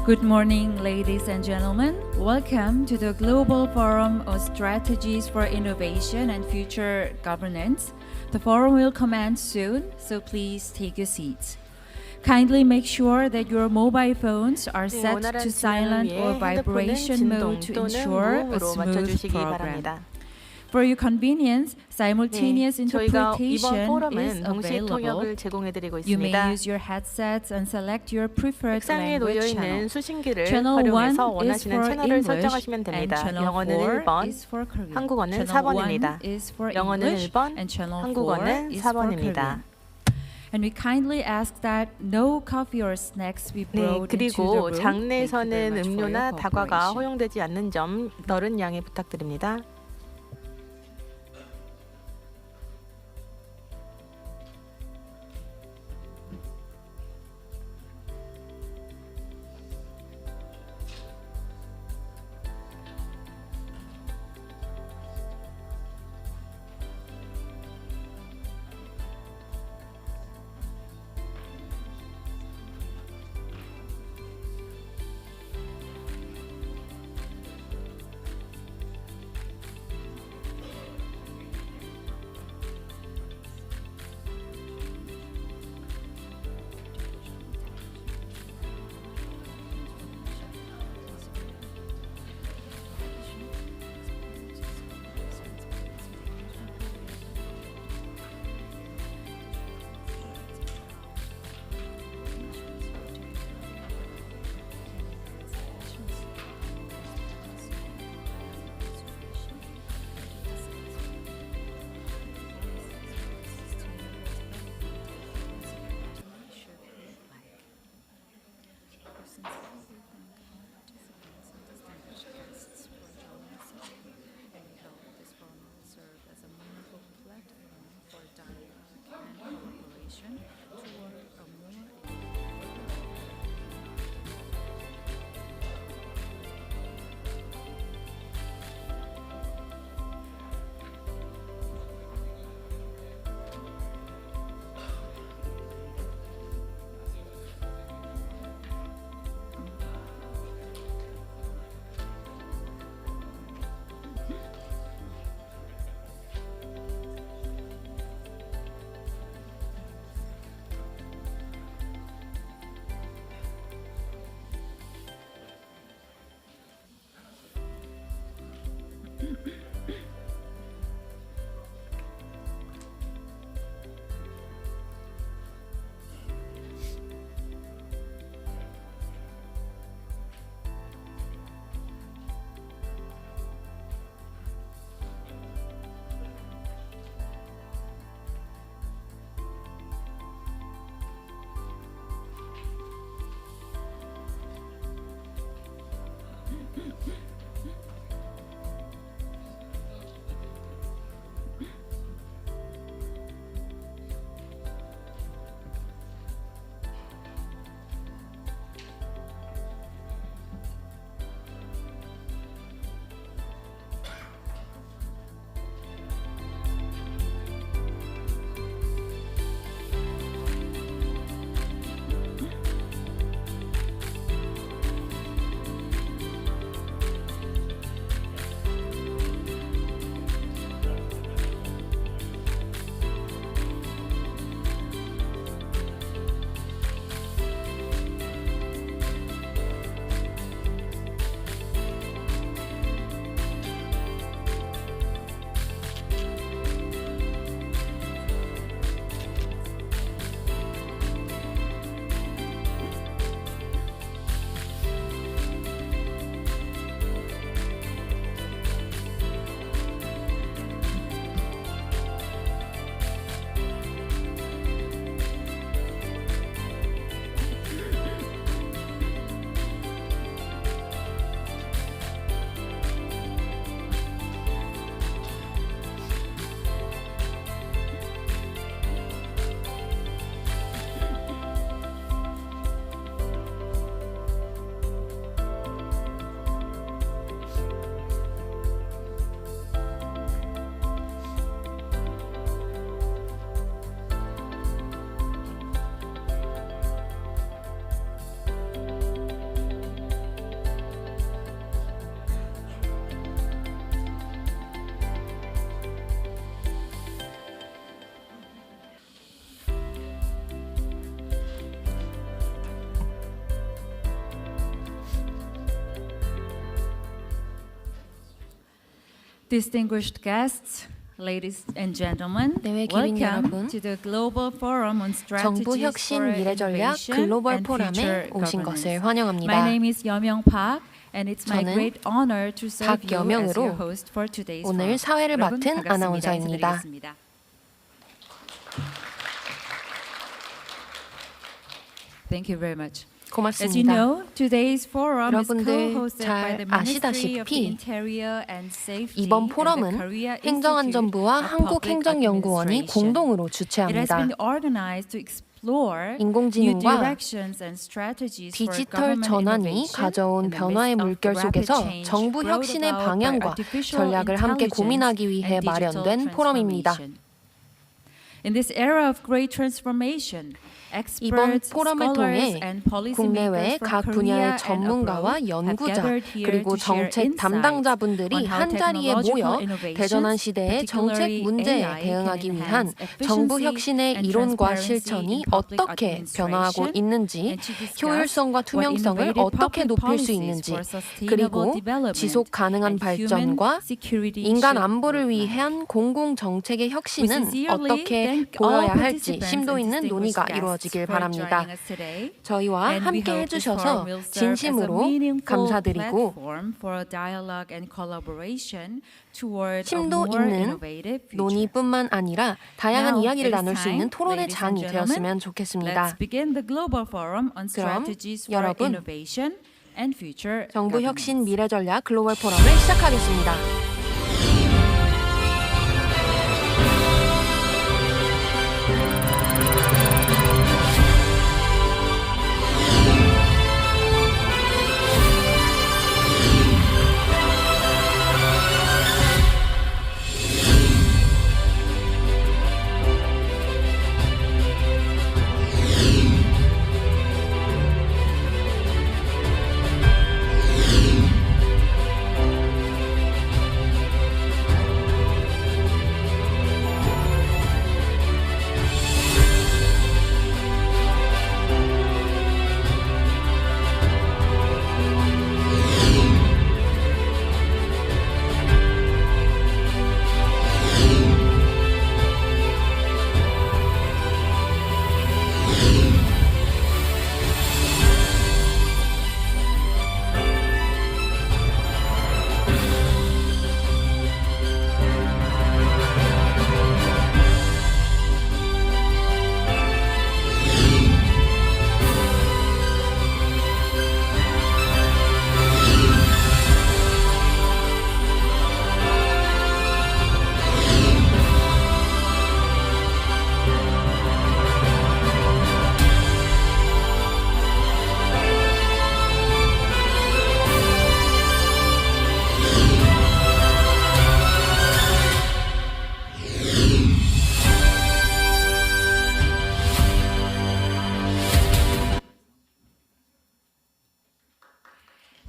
Good morning, ladies and gentlemen. Welcome to the Global Forum on Strategies for Innovation and Future Governance. The forum will commence soon, so please take your seats. Kindly make sure that your mobile phones are set to silent or vibration mode to ensure a smooth program. For your convenience, simultaneous interpretation is available. You may use your headsets and select your preferred language channel. Channel 1 is for English and Channel 4 is for Korean. Channel 1 is for English and Channel 4 is for Korean. And we kindly ask that no coffee or snacks be brought into the 그리고 room. 장내에서는 음료나 다과가 허용되지 않는 점 너른 양해 부탁드립니다. Distinguished guests, ladies and gentlemen, 대회 기린 welcome 여러분, to the Global Forum on 정부 Strategies 혁신 for 미래 전략 Innovation 글로벌 and 포럼에 Future 오신 Governance. 것을 환영합니다. My name is Yeomyeong Park, and it's my 저는 great honor to serve you as 박여명으로 your host for today's 오늘 forum. 사회를 여러분, 맡은 반갑습니다. 아나운서입니다. 인사드리겠습니다. Thank you very much. As you 고맙습니다. know, today's forum is 여러분들 co-hosted by the 잘 Ministry of the 아시다시피 Interior and Safety 이번 and the 포럼은 Korea 행정안전부와 Institute of Public 한국행정연구원이 Administration. 공동으로 It has 주최합니다. been organized to explore new 인공지능과 directions and strategies for 디지털 government 전환이 innovation 가져온 in the 변화의 midst of 물결 the rapid 속에서 change 정부 brought 혁신의 about by 방향과 artificial 전략을 함께 intelligence 고민하기 위해 and digital 마련된 포럼입니다. transformation. In this era of great transformation, 이번 experts, 포럼을 scholars, 통해 and 국내외 policymakers 각 from 분야의 Korea and 전문가와 abroad have 연구자 gathered here 그리고 to share 정책 insights 담당자분들이 on how 한자리에 모여 technological innovations, 대전환 시대의 정책 particularly 문제에 AI, 대응하기 can 위한 enhance 정부 efficiency 혁신의 and 이론과 transparency 실천이 in public 어떻게 변화하고 administration, 있는지, and to discuss 효율성과 what 투명성을 innovative 어떻게 public 높일 수 policies 있는지, for sustainable 그리고 development 지속 가능한 and human 발전과 security 인간 should 안보를 look like. 위한 공공 정책의 We 혁신은 sincerely 어떻게 thank all 보여야 할지 participants 심도 and 있는 논의가 distinguished 이루어지길 guests for 바랍니다. joining us today. 저희와 And we 함께 hope this forum 해주셔서 will serve as a 진심으로 meaningful 감사드리고 platform for dialogue and collaboration toward a 심도 more 있는 innovative future. 논의뿐만 아니라 다양한 Now, 이야기를 it is 나눌 수 있는 time, 토론의 ladies and 장이 gentlemen, 되었으면 좋겠습니다. Let's begin the global forum on 그럼 strategies for 여러분, innovation and future 정부 governance. 혁신 미래 전략 글로벌 포럼을 시작하겠습니다.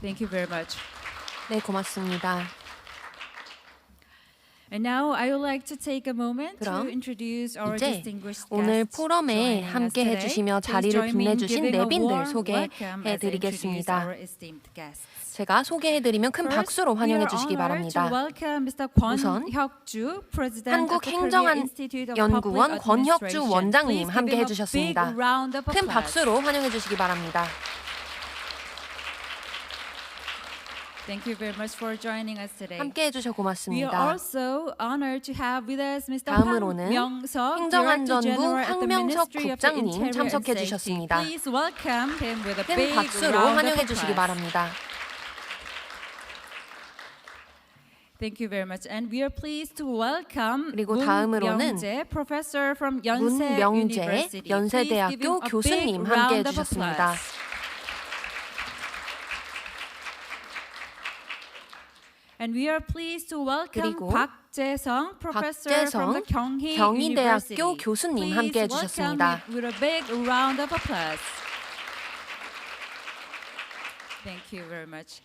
Thank you very much. 네, 고맙습니다. And now I would like to take a moment to 그럼 introduce our 이제 distinguished 오늘 guests 포럼에 joining us 함께 today. 해주시며 Please 자리를 join me in 빛내주신 giving a 내빈들 warm welcome as I introduce 소개해드리겠습니다. our esteemed guests. 제가 소개해드리면 큰 박수로 환영해 주시기 바랍니다. 우선 한국행정연구원 권혁주 원장님 함께 해주셨습니다. 큰 박수로 환영해 주시기 바랍니다. Thank you very much for joining us today. 함께 해주셔서 We are 고맙습니다. also honored to have with us Mr. 다음으로는 황명석, 행정안전부 Director General at the 황명석 Ministry of the 국장님 Interior and 참석해 Safety. 주셨습니다. Please welcome him with a 큰 big 박수로 round of 환영해 주시기 applause. 바랍니다. Thank you very much. And we are pleased to welcome 그리고 다음으로는 Min-Jae, professor from Yonsei 문명재 University. 연세대학교 Please give him a 교수님 big 함께 round of 해주셨습니다. applause. And we are pleased to welcome 그리고 박재성, professor from the 경희 경희대학교 University. 교수님 Please 함께 welcome 해주셨습니다. him with a big round of applause. Thank you very much.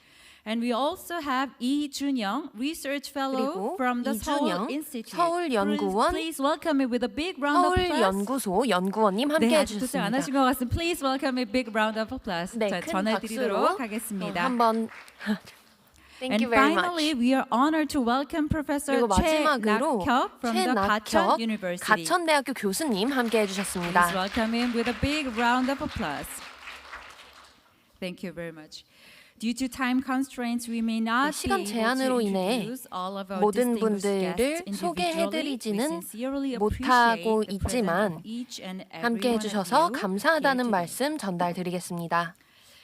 And we also have 이준영, research fellow 그리고 from the Seoul 이준영 Institute. 서울연구원 Please welcome me with a big round of applause. 서울연구소 연구원님 함께 네, 아직 도착 안 해주셨습니다. 하신 것 같습니다. Please welcome a big round of applause. 네, 자, 큰 전해드리도록 박수로 하겠습니다. 한번 Thank you very finally, much. we are honored to welcome Professor 그리고 마지막으로 최낙협 from the Kwon University. 가천대학교 교수님 함께 해주셨습니다. Please welcome him with a big round of applause. Thank you very much. Due to time constraints, we may not be 시간 able to 제한으로 인해 introduce all of our 모든 distinguished 분들을 guests individually. We 소개해드리지는 sincerely 못하고 appreciate the presence 있지만 of each and every 함께 one of 해주셔서 you 감사하다는 here today. 말씀 전달드리겠습니다.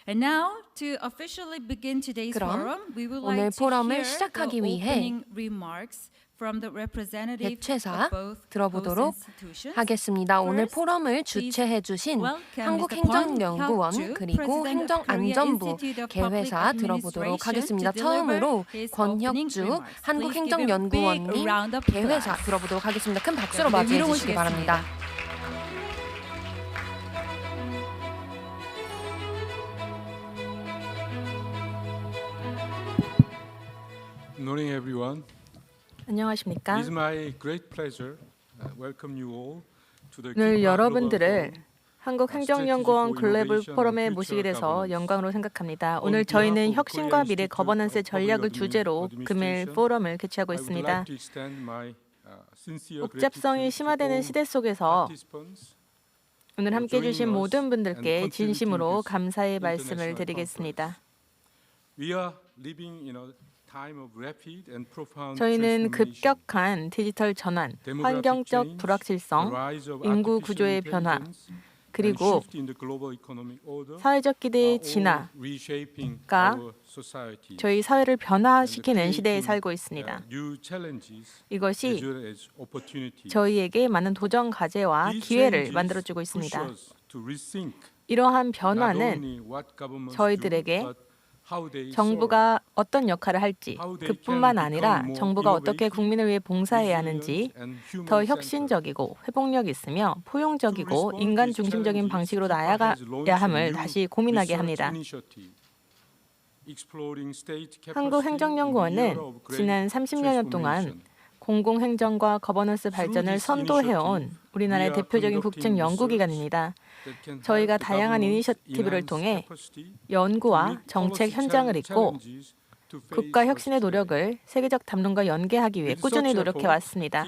And now, to officially begin today's 그럼 forum, we would 오늘 like to 포럼을 hear 시작하기 the 위해 opening remarks from the representative 개최사 of both 들어보도록 host institutions. 하겠습니다. 오늘 First, 포럼을 please 주최해주신 welcome 한국행정연구원 Mr. Kwon 그리고 Huck-Ju, 행정안전부 Korea Institute of 개회사 Public 들어보도록 Administration 하겠습니다. to deliver 처음으로 his 권혁주 opening remarks. Please give him a big 한국행정연구원님 round of 개회사 applause. 들어보도록 하겠습니다. 큰 박수로 네, 맞이해 위로 주시기 모시겠습니다. 바랍니다. Good morning, everyone. 안녕하십니까? It is my great pleasure welcome you all to the 오늘 KIPA 여러분들을 Global Forum. 한국행정연구원 글로벌 포럼에 모시게 돼서 영광으로 생각합니다. 오늘 저희는 혁신과 미래 거버넌스의 전략을 주제로 금일 포럼을 개최하고 있습니다. 복잡성이 심화되는 시대 속에서 오늘 함께해 주신 모든 분들께 진심으로 감사의 말씀을 드리겠습니다. 저희는 급격한 디지털 전환, 환경적 불확실성, 인구 구조의 변화, 그리고 사회적 기대의 진화가 저희 사회를 변화시키는 시대에 살고 있습니다. 이것이 저희에게 많은 도전 과제와 기회를 만들어주고 있습니다. 이러한 변화는 저희들에게 정부가 어떤 역할을 할지, 그뿐만 아니라 정부가 어떻게 국민을 위해 봉사해야 하는지 더 혁신적이고 회복력 있으며 포용적이고 인간 중심적인 방식으로 나아가야 함을 다시 고민하게 합니다. 한국행정연구원은 지난 30여 년 동안 공공행정과 거버넌스 발전을 선도해온 우리나라의 대표적인 국책 연구기관입니다. 저희가 다양한 이니셔티브를 통해 연구와 정책 현장을 잇고 국가 혁신의 노력을 세계적 담론과 연계하기 위해 꾸준히 노력해왔습니다.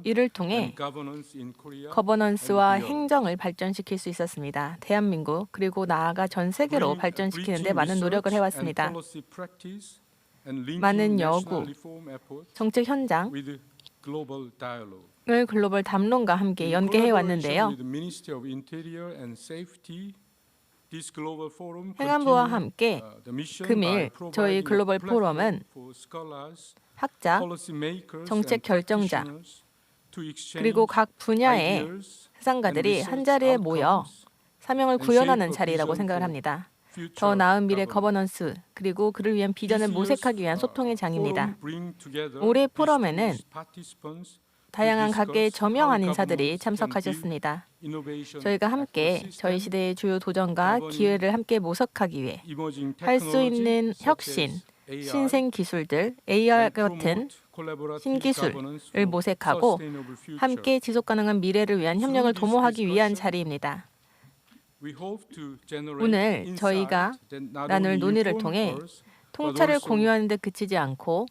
이를 통해 거버넌스와 행정을 발전시킬 수 있었습니다. 대한민국 그리고 나아가 전 세계로 발전시키는 데 많은 노력을 해왔습니다. 많은 여구, 정책 현장을 글로벌 담론과 함께 연계해 왔는데요. 행안부와 함께 금일 저희 글로벌 포럼은 학자, 정책 결정자, 그리고 각 분야의 세상가들이 한자리에 모여 사명을 구현하는 자리라고 생각을 합니다. 더 나은 미래 거버넌스 그리고 그를 위한 비전을 모색하기 위한 소통의 장입니다. 올해 포럼에는 다양한 각계의 저명한 인사들이 참석하셨습니다. 저희가 함께 저희 시대의 주요 도전과 기회를 함께 모색하기 위해 할 수 있는 혁신, 신생 기술들, AR 같은 신기술을 모색하고 함께 지속가능한 미래를 위한 협력을 도모하기 위한 자리입니다. 오늘 저희가 나눌 논의를 통해 통찰을 공유하는 데 그치지 않고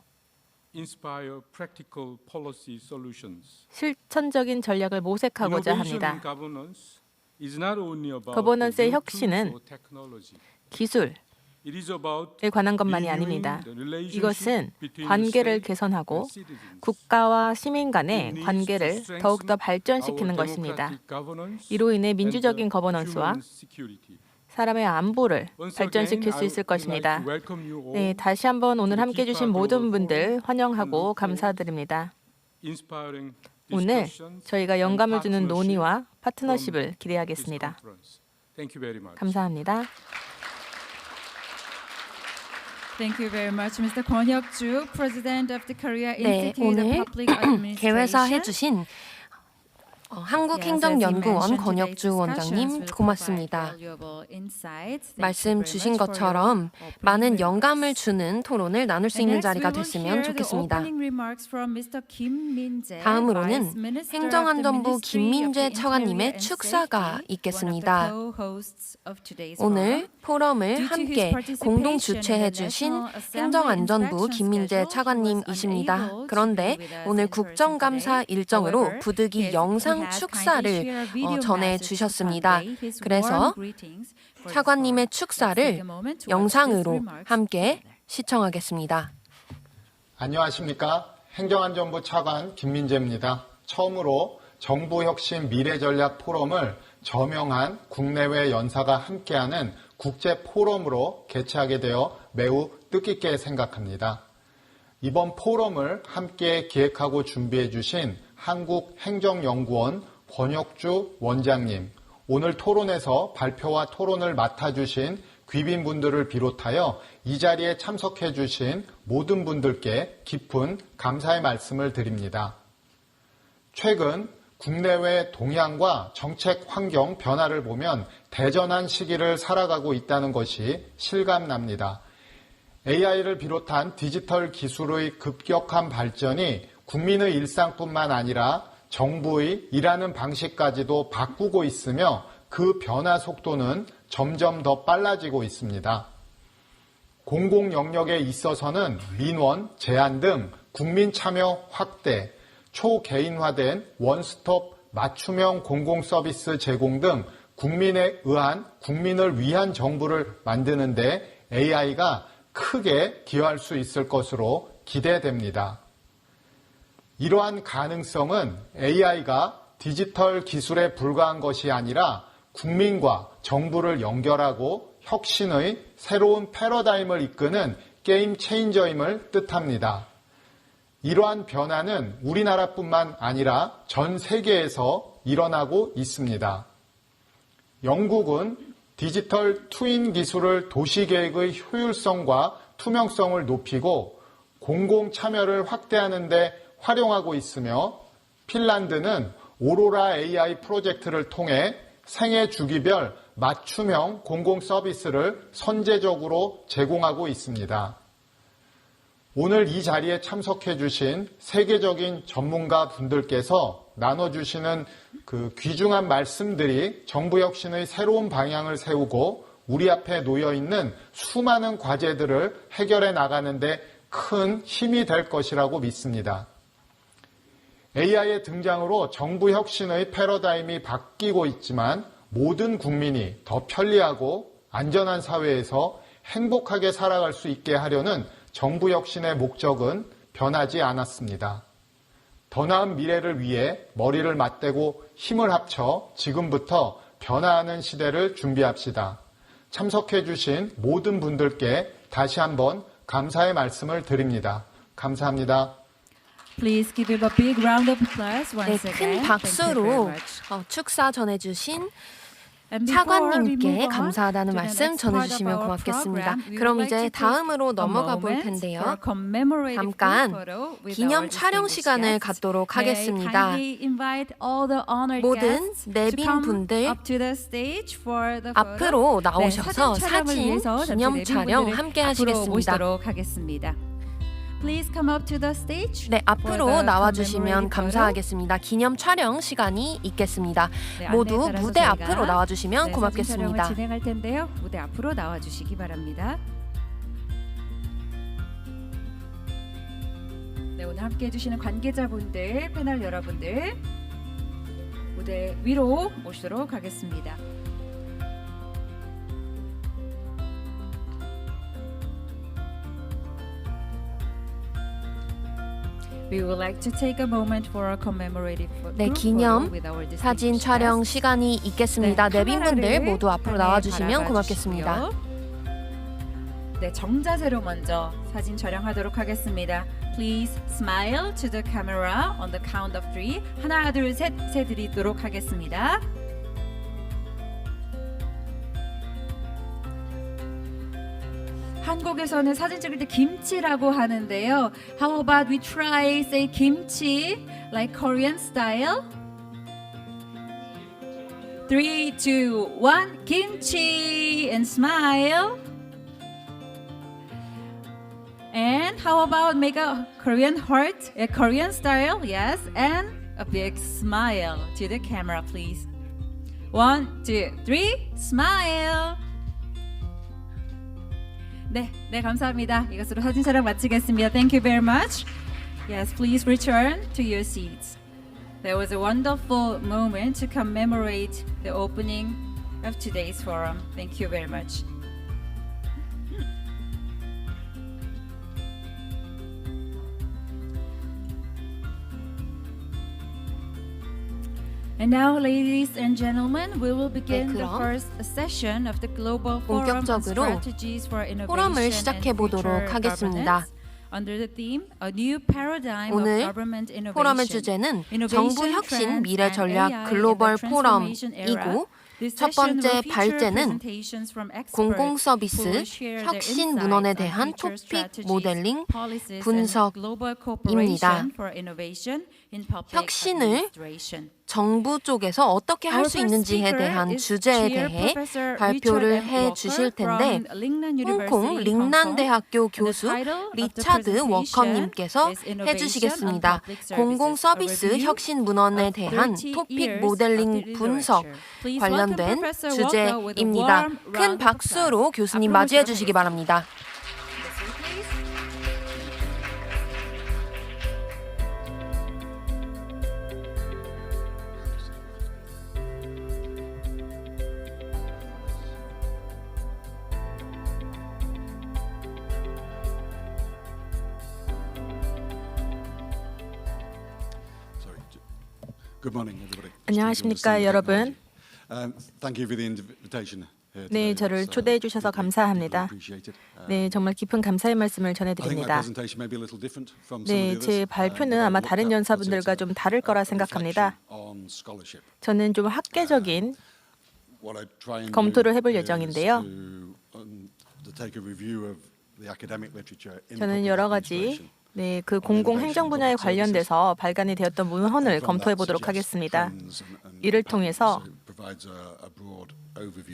실천적인 전략을 모색하고자 합니다. 거버넌스의 혁신은 기술에 관한 것만이 아닙니다. 이것은 관계를 개선하고 국가와 시민 간의 관계를 더욱더 발전시키는 것입니다. 이로 인해 민주적인 거버넌스와 사람의 안보를 발전시킬 수 있을 것입니다. 네, 다시 한번 오늘 함께해 주신 모든 분들 환영하고 감사드립니다. 오늘 저희가 영감을 주는 논의와 파트너십을 기대하겠습니다. 감사합니다. Thank you very much, Mr. Kwon Huck-Ju, President of the Korea 네, Institute of 오늘 Public Administration. 개회사 해주신 한국행정연구원 권혁주 원장님 고맙습니다. 말씀 주신 것처럼 많은 영감을 주는 토론을 나눌 수 있는 자리가 됐으면 좋겠습니다. 다음으로는 행정안전부 김민재 차관님의 축사가 있겠습니다. 오늘 포럼을 함께 공동 주최해 주신 행정안전부 김민재 차관님이십니다. 그런데 오늘 국정감사 일정으로 부득이 영상 축사를 전해주셨습니다. 그래서 차관님의 축사를 영상으로 함께 시청하겠습니다. 안녕하십니까. 행정안전부 차관 김민재입니다. 처음으로 정부혁신 미래전략 포럼을 저명한 국내외 연사가 함께하는 국제 포럼으로 개최하게 되어 매우 뜻깊게 생각합니다. 이번 포럼을 함께 기획하고 준비해 주신 한국행정연구원 권혁주 원장님, 오늘 토론에서 발표와 토론을 맡아주신 귀빈분들을 비롯하여 이 자리에 참석해 주신 모든 분들께 깊은 감사의 말씀을 드립니다. 최근 국내외 동향과 정책 환경 변화를 보면 대전한 시기를 살아가고 있다는 것이 실감납니다. AI를 비롯한 디지털 기술의 급격한 발전이 국민의 일상뿐만 아니라 정부의 일하는 방식까지도 바꾸고 있으며 그 변화 속도는 점점 더 빨라지고 있습니다. 공공 영역에 있어서는 민원, 제한 등 국민 참여 확대, 초개인화된 원스톱 맞춤형 공공 서비스 제공 등 국민에 의한 국민을 위한 정부를 만드는 데 AI가 크게 기여할 수 있을 것으로 기대됩니다. 이러한 가능성은 AI가 디지털 기술에 불과한 것이 아니라 국민과 정부를 연결하고 혁신의 새로운 패러다임을 이끄는 게임 체인저임을 뜻합니다. 이러한 변화는 우리나라뿐만 아니라 전 세계에서 일어나고 있습니다. 영국은 디지털 트윈 기술을 도시계획의 효율성과 투명성을 높이고 공공 참여를 확대하는 데 활용하고 있으며 핀란드는 오로라 AI 프로젝트를 통해 생애 주기별 맞춤형 공공 서비스를 선제적으로 제공하고 있습니다. 오늘 이 자리에 참석해 주신 세계적인 전문가 분들께서 나눠주시는 그 귀중한 말씀들이 정부 혁신의 새로운 방향을 세우고 우리 앞에 놓여 있는 수많은 과제들을 해결해 나가는데 큰 힘이 될 것이라고 믿습니다. AI의 등장으로 정부 혁신의 패러다임이 바뀌고 있지만 모든 국민이 더 편리하고 안전한 사회에서 행복하게 살아갈 수 있게 하려는 정부 혁신의 목적은 변하지 않았습니다. 더 나은 미래를 위해 머리를 맞대고 힘을 합쳐 지금부터 변화하는 시대를 준비합시다. 참석해 주신 모든 분들께 다시 한번 감사의 말씀을 드립니다. 감사합니다. Please give him a big round of applause once 네, again. 큰 박수로 축사 전해주신 차관님께 감사하다는 말씀 전해주시면 고맙겠습니다. 그럼 이제 다음으로 넘어가 볼 텐데요. 잠깐 기념 촬영 시간을 갖도록 하겠습니다. 모든 내빈 분들 앞으로 나오셔서 사진 기념 촬영 함께 하시겠습니다. 네, 앞으로 나와주시면 감사하겠습니다. 기념 촬영 시간이 있겠습니다. 모두 무대 앞으로 나와주시면 고맙겠습니다. 진행할 텐데요. 무대 앞으로 나와주시기 바랍니다. 네, 오늘 함께해 주시는 관계자분들, 패널 여러분들 무대 위로 모시도록 하겠습니다. We would like to take a moment for a commemorative 네, group 기념 photo with our distinguished 사진 촬영 guests. 시간이 있겠습니다. 네, 내빈분들 카메라를 모두 앞으로 나와주시면 바라봐 고맙겠습니다. 주시고요. 네, 정자세로 먼저 사진 촬영하도록 하겠습니다. Please smile to the camera on the count of 3. 하나, 둘, 셋 세드리도록 하겠습니다. 한국에서는 사진 찍을 때 김치라고 하는데요. How about we try say 김치 like Korean style? 3, 2, 1. Kimchi and smile. And how about make a Korean heart, a Korean style? Yes, and a big smile to the camera, please. 1, 2, 3, smile. 네, 감사합니다. 이것으로 사진 촬영 마치겠습니다. Thank you very much. Yes, please return to your seats. That was a wonderful moment to commemorate the opening of today's forum. Thank you very much. And now, ladies and gentlemen, we will begin the first session of the Global Forum on Strategies for Innovation 포럼을 시작해 보도록 하겠습니다. Under the theme, a new paradigm of 오늘 government innovation. 포럼의 주제는 정부 혁신 미래 전략 글로벌 포럼이고 첫 번째 발제는 공공 서비스 혁신 문헌에 대한 토픽 모델링 분석입니다. 혁신을 정부 쪽에서 어떻게 할 수 있는지에 대한 주제에 대해 발표를 해 주실 텐데 홍콩 링난 대학교 교수 리차드 워커님께서 해주시겠습니다. 공공 서비스 혁신 문헌에 대한 토픽 모델링 분석 관련된 주제입니다. 큰 박수로 교수님 맞이해 주시기 바랍니다. 안녕하십니까 여러분. 네, 저를 초대해 주셔서 감사합니다. 네, 정말 깊은 감사의 말씀을 전해드립니다. 네, 제 발표는 아마 다른 연사분들과 좀 다를 거라 생각합니다. 저는 좀 학계적인 검토를 해볼 예정인데요. 저는 여러 가지 그 공공행정 분야에 관련돼서 발간이 되었던 문헌을 검토해 보도록 하겠습니다. 이를 통해서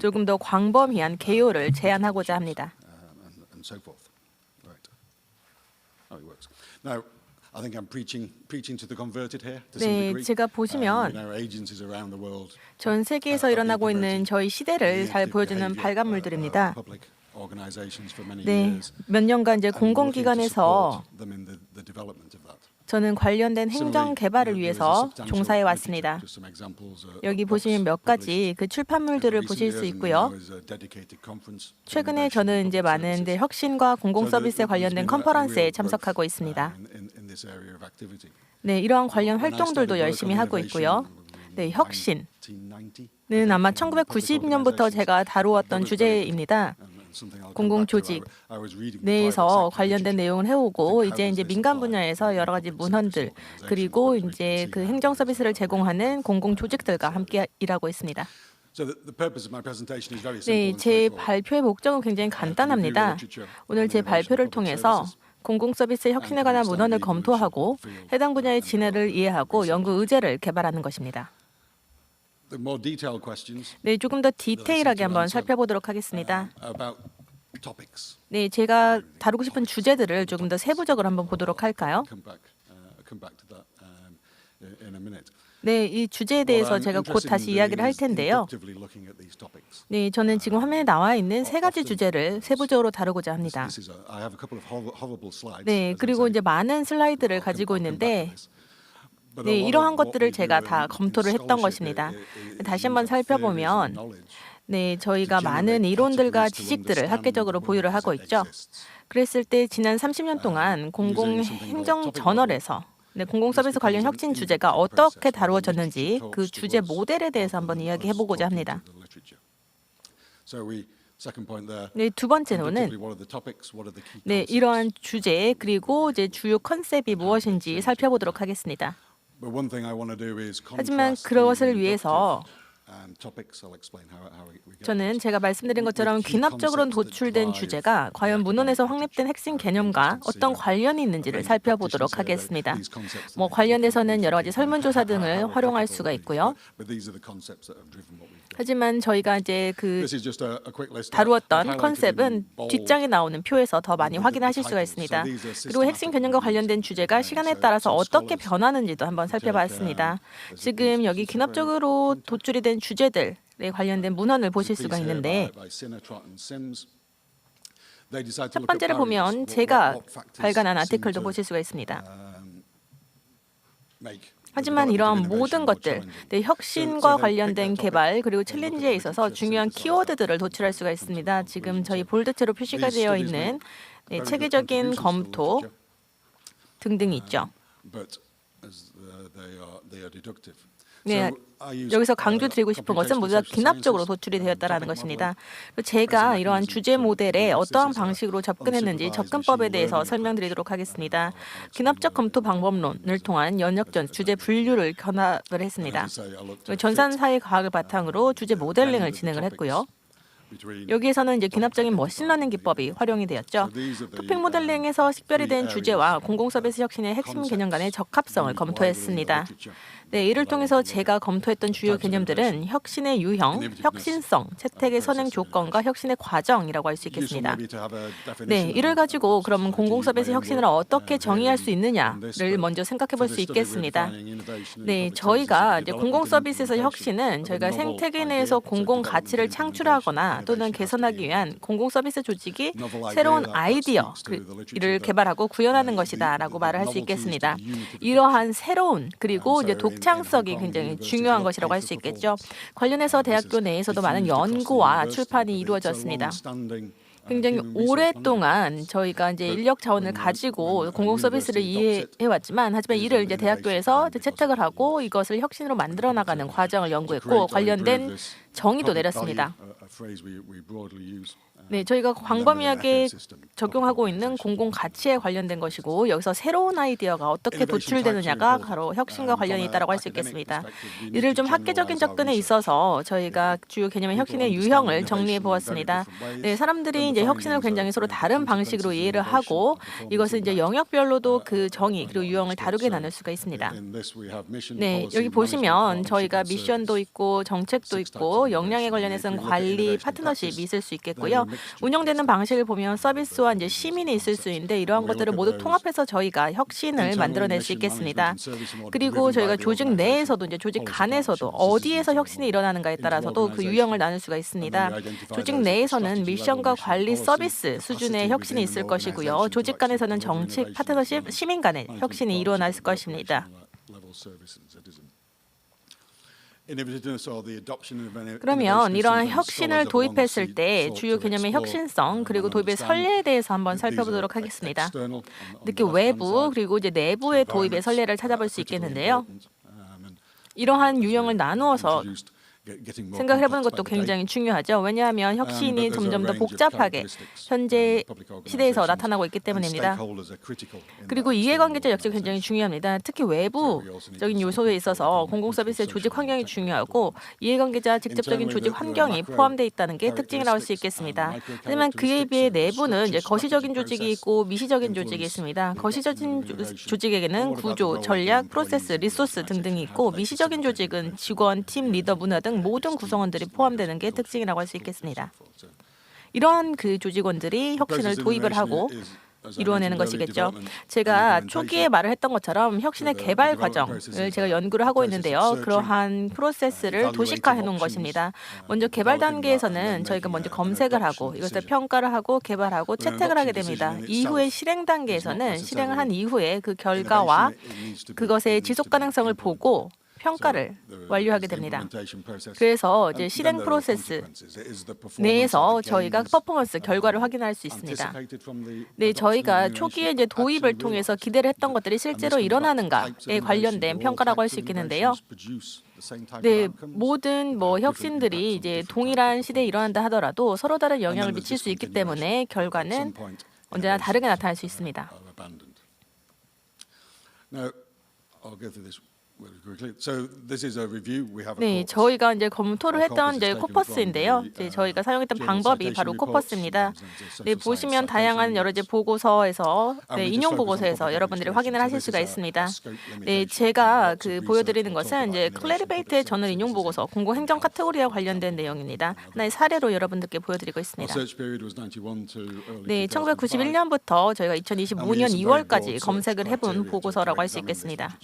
조금 더 광범위한 개요를 제안하고자 합니다. 네, 제가 보시면 전 세계에서 일어나고 있는 저희 시대를 잘 보여주는 발간물들입니다. 네, 몇 년간 이제 공공기관에서 저는 관련된 행정 개발을 위해서 종사해 왔습니다. 여기 보시면 몇 가지 그 출판물들을 보실 수 있고요. 최근에 저는 이제 많은 혁신과 공공 서비스에 관련된 컨퍼런스에 참석하고 있습니다. 네, 이러한 관련 활동들도 열심히 하고 있고요. 네, 혁신은 아마 1990년부터 제가 다루었던 주제입니다. 공공조직 내에서 관련된 내용을 해오고 이제 민간 분야에서 여러 가지 문헌들 그리고 이제 그 행정 서비스를 제공하는 공공조직들과 함께 일하고 있습니다. 네, 제 발표의 목적은 굉장히 간단합니다. 오늘 제 발표를 통해서 공공 서비스 혁신에 관한 문헌을 검토하고 해당 분야의 진해를 이해하고 연구 의제를 개발하는 것입니다. 네, 조금 더 디테일하게 한번 살펴보도록 하겠습니다. 네, 제가 다루고 싶은 주제들을 조금 더 세부적으로 한번 보도록 할까요? 네, 이 주제에 대해서 제가 곧 다시 이야기를 할 텐데요. 네, 저는 지금 화면에 나와 있는 세 가지 주제를 세부적으로 다루고자 합니다. 네, 그리고 이제 많은 슬라이드를 가지고 있는데 네, 이러한 것들을 제가 다 검토를 했던 것입니다. 다시 한번 살펴보면 네, 저희가 많은 이론들과 지식들을 학계적으로 보유를 하고 있죠. 그랬을 때 지난 30년 동안 공공행정 저널에서 공공서비스 관련 혁신 주제가 어떻게 다루어졌는지 그 주제 모델에 대해서 한번 이야기해보고자 합니다. 네, 두 번째로는 네, 이러한 주제 그리고 이제 주요 컨셉이 무엇인지 살펴보도록 하겠습니다. 하지만 그것을 위해서 저는 제가 말씀드린 것처럼 귀납적으로 도출된 주제가 과연 문헌에서 확립된 핵심 개념과 어떤 관련이 있는지를 살펴보도록 하겠습니다. 관련돼서는 여러 가지 설문조사 등을 활용할 수가 있고요. 하지만 저희가 이제 다루었던 컨셉은 뒷장에 나오는 표에서 더 많이 확인하실 수가 있습니다. 그리고 핵심 개념과 관련된 주제가 시간에 따라서 어떻게 변하는지도 한번 살펴봤습니다. 지금 여기 귀납적으로 도출이 된 주제들에 관련된 문헌을 보실 수가 있는데 첫 번째를 보면 제가 발간한 아티클도 보실 수가 있습니다. 하지만 이러한 모든 것들, 혁신과 관련된 개발 그리고 챌린지에 있어서 중요한 키워드들을 도출할 수가 있습니다. 지금 저희 볼드체로 표시가 되어 있는 체계적인 검토 등등이 있죠. 네, 여기서 강조드리고 싶은 것은 모두 다 귀납적으로 도출이 되었다는 것입니다. 제가 이러한 주제 모델에 어떠한 방식으로 접근했는지 접근법에 대해서 설명드리도록 하겠습니다. 귀납적 검토 방법론을 통한 연역전 주제 분류를 견합을 했습니다. 전산사회 과학을 바탕으로 주제 모델링을 진행을 했고요. 여기에서는 이제 귀납적인 머신러닝 기법이 활용이 되었죠. 토픽 모델링에서 식별이 된 주제와 공공서비스 혁신의 핵심 개념 간의 적합성을 검토했습니다. 이를 통해서 제가 검토했던 주요 개념들은 혁신의 유형, 혁신성, 채택의 선행 조건과 혁신의 과정이라고 할 수 있겠습니다. 이를 가지고 그러면 공공서비스 혁신을 어떻게 정의할 수 있느냐를 먼저 생각해 볼 수 있겠습니다. 저희가 이제 공공서비스에서 혁신은 저희가 생태계 내에서 공공 가치를 창출하거나 또는 개선하기 위한 공공서비스 조직이 새로운 아이디어를 개발하고 구현하는 것이다라고 말을 할 수 있겠습니다. 이러한 새로운 그리고 이제 독창성이 굉장히 중요한 것이라고 할 수 있겠죠. 관련해서 대학교 내에서도 많은 연구와 출판이 이루어졌습니다. 굉장히 오랫동안 저희가 이제 인력 자원을 가지고 공공 서비스를 이해해 왔지만 하지만 이를 이제 대학교에서 채택을 하고 이것을 혁신으로 만들어 나가는 과정을 연구했고 관련된 정의도 내렸습니다. 저희가 광범위하게 적용하고 있는 공공 가치에 관련된 것이고 여기서 새로운 아이디어가 어떻게 도출되느냐가 바로 혁신과 관련이 있다고 할 수 있겠습니다. 이를 좀 학계적인 접근에 있어서 저희가 주요 개념의 혁신의 유형을 정리해 보았습니다. 사람들이 이제 혁신을 굉장히 서로 다른 방식으로 이해를 하고 이것은 이제 영역별로도 그 정의 그리고 유형을 다르게 나눌 수가 있습니다. 여기 보시면 저희가 미션도 있고 정책도 있고 역량에 관련해서는 관리 파트너십이 있을 수 있겠고요. 운영되는 방식을 보면 서비스와 이제 시민이 있을 수 있는데 이러한 것들을 모두 통합해서 저희가 혁신을 만들어낼 수 있겠습니다. 그리고 저희가 조직 내에서도 이제 조직 간에서도 어디에서 혁신이 일어나는가에 따라서도 그 유형을 나눌 수가 있습니다. 조직 내에서는 미션과 관리 서비스 수준의 혁신이 있을 것이고요. 조직 간에서는 정책, 파트너십, 시민 간의 혁신이 일어날 것입니다. 그러면 이러한 혁신을 도입했을 때 주요 개념의 혁신성 그리고 도입의 선례에 대해서 한번 살펴보도록 하겠습니다. 특히 외부 그리고 이제 내부의 도입의 선례를 찾아볼 수 있겠는데요. 이러한 유형을 나누어서 생각을 해보는 것도 굉장히 중요하죠. 왜냐하면 혁신이 점점 더 복잡하게 현재 시대에서 나타나고 있기 때문입니다. 그리고 이해관계자 역시 굉장히 중요합니다. 특히 외부적인 요소에 있어서 공공서비스의 조직 환경이 중요하고 이해관계자 직접적인 조직 환경이 포함되어 있다는 게 특징이라고 할 수 있겠습니다. 하지만 그에 비해 내부는 이제 거시적인 조직이 있고 미시적인 조직이 있습니다. 거시적인 조직에게는 구조, 전략, 프로세스, 리소스 등등이 있고 미시적인 조직은 직원, 팀, 리더, 문화 등 모든 구성원들이 포함되는 게 특징이라고 할 수 있겠습니다. 이러한 그 조직원들이 혁신을 도입을 하고 이루어내는 것이겠죠. 제가 초기에 말을 했던 것처럼 혁신의 개발 과정을 제가 연구를 하고 있는데요. 그러한 프로세스를 도식화해 놓은 것입니다. 먼저 개발 단계에서는 저희가 먼저 검색을 하고 이것을 평가를 하고 개발하고 채택을 하게 됩니다. 이후에 실행 단계에서는 실행을 한 이후에 그 결과와 그것의 지속 가능성을 보고 평가를 완료하게 됩니다. 그래서 이제 실행 프로세스 내에서 저희가 퍼포먼스 결과를 확인할 수 있습니다. 저희가 초기에 이제 도입을 통해서 기대를 했던 것들이 실제로 일어나는가에 관련된 평가라고 할 수 있겠는데요. 모든 혁신들이 이제 동일한 시대에 일어난다 하더라도 서로 다른 영향을 미칠 수 있기 때문에 결과는 언제나 다르게 나타날 수 있습니다. 네, 저희가 이제 검토를 했던 이제 코퍼스인데요. 이제 저희가 사용했던 방법이 바로 코퍼스입니다. 네, 보시면 다양한 여러 이제 보고서에서, 네, 인용 보고서에서 여러분들이 확인을 하실 수가 있습니다. 네, 제가 보여드리는 것은 이제 클래리베이트의 저널 인용 보고서 공공행정 카테고리와 관련된 내용입니다. 하나의 사례로 여러분들께 보여드리고 있습니다. 네, 1991년부터 저희가 2025년 2월까지 검색을 해본 보고서라고 할 수 있겠습니다.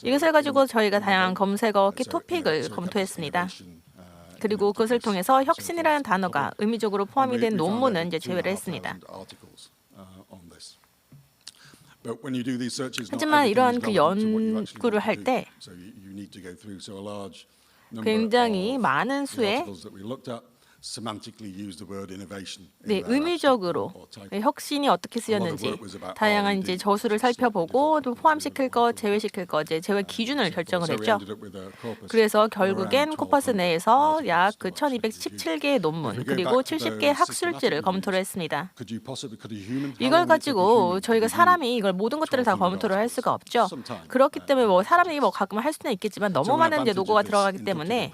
이것을 가지고 저희가 다양한 검색어 키 토픽을 검토했습니다. 그리고 그것을 통해서 혁신이라는 단어가 의미적으로 포함이 된 논문은 이제 제외를 했습니다. 하지만 이러한 연구를 할 때 굉장히 많은 수의 네, 의미적으로 혁신이 어떻게 쓰였는지 다양한 이제 저수를 살펴보고 또 포함시킬 것, 제외시킬 것, 제외 기준을 결정을 했죠. 그래서 결국엔 코퍼스 내에서 약 1,217개의 논문 그리고 70개의 학술지를 검토를 했습니다. 이걸 가지고 저희가 사람이 이걸 모든 것들을 다 검토를 할 수가 없죠. 그렇기 때문에 사람이 가끔 할 수는 있겠지만 너무 많은 이제 노고가 들어가기 때문에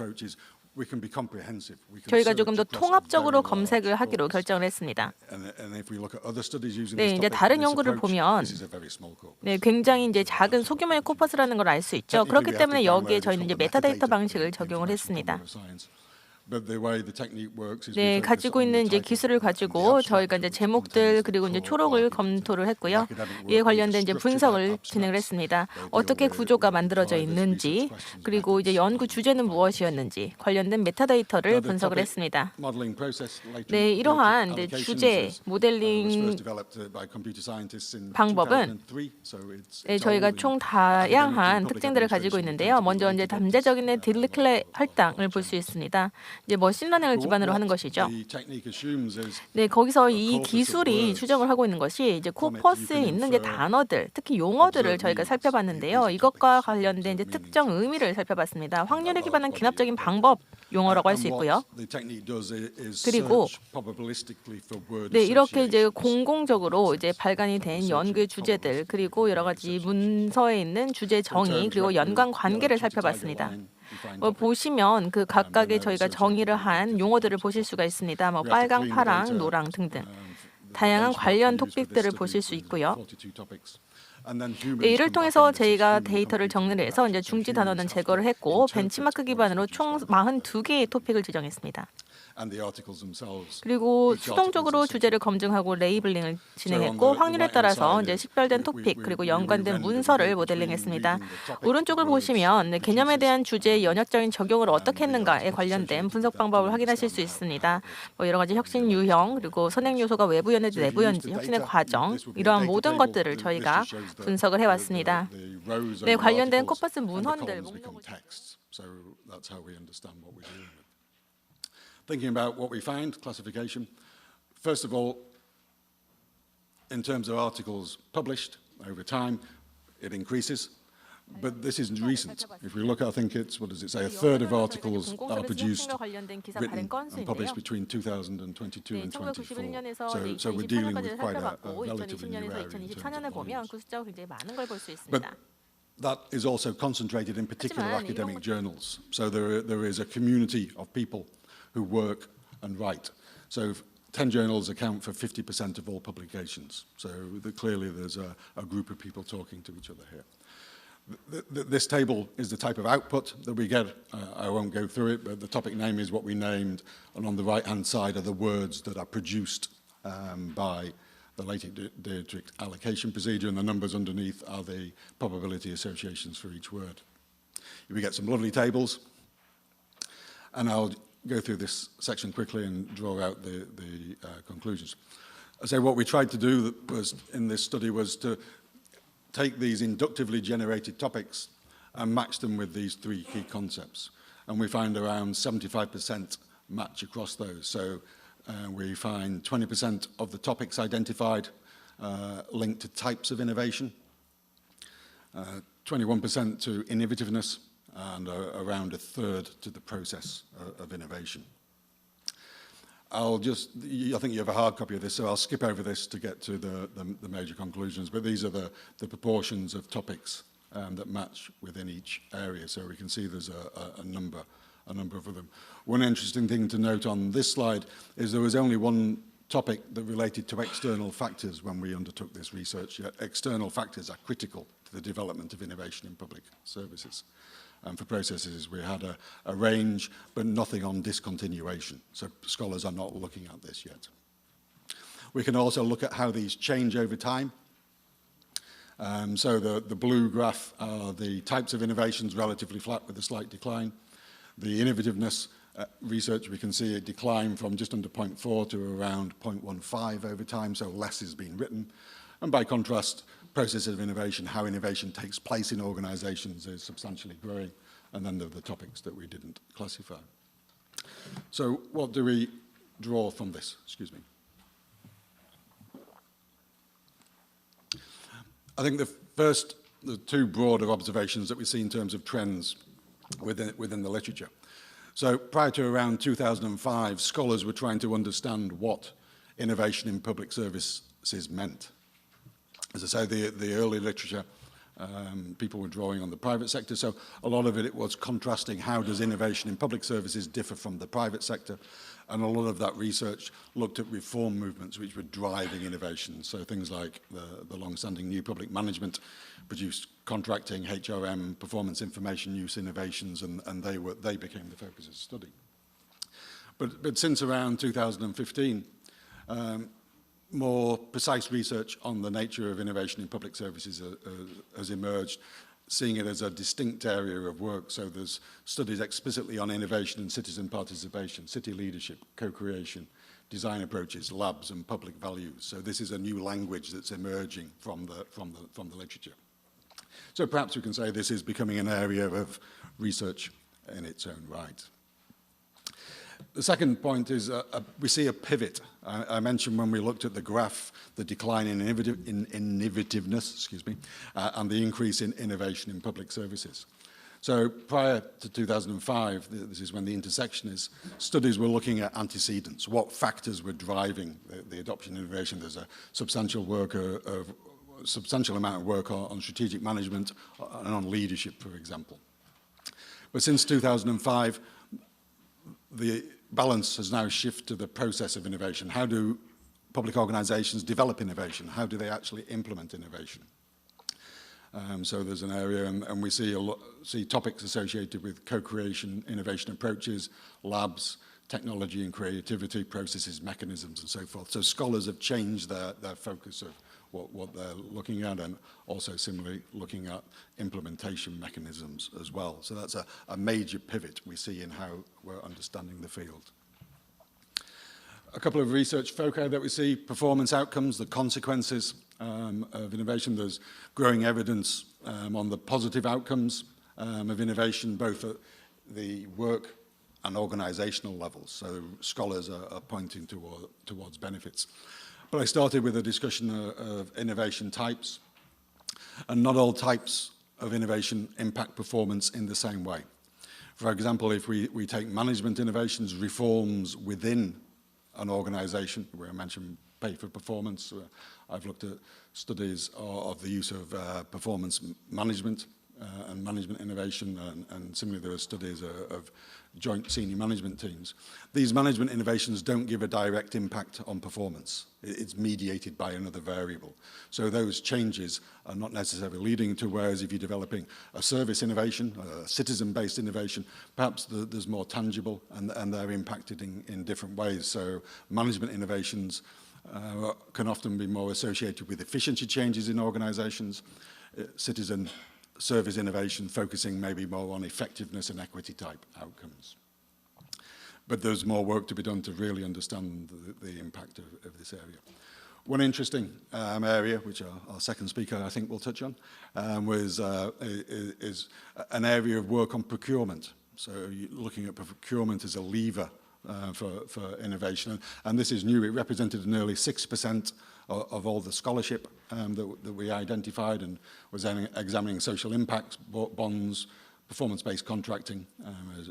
저희가 조금 더 통합적으로 검색을 하기로 결정을 했습니다. 네, 이제 다른 연구를 보면 네, 굉장히 이제 작은 소규모의 코퍼스라는 걸 알 수 있죠. 그렇기 때문에 여기에 저희는 이제 메타데이터 방식을 적용을 했습니다. 네, 가지고 있는 이제 기술을 가지고 저희가 이제 제목들 그리고 이제 초록을 검토를 했고요. 이에 관련된 이제 분석을 진행을 했습니다. 어떻게 구조가 만들어져 있는지 그리고 이제 연구 주제는 무엇이었는지 관련된 메타데이터를 분석을 했습니다. 네, 이러한 이제 주제 모델링 방법은 네, 저희가 총 다양한 특징들을 가지고 있는데요. 먼저 이제 잠재적인 딜리클레 할당을 볼 수 있습니다. 이제 머신러닝을 기반으로 하는 것이죠. 네, 거기서 이 기술이 추정을 하고 있는 것이 이제 코퍼스에 있는 이제 단어들, 특히 용어들을 저희가 살펴봤는데요. 이것과 관련된 이제 특정 의미를 살펴봤습니다. 확률에 기반한 기납적인 방법 용어라고 할 수 있고요. 그리고 네, 이렇게 이제 공공적으로 이제 발간이 된 연구의 주제들 그리고 여러 가지 문서에 있는 주제 정의 그리고 연관 관계를 살펴봤습니다. 보시면 그 각각의 저희가 정의를 한 용어들을 보실 수가 있습니다. 빨강, 파랑, 노랑 등등 다양한 관련 토픽들을 보실 수 있고요. 네, 이를 통해서 저희가 데이터를 정리를 해서 이제 중지 단어는 제거를 했고 벤치마크 기반으로 총 42개의 토픽을 지정했습니다. 그리고 수동적으로 주제를 검증하고 레이블링을 진행했고 확률에 따라서 이제 식별된 토픽 그리고 연관된 문서를 모델링했습니다. 오른쪽을 보시면 개념에 대한 주제의 연역적인 적용을 어떻게 했는가에 관련된 분석 방법을 확인하실 수 있습니다. 여러 가지 혁신 유형 그리고 선행 요소가 외부였는지 내부였는지 혁신의 과정 이러한 모든 것들을 저희가 분석을 해왔습니다. 네, 관련된 코퍼스 문헌들 목록을 Thinking about what we find, classification. First of all, in terms of articles published over time, it increases. But this isn't recent. If we look, I think it's, what does it say, a third of articles are produced, written and published between 2022 and 24. So we're dealing with quite a relatively new area in terms of volumes. But that is also concentrated in particular academic journals. So there is a community of people who work and write. So 10 journals account for 50% of all publications. So clearly there's a group of people talking to each other here. This table is the type of output that we get. I won't go through it, but the topic name is what we named, and on the right-hand side are the words that are produced by the Late-Dietrich allocation procedure, and the numbers underneath are the probability associations for each word. We get some lovely tables, and I'll go through this section quickly and draw out the conclusions. I say what we tried to do was in this study was to take these inductively generated topics and match them with these three key concepts. And we find around 75% match across those. So we find 20% of the topics identified linked to types of innovation, 21% to innovativeness, and around a third to the process of innovation. I think you have a hard copy of this, so I'll skip over this to get to the major conclusions, but these are the proportions of topics that match within each area. So we can see there's a number of them. One interesting thing to note on this slide is there was only one topic that related to external factors when we undertook this research. External factors are critical to the development of innovation in public services. And for processes, we had a range, but nothing on discontinuation. So scholars are not looking at this yet. We can also look at how these change over time. So the blue graph are the types of innovations, relatively flat with a slight decline. The innovativeness research, we can see it decline from just under 0.4 to around 0.15 over time, so less is being written. And by contrast, process of innovation, how innovation takes place in organizations is substantially growing, and then there are the topics that we didn't classify. So what do we draw from this? Excuse me. I think the two broader observations that we see in terms of trends within the literature. So prior to around 2005, scholars were trying to understand what innovation in public services meant. As I say, the early literature, people were drawing on the private sector, so a lot of it was contrasting how does innovation in public services differ from the private sector, and a lot of that research looked at reform movements which were driving innovation. So things like the long-standing new public management produced contracting, HRM, performance information use innovations, and they became the focus of study. But since around 2015, more precise research on the nature of innovation in public services has emerged, seeing it as a distinct area of work. So there's studies explicitly on innovation and citizen participation, city leadership, co-creation, design approaches, labs, and public values. So this is a new language that's emerging from the literature. So perhaps we can say this is becoming an area of research in its own right. The second point is we see a pivot. I mentioned when we looked at the graph, the decline in innovativeness, and the increase in innovation in public services. So prior to 2005, this is when the intersection is, studies were looking at antecedents, what factors were driving the adoption of innovation. There's a substantial amount of work on strategic management and on leadership, for example. But since 2005, the balance has now shifted to the process of innovation. How do public organizations develop innovation? How do they actually implement innovation? So there's an area, and we see topics associated with co-creation, innovation approaches, labs, technology and creativity, processes, mechanisms, and so forth. So scholars have changed their focus of what they're looking at, and also similarly looking at implementation mechanisms as well. So that's a major pivot we see in how we're understanding the field. A couple of research foci that we see: performance outcomes, the consequences of innovation. There's growing evidence on the positive outcomes of innovation, both at the work and organizational levels. So scholars are pointing towards benefits. But I started with a discussion of innovation types, and not all types of innovation impact performance in the same way. For example, if we take management innovations, reforms within an organization, where I mentioned pay for performance, I've looked at studies of the use of performance management and management innovation, and similarly there are studies of joint senior management teams. These management innovations don't give a direct impact on performance. It's mediated by another variable. So those changes are not necessarily leading to, whereas if you're developing a service innovation, a citizen-based innovation, perhaps there's more tangible, and they're impacted in different ways. So management innovations can often be more associated with efficiency changes in organizations. Citizen service innovation focusing maybe more on effectiveness and equity type outcomes. But there's more work to be done to really understand the impact of this area. One interesting area, which our second speaker I think will touch on, is an area of work on procurement. So looking at procurement as a lever for innovation. And this is new. It represented nearly 6% of all the scholarship that we identified, and was then examining social impacts, bonds, performance-based contracting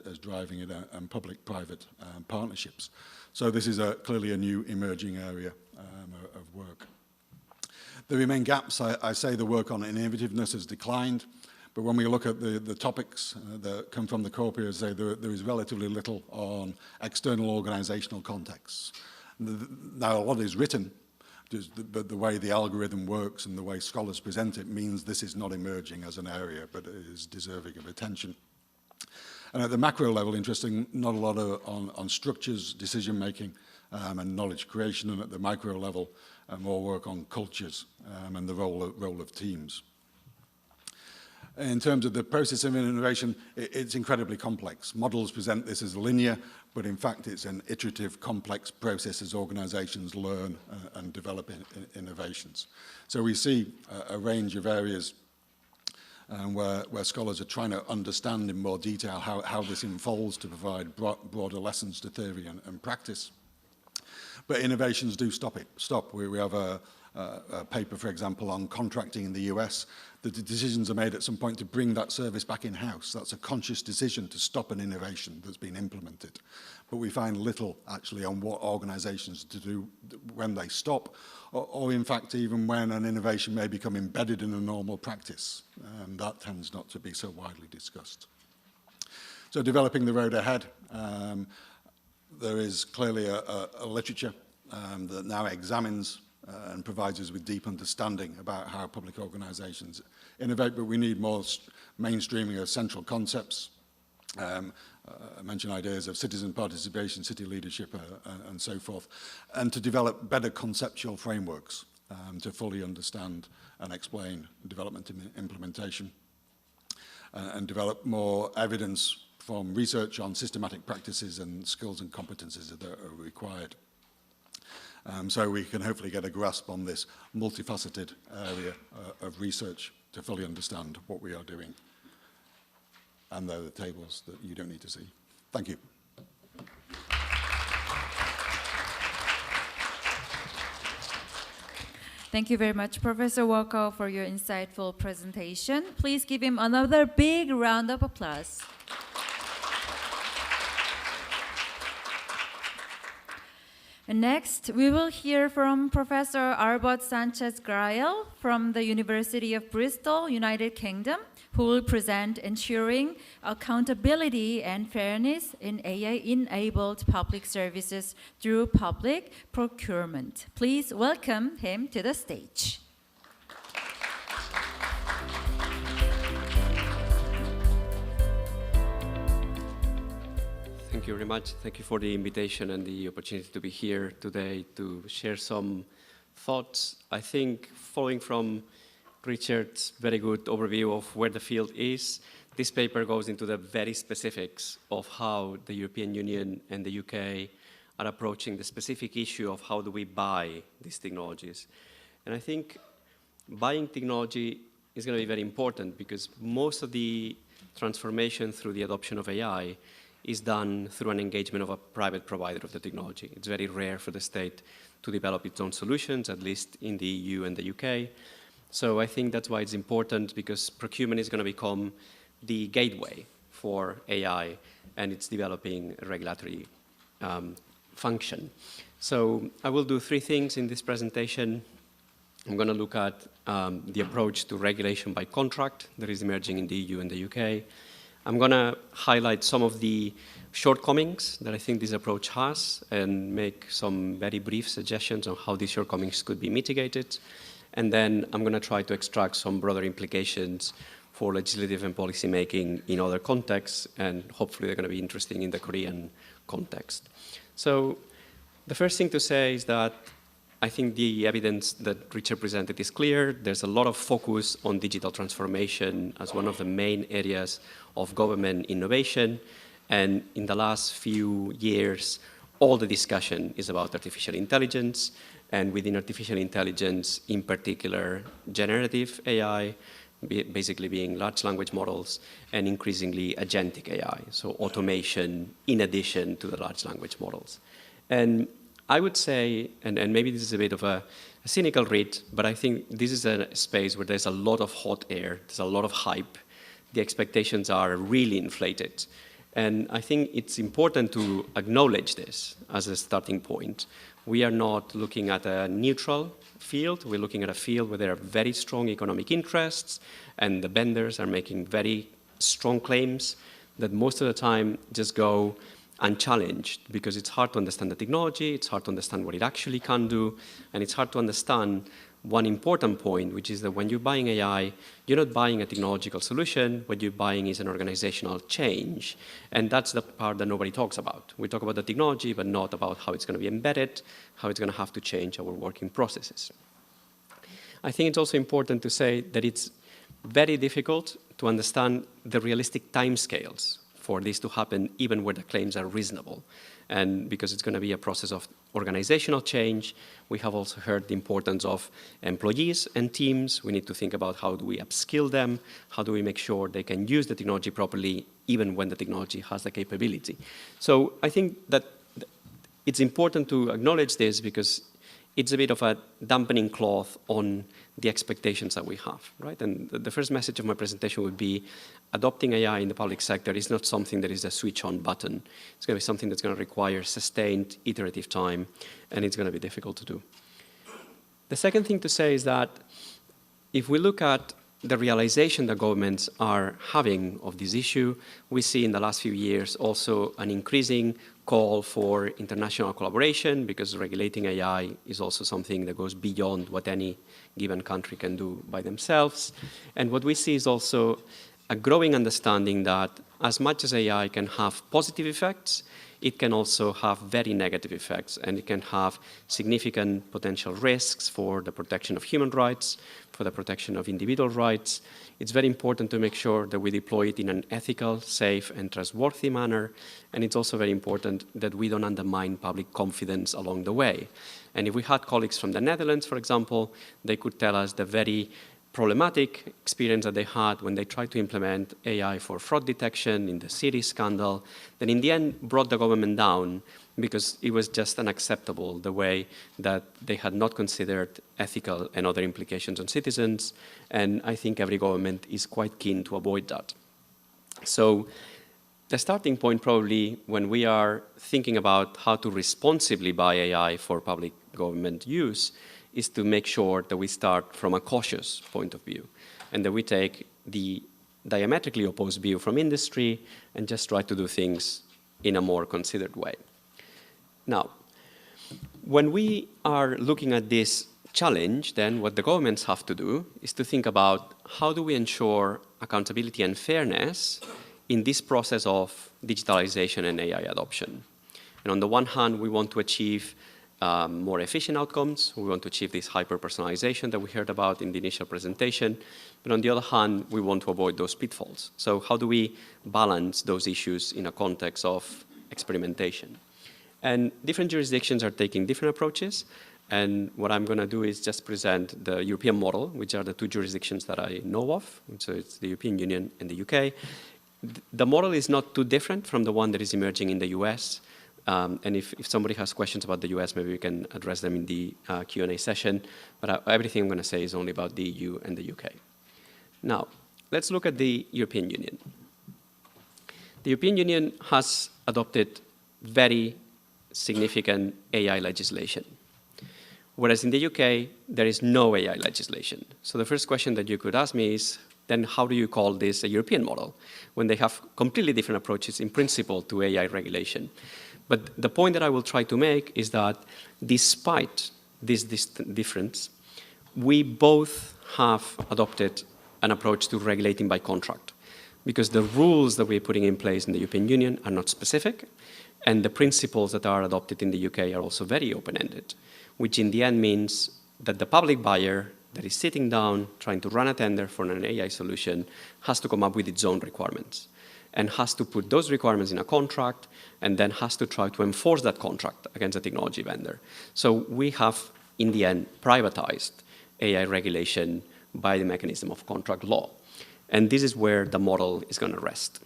as driving it, and public-private partnerships. So this is clearly a new emerging area of work. There remain gaps. I say the work on innovativeness has declined, but when we look at the topics that come from the corpora, say there is relatively little on external organizational contexts. Now, a lot is written, but the way the algorithm works and the way scholars present it means this is not emerging as an area, but it is deserving of attention. And at the macro level, interesting, not a lot on structures, decision-making, and knowledge creation, and at the micro level, more work on cultures and the role of teams. In terms of the process of innovation, it's incredibly complex. Models present this as linear, but in fact it's an iterative, complex process as organizations learn and develop innovations. So we see a range of areas where scholars are trying to understand in more detail how this unfolds to provide broader lessons to theory and practice. But innovations do stop. We have a paper, for example, on contracting in the US. The decisions are made at some point to bring that service back in-house. That's a conscious decision to stop an innovation that's been implemented. But we find little, actually, on what organizations to do when they stop, or in fact, even when an innovation may become embedded in a normal practice. That tends not to be so widely discussed. So developing the road ahead, there is clearly a literature that now examines and provides us with deep understanding about how public organizations innovate, but we need more mainstreaming of central concepts. I mentioned ideas of citizen participation, city leadership, and so forth, and to develop better conceptual frameworks to fully understand and explain development and implementation, and develop more evidence from research on systematic practices and skills and competencies that are required. So we can hopefully get a grasp on this multifaceted area of research to fully understand what we are doing. And there are the tables that you don't need to see. Thank you. Thank you very much, Professor Walker, for your insightful presentation. Please give him another big round of applause. And next, we will hear from Professor Albert Sanchez-Grael from the University of Bristol, United Kingdom, who will present ensuring accountability and fairness in AI-enabled public services through public procurement. Please welcome him to the stage. Thank you very much. Thank you for the invitation and the opportunity to be here today to share some thoughts. I think following from Richard's very good overview of where the field is, this paper goes into the very specifics of how the European Union and the UK are approaching the specific issue of how do we buy these technologies. And I think buying technology is going to be very important because most of the transformation through the adoption of AI is done through an engagement of a private provider of the technology. It's very rare for the state to develop its own solutions, at least in the EU and the UK. So I think that's why it's important, because procurement is going to become the gateway for AI, and it's developing a regulatory function. So I will do three things in this presentation. I'm going to look at the approach to regulation by contract that is emerging in the EU and the UK. I'm going to highlight some of the shortcomings that I think this approach has and make some very brief suggestions on how these shortcomings could be mitigated. And then I'm going to try to extract some broader implications for legislative and policy making in other contexts, and hopefully they're going to be interesting in the Korean context. So the first thing to say is that I think the evidence that Richard presented is clear. There's a lot of focus on digital transformation as one of the main areas of government innovation. And in the last few years, all the discussion is about artificial intelligence, and within artificial intelligence, in particular, generative AI, basically being large language models, and increasingly agentic AI, so automation in addition to the large language models. And I would say, and maybe this is a bit of a cynical read, but I think this is a space where there's a lot of hot air, there's a lot of hype, the expectations are really inflated. And I think it's important to acknowledge this as a starting point. We are not looking at a neutral field. We're looking at a field where there are very strong economic interests, and the vendors are making very strong claims that most of the time just go unchallenged, because it's hard to understand the technology, it's hard to understand what it actually can do, and it's hard to understand one important point, which is that when you're buying AI, you're not buying a technological solution. What you're buying is an organizational change. And that's the part that nobody talks about. We talk about the technology, but not about how it's going to be embedded, how it's going to have to change our working processes. I think it's also important to say that it's very difficult to understand the realistic timescales for this to happen, even where the claims are reasonable. And because it's going to be a process of organizational change, we have also heard the importance of employees and teams. We need to think about how do we upskill them, how do we make sure they can use the technology properly, even when the technology has the capability. So I think that it's important to acknowledge this, because it's a bit of a dampening cloth on the expectations that we have, right? And the first message of my presentation would be adopting AI in the public sector is not something that is a switch-on button. It's going to be something that's going to require sustained iterative time, and it's going to be difficult to do. The second thing to say is that if we look at the realization that governments are having of this issue, we see in the last few years also an increasing call for international collaboration, because regulating AI is also something that goes beyond what any given country can do by themselves. And what we see is also a growing understanding that as much as AI can have positive effects, it can also have very negative effects, and it can have significant potential risks for the protection of human rights, for the protection of individual rights. It's very important to make sure that we deploy it in an ethical, safe, and trustworthy manner, and it's also very important that we don't undermine public confidence along the way. And if we had colleagues from the Netherlands, for example, they could tell us the very problematic experience that they had when they tried to implement AI for fraud detection in the Citi scandal, that in the end brought the government down, because it was just unacceptable the way that they had not considered ethical and other implications on citizens. And I think every government is quite keen to avoid that. So the starting point probably when we are thinking about how to responsibly buy AI for public government use is to make sure that we start from a cautious point of view, and that we take the diametrically opposed view from industry and just try to do things in a more considered way. Now, when we are looking at this challenge, then what the governments have to do is to think about how do we ensure accountability and fairness in this process of digitalization and AI adoption. And on the one hand, we want to achieve more efficient outcomes. We want to achieve this hyper-personalization that we heard about in the initial presentation. But on the other hand, we want to avoid those pitfalls. So how do we balance those issues in a context of experimentation? And different jurisdictions are taking different approaches. And what I'm going to do is just present the European model, which are the two jurisdictions that I know of. So it's the European Union and the UK. The model is not too different from the one that is emerging in the US. And if somebody has questions about the US, maybe we can address them in the Q&A session. But everything I'm going to say is only about the EU and the UK. Now, let's look at the European Union. The European Union has adopted very significant AI legislation, whereas in the UK, there is no AI legislation. So the first question that you could ask me is, then how do you call this a European model when they have completely different approaches in principle to AI regulation? But the point that I will try to make is that despite this difference, we both have adopted an approach to regulating by contract, because the rules that we're putting in place in the European Union are not specific, and the principles that are adopted in the UK are also very open-ended, which in the end means that the public buyer that is sitting down trying to run a tender for an AI solution has to come up with its own requirements, and has to put those requirements in a contract, and then has to try to enforce that contract against a technology vendor. So we have, in the end, privatized AI regulation by the mechanism of contract law. And this is where the model is going to rest.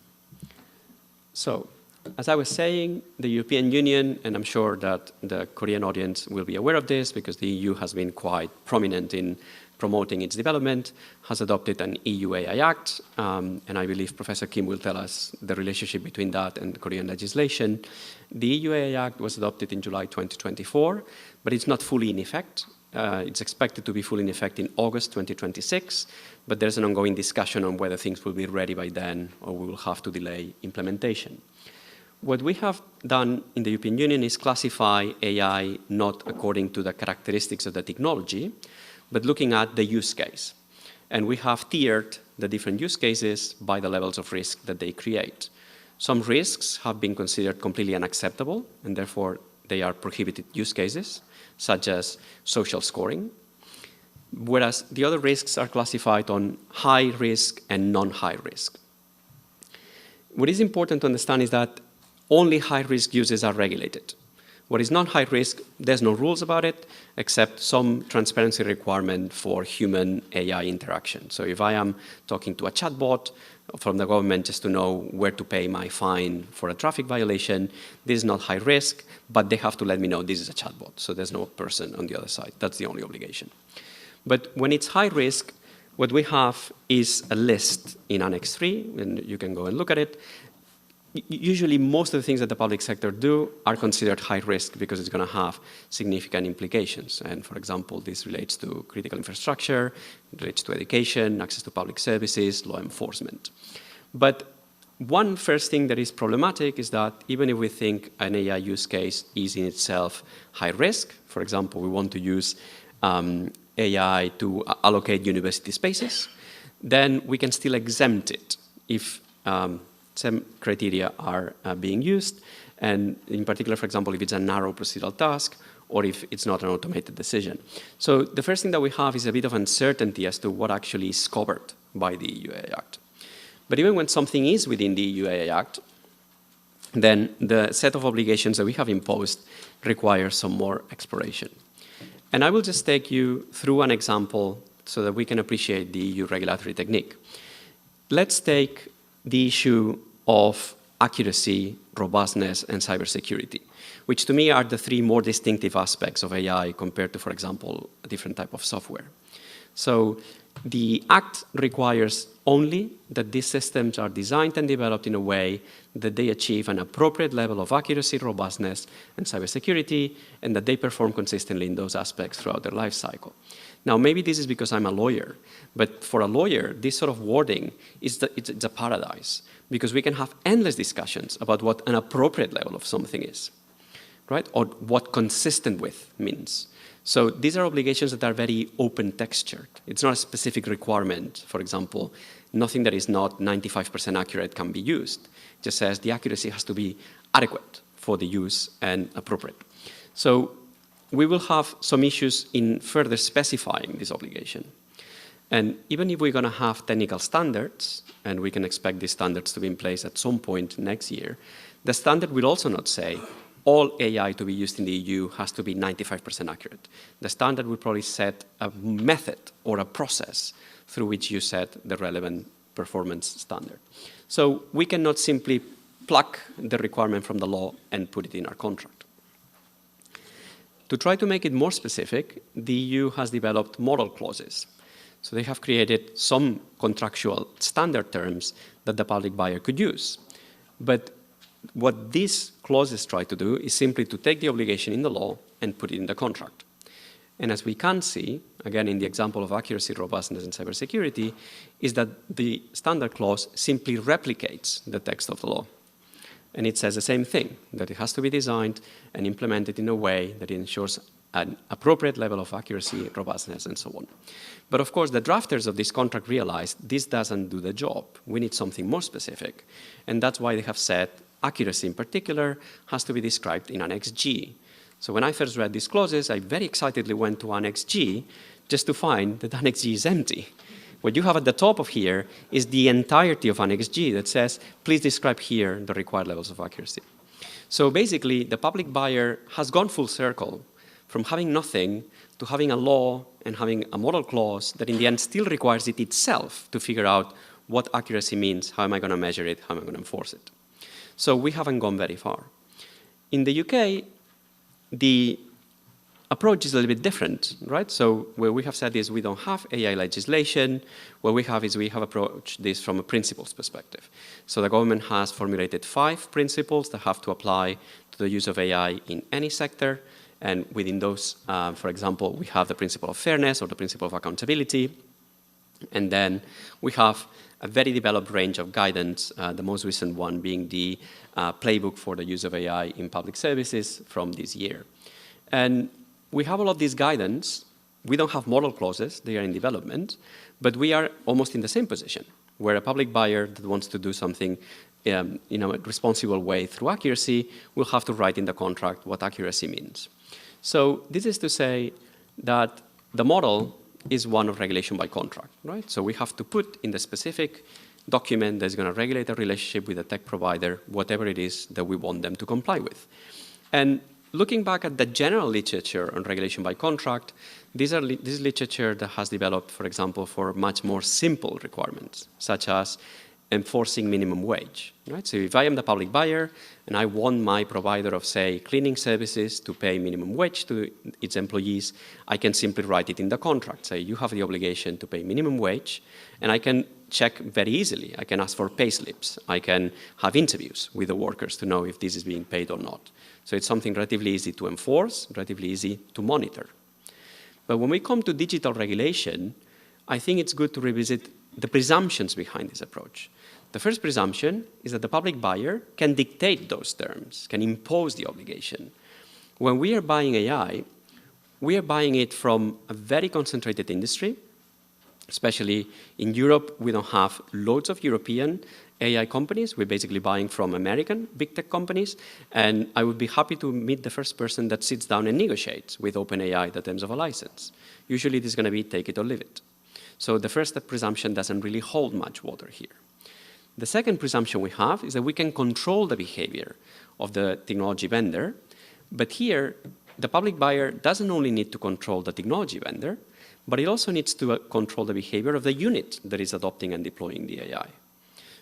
So, as I was saying, the European Union, and I'm sure that the Korean audience will be aware of this because the EU has been quite prominent in promoting its development, has adopted an EU AI Act, and I believe Professor Kim will tell us the relationship between that and Korean legislation. The EU AI Act was adopted in July 2024, but it's not fully in effect. It's expected to be fully in effect in August 2026, but there's an ongoing discussion on whether things will be ready by then or we will have to delay implementation. What we have done in the European Union is classify AI not according to the characteristics of the technology, but looking at the use case. And we have tiered the different use cases by the levels of risk that they create. Some risks have been considered completely unacceptable, and therefore they are prohibited use cases, such as social scoring, whereas the other risks are classified on high risk and non-high risk. What is important to understand is that only high-risk uses are regulated. What is non-high risk, there's no rules about it, except some transparency requirement for human-AI interaction. So if I am talking to a chatbot from the government just to know where to pay my fine for a traffic violation, this is not high risk, but they have to let me know this is a chatbot, so there's no person on the other side. That's the only obligation. But when it's high risk, what we have is a list in Annex 3, and you can go and look at it. Usually, most of the things that the public sector do are considered high risk because it's going to have significant implications. And for example, this relates to critical infrastructure, it relates to education, access to public services, law enforcement. But one first thing that is problematic is that even if we think an AI use case is in itself high risk, for example, we want to use AI to allocate university spaces, then we can still exempt it if some criteria are being used, and in particular, for example, if it's a narrow procedural task or if it's not an automated decision. So the first thing that we have is a bit of uncertainty as to what actually is covered by the EU AI Act. But even when something is within the EU AI Act, then the set of obligations that we have imposed requires some more exploration. And I will just take you through an example so that we can appreciate the EU regulatory technique. Let's take the issue of accuracy, robustness, and cybersecurity, which to me are the three more distinctive aspects of AI compared to, for example, a different type of software. So the Act requires only that these systems are designed and developed in a way that they achieve an appropriate level of accuracy, robustness, and cybersecurity, and that they perform consistently in those aspects throughout their life cycle. Now, maybe this is because I'm a lawyer, but for a lawyer, this sort of wording it's a paradise, because we can have endless discussions about what an appropriate level of something is, right? Or what consistent with means. So these are obligations that are very open textured. It's not a specific requirement. For example, nothing that is not 95% accurate can be used. It just says the accuracy has to be adequate for the use and appropriate. So we will have some issues in further specifying this obligation. And even if we're going to have technical standards, and we can expect these standards to be in place at some point next year, the standard will also not say all AI to be used in the EU has to be 95% accurate. The standard will probably set a method or a process through which you set the relevant performance standard. So we cannot simply pluck the requirement from the law and put it in our contract. To try to make it more specific, the EU has developed model clauses. So they have created some contractual standard terms that the public buyer could use. But what these clauses try to do is simply to take the obligation in the law and put it in the contract. And as we can see, again, in the example of accuracy, robustness, and cybersecurity, is that the standard clause simply replicates the text of the law. And it says the same thing, that it has to be designed and implemented in a way that ensures an appropriate level of accuracy, robustness, and so on. But of course, the drafters of this contract realized this doesn't do the job. We need something more specific. And that's why they have said accuracy in particular has to be described in Annex G. So when I first read these clauses, I very excitedly went to Annex G just to find that Annex G is empty. What you have at the top of here is the entirety of Annex G that says, please describe here the required levels of accuracy. So basically, the public buyer has gone full circle from having nothing to having a law and having a model clause that in the end still requires it itself to figure out what accuracy means, how am I going to measure it, how am I going to enforce it. So we haven't gone very far. In the UK, the approach is a little bit different, right? So what we have said is we don't have AI legislation. What we have is we have approached this from a principles perspective. So the government has formulated 5 principles that have to apply to the use of AI in any sector. And within those, for example, we have the principle of fairness or the principle of accountability. And then we have a very developed range of guidance, the most recent one being the playbook for the use of AI in public services from this year. And we have all of this guidance. We don't have model clauses. They are in development. But we are almost in the same position, where a public buyer that wants to do something in a responsible way through accuracy will have to write in the contract what accuracy means. So this is to say that the model is one of regulation by contract, right? So we have to put in the specific document that's going to regulate a relationship with a tech provider, whatever it is that we want them to comply with. And looking back at the general literature on regulation by contract, this is literature that has developed, for example, for much more simple requirements, such as enforcing minimum wage, right? So if I am the public buyer and I want my provider of, say, cleaning services to pay minimum wage to its employees, I can simply write it in the contract. Say, you have the obligation to pay minimum wage, and I can check very easily. I can ask for pay slips. I can have interviews with the workers to know if this is being paid or not. So it's something relatively easy to enforce, relatively easy to monitor. But when we come to digital regulation, I think it's good to revisit the presumptions behind this approach. The first presumption is that the public buyer can dictate those terms, can impose the obligation. When we are buying AI, we are buying it from a very concentrated industry. Especially in Europe, we don't have loads of European AI companies. We're basically buying from American big tech companies. And I would be happy to meet the first person that sits down and negotiates with OpenAI the terms of a license. Usually it is going to be take it or leave it. So the first presumption doesn't really hold much water here. The second presumption we have is that we can control the behavior of the technology vendor. But here, the public buyer doesn't only need to control the technology vendor, but it also needs to control the behavior of the unit that is adopting and deploying the AI.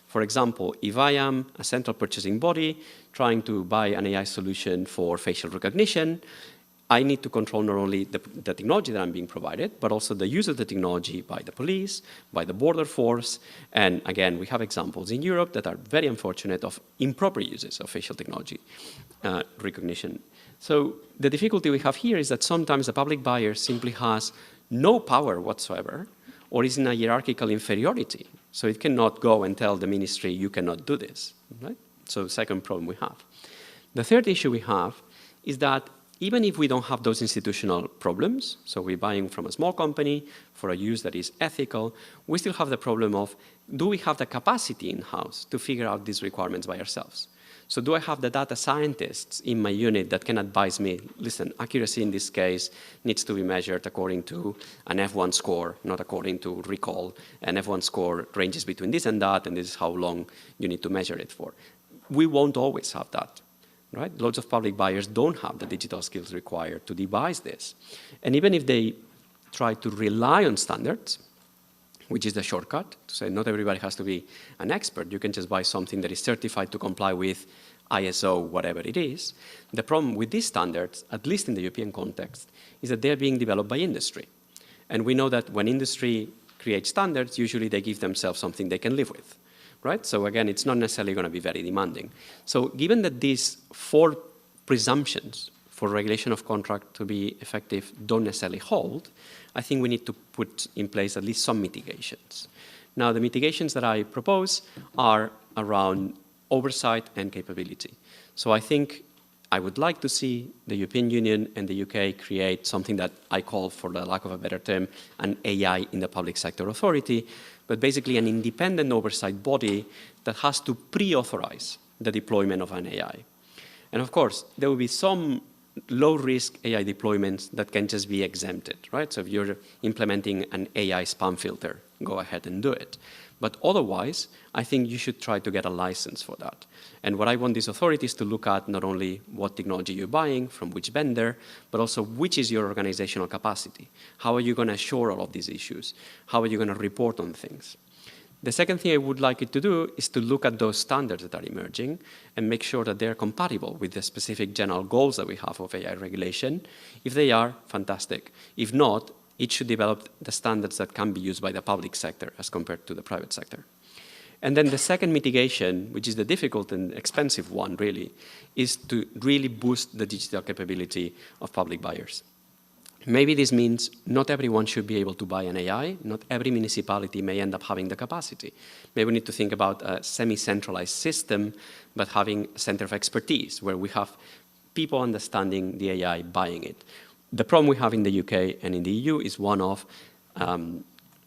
For example, if I am a central purchasing body trying to buy an AI solution for facial recognition, I need to control not only the technology that I'm being provided, but also the use of the technology by the police, by the border force. And again, we have examples in Europe that are very unfortunate of improper uses of facial technology recognition. So the difficulty we have here is that sometimes the public buyer simply has no power whatsoever, or is in a hierarchical inferiority. So it cannot go and tell the ministry, you cannot do this, right? So second problem we have. The third issue we have is that even if we don't have those institutional problems, so we're buying from a small company for a use that is ethical, we still have the problem of, do we have the capacity in-house to figure out these requirements by ourselves? So do I have the data scientists in my unit that can advise me, listen, accuracy in this case needs to be measured according to an F1 score, not according to recall. An F1 score ranges between this and that, and this is how long you need to measure it for. We won't always have that, right? Lots of public buyers don't have the digital skills required to devise this. And even if they try to rely on standards, which is the shortcut, to say not everybody has to be an expert. You can just buy something that is certified to comply with ISO, whatever it is. The problem with these standards, at least in the European context, is that they're being developed by industry. And we know that when industry creates standards, usually they give themselves something they can live with, right? So again, it's not necessarily going to be very demanding. So given that these 4 presumptions for regulation of contract to be effective don't necessarily hold, I think we need to put in place at least some mitigations. Now, the mitigations that I propose are around oversight and capability. So I think I would like to see the European Union and the UK create something that I call, for the lack of a better term, an AI in the public sector authority, but basically an independent oversight body that has to pre-authorize the deployment of an AI. And of course, there will be some low-risk AI deployments that can just be exempted, right? So if you're implementing an AI spam filter, go ahead and do it. But otherwise, I think you should try to get a license for that. And what I want these authorities to look at, not only what technology you're buying, from which vendor, but also which is your organizational capacity. How are you going to assure all of these issues? How are you going to report on things? The second thing I would like it to do is to look at those standards that are emerging and make sure that they're compatible with the specific general goals that we have of AI regulation. If they are, fantastic. If not, it should develop the standards that can be used by the public sector as compared to the private sector. And then the second mitigation, which is the difficult and expensive one really, is to really boost the digital capability of public buyers. Maybe this means not everyone should be able to buy an AI. Not every municipality may end up having the capacity. Maybe we need to think about a semi-centralized system, but having a center of expertise where we have people understanding the AI, buying it. The problem we have in the UK and in the EU is one of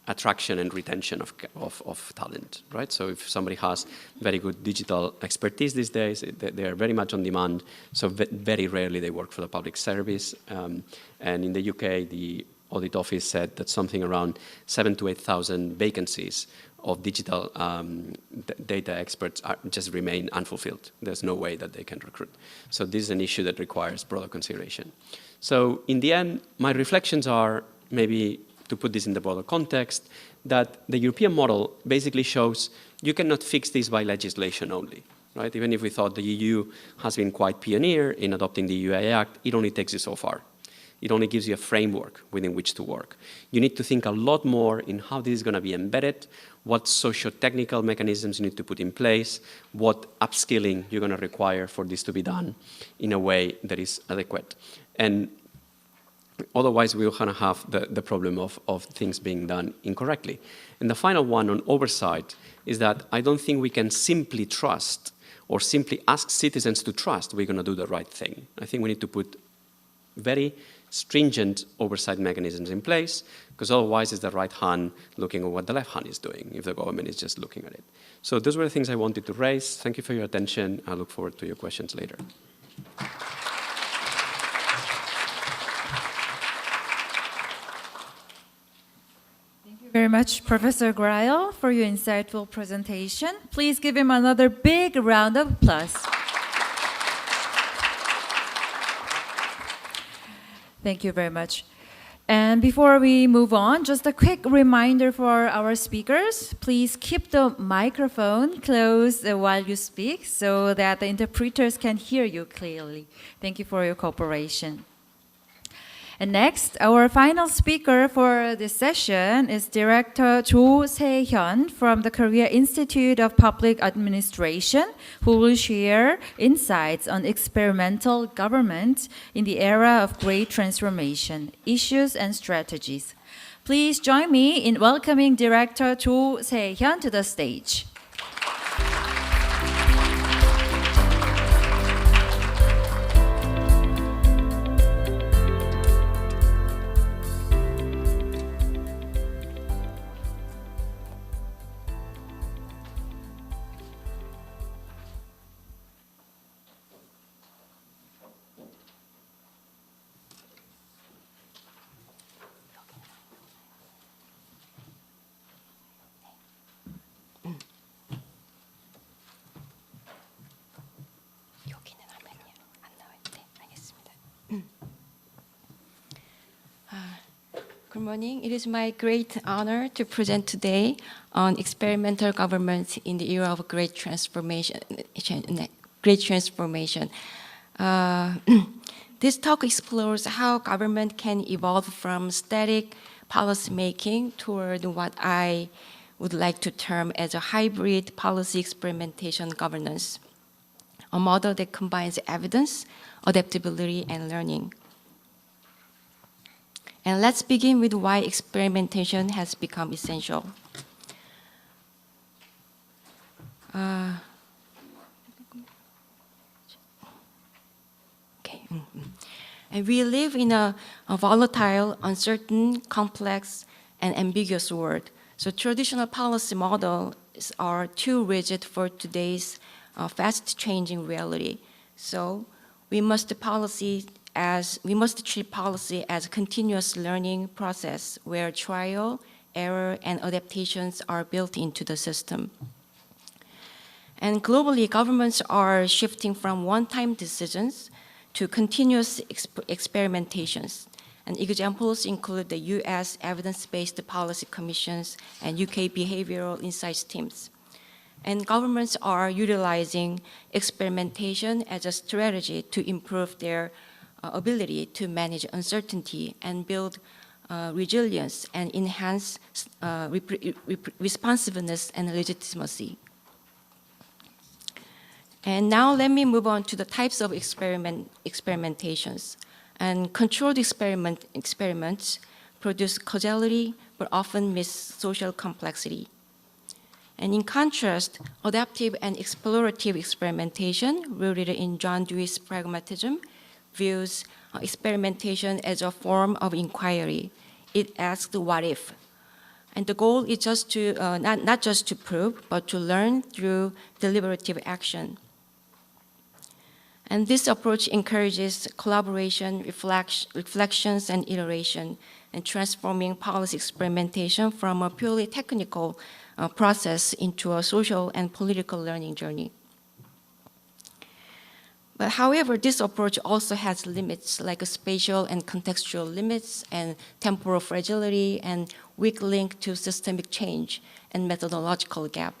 attraction and retention of talent, right? So if somebody has very good digital expertise these days, they are very much on demand, so very rarely they work for the public service. And in the UK, the audit office said that something around 7,000 to 8,000 vacancies of digital data experts just remain unfulfilled. There's no way that they can recruit. So this is an issue that requires broader consideration. So in the end, my reflections are maybe to put this in the broader context, that the European model basically shows you cannot fix this by legislation only, right? Even if we thought the EU has been quite pioneer in adopting the EU AI Act, it only takes you so far. It only gives you a framework within which to work. You need to think a lot more in how this is going to be embedded, what socio-technical mechanisms you need to put in place, what upskilling you're going to require for this to be done in a way that is adequate. And otherwise, we'll kind of have the problem of things being done incorrectly. And the final one on oversight is that I don't think we can simply trust or simply ask citizens to trust we're going to do the right thing. I think we need to put very stringent oversight mechanisms in place, because otherwise it's the right hand looking at what the left hand is doing if the government is just looking at it. So those were the things I wanted to raise. Thank you for your attention. I look forward to your questions later. Very much, Professor Grail, for your insightful presentation. Please give him another big round of applause. Thank you very much. And before we move on, just a quick reminder for our speakers. Please keep the microphone closed while you speak so that the interpreters can hear you clearly. Thank you for your cooperation. And next, our final speaker for this session is Director Jo Se-hyun from the Korea Institute of Public Administration, who will share insights on experimental government in the era of great transformation, issues and strategies. Please join me in welcoming Director Jo Se-hyun to the stage. Good morning. It is my great honor to present today on experimental government in the era of great transformation. This talk explores how government can evolve from static policy making toward what I would like to term as a hybrid policy experimentation governance, a model that combines evidence, adaptability, and learning. And let's begin with why experimentation has become essential. And we live in a volatile, uncertain, complex, and ambiguous world. So traditional policy models are too rigid for today's fast-changing reality. So we must treat policy as a continuous learning process where trial, error, and adaptations are built into the system. And globally, governments are shifting from one-time decisions to continuous experimentations. And examples include the US Evidence-Based Policy Commissions and UK Behavioral Insights teams. And governments are utilizing experimentation as a strategy to improve their ability to manage uncertainty and build resilience and enhance responsiveness and legitimacy. And now let me move on to the types of experimentations. And controlled experiments produce causality but often miss social complexity. And in contrast, adaptive and explorative experimentation, rooted in John Dewey's pragmatism, views experimentation as a form of inquiry. It asks what if. And the goal is just to, not just to prove, but to learn through deliberative action. And this approach encourages collaboration, reflections, and iteration, and transforming policy experimentation from a purely technical process into a social and political learning journey. But however, this approach also has limits, like spatial and contextual limits, and temporal fragility, and weak link to systemic change, and methodological gap.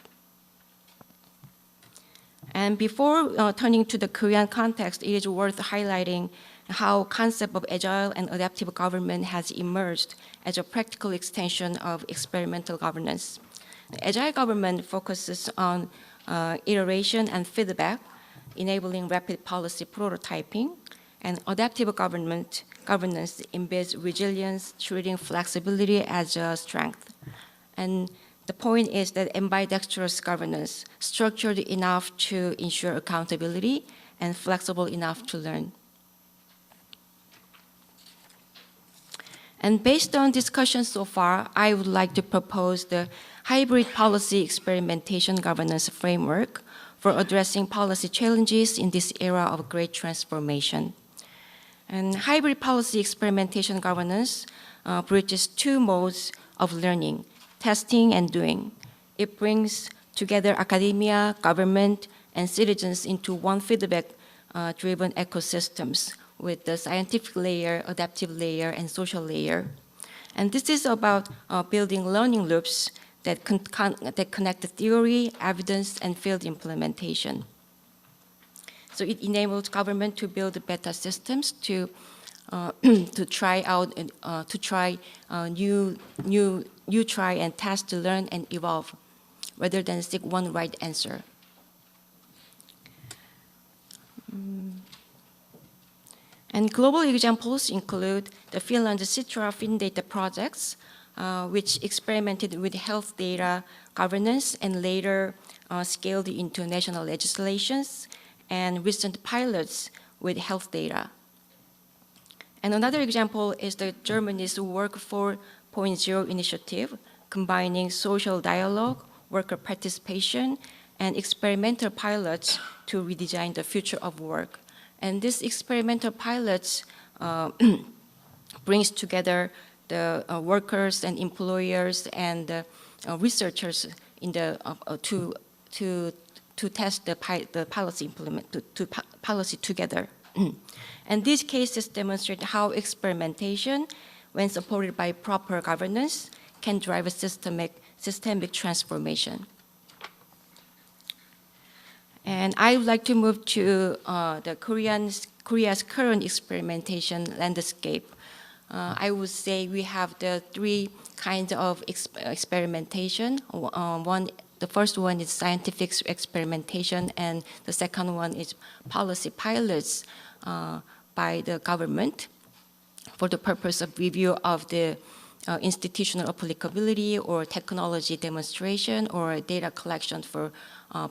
And before turning to the Korean context, it is worth highlighting how concept of agile and adaptive government has emerged as a practical extension of experimental governance. Agile government focuses on iteration and feedback, enabling rapid policy prototyping, and adaptive governance embeds resilience, treating flexibility as a strength. And the point is that ambidextrous governance, structured enough to ensure accountability and flexible enough to learn. And based on discussions so far, I would like to propose the hybrid policy experimentation governance framework for addressing policy challenges in this era of great transformation. And hybrid policy experimentation governance bridges two modes of learning, testing and doing. It brings together academia, government, and citizens into one feedback-driven ecosystems with the scientific layer, adaptive layer, and social layer. And this is about building learning loops that connect the theory, evidence, and field implementation. So it enables government to build beta systems to try and test to learn and evolve, rather than seek one right answer. And global examples include the Finland's Citra FinData projects, which experimented with health data governance and later scaled into national legislations, and recent pilots with health data. And another example is the Germany's Work 4.0 initiative, combining social dialogue, worker participation, and experimental pilots to redesign the future of work. And these experimental pilots brings together the workers and employers and researchers in the to test the policy policy together. And these cases demonstrate how experimentation, when supported by proper governance, can drive a systemic transformation. And I would like to move to Korea's current experimentation landscape. I would say we have the three kinds of experimentation. The first one is scientific experimentation, and the second one is policy pilots by the government for the purpose of review of the institutional applicability or technology demonstration or data collection for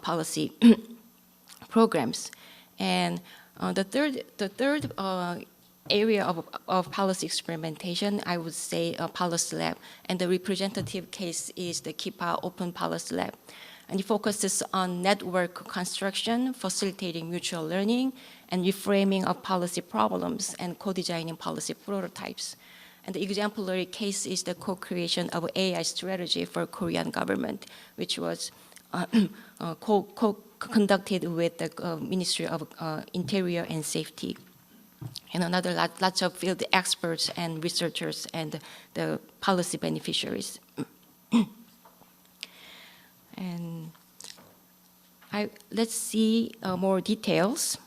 policy programs. And the third area of policy experimentation, I would say a policy lab. And the representative case is the KIPA Open Policy Lab. And it focuses on network construction, facilitating mutual learning, and reframing of policy problems and co-designing policy prototypes. And the exemplary case is the co-creation of AI strategy for Korean government, which was conducted with the Ministry of Interior and Safety. and another lots of field experts and researchers and the policy beneficiaries. And let's see more details.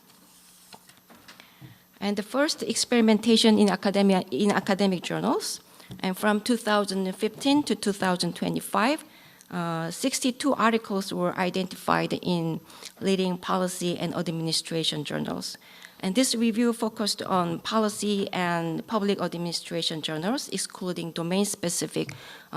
And the first experimentation in academic journals, and from 2015 to 2025, 62 articles were identified in leading policy and administration journals. And this review focused on policy and public administration journals, excluding domain-specific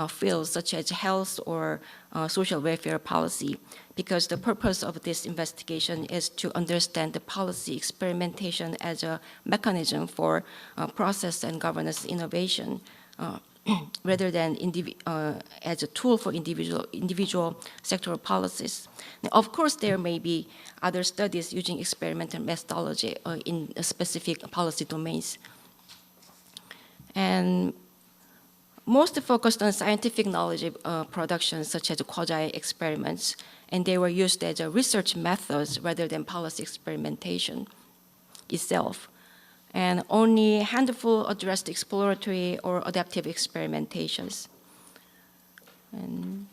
fields such as health or social welfare policy, because the purpose of this investigation is to understand the policy experimentation as a mechanism for process and governance innovation, rather than as a tool for individual sectoral policies. Now, of course, there may be other studies using experimental methodology in specific policy domains. And most focused on scientific knowledge production, such as quasi-experiments, and they were used as research methods rather than policy experimentation itself. And only a handful addressed exploratory or adaptive experimentations. And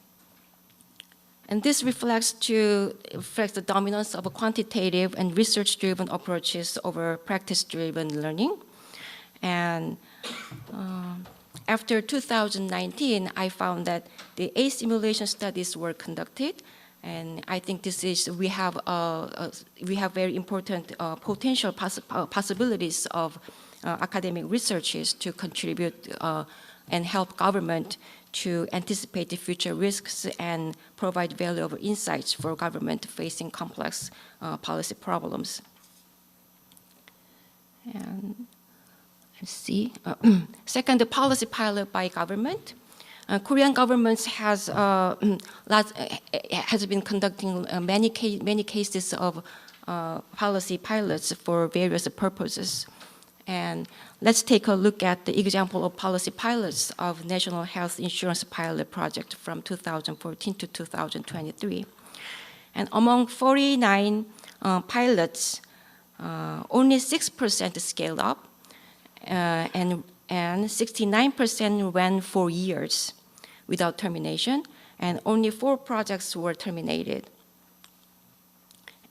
this reflects the dominance of quantitative and research-driven approaches over practice-driven learning. And after 2019, I found that the assimilation studies were conducted. And I think we have very important potential possibilities of academic researches to contribute and help government to anticipate the future risks and provide valuable insights for government facing complex policy problems. And let's see. Second, the policy pilot by government. Korean government has been conducting many cases of policy pilots for various purposes. And let's take a look at the example of policy pilots of National Health Insurance Pilot Project from 2014 to 2023. And among 49 pilots, only 6% scaled up, and 69% ran for years without termination, and only 4 projects were terminated.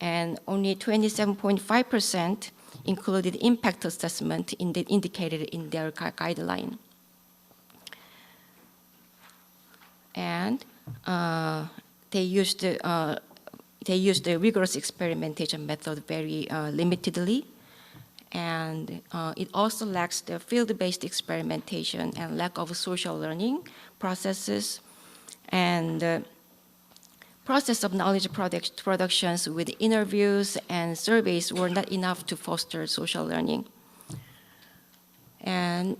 And only 27.5% included impact assessment indicated in their guideline. And they used the rigorous experimentation method very limitedly. And it also lacks the field-based experimentation and lack of social learning processes. And the process of knowledge productions with interviews and surveys were not enough to foster social learning. And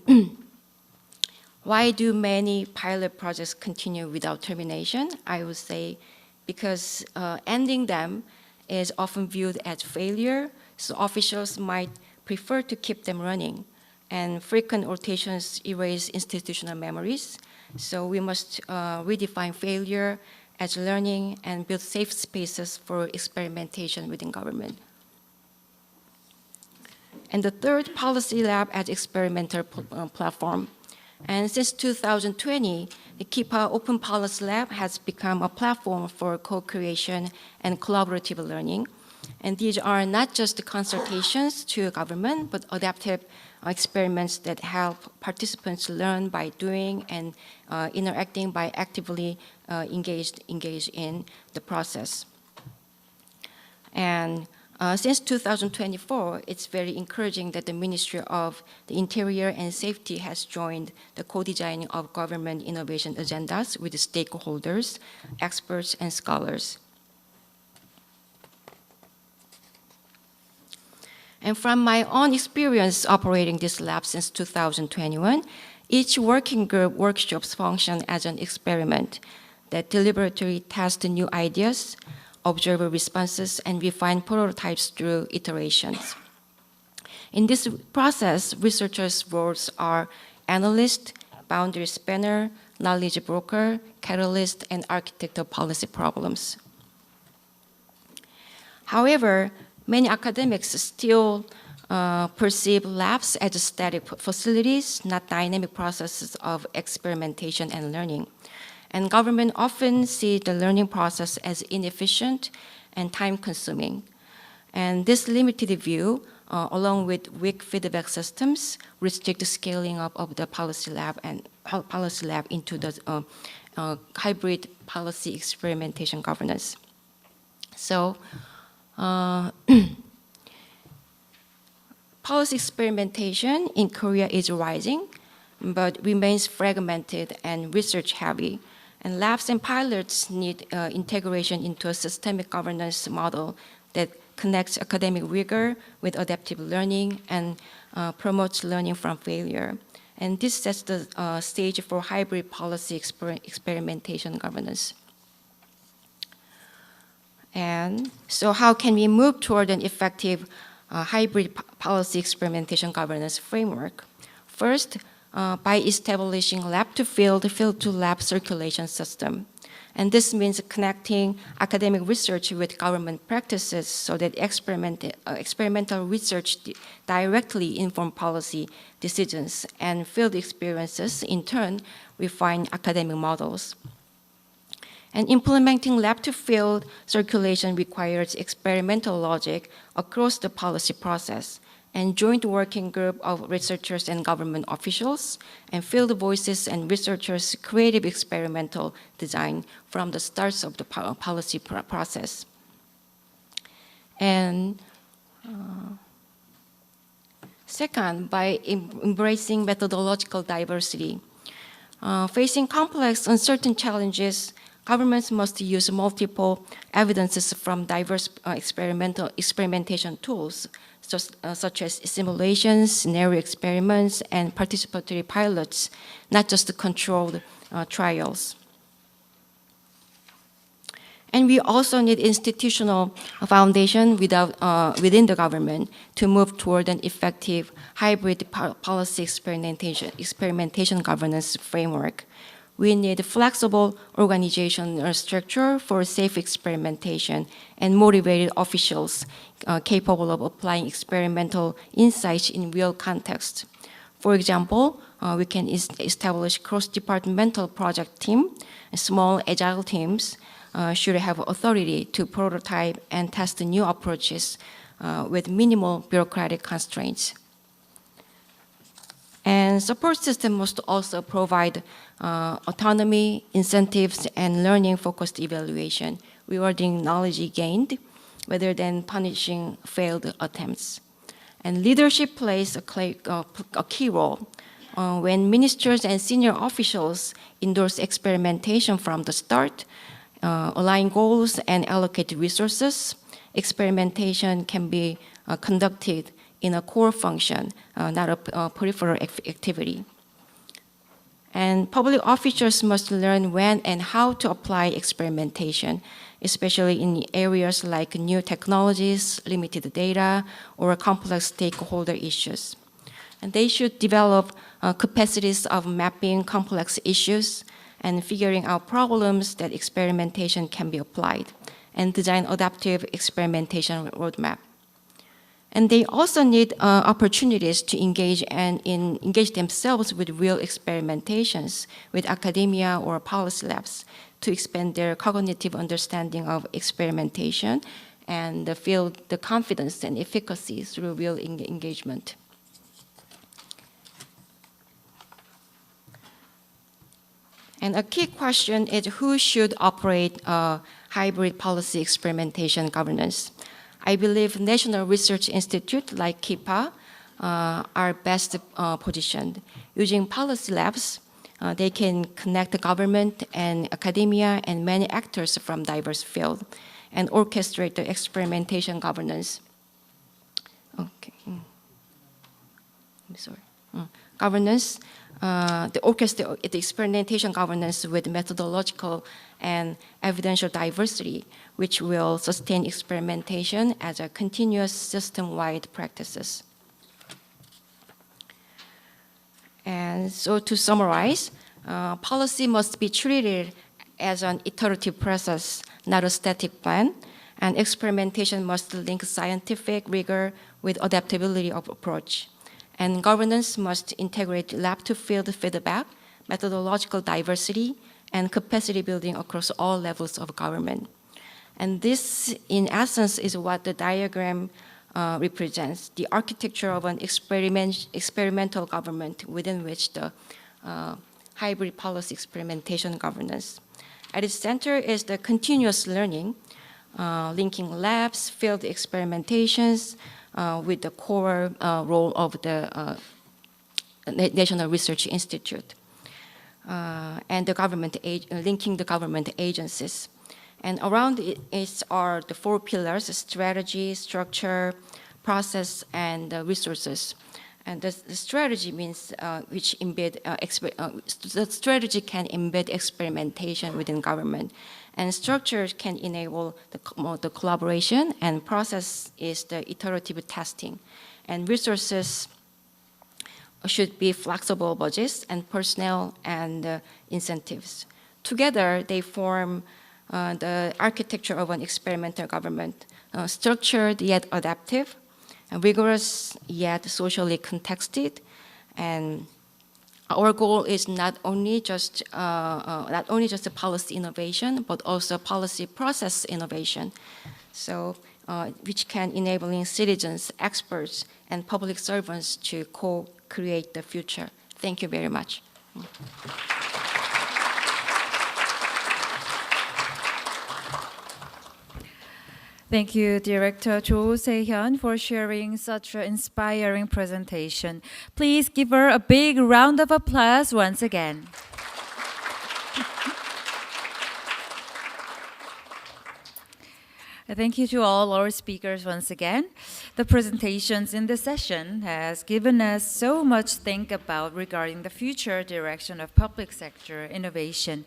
why do many pilot projects continue without termination? I would say because ending them is often viewed as failure, so officials might prefer to keep them running, and frequent rotations erase institutional memories. So we must redefine failure as learning and build safe spaces for experimentation within government. And the third, policy lab as experimental platform. And since 2020, the KIPA Open Policy Lab has become a platform for co-creation and collaborative learning. And these are not just consultations to government, but adaptive experiments that help participants learn by doing and interacting by actively engaged in the process. And since 2024, it's very encouraging that the Ministry of the Interior and Safety has joined the co-designing of government innovation agendas with the stakeholders, experts, and scholars. And from my own experience operating this lab since 2021, each working group workshops function as an experiment that deliberately tests new ideas, observe responses, and refine prototypes through iterations. In this process, researchers' roles are analyst, boundary spanner, knowledge broker, catalyst, and architect of policy problems. However, many academics still perceive labs as static facilities, not dynamic processes of experimentation and learning. And government often see the learning process as inefficient and time-consuming. And this limited view, along with weak feedback systems, restrict the scaling up of the policy lab into the hybrid policy experimentation governance. So, policy experimentation in Korea is rising, but remains fragmented and research-heavy. And labs and pilots need integration into a systemic governance model that connects academic rigor with adaptive learning and promotes learning from failure. And this sets the stage for hybrid policy experimentation governance. And so how can we move toward an effective hybrid policy experimentation governance framework? First, by establishing lab-to-field, field-to-lab circulation system. And this means connecting academic research with government practices so that experimental research directly inform policy decisions, and field experiences, in turn, refine academic models. And implementing lab-to-field circulation requires experimental logic across the policy process, and joint working group of researchers and government officials, and field voices and researchers' creative experimental design from the start of the policy process. And second, by embracing methodological diversity. Facing complex, uncertain challenges, governments must use multiple evidences from diverse experimentation tools, such as simulations, scenario experiments, and participatory pilots, not just controlled trials. And we also need institutional foundation within the government to move toward an effective hybrid policy experimentation governance framework. We need flexible organizational structure for safe experimentation and motivated officials capable of applying experimental insights in real context. For example, we can establish cross-departmental project team. Small agile teams should have authority to prototype and test new approaches with minimal bureaucratic constraints. And support system must also provide autonomy, incentives, and learning-focused evaluation, rewarding knowledge gained rather than punishing failed attempts. And leadership plays a key role. When ministers and senior officials endorse experimentation from the start, align goals, and allocate resources, experimentation can be conducted in a core function, not a peripheral activity. And public officials must learn when and how to apply experimentation, especially in areas like new technologies, limited data, or complex stakeholder issues. And they should develop capacities of mapping complex issues and figuring out problems that experimentation can be applied, and design adaptive experimentation roadmap. And they also need opportunities to engage themselves with real experimentations with academia or policy labs to expand their cognitive understanding of experimentation and feel the confidence and efficacy through real engagement. And a key question is who should operate hybrid policy experimentation governance? I believe National Research Institute like KIPA are best positioned. Using policy labs, they can connect the government and academia and many actors from diverse fields and orchestrate the experimentation governance. Okay. I'm sorry. Governance, the experimentation governance with methodological and evidential diversity, which will sustain experimentation as a continuous system-wide practices. And so to summarize, policy must be treated as an iterative process, not a static plan. And experimentation must link scientific rigor with adaptability of approach. And governance must integrate lab-to-field feedback, methodological diversity, and capacity building across all levels of government. And this, in essence, is what the diagram represents, the architecture of an experimental government within which the hybrid policy experimentation governance. At its center is the continuous learning, linking labs, field experimentations with the core role of the National Research Institute and the government, linking the government agencies. And around it are the 4 pillars: strategy, structure, process, and resources. And the strategy means which embed, the strategy can embed experimentation within government. And structure can enable the collaboration, and process is the iterative testing. And resources should be flexible budgets and personnel and incentives. Together, they form the architecture of an experimental government, structured yet adaptive, rigorous yet socially contexted, and our goal is not only just a policy innovation, but also policy process innovation, so which can enabling citizens, experts, and public servants to co-create the future. Thank you very much. Thank you, Director Cho Se-hyun, for sharing such an inspiring presentation. Please give her a big round of applause once again. Thank you to all our speakers once again. The presentations in this session has given us so much to think about regarding the future direction of public sector innovation.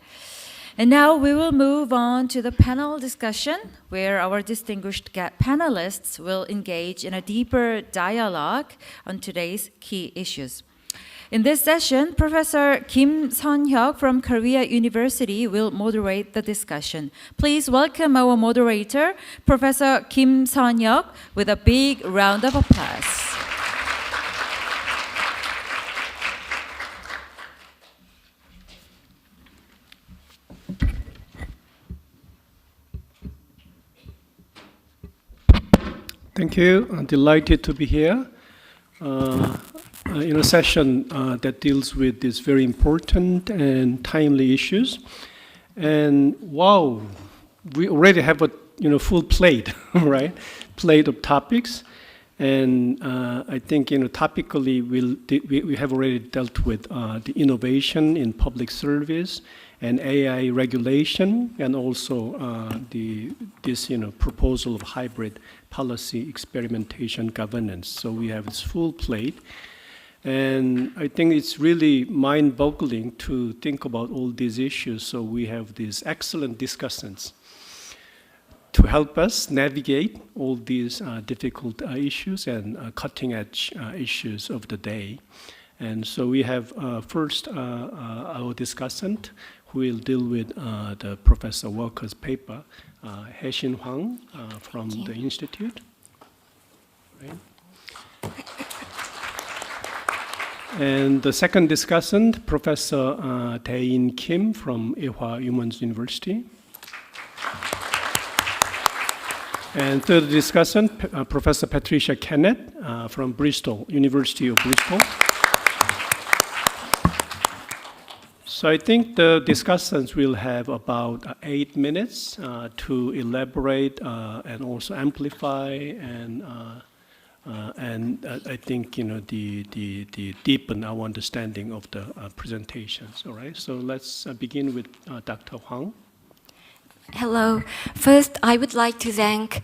And now we will move on to the panel discussion, where our distinguished panelists will engage in a deeper dialogue on today's key issues. In this session, Professor Kim Sun-hyuk from Korea University will moderate the discussion. Please welcome our moderator, Professor Kim Sun-hyuk, with a big round of applause. Thank you. I'm delighted to be here in a session that deals with these very important and timely issues. And wow, we already have a full plate, right? Plate of topics. And I think topically we have already dealt with the innovation in public service and AI regulation, and also this proposal of hybrid policy experimentation governance. So we have this full plate. And I think it's really mind-boggling to think about all these issues. So we have these excellent discussants to help us navigate all these difficult issues and cutting-edge issues of the day. And so we have first our discussant, who will deal with the Professor Walker's paper, Hae-shin Hwang from the Institute. Right. And the second discussant, Professor Dae-in Kim from Ewha Women's University. And third discussant, Professor Patricia Kennett from Bristol, University of Bristol. So I think the discussants will have about 8 minutes to elaborate and also amplify and I think the deepen our understanding of the presentations. All right. So let's begin with Dr. Hwang. Hello. First, I would like to thank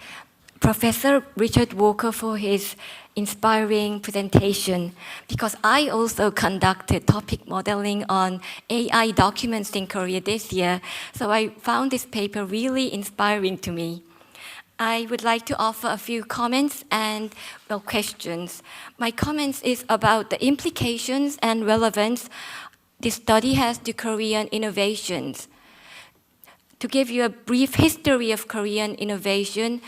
Professor Richard Walker for his inspiring presentation, because I also conducted topic modeling on AI documents in Korea this year, so I found this paper really inspiring to me. I would like to offer a few comments and questions. My comments is about the implications and relevance this study has to Korean innovations. to give you a brief history of Korean innovation,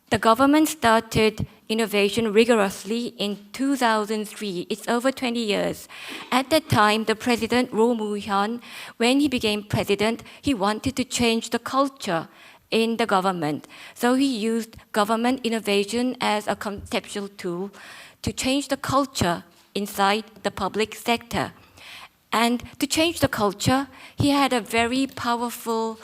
the government started innovation rigorously in 2003. It's over 20 years. At that time, the president, Roh Moo-hyun, when he became president, he wanted to change the culture in the government. So he used government innovation as a conceptual tool to change the culture inside the public sector. And to change the culture, he had a very powerful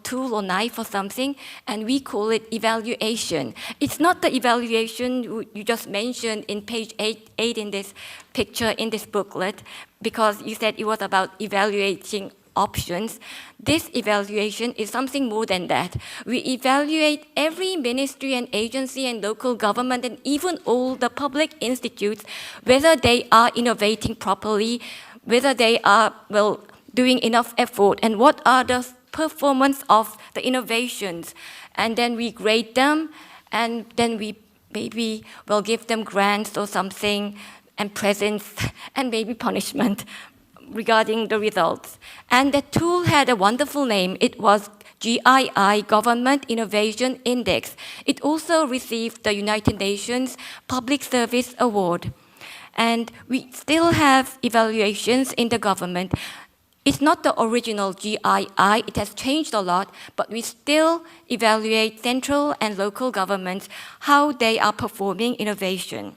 tool or knife or something, and we call it evaluation. It's not the evaluation you just mentioned in page 8 in this picture, in this booklet, because you said it was about evaluating options. This evaluation is something more than that. We evaluate every ministry and agency and local government and even all the public institutes, whether they are innovating properly, whether they are, doing enough effort, and what are the performance of the innovations. And then we grade them, and then we maybe give them grants or something, and presents, and maybe punishment regarding the results. And the tool had a wonderful name. It was GII, Government Innovation Index. It also received the United Nations Public Service Award. And we still have evaluations in the government. It's not the original GII, it has changed a lot, but we still evaluate central and local governments, how they are performing innovation.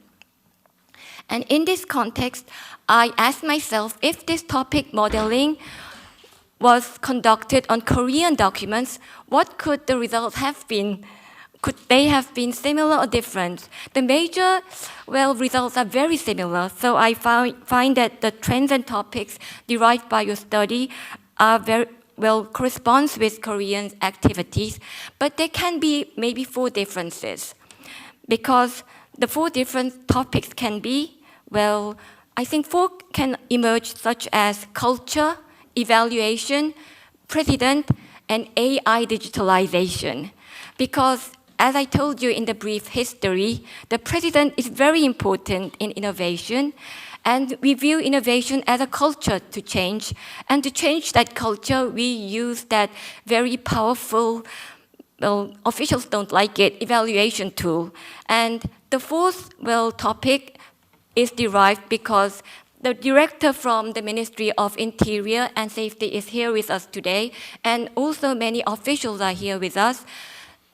And in this context, I asked myself if this topic modeling was conducted on Korean documents, what could the results have been? Could they have been similar or different? The major, results are very similar. So I find that the trends and topics derived by your study are very corresponds with Korean activities, but there can be maybe 4 differences. Because the 4 different topics can be, I think 4 can emerge, such as culture, evaluation, president, and AI digitalization. Because as I told you in the brief history, the president is very important in innovation, and we view innovation as a culture to change. And to change that culture, we use that very powerful, officials don't like it, evaluation tool. And the 4th, topic is derived because the director from the Ministry of Interior and Safety is here with us today, and also many officials are here with us.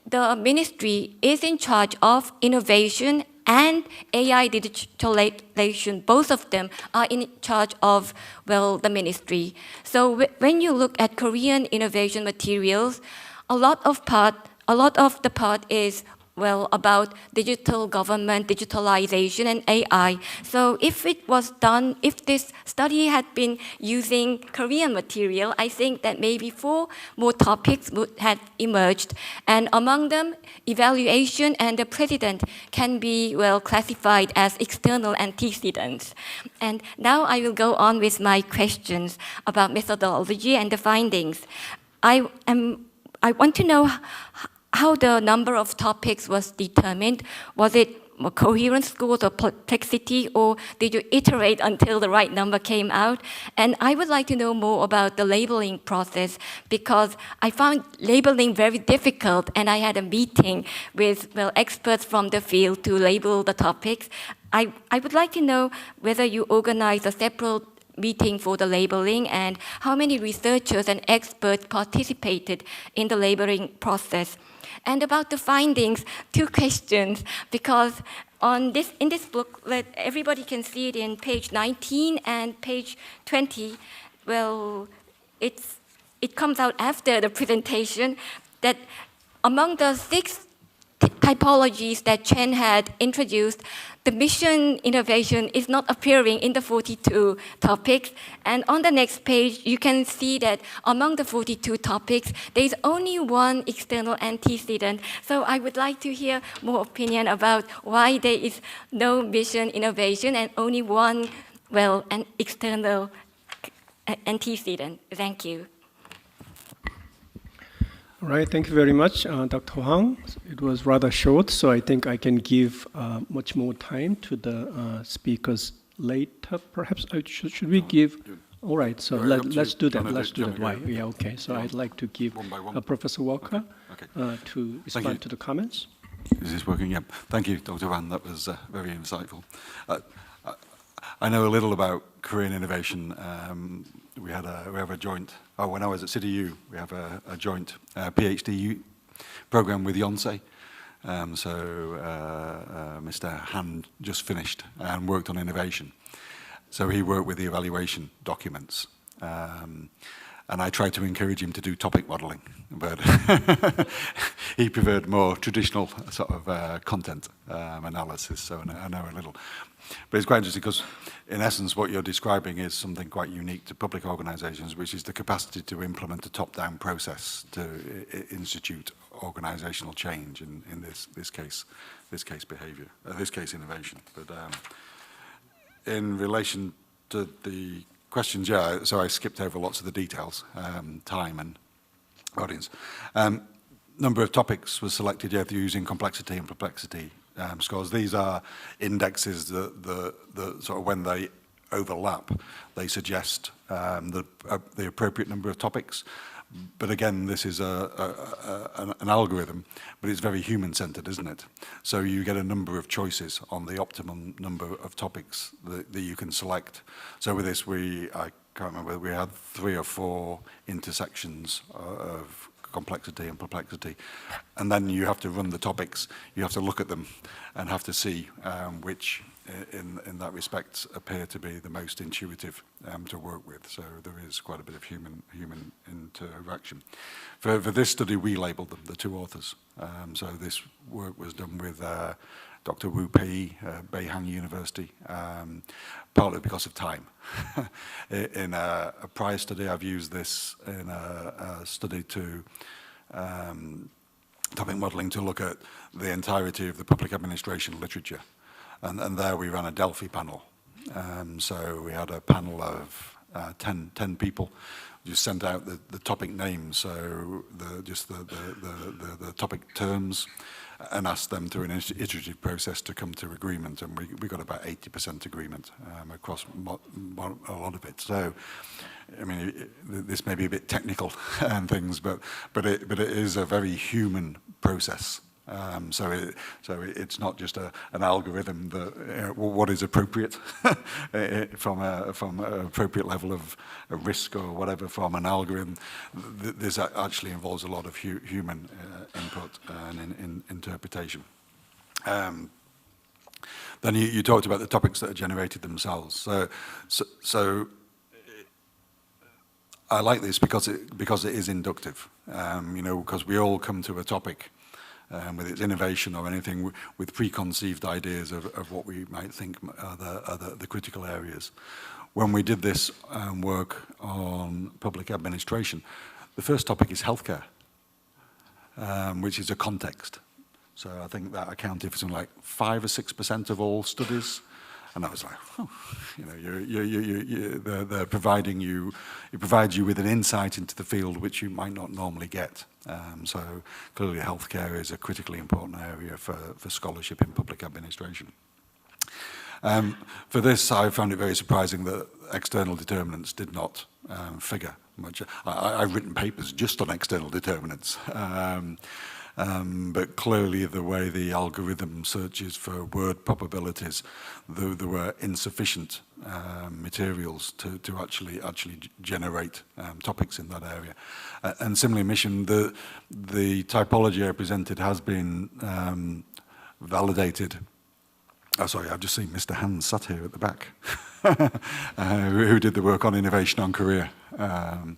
The ministry is in charge of innovation and AI digitalization. Both of them are in charge of, the ministry. So when you look at Korean innovation materials, a lot of the part is about digital government, digitalization, and AI. So if this study had been using Korean material, I think that maybe 4 more topics would have emerged. And among them, evaluation and the president can be, classified as external antecedents. And now I will go on with my questions about methodology and the findings. I want to know how the number of topics was determined. Was it coherent scores or complexity, or did you iterate until the right number came out? And I would like to know more about the labeling process, because I found labeling very difficult, and I had a meeting with experts from the field to label the topics. I would like to know whether you organized a separate meeting for the labeling, and how many researchers and experts participated in the labeling process. And about the findings, 2 questions, because in this booklet, everybody can see it in page 19 and page 20. It comes out after the presentation that among the 6 typologies that Chen had introduced, the mission innovation is not appearing in the 42 topics. And on the next page, you can see that among the 42 topics, there is only 1 external antecedent. So I would like to hear more opinion about why there is no mission innovation and only 1, an external antecedent. Thank you. All right, thank you very much, Dr. Hwang. It was rather short, so I think I can give much more time to the speakers later. Perhaps should we give All right, so let's do that. Let's do that. Why? Yeah, okay. So I'd like to give Professor Walker to respond to the comments. Is this working? Yeah. Thank you, Dr. Van. That was very insightful. I know a little about Korean innovation. We have a joint. When I was at City U, we have a joint PhD program with Yonsei. Mr. Han just finished and worked on innovation. So he worked with the evaluation documents. And I tried to encourage him to do topic modeling, but he preferred more traditional sort of content analysis, so I know a little. But it's quite interesting because, in essence, what you're describing is something quite unique to public organisations, which is the capacity to implement a top-down process to institute organisational change in this case behaviour, this case innovation. But in relation to the questions, yeah, so I skipped over lots of the details, time and audience. Number of topics was selected, yeah, using complexity and perplexity scores. These are indexes that sort of when they overlap, they suggest the appropriate number of topics. But again, this is an algorithm, but it's very human-centered, isn't it? So you get a number of choices on the optimum number of topics that you can select. So with this, I can't remember, we had 3 or 4 intersections of complexity and perplexity. And then you have to run the topics, you have to look at them and have to see which, in that respect, appear to be the most intuitive to work with. So there is quite a bit of human interaction. For this study, we labelled them, the 2 authors. So this work was done with Dr. Wu Pei, Beihang University, partly because of time. In a prior study, I've used this in a study to topic modelling to look at the entirety of the public administration literature. And there we ran a Delphi panel. So we had a panel of 10 people. We just sent out the topic names, so the topic terms, and asked them through an iterative process to come to agreement. And we got about 80% agreement across a lot of it. So, I mean, this may be a bit technical and things, but it is a very human process. So it's not just an algorithm that what is appropriate from an appropriate level of risk or whatever from an algorithm. This actually involves a lot of human input and interpretation. Then you talked about the topics that are generated themselves. So I like this because it is inductive. Because we all come to a topic. With its innovation or anything, with preconceived ideas of what we might think are the critical areas. When we did this work on public administration, the first topic is healthcare, which is a context. So I think that accounted for something like 5 or 6% of all studies. And I was like, oh, they're providing you, it provides you with an insight into the field which you might not normally get. So clearly healthcare is a critically important area for scholarship in public administration. For this, I found it very surprising that external determinants did not figure much. I've written papers just on external determinants. But clearly the way the algorithm searches for word probabilities, there were insufficient materials to actually generate topics in that area. And similarly, Mission, the typology I presented has been validated. Oh, sorry, I've just seen Mr. Hans sat here at the back, who did the work on innovation on Korea. There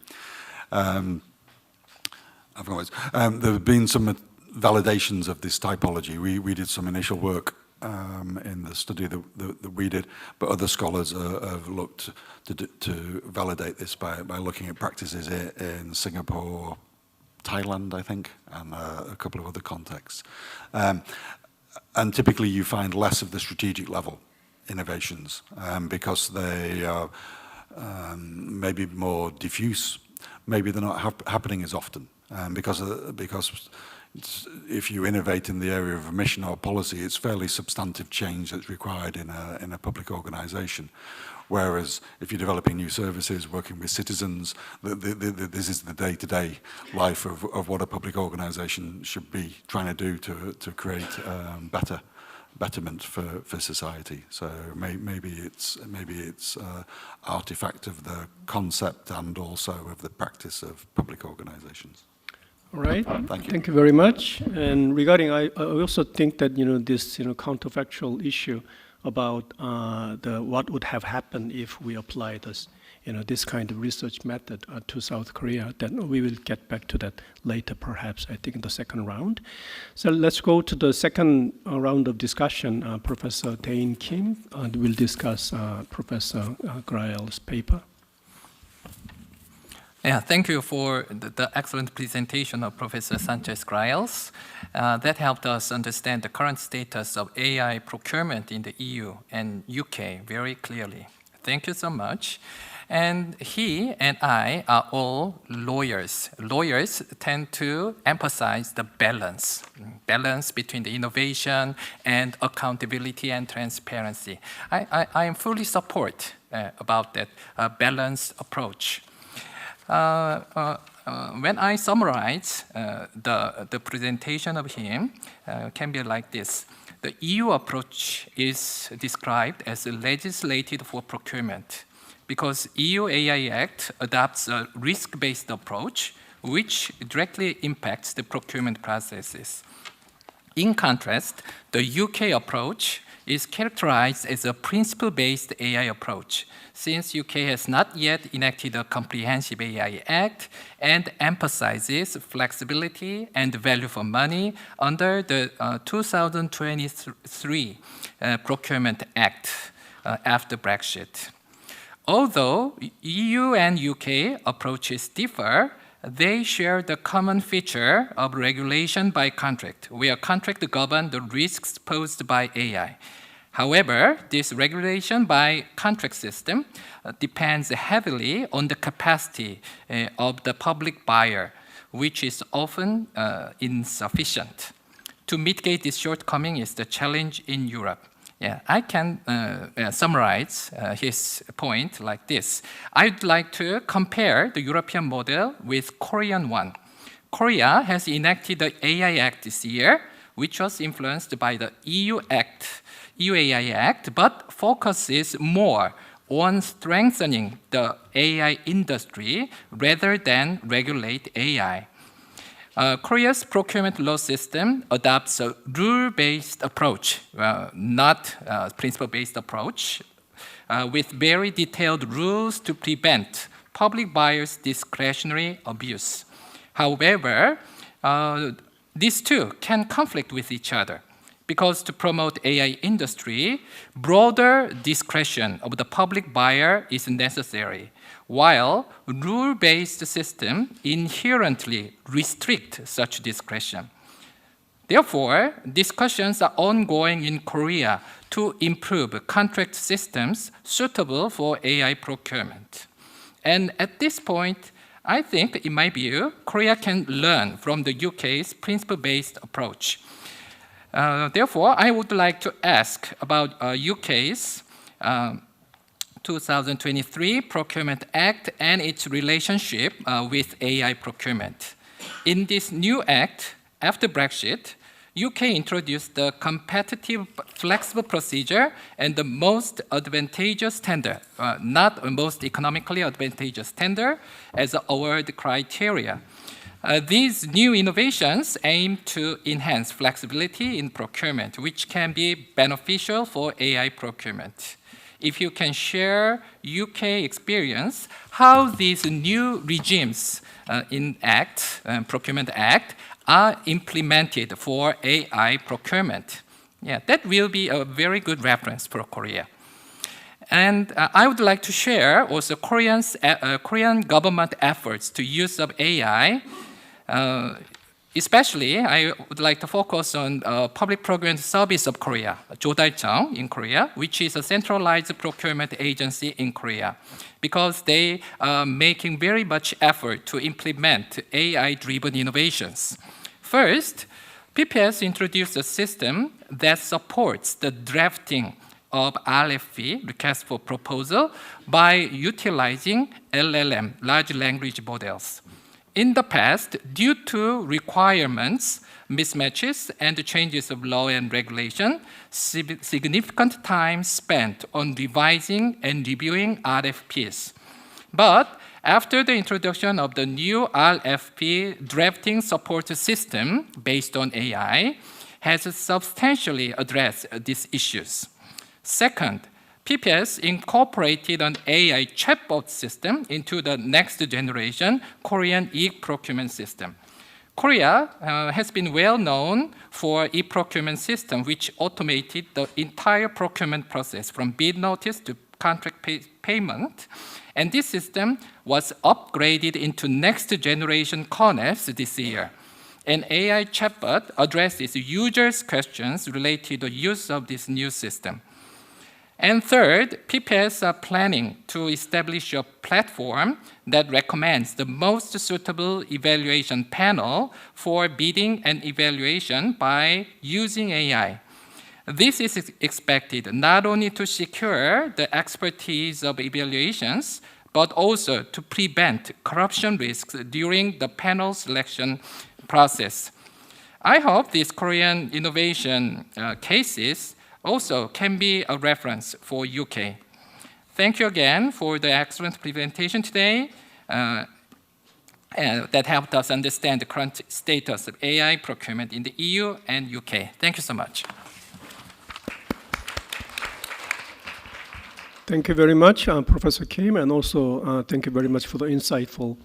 have been some validations of this typology. We did some initial work in the study that we did, but other scholars have looked to validate this by looking at practices in Singapore, Thailand, I think, and a couple of other contexts. And typically you find less of the strategic level innovations because they are maybe more diffuse. Maybe they're not happening as often because if you innovate in the area of a mission or policy, it's fairly substantive change that's required in a public organisation. Whereas if you're developing new services, working with citizens, this is the day-to-day life of what a public organisation should be trying to do to create betterment for society. So maybe it's artifact of the concept and also of the practice of public organisations. All right. Thank you. Thank you very much. And regarding, I also think that this counterfactual issue about what would have happened if we apply this this kind of research method to South Korea. Then we will get back to that later, perhaps. I think in the second round. So let's go to the second round of discussion. Professor Dain Kim will discuss Professor Grael's paper. Yeah, thank you for the excellent presentation of Professor Sanchez-Graels. That helped us understand the current status of AI procurement in the EU and UK very clearly. Thank you so much. And he and I are all lawyers. Lawyers tend to emphasize the balance between the innovation and accountability and transparency. I am fully support about that balanced approach. When I summarize the presentation of him, can be like this. The EU approach is described as legislated for procurement because EU AI Act adopts a risk-based approach which directly impacts the procurement processes. In contrast, the UK approach is characterized as a principle-based AI approach, since UK has not yet enacted a comprehensive AI Act and emphasizes flexibility and value for money under the 2023 Procurement Act after Brexit. Although EU and UK approaches differ, they share the common feature of regulation by contract, where contract govern the risks posed by AI. However, this regulation by contract system depends heavily on the capacity of the public buyer, which is often insufficient. To mitigate this shortcoming is the challenge in Europe. Yeah, I can summarize his point like this. I'd like to compare the European model with Korean one. Korea has enacted the AI Act this year, which was influenced by the EU AI Act, but focuses more on strengthening the AI industry rather than regulate AI. Korea's procurement law system adopts a rule-based approach, not a principle-based approach, with very detailed rules to prevent public buyers' discretionary abuse. However, these two can conflict with each other because to promote AI industry, broader discretion of the public buyer is necessary, while rule-based system inherently restrict such discretion. Therefore, discussions are ongoing in Korea to improve contract systems suitable for AI procurement. And at this point, I think, in my view, Korea can learn from the UK's principle-based approach. Therefore, I would like to ask about UK's 2023 Procurement Act and its relationship with AI procurement. In this new act, after Brexit, UK introduced the competitive flexible procedure and the most advantageous tender, not most economically advantageous tender, as award criteria. These new innovations aim to enhance flexibility in procurement, which can be beneficial for AI procurement. If you can share UK experience, how these new regimes in Procurement Act are implemented for AI procurement. Yeah, that will be a very good reference for Korea. And I would like to share also Korean government efforts to use of AI. Especially, I would like to focus on Public Procurement Service of Korea, 조달청 in Korea, which is a centralized procurement agency in Korea, because they are making very much effort to implement AI-driven innovations. First, PPS introduced a system that supports the drafting of RFP, request for proposal, by utilizing LLM, large language models. In the past, due to requirements, mismatches, and changes of law and regulation, significant time spent on revising and reviewing RFPs. But after the introduction of the new RFP drafting support system based on AI, has substantially addressed these issues. Second, PPS incorporated an AI chatbot system into the next generation Korean e-procurement system. Korea has been well known for e-procurement system which automated the entire procurement process from bid notice to contract payment. And this system was upgraded into next generation KONEPS this year. An AI chatbot addresses users' questions related to the use of this new system. And third, PPS are planning to establish a platform that recommends the most suitable evaluation panel for bidding and evaluation by using AI. This is expected not only to secure the expertise of evaluations, but also to prevent corruption risks during the panel selection process. I hope these Korean innovation cases also can be a reference for UK. Thank you again for the excellent presentation today that helped us understand the current status of AI procurement in the EU and UK. Thank you so much. Thank you very much, Professor Kim, and also thank you very much for the insightful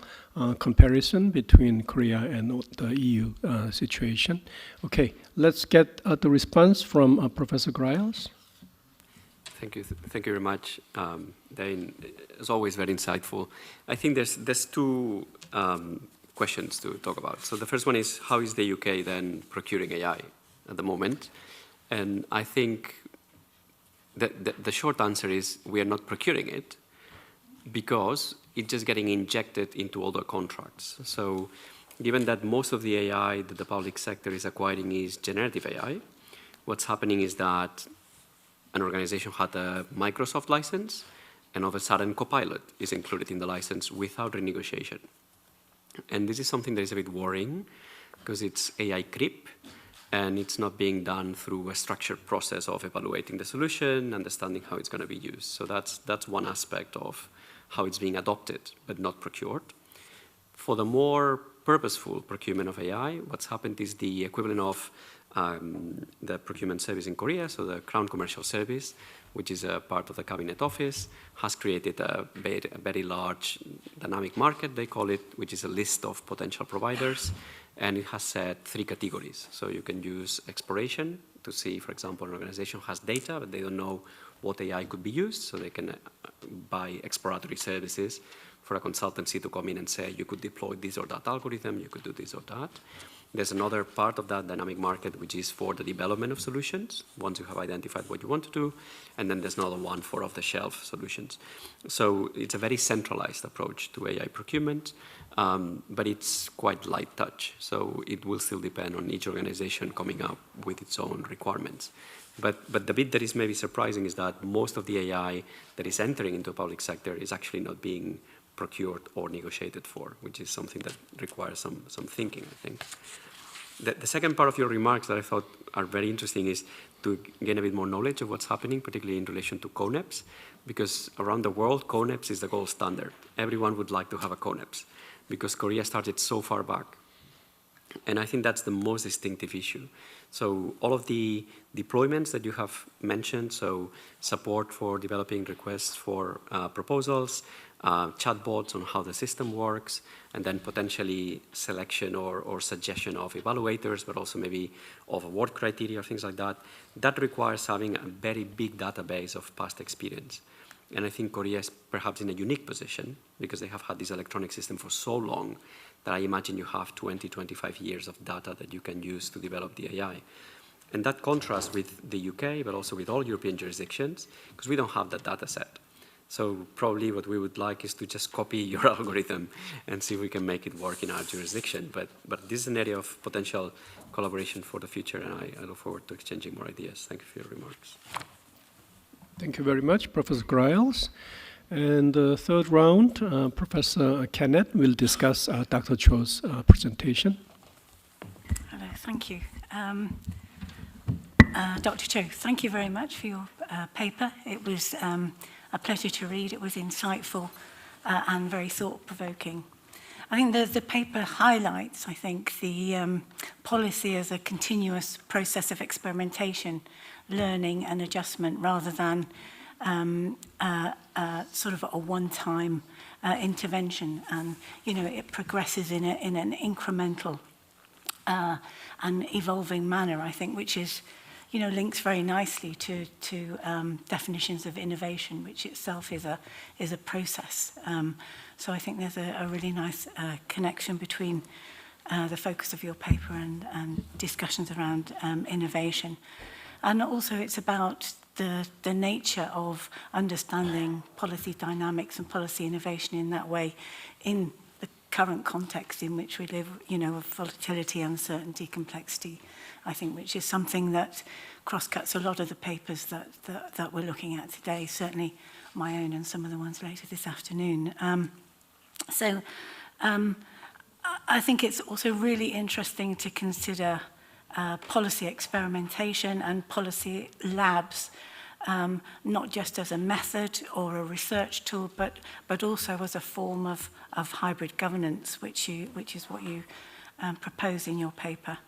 comparison between Korea and the EU situation. Okay, let's get the response from Professor Griles. Thank you very much, Dane. It's always very insightful. I think there's two questions to talk about. So the first one is, how is the UK then procuring AI at the moment? And I think the short answer is we are not procuring it because it's just getting injected into all the contracts. So given that most of the AI that the public sector is acquiring is generative AI, what's happening is that an organization had a Microsoft license, and all of a sudden Copilot is included in the license without renegotiation. And this is something that is a bit worrying because it's AI creep, and it's not being done through a structured process of evaluating the solution, understanding how it's going to be used. So that's one aspect of how it's being adopted, but not procured. For the more purposeful procurement of AI, what's happened is the equivalent of the procurement service in Korea, so the Crown Commercial Service, which is a part of the Cabinet Office, has created a very large dynamic market, they call it, which is a list of potential providers. And it has set 3 categories. So you can use exploration to see, for example, an organization has data, but they don't know what AI could be used. So they can buy exploratory services for a consultancy to come in and say, you could deploy this or that algorithm, you could do this or that. There's another part of that dynamic market, which is for the development of solutions, once you have identified what you want to do. And then there's another one for off-the-shelf solutions. So it's a very centralized approach to AI procurement. But it's quite light touch, so it will still depend on each organization coming up with its own requirements. But the bit that is maybe surprising is that most of the AI that is entering into the public sector is actually not being procured or negotiated for, which is something that requires some thinking, I think. The second part of your remarks that I thought are very interesting is to gain a bit more knowledge of what's happening, particularly in relation to KONEPS, because around the world, KONEPS is the gold standard. Everyone would like to have a KONEPS, because Korea started so far back. And I think that's the most distinctive issue. So all of the deployments that you have mentioned, so support for developing requests for proposals, chatbots on how the system works, and then potentially selection or suggestion of evaluators, but also maybe of award criteria or things like that, that requires having a very big database of past experience. And I think Korea is perhaps in a unique position because they have had this electronic system for so long that I imagine you have 20, 25 years of data that you can use to develop the AI. And that contrasts with the UK, but also with all European jurisdictions, because we don't have that data set. So probably what we would like is to just copy your algorithm and see if we can make it work in our jurisdiction. But this is an area of potential collaboration for the future, and I look forward to exchanging more ideas. Thank you for your remarks. Thank you very much, Professor Griles. And the third round, Professor Kenneth will discuss Dr. Cho's presentation. Hello, thank you. Dr. Cho, thank you very much for your paper. It was a pleasure to read. It was insightful and very thought-provoking. I think the paper highlights, I think, the policy as a continuous process of experimentation, learning and adjustment, rather than sort of a one-time intervention. And, you know, it progresses in an incremental and evolving manner, I think, which is, you know, links very nicely to definitions of innovation, which itself is a process. So I think there's a really nice connection between the focus of your paper and discussions around innovation. And also it's about the nature of understanding policy dynamics and policy innovation in that way, in the current context in which we live, you know, of volatility, uncertainty, complexity, I think, which is something that cross-cuts a lot of the papers that we're looking at today, certainly my own and some of the ones later this afternoon. I think it's also really interesting to consider policy experimentation and policy labs, not just as a method or a research tool, but also as a form of hybrid governance, which is what you propose in your paper.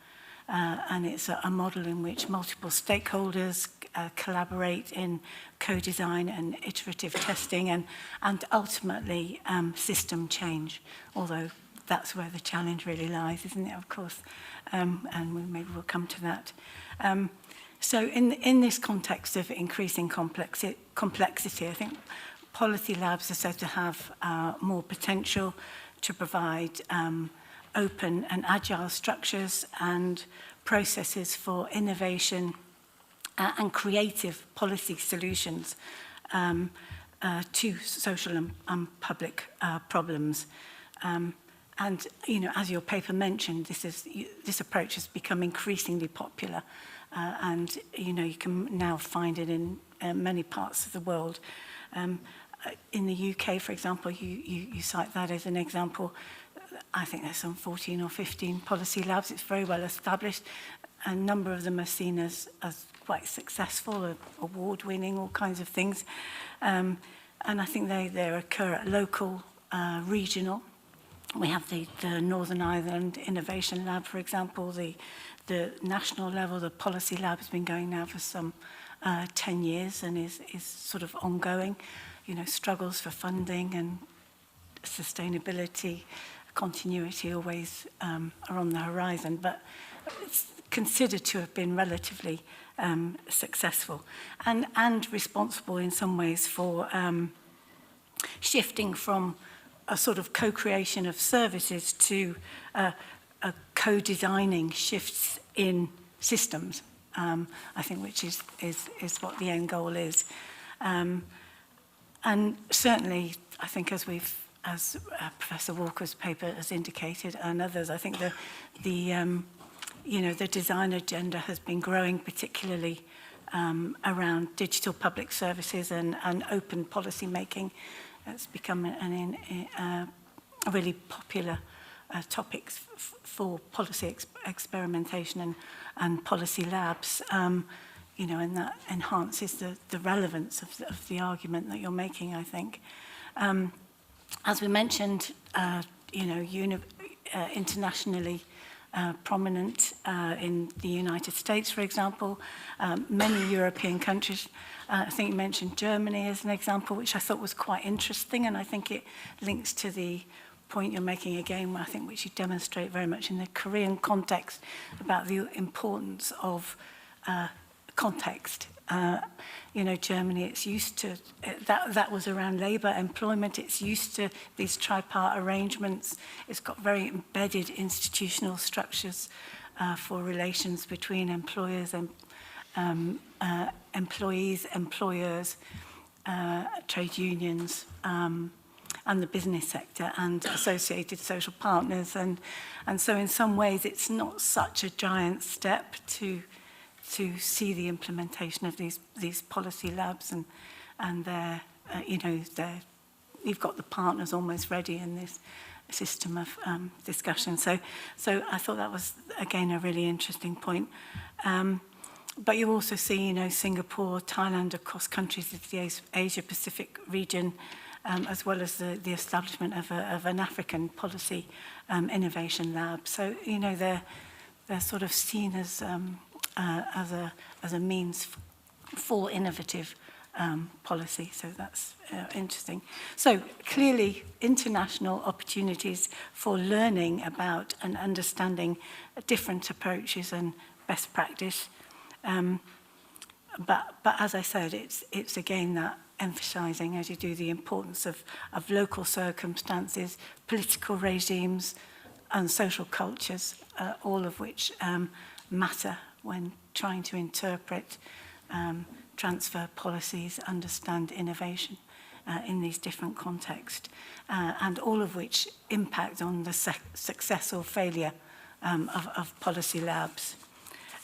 And it's a model in which multiple stakeholders collaborate in co-design and iterative testing and ultimately system change, although that's where the challenge really lies, isn't it, of course? And maybe we'll come to that. So in this context of increasing complexity, I think policy labs are said to have more potential to provide open and agile structures and processes for innovation and creative policy solutions to social and public problems. And, you know, as your paper mentioned, this approach has become increasingly popular, and, you know, you can now find it in many parts of the world. In the UK, for example, you cite that as an example. I think there's some 14 or 15 policy labs. It's very well established. A number of them are seen as quite successful, award-winning, all kinds of things. And I think they occur at local, regional. We have the Northern Ireland Innovation Lab, for example. The national level, the policy lab has been going now for some 10 years and is sort of ongoing. You know, struggles for funding and sustainability, continuity always are on the horizon, but it's considered to have been relatively successful and responsible in some ways for shifting from a sort of co-creation of services to a co-designing shifts in systems, I think, which is what the end goal is. And certainly, I think as Professor Walker's paper has indicated, and others, I think the design agenda has been growing, particularly around digital public services and open policy making. It's become a really popular topic for policy experimentation and policy labs. You know, and that enhances the relevance of the argument that you're making, I think. As we mentioned, you know, internationally prominent in the United States, for example, many European countries. I think you mentioned Germany as an example, which I thought was quite interesting, and I think it links to the point you're making again, I think, which you demonstrate very much in the Korean context about the importance of context. You know, Germany, it's used to, that was around labour, employment, it's used to these tripart arrangements. It's got very embedded institutional structures for relations between employers and employees, employers, trade unions, and the business sector and associated social partners. And so in some ways, it's not such a giant step to to see the implementation of these policy labs and their, you've got the partners almost ready in this system of discussion. So I thought that was, again, a really interesting point. But you also see, Singapore, Thailand across countries of the Asia-Pacific region, as well as the establishment of an African policy innovation lab. So, they're sort of seen as a means for innovative policy. So that's interesting. So clearly, international opportunities for learning about and understanding different approaches and best practice. But as I said, it's again that emphasizing, as you do, the importance of local circumstances, political regimes, and social cultures, all of which matter when trying to interpret, transfer policies, understand innovation in these different contexts, and all of which impact on the success or failure of policy labs.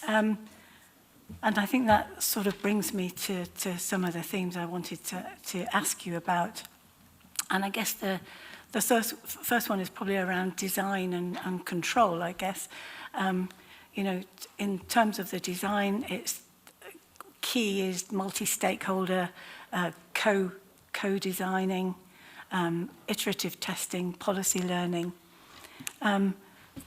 And I think that sort of brings me to some of the themes I wanted to ask you about. And I guess the first one is probably around design and control, I guess. In terms of the design, it's key is multi-stakeholder, co-designing, iterative testing, policy learning. And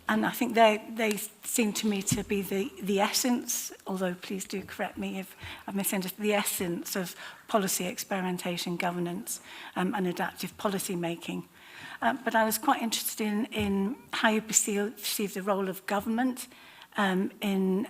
I think they seem to me to be the essence, although please do correct me if I've misunderstood, the essence of policy experimentation, governance, and adaptive policy making. But I was quite interested in how you perceive the role of government in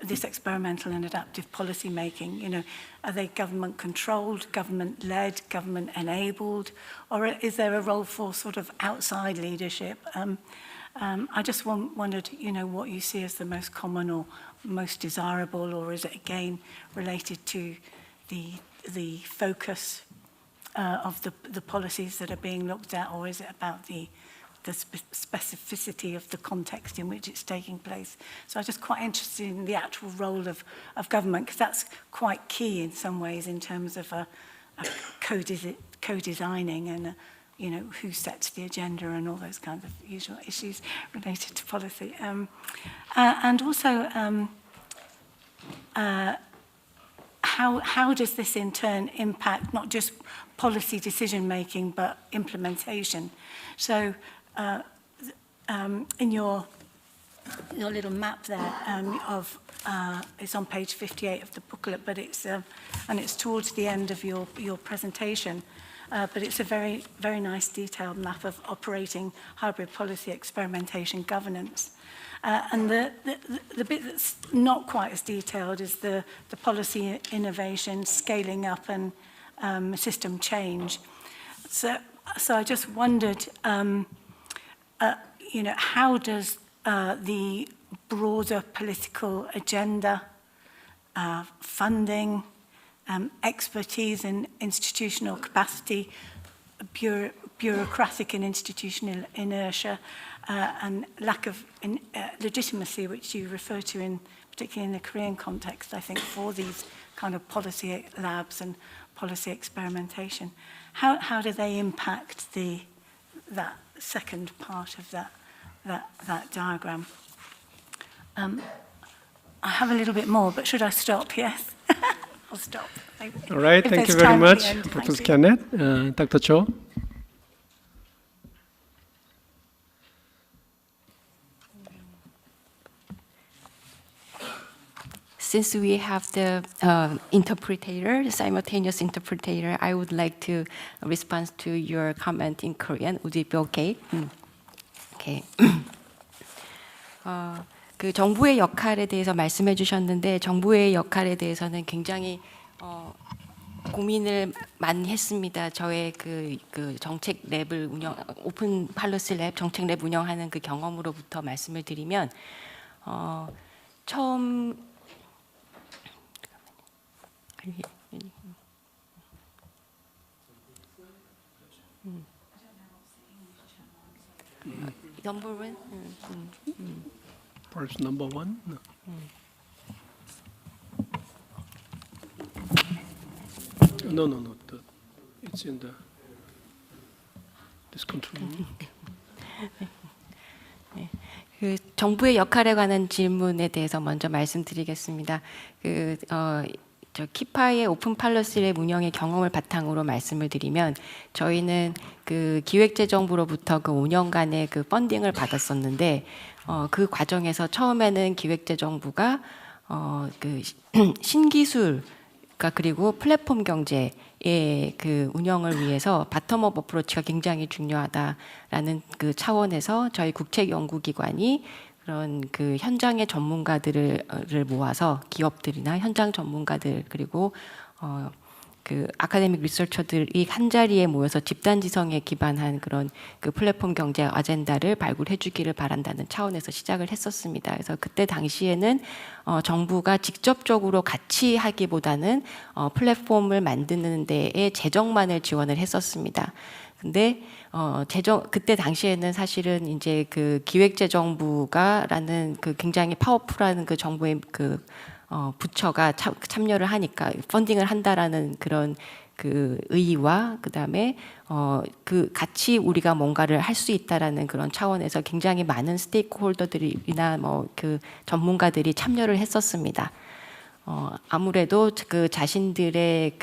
this experimental and adaptive policy making. Are they government controlled, government led, government enabled, or is there a role for sort of outside leadership? I just wondered, what you see as the most common or most desirable, or is it again related to the focus of the policies that are being looked at, or is it about the specificity of the context in which it's taking place? So I'm just quite interested in the actual role of government, because that's quite key in some ways in terms of a co-designing and who sets the agenda and all those kinds of usual issues related to policy. And also, how does this in turn impact not just policy decision making but implementation? So in your little map there it's on page 58 of the booklet, but it's and it's towards the end of your presentation. But it's a very, very nice detailed map of operating hybrid policy experimentation governance. And the bit that's not quite as detailed is the policy innovation, scaling up, and system change. So I just wondered, how does the broader political agenda, funding, expertise and institutional capacity, bureaucratic and institutional inertia, and lack of legitimacy, which you refer to particularly in the Korean context, I think, for these kind of policy labs and policy experimentation. How do they impact that second part of that diagram? I have a little bit more, but should I stop? Yes. I'll stop. All right, thank you very much, Professor Kenneth. Dr. Cho. Since we have the interpreter, the simultaneous interpreter, I would like to respond to your comment in Korean. Would it be okay? Okay. 그 정부의 역할에 대해서 말씀해 주셨는데, 정부의 역할에 대해서는 굉장히 고민을 많이 했습니다. 저의 그 정책 랩을 오픈 팔러시 랩, 정책 랩 운영하는 그 경험으로부터 말씀을 드리면, 처음 First number one. No. It's in the this control room. 그 정부의 역할에 관한 질문에 대해서 먼저 말씀드리겠습니다. 저 키파의 오픈 팔러시랩 운영의 경험을 바탕으로 말씀을 드리면 저희는 그 기획재정부로부터 그 5년간의 그 펀딩을 받았었는데 그 과정에서 처음에는 기획재정부가 그 신기술 그리고 플랫폼 경제의 그 운영을 위해서 바텀업 어프로치가 굉장히 중요하다라는 그 차원에서 저희 국책연구기관이 그런 그 현장의 전문가들을 모아서 기업들이나 현장 전문가들 그리고 그 아카데믹 리서처들이 한 자리에 모여서 집단지성에 기반한 그런 그 플랫폼 경제 아젠다를 발굴해 주기를 바란다는 차원에서 시작을 했었습니다. 그래서 그때 당시에는 정부가 직접적으로 같이 하기보다는 플랫폼을 만드는 데에 재정만을 지원을 했었습니다. 근데 그때 당시에는 사실은 이제 그 기획재정부가라는 그 굉장히 파워풀한 그 정부의 그 부처가 참여를 하니까 펀딩을 한다라는 그런 그 의의와 그다음에 그 같이 우리가 뭔가를 할 수 있다라는 그런 차원에서 굉장히 많은 스테이크홀더들이나 뭐 그 전문가들이 참여를 했었습니다. 아무래도 그 자신들의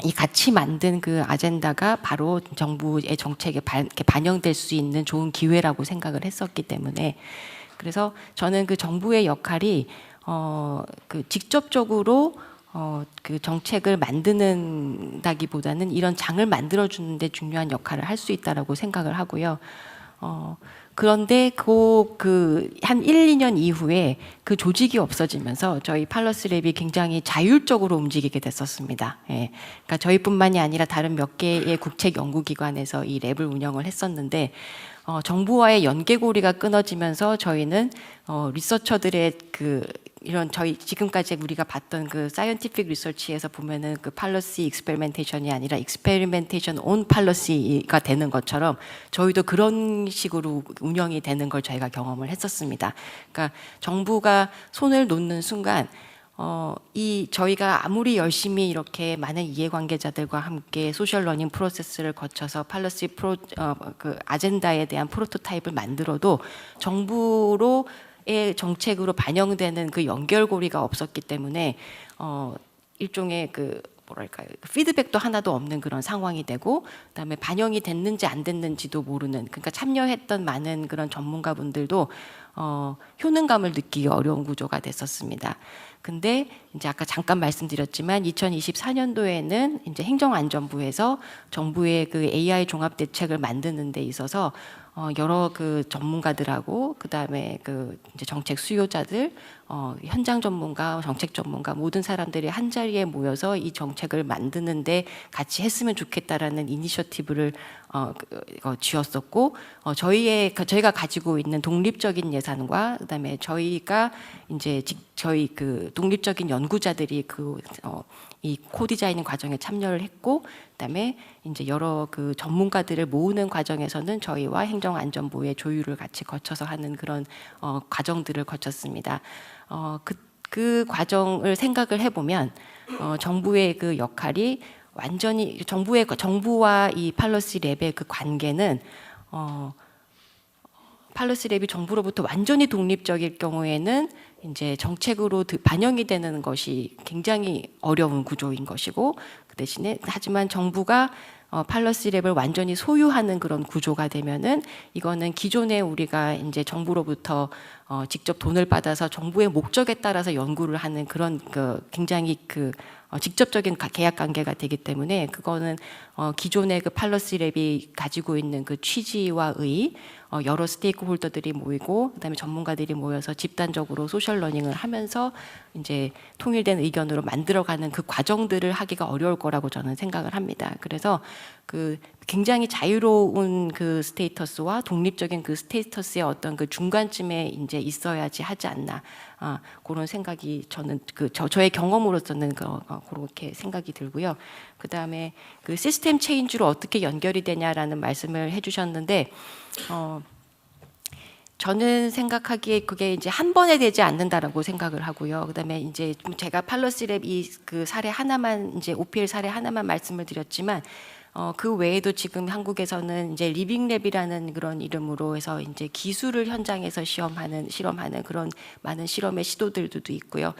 이 같이 만든 그 아젠다가 바로 정부의 정책에 반영될 수 있는 좋은 기회라고 생각을 했었기 때문에 그래서 저는 그 정부의 역할이 그 직접적으로 그 정책을 만드는다기보다는 이런 장을 만들어주는데 중요한 역할을 할 수 있다라고 생각을 하고요. 그런데 한 1, 2년 이후에 그 조직이 없어지면서 저희 팔러스랩이 굉장히 자율적으로 움직이게 됐었습니다. 예. 그러니까 저희뿐만이 아니라 다른 몇 개의 국책 연구기관에서 이 랩을 운영을 했었는데 정부와의 연계고리가 끊어지면서 저희는 리서처들의 이런 저희 지금까지 우리가 봤던 그 사이언티픽 리서치에서 보면은 그 팔러시 익스페리멘테이션이 아니라 익스페리멘테이션 온 팔러시가 되는 것처럼 저희도 그런 식으로 운영이 되는 걸 저희가 경험을 했었습니다. 그러니까 정부가 손을 놓는 순간 저희가 아무리 열심히 이렇게 많은 이해관계자들과 함께 소셜 러닝 프로세스를 거쳐서 팔러시 그 아젠다에 대한 프로토타입을 만들어도 정부의 정책으로 반영되는 그 연결고리가 없었기 때문에 일종의 뭐랄까요, 피드백도 하나도 없는 그런 상황이 되고 그다음에 반영이 됐는지 안 됐는지도 모르는 그러니까 참여했던 많은 그런 전문가분들도 효능감을 느끼기 어려운 구조가 됐었습니다. 근데 이제 아까 잠깐 말씀드렸지만 2024년도에는 이제 행정안전부에서 정부의 그 AI 종합 대책을 만드는 데 있어서 여러 그 전문가들하고 그다음에 그 이제 정책 수요자들, 현장 전문가, 정책 전문가 모든 사람들이 한 자리에 모여서 이 정책을 만드는데 같이 했으면 좋겠다라는 이니셔티브를 쥐었었고 저희가 가지고 있는 독립적인 예산과 그다음에 저희가 이제 저희 그 독립적인 연구자들이 이 코디자인 과정에 참여를 했고 그다음에 이제 여러 그 전문가들을 모으는 과정에서는 저희와 행정안전부의 조율을 같이 거쳐서 하는 그런 과정들을 거쳤습니다. 그 과정을 생각을 해보면 정부의 그 역할이 완전히 정부와 이 팔러시랩의 그 관계는 팔러시랩이 정부로부터 완전히 독립적일 경우에는 이제 정책으로 반영이 되는 것이 굉장히 어려운 구조인 것이고 그 대신에 하지만 정부가 팔러시랩을 완전히 소유하는 그런 구조가 되면은 이거는 기존에 우리가 이제 정부로부터 직접 돈을 받아서 정부의 목적에 따라서 연구를 하는 그런 굉장히 직접적인 계약 관계가 되기 때문에 그거는 기존의 그 팔러시랩이 가지고 있는 그 취지와 의 여러 스테이크홀더들이 모이고 그다음에 전문가들이 모여서 집단적으로 소셜 러닝을 하면서 이제 통일된 의견으로 만들어가는 그 과정들을 하기가 어려울 거라고 저는 생각을 합니다. 그래서 그 굉장히 자유로운 그 스테이터스와 독립적인 그 스테이터스의 어떤 그 중간쯤에 이제 있어야지 하지 않나 그런 생각이 저는 저의 경험으로서는 그렇게 생각이 들고요. 그 다음에 그 시스템 체인지로 어떻게 연결이 되냐라는 말씀을 해주셨는데 저는 생각하기에 그게 이제 한 번에 되지 않는다라고 생각을 하고요. 그다음에 이제 제가 팔러시랩 그 사례 하나만 이제 OPL 사례 하나만 말씀을 드렸지만 그 외에도 지금 한국에서는 이제 리빙랩이라는 그런 이름으로 해서 이제 기술을 현장에서 실험하는 그런 많은 실험의 시도들도 있고요.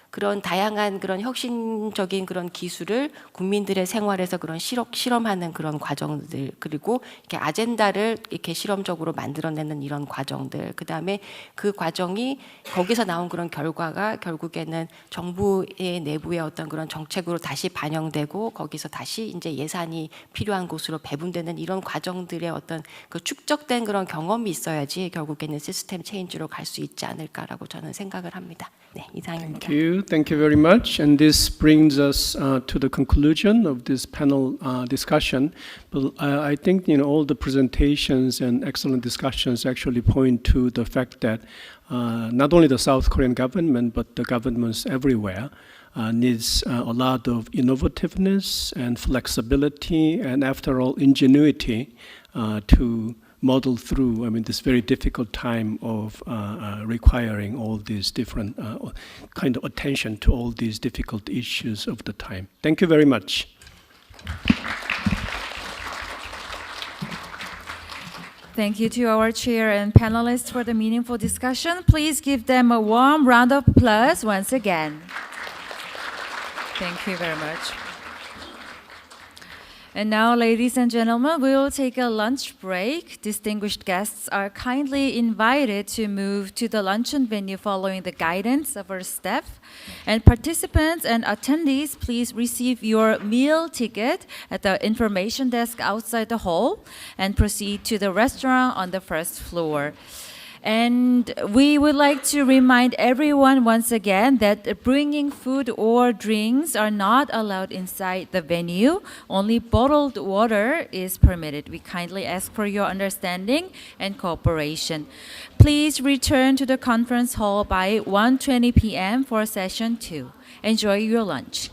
그런 다양한 그런 혁신적인 그런 기술을 국민들의 생활에서 그런 실험하는 그런 과정들, 그리고 이렇게 아젠다를 이렇게 실험적으로 만들어내는 이런 과정들, 그 다음에 그 과정이 거기서 나온 그런 결과가 결국에는 정부의 내부의 어떤 그런 정책으로 다시 반영되고 거기서 다시 이제 예산이 필요한 곳으로 배분되는 이런 과정들의 어떤 그 축적된 그런 경험이 있어야지 결국에는 시스템 체인지로 갈 수 있지 않을까라고 저는 생각을 합니다. 네, 이상입니다. Thank you very much. And this brings us to the conclusion of this panel discussion. But I think all the presentations and excellent discussions actually point to the fact that not only the South Korean government, but the governments everywhere needs a lot of innovativeness and flexibility, and after all, ingenuity to model through, this very difficult time of requiring all these different kind of attention to all these difficult issues of the time. Thank you very much. Thank you to our chair and panelists for the meaningful discussion. Please give them a warm round of applause once again. Thank you very much. And now, ladies and gentlemen, we will take a lunch break. Distinguished guests are kindly invited to move to the luncheon venue following the guidance of our staff. And participants and attendees, please receive your meal ticket at the information desk outside the hall and proceed to the restaurant on the first floor. And we would like to remind everyone once again that bringing food or drinks are not allowed inside the venue. Only bottled water is permitted. We kindly ask for your understanding and cooperation. Please return to the conference hall by 1:20 p.m. for session 2. Enjoy your lunch.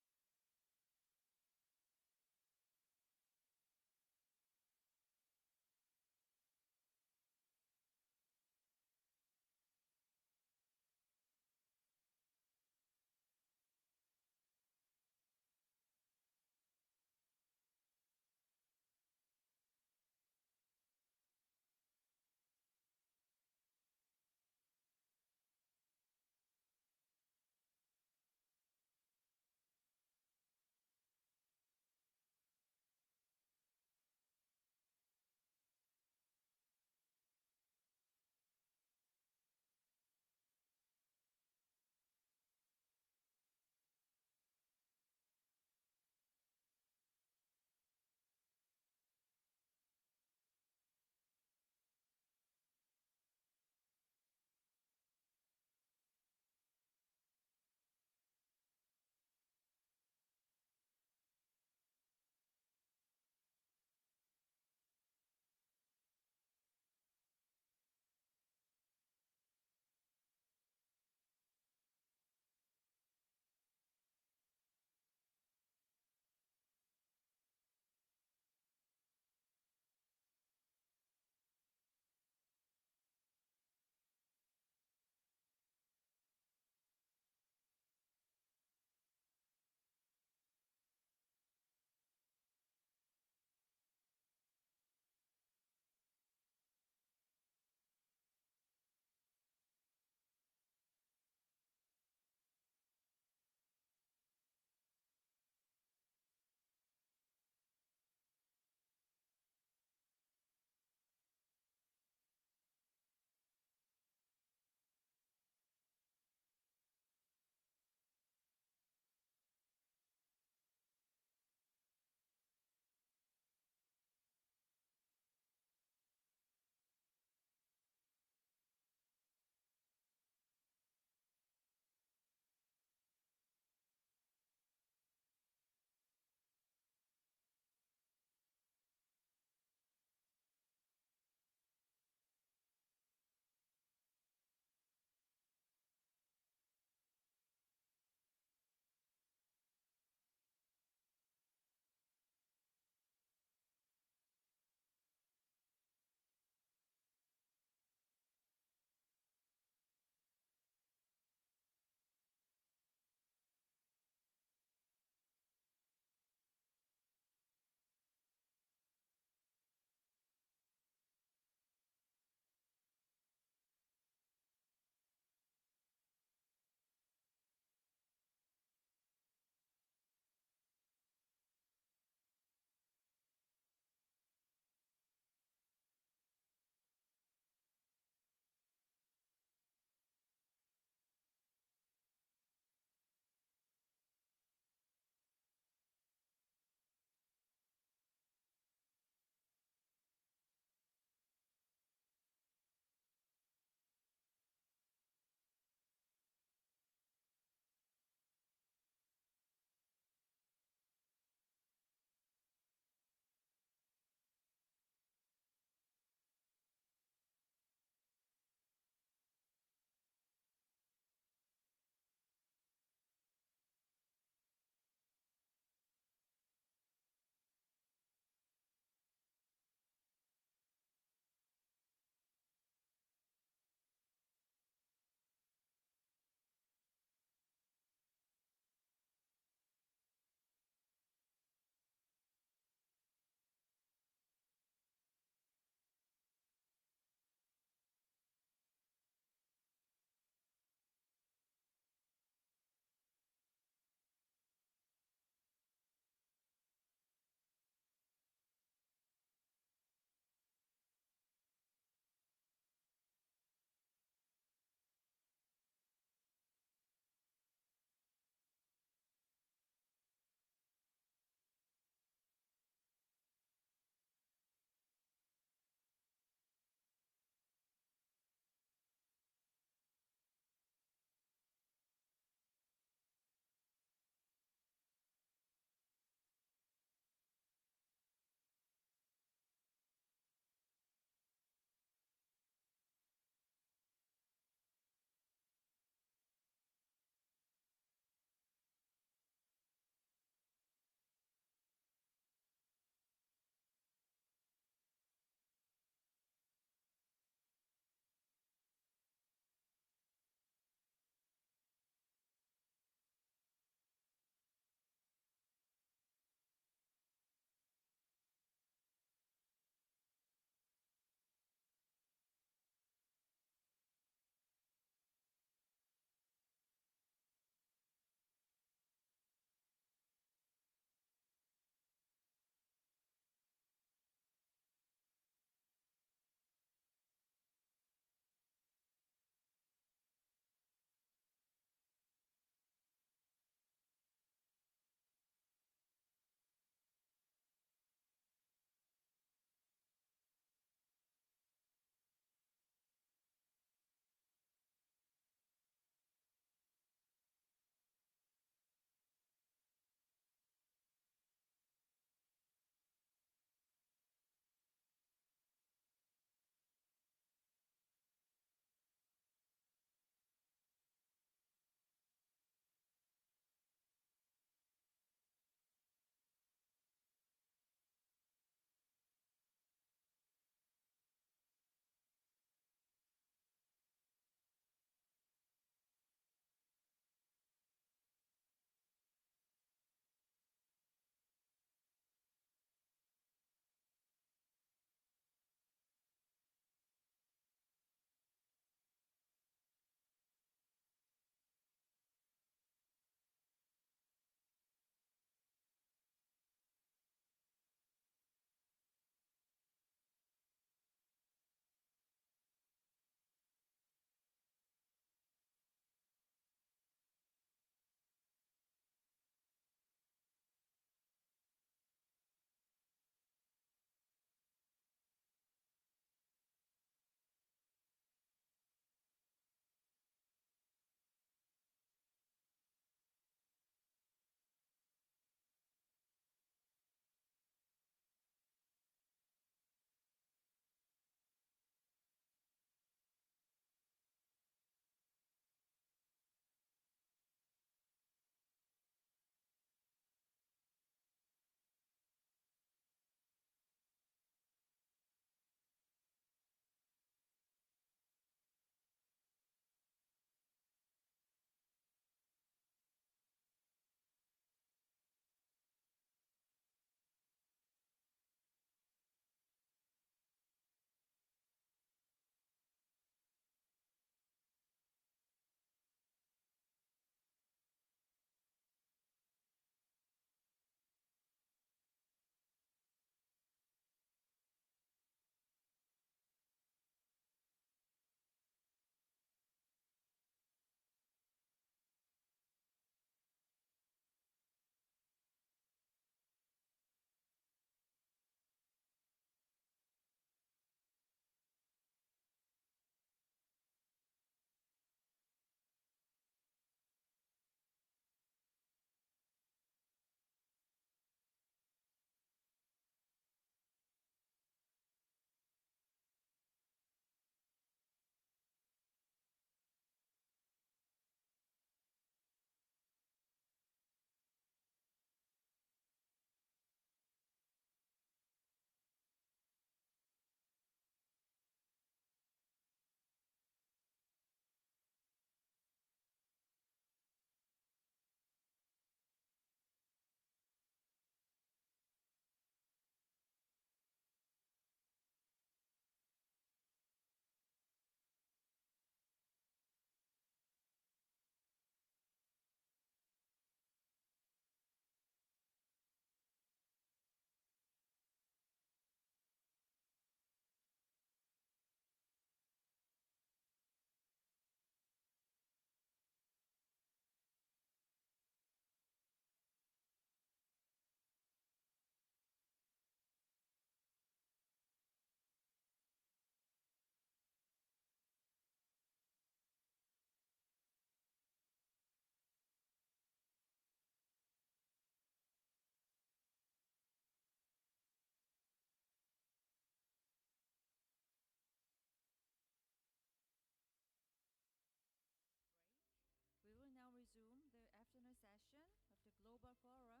session of the Global Forum.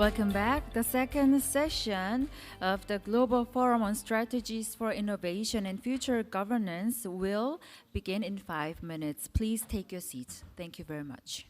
Welcome back. The second session of the Global Forum on Strategies for Innovation and Future Governance will begin in 5 minutes. Please take your seats. Thank you very much.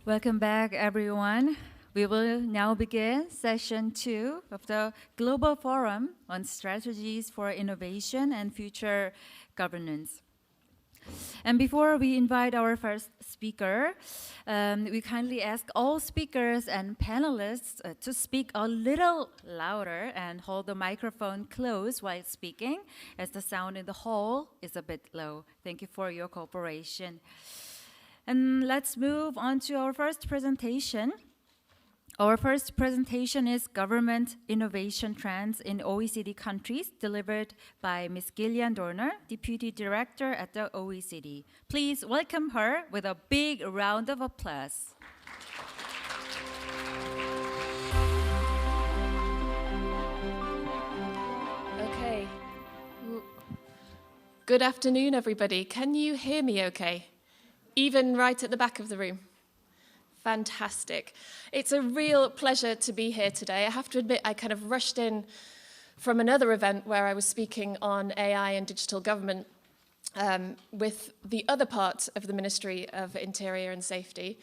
Welcome back, everyone. We will now begin session 2 of the Global Forum on Strategies for Innovation and Future Governance. And before we invite our first speaker, we kindly ask all speakers and panelists to speak a little louder and hold the microphone close while speaking, as the sound in the hall is a bit low. Thank you for your cooperation. And let's move on to our first presentation. Our first presentation is Government Innovation Trends in OECD Countries, delivered by Ms. Gillian Dorner, Deputy Director at the OECD. Please welcome her with a big round of applause. Okay. Good afternoon, everybody. Can you hear me okay? Even right at the back of the room? Fantastic. It's a real pleasure to be here today. I have to admit, I kind of rushed in from another event where I was speaking on AI and digital government with the other part of the Ministry of Interior and Safety.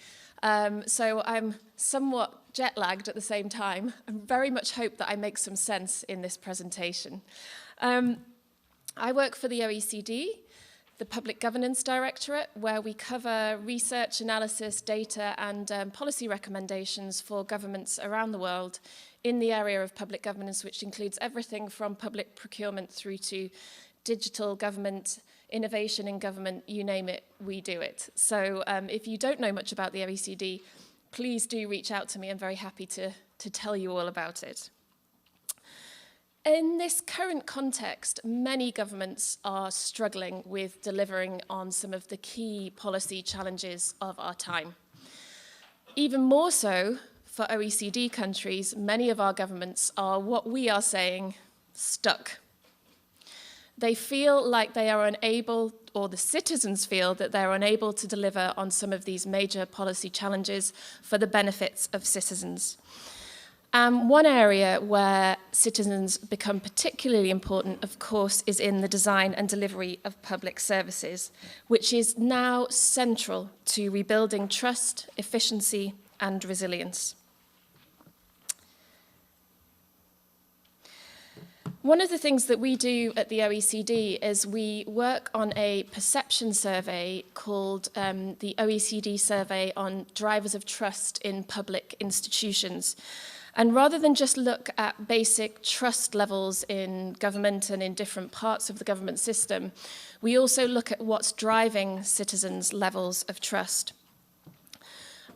So I'm somewhat jet-lagged at the same time. I very much hope that I make some sense in this presentation. I work for the OECD, the Public Governance Directorate, where we cover research, analysis, data, and policy recommendations for governments around the world in the area of public governance, which includes everything from public procurement through to digital government, innovation in government, you name it, we do it. So if you don't know much about the OECD, please do reach out to me. I'm very happy to tell you all about it. In this current context, many governments are struggling with delivering on some of the key policy challenges of our time. Even more so for OECD countries, many of our governments are what we are saying, stuck. They feel like they are unable, or the citizens feel that they're unable to deliver on some of these major policy challenges for the benefits of citizens. One area where citizens become particularly important, of course, is in the design and delivery of public services, which is now central to rebuilding trust, efficiency, and resilience. One of the things that we do at the OECD is we work on a perception survey called the OECD Survey on Drivers of Trust in Public Institutions. And rather than just look at basic trust levels in government and in different parts of the government system, we also look at what's driving citizens' levels of trust.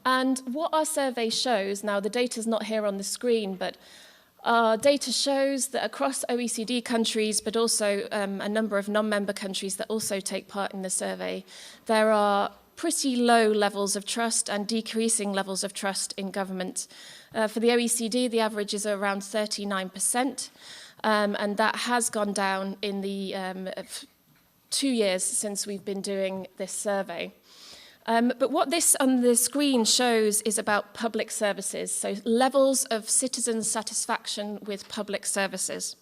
And what our survey shows, now the data's not here on the screen, but our data shows that across OECD countries, but also a number of non-member countries that also take part in the survey, there are pretty low levels of trust and decreasing levels of trust in government. For the OECD, the average is around 39%, and that has gone down in the 2 years since we've been doing this survey. But what this on the screen shows is about public services, so levels of citizen satisfaction with public services.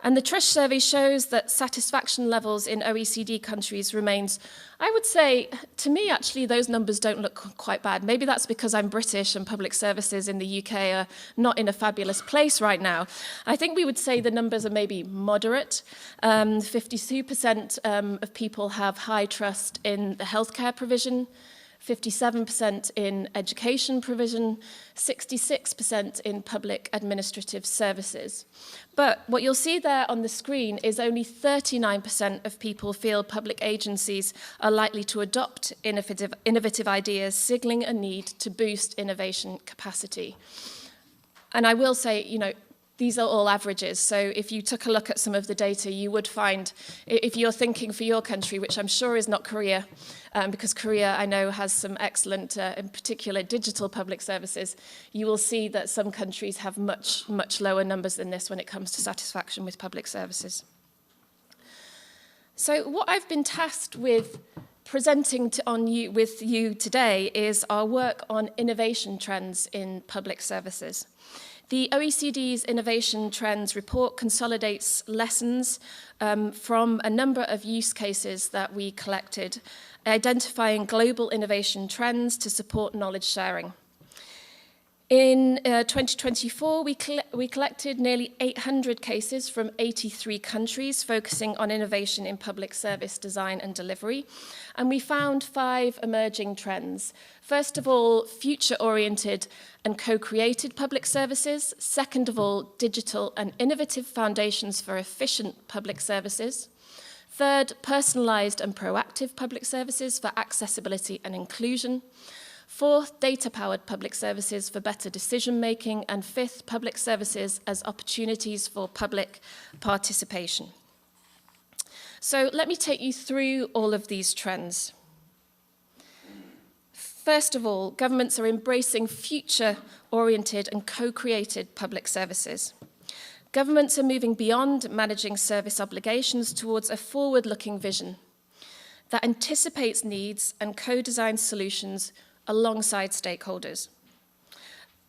And the Trust Survey shows that satisfaction levels in OECD countries remains, I would say, to me actually those numbers don't look quite bad. Maybe that's because I'm British and public services in the UK are not in a fabulous place right now. I think we would say the numbers are maybe moderate. 52% of people have high trust in the healthcare provision, 57% in education provision, 66% in public administrative services. But what you'll see there on the screen is only 39% of people feel public agencies are likely to adopt innovative ideas, signaling a need to boost innovation capacity. And I will say, these are all averages, so if you took a look at some of the data, you would find, if you're thinking for your country, which I'm sure is not Korea, because Korea, I know, has some excellent, in particular, digital public services, you will see that some countries have much, much lower numbers than this when it comes to satisfaction with public services. So what I've been tasked with presenting with you today is our work on innovation trends in public services. The OECD's Innovation Trends report consolidates lessons from a number of use cases that we collected, identifying global innovation trends to support knowledge sharing. In 2024, we collected nearly 800 cases from 83 countries, focusing on innovation in public service design and delivery. And we found 5 emerging trends. First of all, future-oriented and co-created public services. Second of all, digital and innovative foundations for efficient public services. Third, personalized and proactive public services for accessibility and inclusion. Fourth, data-powered public services for better decision-making. And fifth, public services as opportunities for public participation. So let me take you through all of these trends. First of all, governments are embracing future-oriented and co-created public services. Governments are moving beyond managing service obligations towards a forward-looking vision that anticipates needs and co-designs solutions alongside stakeholders.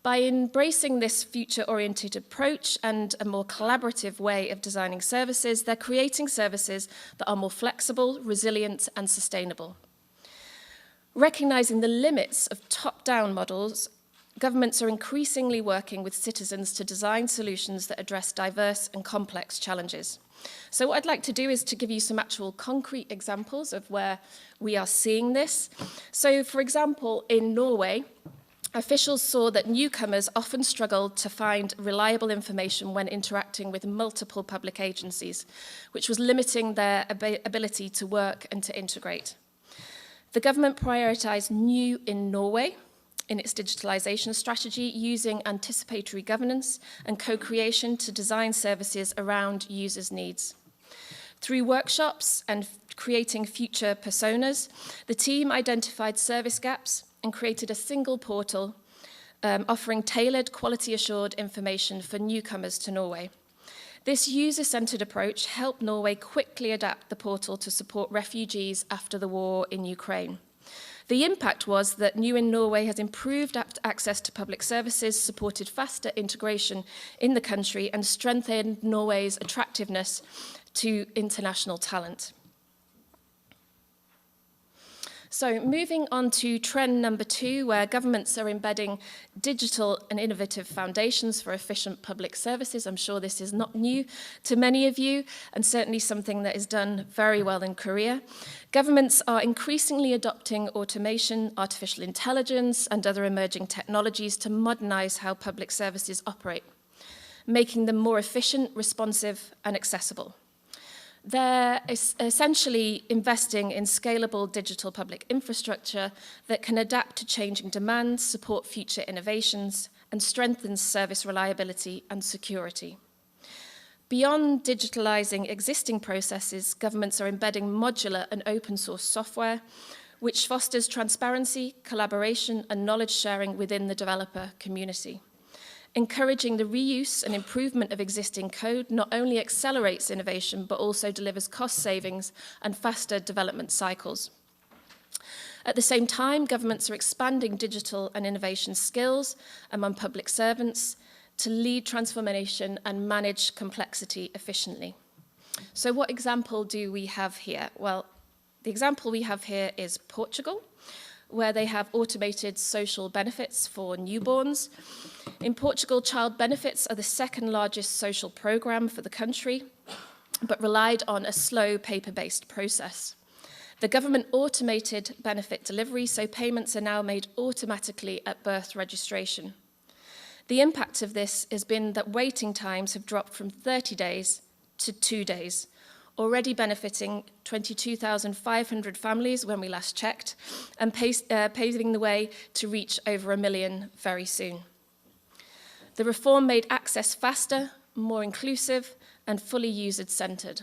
By embracing this future-oriented approach and a more collaborative way of designing services, they're creating services that are more flexible, resilient, and sustainable. Recognizing the limits of top-down models, governments are increasingly working with citizens to design solutions that address diverse and complex challenges. So what I'd like to do is to give you some actual concrete examples of where we are seeing this. So, for example, in Norway, officials saw that newcomers often struggled to find reliable information when interacting with multiple public agencies, which was limiting their ability to work and to integrate. The government prioritized New in Norway in its digitalization strategy, using anticipatory governance and co-creation to design services around users' needs. Through workshops and creating future personas, the team identified service gaps and created a single portal offering tailored, quality-assured information for newcomers to Norway. This user-centered approach helped Norway quickly adapt the portal to support refugees after the war in Ukraine. The impact was that New in Norway has improved access to public services, supported faster integration in the country, and strengthened Norway's attractiveness to international talent. So moving on to trend number 2, where governments are embedding digital and innovative foundations for efficient public services. I'm sure this is not new to many of you, and certainly something that is done very well in Korea. Governments are increasingly adopting automation, artificial intelligence, and other emerging technologies to modernize how public services operate, making them more efficient, responsive, and accessible. They're essentially investing in scalable digital public infrastructure that can adapt to changing demands, support future innovations, and strengthen service reliability and security. Beyond digitalizing existing processes, governments are embedding modular and open source software, which fosters transparency, collaboration, and knowledge sharing within the developer community. Encouraging the reuse and improvement of existing code not only accelerates innovation, but also delivers cost savings and faster development cycles. At the same time, governments are expanding digital and innovation skills among public servants to lead transformation and manage complexity efficiently. So what example do we have here? Well, the example we have here is Portugal, where they have automated social benefits for newborns. In Portugal, child benefits are the second largest social program for the country, but relied on a slow paper-based process. The government automated benefit delivery, so payments are now made automatically at birth registration. The impact of this has been that waiting times have dropped from 30 days to 2 days, already benefiting 22,500 families when we last checked, and paving the way to reach over 1 million very soon. The reform made access faster, more inclusive, and fully user-centered.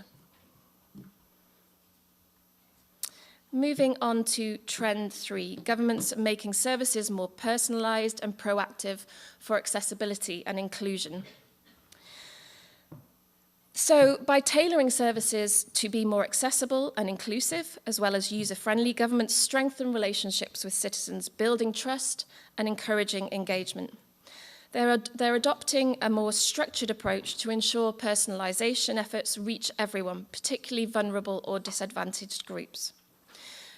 Moving on to trend 3, governments making services more personalized and proactive for accessibility and inclusion. So, by tailoring services to be more accessible and inclusive, as well as user-friendly, governments strengthen relationships with citizens, building trust and encouraging engagement. They're adopting a more structured approach to ensure personalization efforts reach everyone, particularly vulnerable or disadvantaged groups.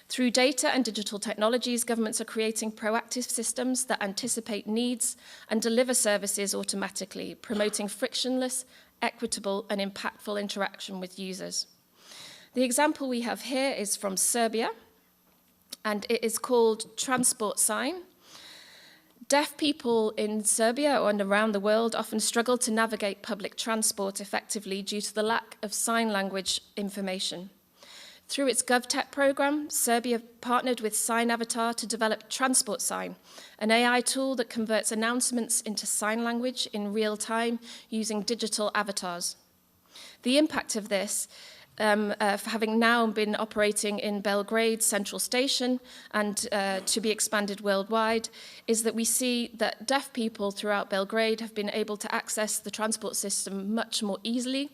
Through data and digital technologies, governments are creating proactive systems that anticipate needs and deliver services automatically, promoting frictionless, equitable, and impactful interaction with users. The example we have here is from Serbia, and it is called Transport Sign. Deaf people in Serbia and around the world often struggle to navigate public transport effectively due to the lack of sign language information. Through its GovTech program, Serbia partnered with Sign Avatar to develop Transport Sign, an AI tool that converts announcements into sign language in real time using digital avatars. The impact of this, for having now been operating in Belgrade Central Station and to be expanded worldwide, is that we see that deaf people throughout Belgrade have been able to access the transport system much more easily,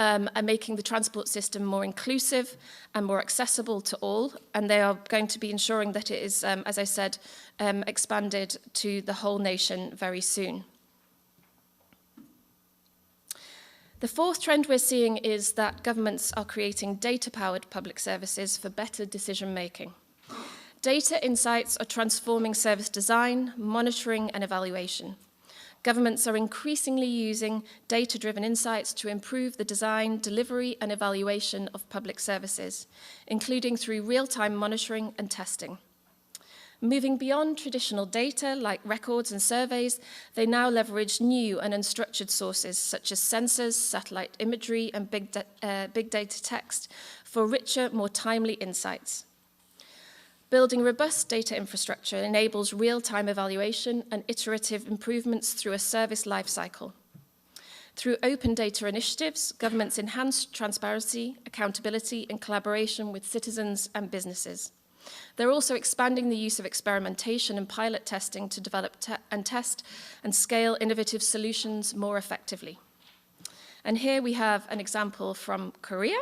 and making the transport system more inclusive and more accessible to all. And they are going to be ensuring that it is, as I said, expanded to the whole nation very soon. The fourth trend we're seeing is that governments are creating data-powered public services for better decision-making. Data insights are transforming service design, monitoring, and evaluation. Governments are increasingly using data-driven insights to improve the design, delivery, and evaluation of public services, including through real-time monitoring and testing. Moving beyond traditional data like records and surveys, they now leverage new and unstructured sources such as sensors, satellite imagery, and big data text for richer, more timely insights. Building robust data infrastructure enables real-time evaluation and iterative improvements through a service lifecycle. Through open data initiatives, governments enhance transparency, accountability, and collaboration with citizens and businesses. They're also expanding the use of experimentation and pilot testing to develop and test and scale innovative solutions more effectively. And here we have an example from Korea.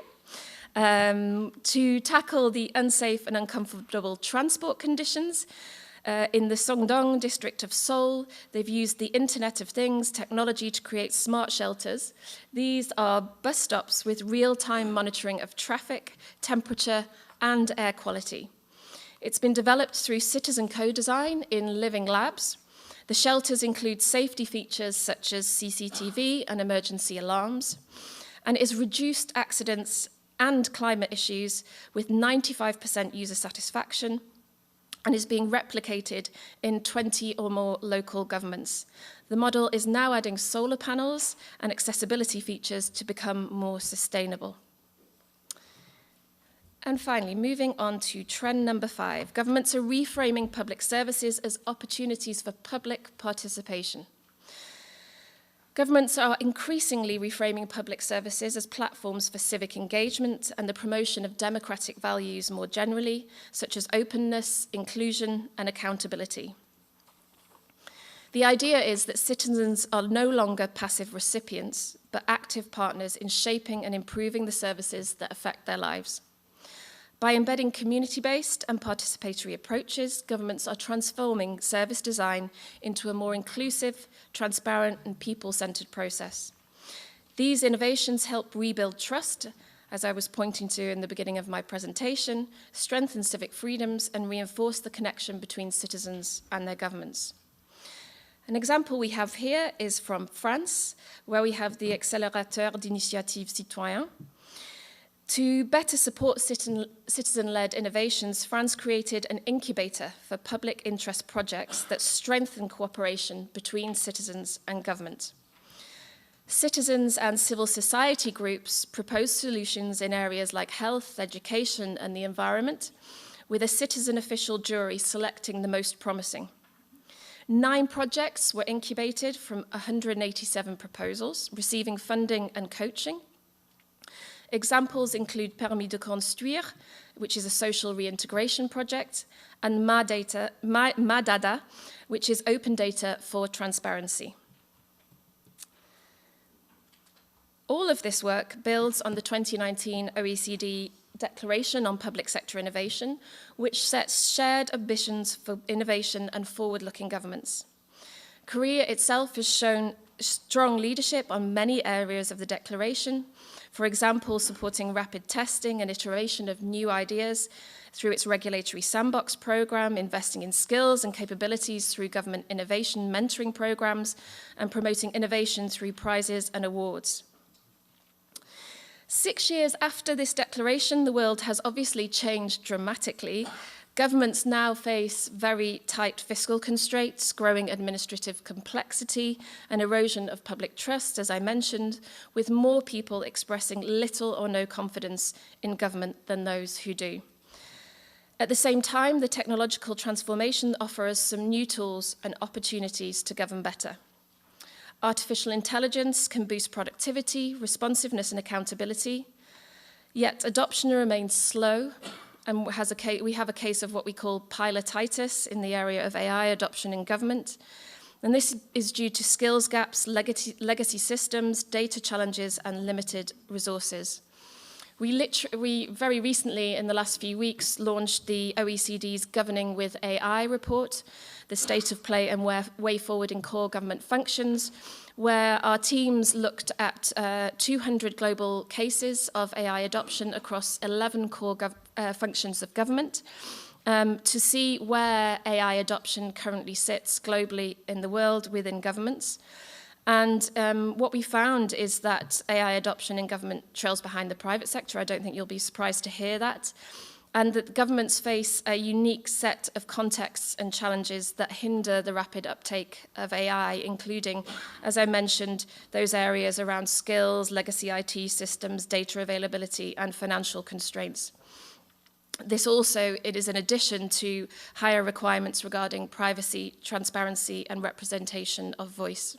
To tackle the unsafe and uncomfortable transport conditions, in the Songdong district of Seoul, they've used the Internet of Things technology to create smart shelters. These are bus stops with real-time monitoring of traffic, temperature, and air quality. It's been developed through citizen co-design in living labs. The shelters include safety features such as CCTV and emergency alarms, and it has reduced accidents and climate issues with 95% user satisfaction, and is being replicated in 20 or more local governments. The model is now adding solar panels and accessibility features to become more sustainable. And finally, moving on to trend number 5, governments are reframing public services as opportunities for public participation. Governments are increasingly reframing public services as platforms for civic engagement and the promotion of democratic values more generally, such as openness, inclusion, and accountability. The idea is that citizens are no longer passive recipients, but active partners in shaping and improving the services that affect their lives. By embedding community-based and participatory approaches, governments are transforming service design into a more inclusive, transparent, and people-centered process. These innovations help rebuild trust, as I was pointing to in the beginning of my presentation, strengthen civic freedoms, and reinforce the connection between citizens and their governments. An example we have here is from France, where we have the Accélérateur d'Initiatives Citoyennes. To better support citizen-led innovations, France created an incubator for public interest projects that strengthen cooperation between citizens and government. Citizens and civil society groups propose solutions in areas like health, education, and the environment, with a citizen official jury selecting the most promising. 9 projects were incubated from 187 proposals, receiving funding and coaching. Examples include Permis de Construire, which is a social reintegration project, and MADADA, which is open data for transparency. All of this work builds on the 2019 OECD Declaration on Public Sector Innovation, which sets shared ambitions for innovation and forward-looking governments. Korea itself has shown strong leadership on many areas of the declaration. For example, supporting rapid testing and iteration of new ideas through its regulatory sandbox program, investing in skills and capabilities through government innovation mentoring programs, and promoting innovation through prizes and awards. 6 years after this declaration, the world has obviously changed dramatically. Governments now face very tight fiscal constraints, growing administrative complexity, and erosion of public trust, as I mentioned, with more people expressing little or no confidence in government than those who do. At the same time, the technological transformation offers some new tools and opportunities to govern better. Artificial intelligence can boost productivity, responsiveness, and accountability, yet adoption remains slow, and we have a case of what we call pilotitis in the area of AI adoption in government. And this is due to skills gaps, legacy systems, data challenges, and limited resources. We very recently, in the last few weeks, launched the OECD's Governing with AI report, the state of play and way forward in core government functions, where our teams looked at 200 global cases of AI adoption across 11 core functions of government to see where AI adoption currently sits globally in the world within governments. And what we found is that AI adoption in government trails behind the private sector. I don't think you'll be surprised to hear that. And that governments face a unique set of contexts and challenges that hinder the rapid uptake of AI, including, as I mentioned, those areas around skills, legacy IT systems, data availability, and financial constraints. It is in addition to higher requirements regarding privacy, transparency, and representation of voice.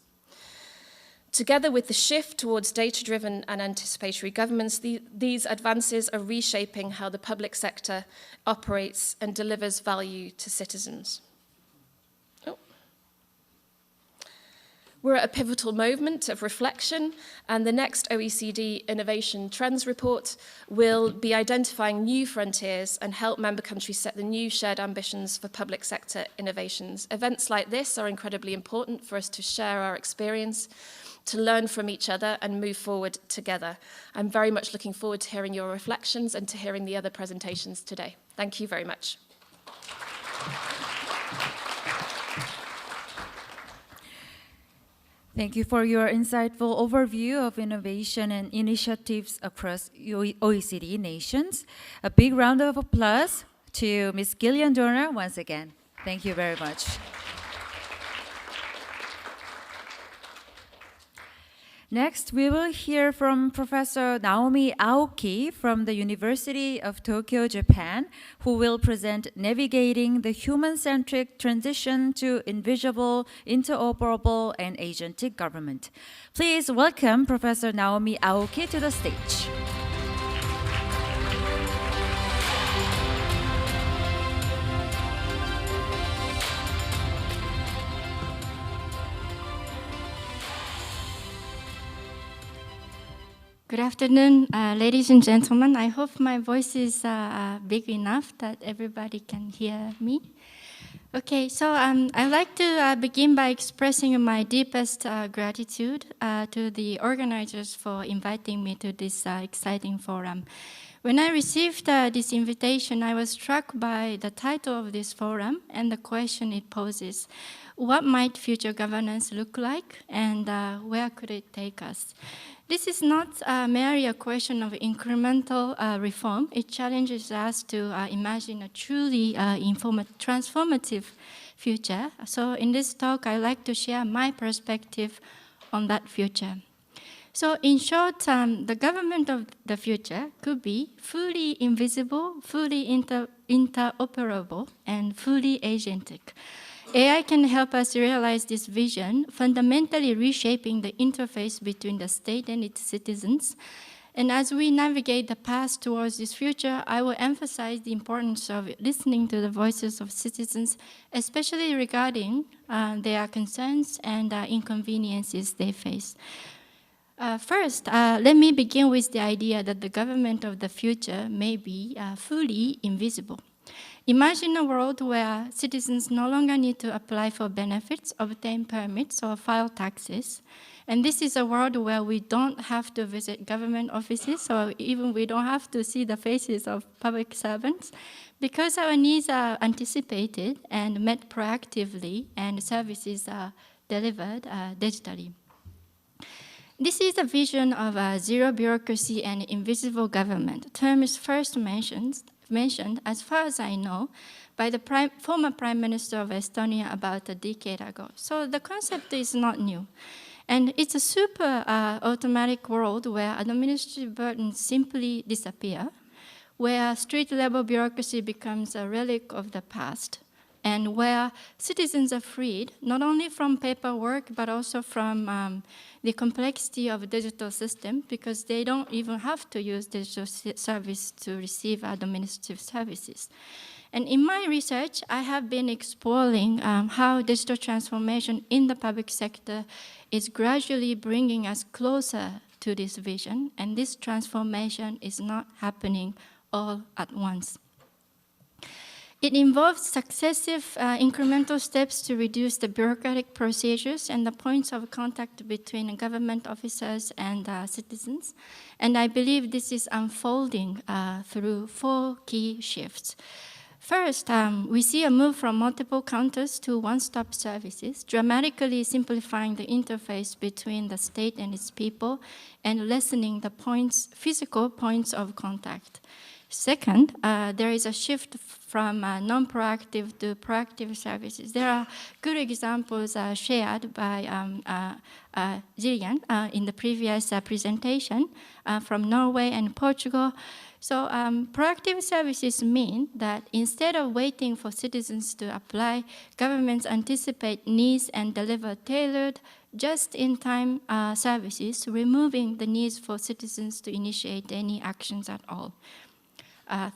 Together with the shift towards data-driven and anticipatory governments, these advances are reshaping how the public sector operates and delivers value to citizens. We're at a pivotal moment of reflection, and the next OECD Innovation Trends Report will be identifying new frontiers and help member countries set the new shared ambitions for public sector innovations. Events like this are incredibly important for us to share our experience, to learn from each other and move forward together. I'm very much looking forward to hearing your reflections and to hearing the other presentations today. Thank you very much. Thank you for your insightful overview of innovation and initiatives across OECD nations. A big round of applause to Ms. Gillian Dorner once again. Thank you very much. Next, we will hear from Professor Naomi Aoki from the University of Tokyo, Japan, who will present Navigating the Human-Centric Transition to Invisible, Interoperable, and Agentic Government. Please welcome Professor Naomi Aoki to the stage. Good afternoon, ladies and gentlemen. I hope my voice is big enough that everybody can hear me. Okay, so I'd like to begin by expressing my deepest gratitude to the organizers for inviting me to this exciting forum. When I received this invitation, I was struck by the title of this forum and the question it poses. What might future governance look like, and where could it take us? This is not merely a question of incremental reform. It challenges us to imagine a truly transformative future. So in this talk, I'd like to share my perspective on that future. So in short, the government of the future could be fully invisible, fully interoperable, and fully agentic. AI can help us realize this vision, fundamentally reshaping the interface between the state and its citizens. And as we navigate the path towards this future, I will emphasize the importance of listening to the voices of citizens, especially regarding their concerns and inconveniences they face. First, let me begin with the idea that the government of the future may be fully invisible. Imagine a world where citizens no longer need to apply for benefits, obtain permits, or file taxes. And this is a world where we don't have to visit government offices, or even we don't have to see the faces of public servants, because our needs are anticipated and met proactively, and services are delivered digitally. This is a vision of zero bureaucracy and invisible government. Term is first mentioned, as far as I know, by the former Prime Minister of Estonia about a decade ago. So the concept is not new. And it's a super automatic world where administrative burdens simply disappear, where street-level bureaucracy becomes a relic of the past, and where citizens are freed not only from paperwork but also from the complexity of digital system, because they don't even have to use digital service to receive administrative services. And in my research, I have been exploring how digital transformation in the public sector is gradually bringing us closer to this vision, and this transformation is not happening all at once. It involves successive incremental steps to reduce the bureaucratic procedures and the points of contact between government officers and citizens. And I believe this is unfolding through 4 key shifts. First, we see a move from multiple counters to one-stop services, dramatically simplifying the interface between the state and its people and lessening the physical points of contact. Second, there is a shift from non-proactive to proactive services. There are good examples shared by Jillian in the previous presentation from Norway and Portugal. So proactive services mean that instead of waiting for citizens to apply, governments anticipate needs and deliver tailored, just-in-time services, removing the needs for citizens to initiate any actions at all.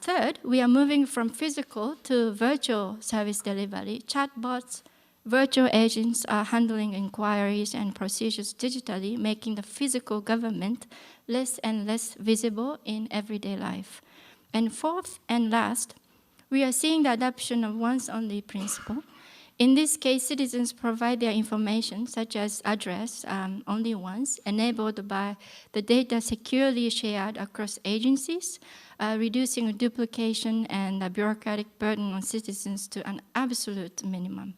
Third, we are moving from physical to virtual service delivery. Chatbots, virtual agents are handling inquiries and procedures digitally, making the physical government less and less visible in everyday life. And fourth and last, we are seeing the adoption of once-only principle. In this case, citizens provide their information, such as address, only once, enabled by the data securely shared across agencies, reducing duplication and the bureaucratic burden on citizens to an absolute minimum.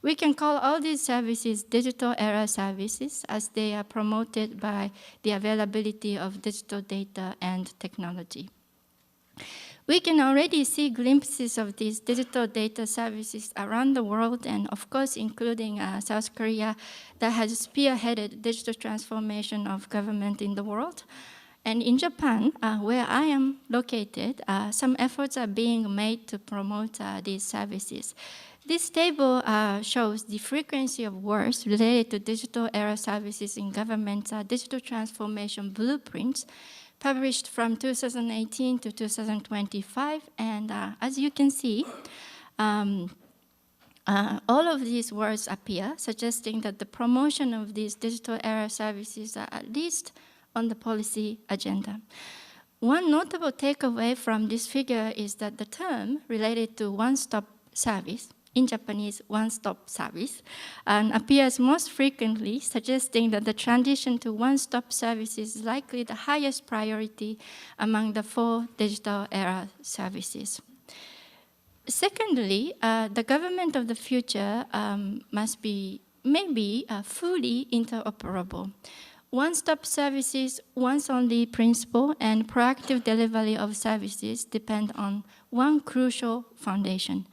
We can call all these services digital era services, as they are promoted by the availability of digital data and technology. We can already see glimpses of these digital data services around the world, and of course, including South Korea, that has spearheaded digital transformation of government in the world. And in Japan, where I am located, some efforts are being made to promote these services. This table shows the frequency of words related to digital era services in government digital transformation blueprints, published from 2018 to 2025. And as you can see, all of these words appear, suggesting that the promotion of these digital era services are at least on the policy agenda. One notable takeaway from this figure is that the term related to one-stop service, in Japanese, one-stop service, appears most frequently, suggesting that the transition to one-stop service is likely the highest priority among the 4 digital era services. Secondly, the government of the future must be maybe fully interoperable. One-stop services, once-only principle, and proactive delivery of services depend on one crucial foundation: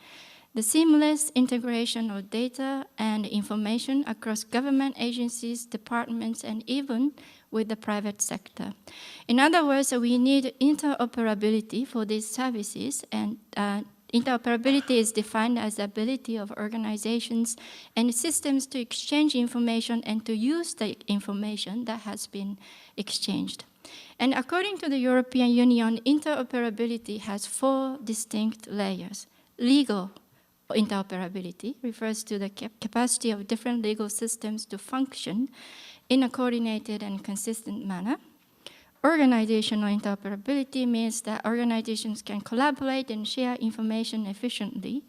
the seamless integration of data and information across government agencies, departments, and even with the private sector. In other words, we need interoperability for these services, and interoperability is defined as the ability of organizations and systems to exchange information and to use the information that has been exchanged. And according to the European Union, interoperability has 4 distinct layers. Legal interoperability refers to the capacity of different legal systems to function in a coordinated and consistent manner. Organizational interoperability means that organizations can collaborate and share information efficiently.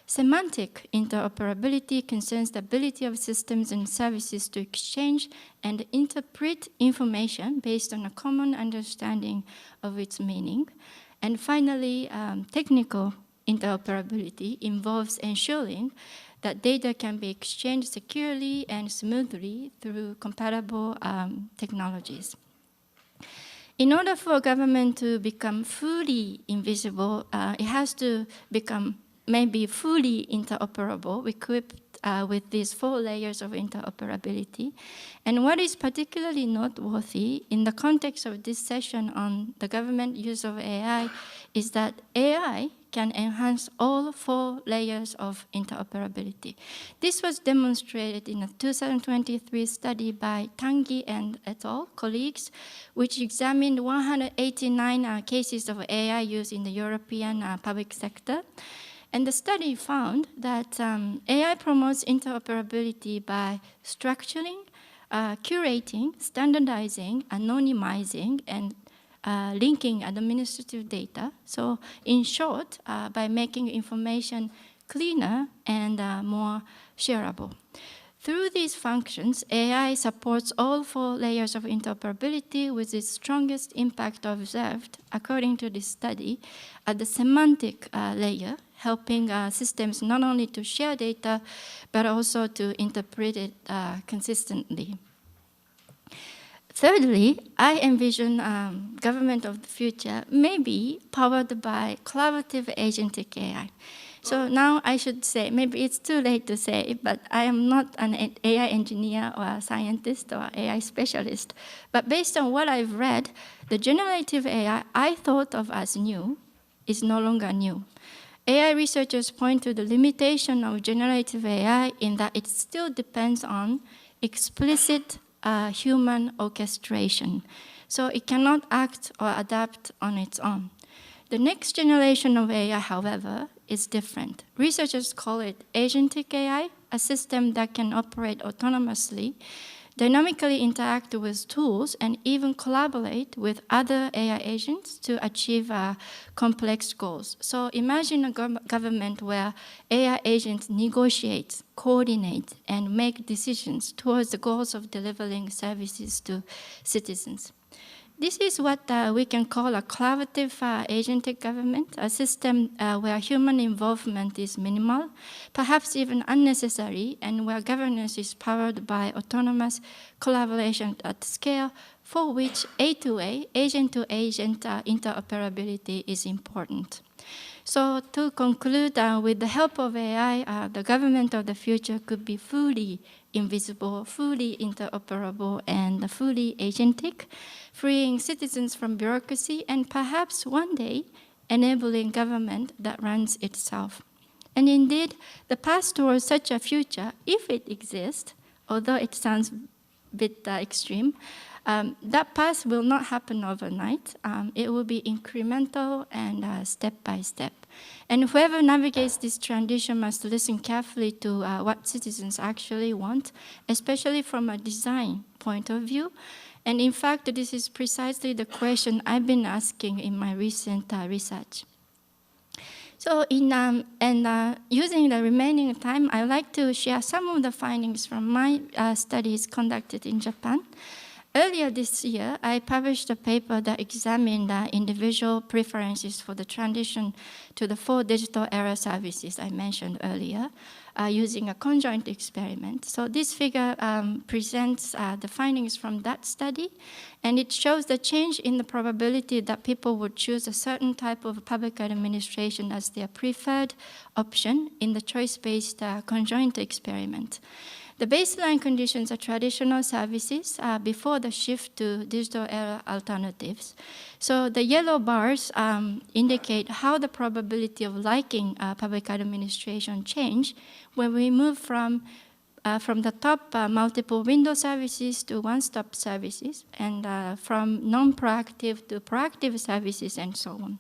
Semantic interoperability concerns the ability of systems and services to exchange and interpret information based on a common understanding of its meaning. And finally, technical interoperability involves ensuring that data can be exchanged securely and smoothly through compatible technologies. In order for a government to become fully invisible, it has to become maybe fully interoperable, equipped with these 4 layers of interoperability. And what is particularly noteworthy in the context of this session on the government use of AI is that AI can enhance all 4 layers of interoperability. This was demonstrated in a 2023 study by Tanguy and et al. Colleagues, which examined 189 cases of AI use in the European public sector. And the study found that AI promotes interoperability by structuring, curating, standardizing, anonymizing, and linking administrative data. So in short, by making information cleaner and more shareable. Through these functions, AI supports all 4 layers of interoperability with its strongest impact observed, according to this study, at the semantic layer, helping systems not only to share data, but also to interpret it consistently. Thirdly, I envision government of the future may be powered by collaborative agentic AI. So now I should say, maybe it's too late to say, but I am not an AI engineer or a scientist or AI specialist. But based on what I've read, the generative AI I thought of as new is no longer new. AI researchers point to the limitation of generative AI in that it still depends on explicit human orchestration. So it cannot act or adapt on its own. The next generation of AI, however, is different. Researchers call it agentic AI, a system that can operate autonomously, dynamically interact with tools, and even collaborate with other AI agents to achieve complex goals. So imagine a government where AI agents negotiate, coordinate, and make decisions towards the goals of delivering services to citizens. This is what we can call a collaborative agentic government, a system where human involvement is minimal, perhaps even unnecessary, and where governance is powered by autonomous collaboration at scale, for which A2A, agent-to-agent interoperability is important. So to conclude, with the help of AI, the government of the future could be fully invisible, fully interoperable, and fully agentic, freeing citizens from bureaucracy and perhaps one day enabling government that runs itself. And indeed, the path towards such a future, if it exists, although it sounds a bit extreme, that path will not happen overnight. It will be incremental and step by step. And whoever navigates this transition must listen carefully to what citizens actually want, especially from a design point of view. And in fact, this is precisely the question I've been asking in my recent research. So using the remaining time, I'd like to share some of the findings from my studies conducted in Japan. Earlier this year, I published a paper that examined individual preferences for the transition to the 4 digital era services I mentioned earlier, using a conjoint experiment. So this figure presents the findings from that study, and it shows the change in the probability that people would choose a certain type of public administration as their preferred option in the choice-based conjoint experiment. The baseline conditions are traditional services before the shift to digital era alternatives. So the yellow bars indicate how the probability of liking public administration change when we move from the top multiple window services to one-stop services, and from non-proactive to proactive services, and so on.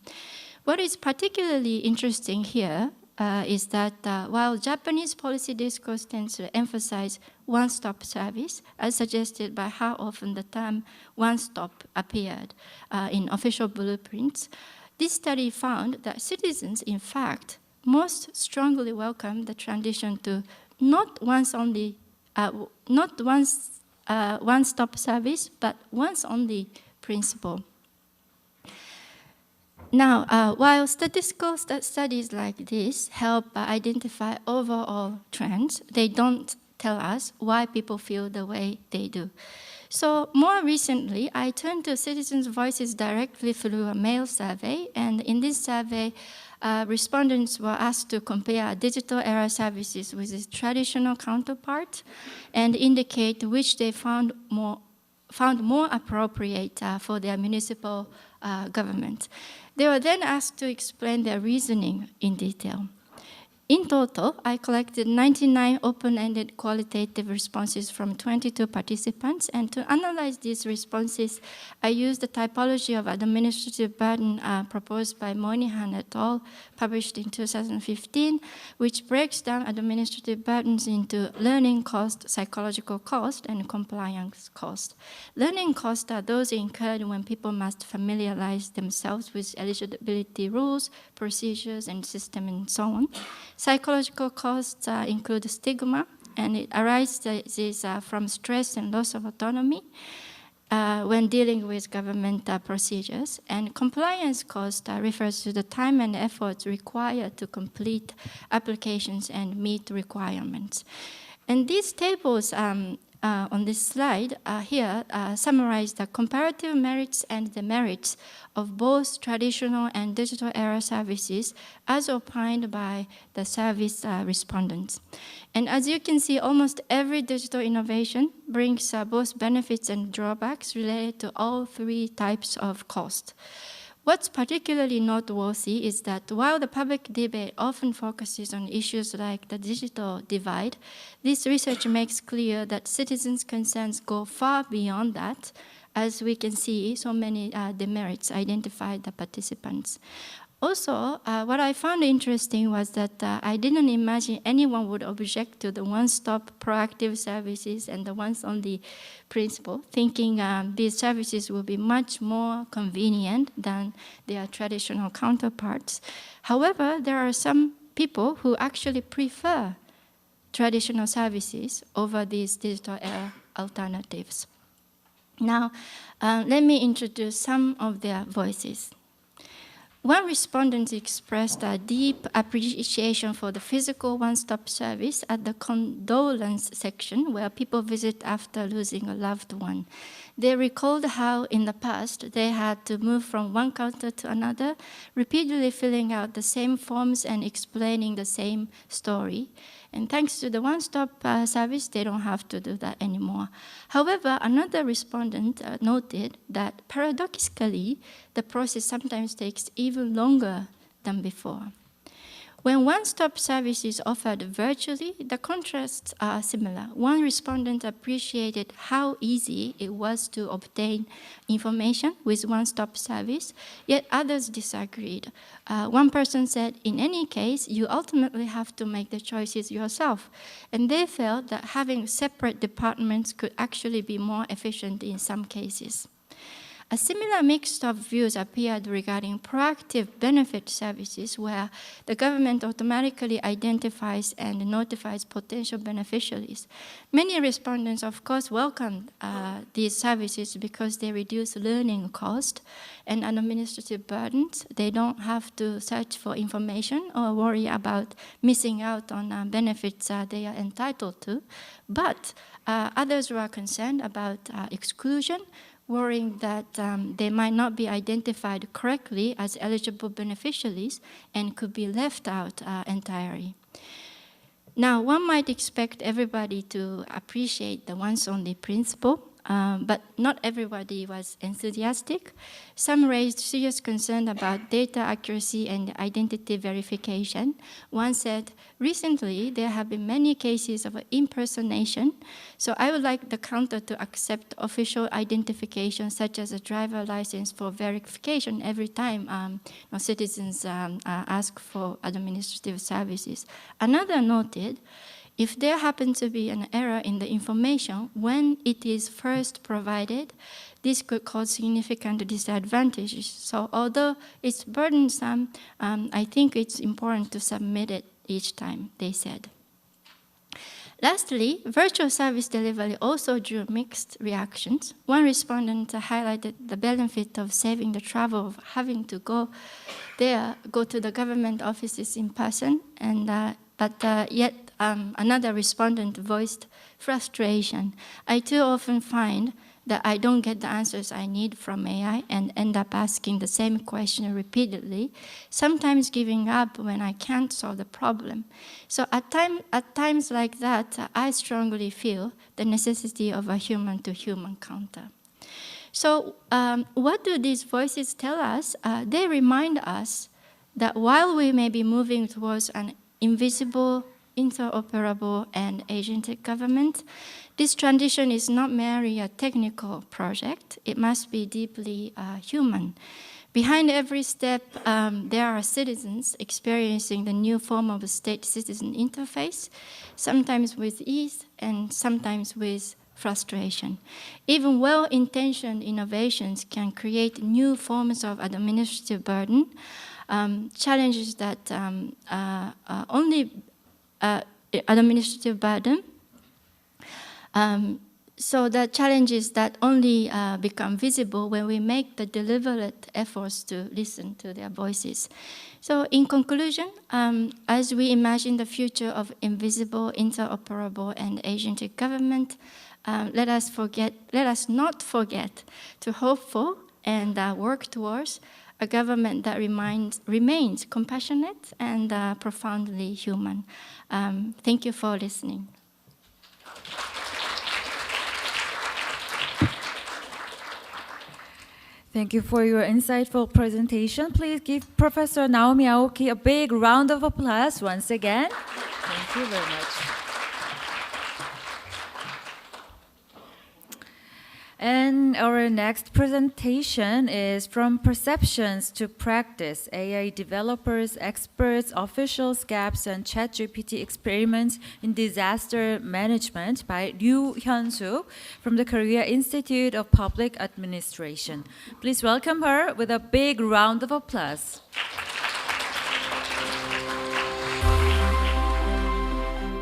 What is particularly interesting here is that while Japanese policy discourse tends to emphasize one-stop service, as suggested by how often the term one-stop appeared in official blueprints, this study found that citizens, in fact, most strongly welcome the transition to not one-stop service, but once-only principle. Now, while statistical studies like this help identify overall trends, they don't tell us why people feel the way they do. So more recently, I turned to citizens' voices directly through a mail survey, and in this survey, respondents were asked to compare digital era services with its traditional counterpart and indicate which they found more appropriate for their municipal government. They were then asked to explain their reasoning in detail. In total, I collected 99 open-ended qualitative responses from 22 participants, and to analyze these responses, I used the typology of administrative burden proposed by Moynihan et al., published in 2015, which breaks down administrative burdens into learning cost, psychological cost, and compliance cost. Learning costs are those incurred when people must familiarize themselves with eligibility rules, procedures, and system, and so on. Psychological costs include stigma, and it arises from stress and loss of autonomy when dealing with government procedures. And compliance cost refers to the time and effort required to complete applications and meet requirements. And these tables on this slide here summarize the comparative merits and demerits of both traditional and digital era services as opined by the service respondents. And as you can see, almost every digital innovation brings both benefits and drawbacks related to all three types of cost. What's particularly noteworthy is that while the public debate often focuses on issues like the digital divide, this research makes clear that citizens' concerns go far beyond that. As we can see, so many demerits identified the participants. Also, what I found interesting was that I didn't imagine anyone would object to the one-stop proactive services and the once-only principle, thinking these services will be much more convenient than their traditional counterparts. However, there are some people who actually prefer traditional services over these digital era alternatives. Now, let me introduce some of their voices. One respondent expressed a deep appreciation for the physical one-stop service at the condolence section where people visit after losing a loved one. They recalled how in the past they had to move from one counter to another, repeatedly filling out the same forms and explaining the same story. And thanks to the one-stop service, they don't have to do that anymore. However, another respondent noted that paradoxically, the process sometimes takes even longer than before. When one-stop service is offered virtually, the contrasts are similar. One respondent appreciated how easy it was to obtain information with one-stop service, yet others disagreed. One person said, in any case, you ultimately have to make the choices yourself. And they felt that having separate departments could actually be more efficient in some cases. A similar mix of views appeared regarding proactive benefit services where the government automatically identifies and notifies potential beneficiaries. Many respondents, of course, welcomed these services because they reduce learning cost and administrative burdens. They don't have to search for information or worry about missing out on benefits they are entitled to. But others were concerned about exclusion, worrying that they might not be identified correctly as eligible beneficiaries and could be left out entirely. Now, one might expect everybody to appreciate the once-only principle, but not everybody was enthusiastic. Some raised serious concern about data accuracy and identity verification. One said, recently there have been many cases of impersonation, so I would like the counter to accept official identification such as a driver license for verification every time citizens ask for administrative services. Another noted, if there happens to be an error in the information when it is first provided, this could cause significant disadvantages. So although it's burdensome, I think it's important to submit it each time, they said. Lastly, virtual service delivery also drew mixed reactions. One respondent highlighted the benefit of saving the travel of having to go to the government offices in person, but yet another respondent voiced frustration. I too often find that I don't get the answers I need from AI and end up asking the same question repeatedly, sometimes giving up when I can't solve the problem. So at times like that, I strongly feel the necessity of a human-to-human counter. So what do these voices tell us? They remind us that while we may be moving towards an invisible, interoperable, and agentic government, this transition is not merely a technical project. It must be deeply human. Behind every step, there are citizens experiencing the new form of a state-citizen interface, sometimes with ease and sometimes with frustration. Even well-intentioned innovations can create new forms of administrative burden, challenges that administrative burden. So the challenges that only become visible when we make the deliberate efforts to listen to their voices. So in conclusion, as we imagine the future of invisible, interoperable, and agentic government, let us not forget to hope for and work towards a government that remains compassionate and profoundly human. Thank you for listening. Thank you for your insightful presentation. Please give Professor Naomi Aoki a big round of applause once again. Thank you very much. And our next presentation is From Perceptions to Practice, AI Developers, Experts, Officials, Gaps, and ChatGPT Experiments in Disaster Management by Ryu Hyun-soo from the Korea Institute of Public Administration. Please welcome her with a big round of applause.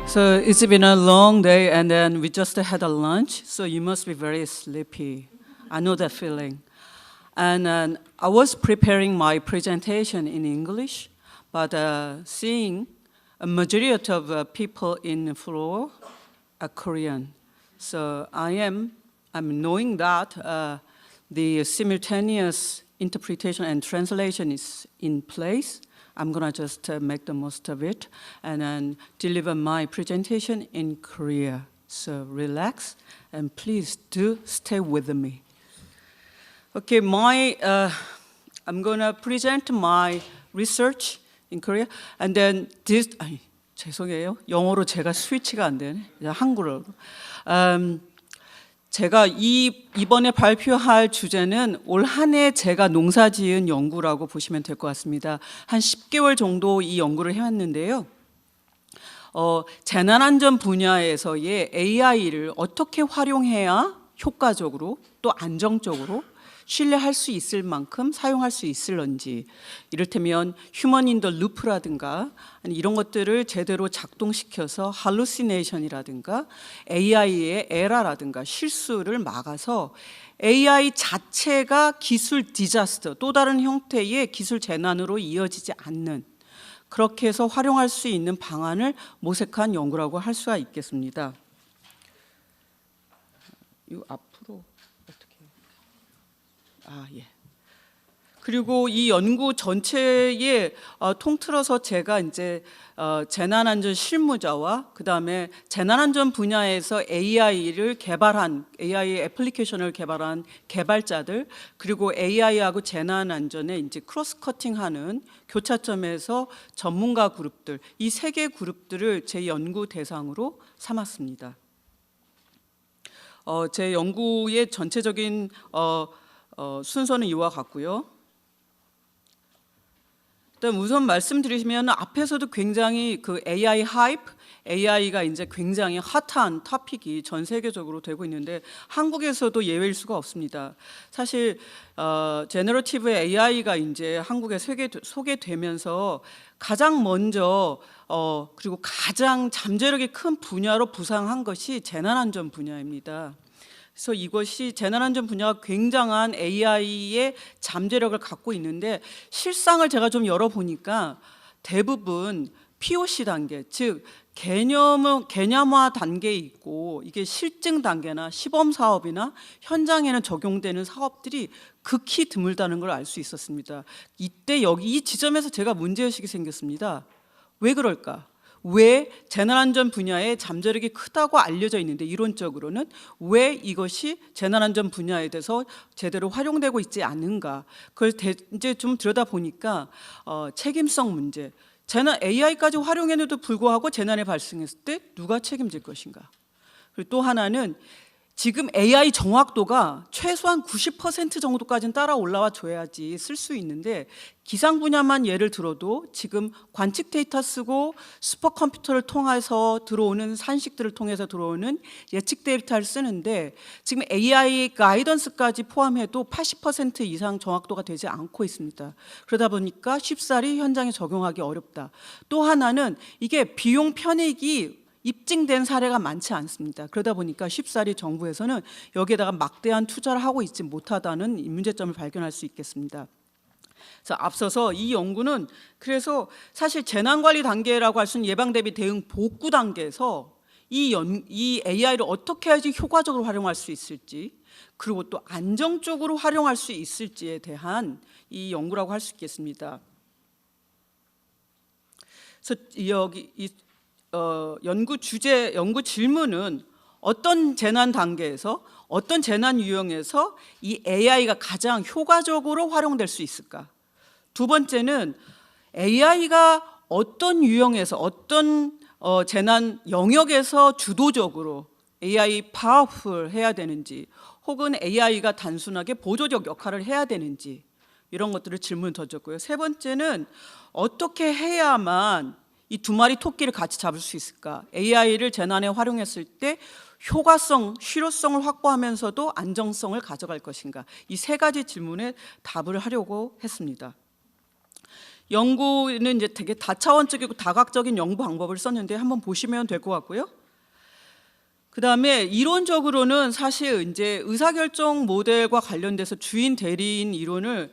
So it's been a long day, and then we just had a lunch, so you must be very sleepy. I know that feeling. And I was preparing my presentation in English, but seeing a majority of people in the floor are Korean. So I'm knowing that the simultaneous interpretation and translation is in place. I'm gonna just make the most of it and then deliver my presentation in Korea. So relax and please do stay with me. Okay, I'm gonna present my research in Korea and then this, 죄송해요. 영어로 제가 스위치가 안 되네. 한국어로. 제가 이번에 발표할 주제는 올 한 해 제가 농사지은 연구라고 보시면 될 것 같습니다. 한 10개월 정도 이 연구를 해왔는데요. 재난안전 분야에서의 AI를 어떻게 활용해야 효과적으로 또 안정적으로 신뢰할 수 있을 만큼 사용할 수 있을런지, 이를테면 휴먼 인 더 루프라든가 이런 것들을 제대로 작동시켜서 할루시네이션이라든가 AI의 에러라든가 실수를 막아서 AI 자체가 기술 디자스터, 또 다른 형태의 기술 재난으로 이어지지 않는, 그렇게 해서 활용할 수 있는 방안을 모색한 연구라고 할 수가 있겠습니다. 이 앞으로 어떻게? 예. 그리고 이 연구 전체에 통틀어서 제가 이제 재난안전 실무자와 그다음에 재난안전 분야에서 AI를 개발한 AI 애플리케이션을 개발한 개발자들 그리고 AI하고 재난안전에 이제 크로스 커팅하는 교차점에서 전문가 그룹들 이 세 개 그룹들을 제 연구 대상으로 삼았습니다. 제 연구의 전체적인 순서는 이와 같고요. 일단 우선 말씀드리면 앞에서도 굉장히 그 AI 하이프, AI가 이제 굉장히 핫한 토픽이 전 세계적으로 되고 있는데 한국에서도 예외일 수가 없습니다. 사실 제너러티브 AI가 이제 한국에 소개되면서 가장 먼저 그리고 가장 잠재력이 큰 분야로 부상한 것이 재난안전 분야입니다. 그래서 이것이 재난안전 분야가 굉장한 AI의 잠재력을 갖고 있는데 실상을 제가 좀 열어보니까 대부분 POC 단계, 즉 개념화 단계에 있고 이게 실증 단계나 시범 사업이나 현장에는 적용되는 사업들이 극히 드물다는 걸 알 수 있었습니다. 이때 여기 이 지점에서 제가 문제의식이 생겼습니다. 왜 그럴까? 왜 재난안전 분야에 잠재력이 크다고 알려져 있는데 이론적으로는 왜 이것이 재난안전 분야에 대해서 제대로 활용되고 있지 않은가? 그걸 이제 좀 들여다보니까 책임성 문제, 재난 AI까지 활용해도 불구하고 재난이 발생했을 때 누가 책임질 것인가? 그리고 또 하나는 지금 AI 정확도가 최소한 90% 정도까지는 따라 올라와 줘야지 쓸 수 있는데 기상 분야만 예를 들어도 지금 관측 데이터 쓰고 슈퍼컴퓨터를 통해서 들어오는 산식들을 통해서 들어오는 예측 데이터를 쓰는데 지금 AI 가이던스까지 포함해도 80% 이상 정확도가 되지 않고 있습니다. 그러다 보니까 쉽사리 현장에 적용하기 어렵다. 또 하나는 이게 비용 편익이 입증된 사례가 많지 않습니다. 그러다 보니까 쉽사리 정부에서는 여기에다가 막대한 투자를 하고 있지 못하다는 문제점을 발견할 수 있겠습니다. 자, 앞서서 이 연구는 그래서 사실 재난관리 단계라고 할 수 있는 예방 대비 대응 복구 단계에서 이 AI를 어떻게 해야지 효과적으로 활용할 수 있을지 그리고 또 안정적으로 활용할 수 있을지에 대한 이 연구라고 할 수 있겠습니다. 그래서 여기 연구 주제, 연구 질문은 어떤 재난 단계에서 어떤 재난 유형에서 이 AI가 가장 효과적으로 활용될 수 있을까? 두 번째는 AI가 어떤 유형에서 어떤 재난 영역에서 주도적으로 AI 파워풀 해야 되는지 혹은 AI가 단순하게 보조적 역할을 해야 되는지 이런 것들을 질문 던졌고요. 세 번째는 어떻게 해야만 이 두 마리 토끼를 같이 잡을 수 있을까? AI를 재난에 활용했을 때 효과성, 실효성을 확보하면서도 안정성을 가져갈 것인가? 이 세 가지 질문에 답을 하려고 했습니다. 연구는 이제 되게 다차원적이고 다각적인 연구 방법을 썼는데 한번 보시면 될 것 같고요. 그 다음에 이론적으로는 사실 이제 의사결정 모델과 관련돼서 주인 대리인 이론을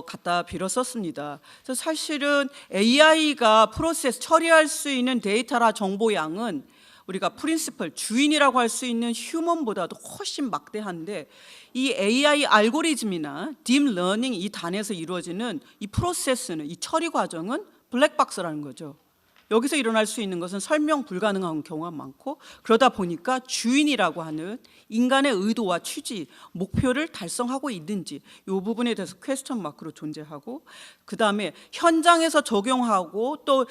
갖다 빌어 썼습니다. 그래서 사실은 AI가 프로세스 처리할 수 있는 데이터나 정보 양은 우리가 프린시플 주인이라고 할 수 있는 휴먼보다도 훨씬 막대한데 이 AI 알고리즘이나 딥러닝 이 단에서 이루어지는 이 프로세스는 이 처리 과정은 블랙박스라는 거죠. 여기서 일어날 수 있는 것은 설명 불가능한 경우가 많고 그러다 보니까 주인이라고 하는 인간의 의도와 취지, 목표를 달성하고 있는지 이 부분에 대해서 퀘스천 마크로 존재하고 그 다음에 현장에서 적용하고 또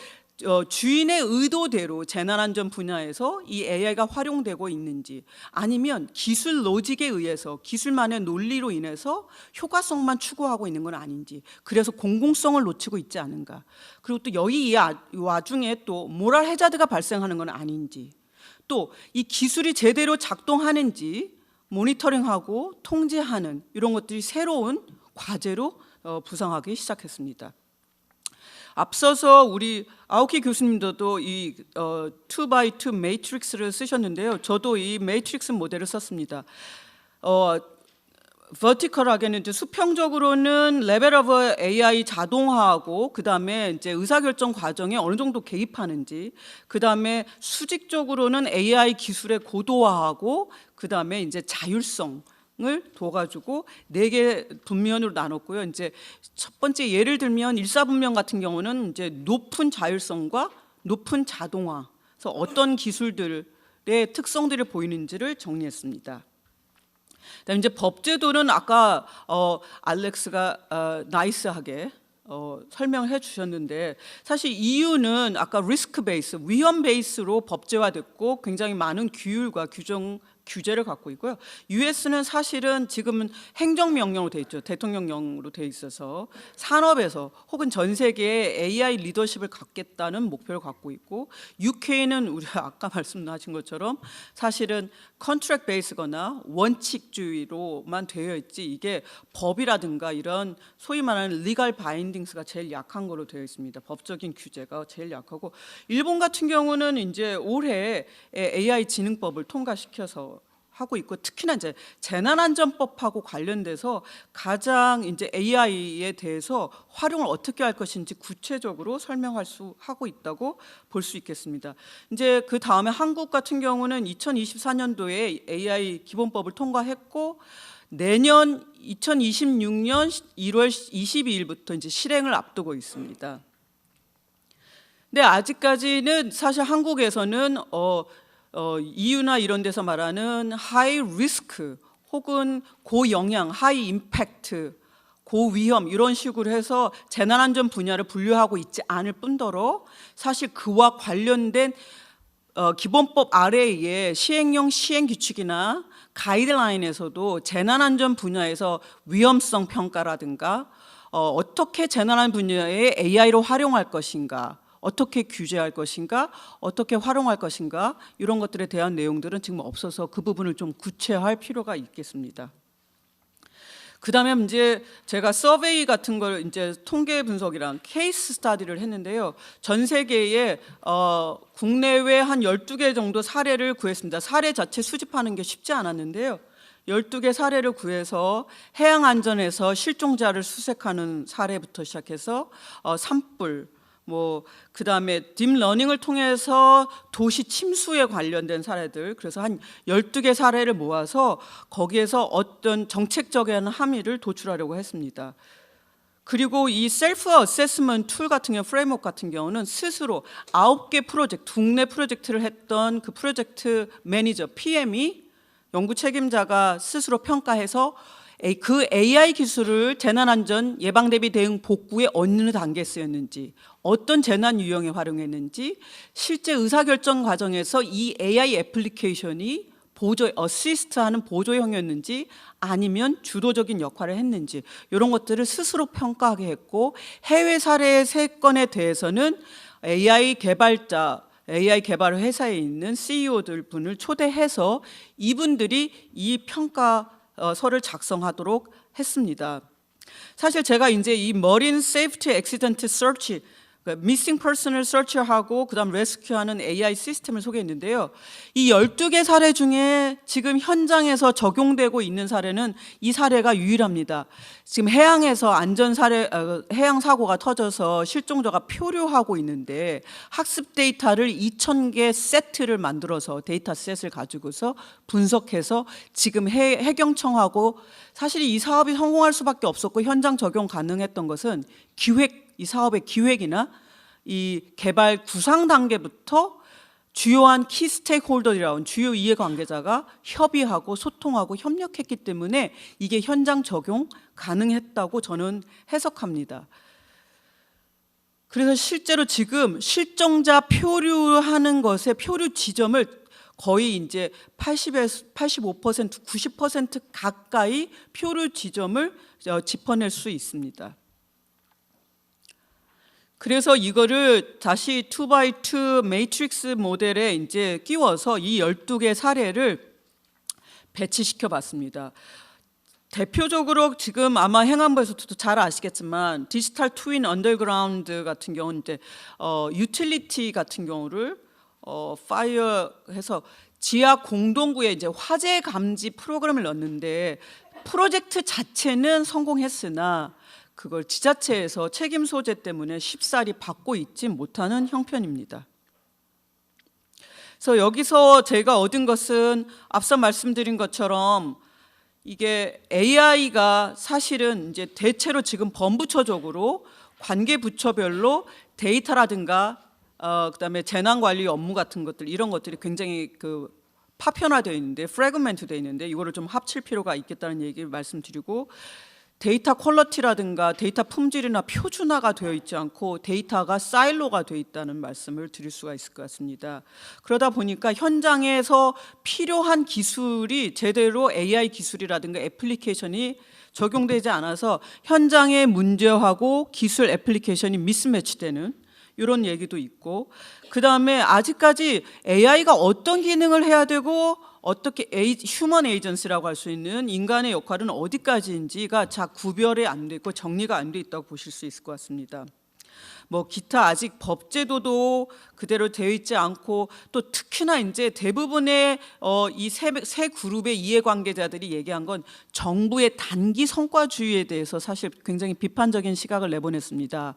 주인의 의도대로 재난안전 분야에서 이 AI가 활용되고 있는지 아니면 기술 로직에 의해서 기술만의 논리로 인해서 효과성만 추구하고 있는 건 아닌지 그래서 공공성을 놓치고 있지 않은가 그리고 또 여기 이 와중에 또 모랄 해자드가 발생하는 건 아닌지 또 이 기술이 제대로 작동하는지 모니터링하고 통제하는 이런 것들이 새로운 과제로 부상하기 시작했습니다. 앞서서 우리 아오키 교수님도 이 2x2 매트릭스를 쓰셨는데요. 저도 이 매트릭스 모델을 썼습니다. 버티컬하게는 이제 수평적으로는 레벨 오브 AI 자동화하고 그 다음에 이제 의사결정 과정에 어느 정도 개입하는지 그 다음에 수직적으로는 AI 기술의 고도화하고 그 다음에 이제 자율성 둬가지고 4개 분면으로 나눴고요. 이제 첫 번째 예를 들면 1사분면 같은 경우는 이제 높은 자율성과 높은 자동화, 그래서 어떤 기술들의 특성들이 보이는지를 정리했습니다. 그다음에 이제 법제도는 아까 알렉스가 나이스하게 설명을 해주셨는데, 사실 EU는 아까 리스크 베이스, 위험 베이스로 법제화됐고 굉장히 많은 규율과 규제를 갖고 있고요. US는 사실은 지금은 행정명령으로 돼 있죠. 대통령령으로 돼 있어서 산업에서 혹은 전 세계에 AI 리더십을 갖겠다는 목표를 갖고 있고, UK는 우리가 아까 말씀하신 것처럼 사실은 컨트랙트 베이스거나 원칙주의로만 되어 있지, 이게 법이라든가 이런 소위 말하는 리걸 바인딩스가 제일 약한 거로 되어 있습니다. 법적인 규제가 제일 약하고, 일본 같은 경우는 이제 올해 AI 지능법을 통과시켜서 하고 있고, 특히나 이제 재난안전법하고 관련돼서 가장 이제 AI에 대해서 활용을 어떻게 할 것인지 구체적으로 하고 있다고 볼 수 있겠습니다. 이제 그 다음에 한국 같은 경우는 2024년도에 AI 기본법을 통과했고, 내년 2026년 1월 22일부터 이제 실행을 앞두고 있습니다. 근데 아직까지는 사실 한국에서는 EU나 이런 데서 말하는 하이 리스크 혹은 고영향, 하이 임팩트, 고위험 이런 식으로 해서 재난안전 분야를 분류하고 있지 않을 뿐더러, 사실 그와 관련된 기본법 아래의 시행령 시행규칙이나 가이드라인에서도 재난안전 분야에서 위험성 평가라든가 어떻게 재난안전 분야에 AI를 활용할 것인가, 어떻게 규제할 것인가, 어떻게 활용할 것인가, 이런 것들에 대한 내용들은 지금 없어서 그 부분을 좀 구체화할 필요가 있겠습니다. 그 다음에 이제 제가 서베이 같은 걸 이제 통계 분석이랑 케이스 스타디를 했는데요. 전 세계에 국내외 한 12개 정도 사례를 구했습니다. 사례 자체 수집하는 게 쉽지 않았는데요. 12개 사례를 구해서 해양 안전에서 실종자를 수색하는 사례부터 시작해서 산불, 그 다음에 딥러닝을 통해서 도시 침수에 관련된 사례들, 그래서 한 12개 사례를 모아서 거기에서 어떤 정책적인 함의를 도출하려고 했습니다. 그리고 이 셀프 어세스먼트 툴 같은 경우, 프레임워크 같은 경우는 스스로 9개 프로젝트, 국내 프로젝트를 했던 그 프로젝트 매니저, PM이 연구 책임자가 스스로 평가해서 그 AI 기술을 재난안전 예방 대비 대응 복구의 어느 단계에 쓰였는지, 어떤 재난 유형에 활용했는지, 실제 의사결정 과정에서 이 AI 애플리케이션이 어시스트하는 보조형이었는지 아니면 주도적인 역할을 했는지, 이런 것들을 스스로 평가하게 했고, 해외 사례 3건에 대해서는 AI 개발자, AI 개발 회사에 있는 CEO들 분을 초대해서 이분들이 이 평가서를 작성하도록 했습니다. 사실 제가 이제 이 머린 세이프티 액시던트 서치, 미싱 퍼슨을 서치하고 그다음 레스큐하는 AI 시스템을 소개했는데요. 이 12개 사례 중에 지금 현장에서 적용되고 있는 사례는 이 사례가 유일합니다. 지금 해양에서 해양 사고가 터져서 실종자가 표류하고 있는데, 학습 데이터를 2,000개 세트를 만들어서 데이터 셋을 가지고서 분석해서 지금 해경청하고, 사실 이 사업이 성공할 수밖에 없었고 현장 적용 가능했던 것은 이 사업의 기획이나 이 개발 구상 단계부터 주요한 키 스테이크홀더라는 주요 이해관계자가 협의하고 소통하고 협력했기 때문에 이게 현장 적용 가능했다고 저는 해석합니다. 그래서 실제로 지금 실종자 표류하는 것의 표류 지점을 거의 이제 80에서 85%, 90% 가까이 표류 지점을 짚어낼 수 있습니다. 그래서 이거를 다시 2x2 매트릭스 모델에 이제 끼워서 이 12개 사례를 배치시켜 봤습니다. 대표적으로 지금 아마 행안부에서도 잘 아시겠지만 디지털 트윈 언더그라운드 같은 경우는 이제 유틸리티 같은 경우를 파이어해서 지하 공동구에 이제 화재 감지 프로그램을 넣었는데, 프로젝트 자체는 성공했으나 그걸 지자체에서 책임 소재 때문에 쉽사리 받고 있지 못하는 형편입니다. 그래서 여기서 제가 얻은 것은 앞서 말씀드린 것처럼 이게 AI가 사실은 이제 대체로 지금 범부처적으로 관계 부처별로 데이터라든가 그다음에 재난관리 업무 같은 것들 이런 것들이 굉장히 그 파편화되어 있는데 프래그먼트 되어 있는데 이거를 좀 합칠 필요가 있겠다는 얘기를 말씀드리고 데이터 퀄리티라든가 데이터 품질이나 표준화가 되어 있지 않고 데이터가 사일로가 되어 있다는 말씀을 드릴 수가 있을 것 같습니다. 그러다 보니까 현장에서 필요한 기술이 제대로 AI 기술이라든가 애플리케이션이 적용되지 않아서 현장의 문제하고 기술 애플리케이션이 미스매치되는 이런 얘기도 있고 그 다음에 아직까지 AI가 어떤 기능을 해야 되고 어떻게 휴먼 에이전시라고 할 수 있는 인간의 역할은 어디까지인지가 잘 구별이 안 돼 있고 정리가 안 돼 있다고 보실 수 있을 것 같습니다. 뭐 기타 아직 법제도도 그대로 되어 있지 않고 또 특히나 이제 대부분의 이 세 그룹의 이해관계자들이 얘기한 건 정부의 단기 성과주의에 대해서 사실 굉장히 비판적인 시각을 내보냈습니다.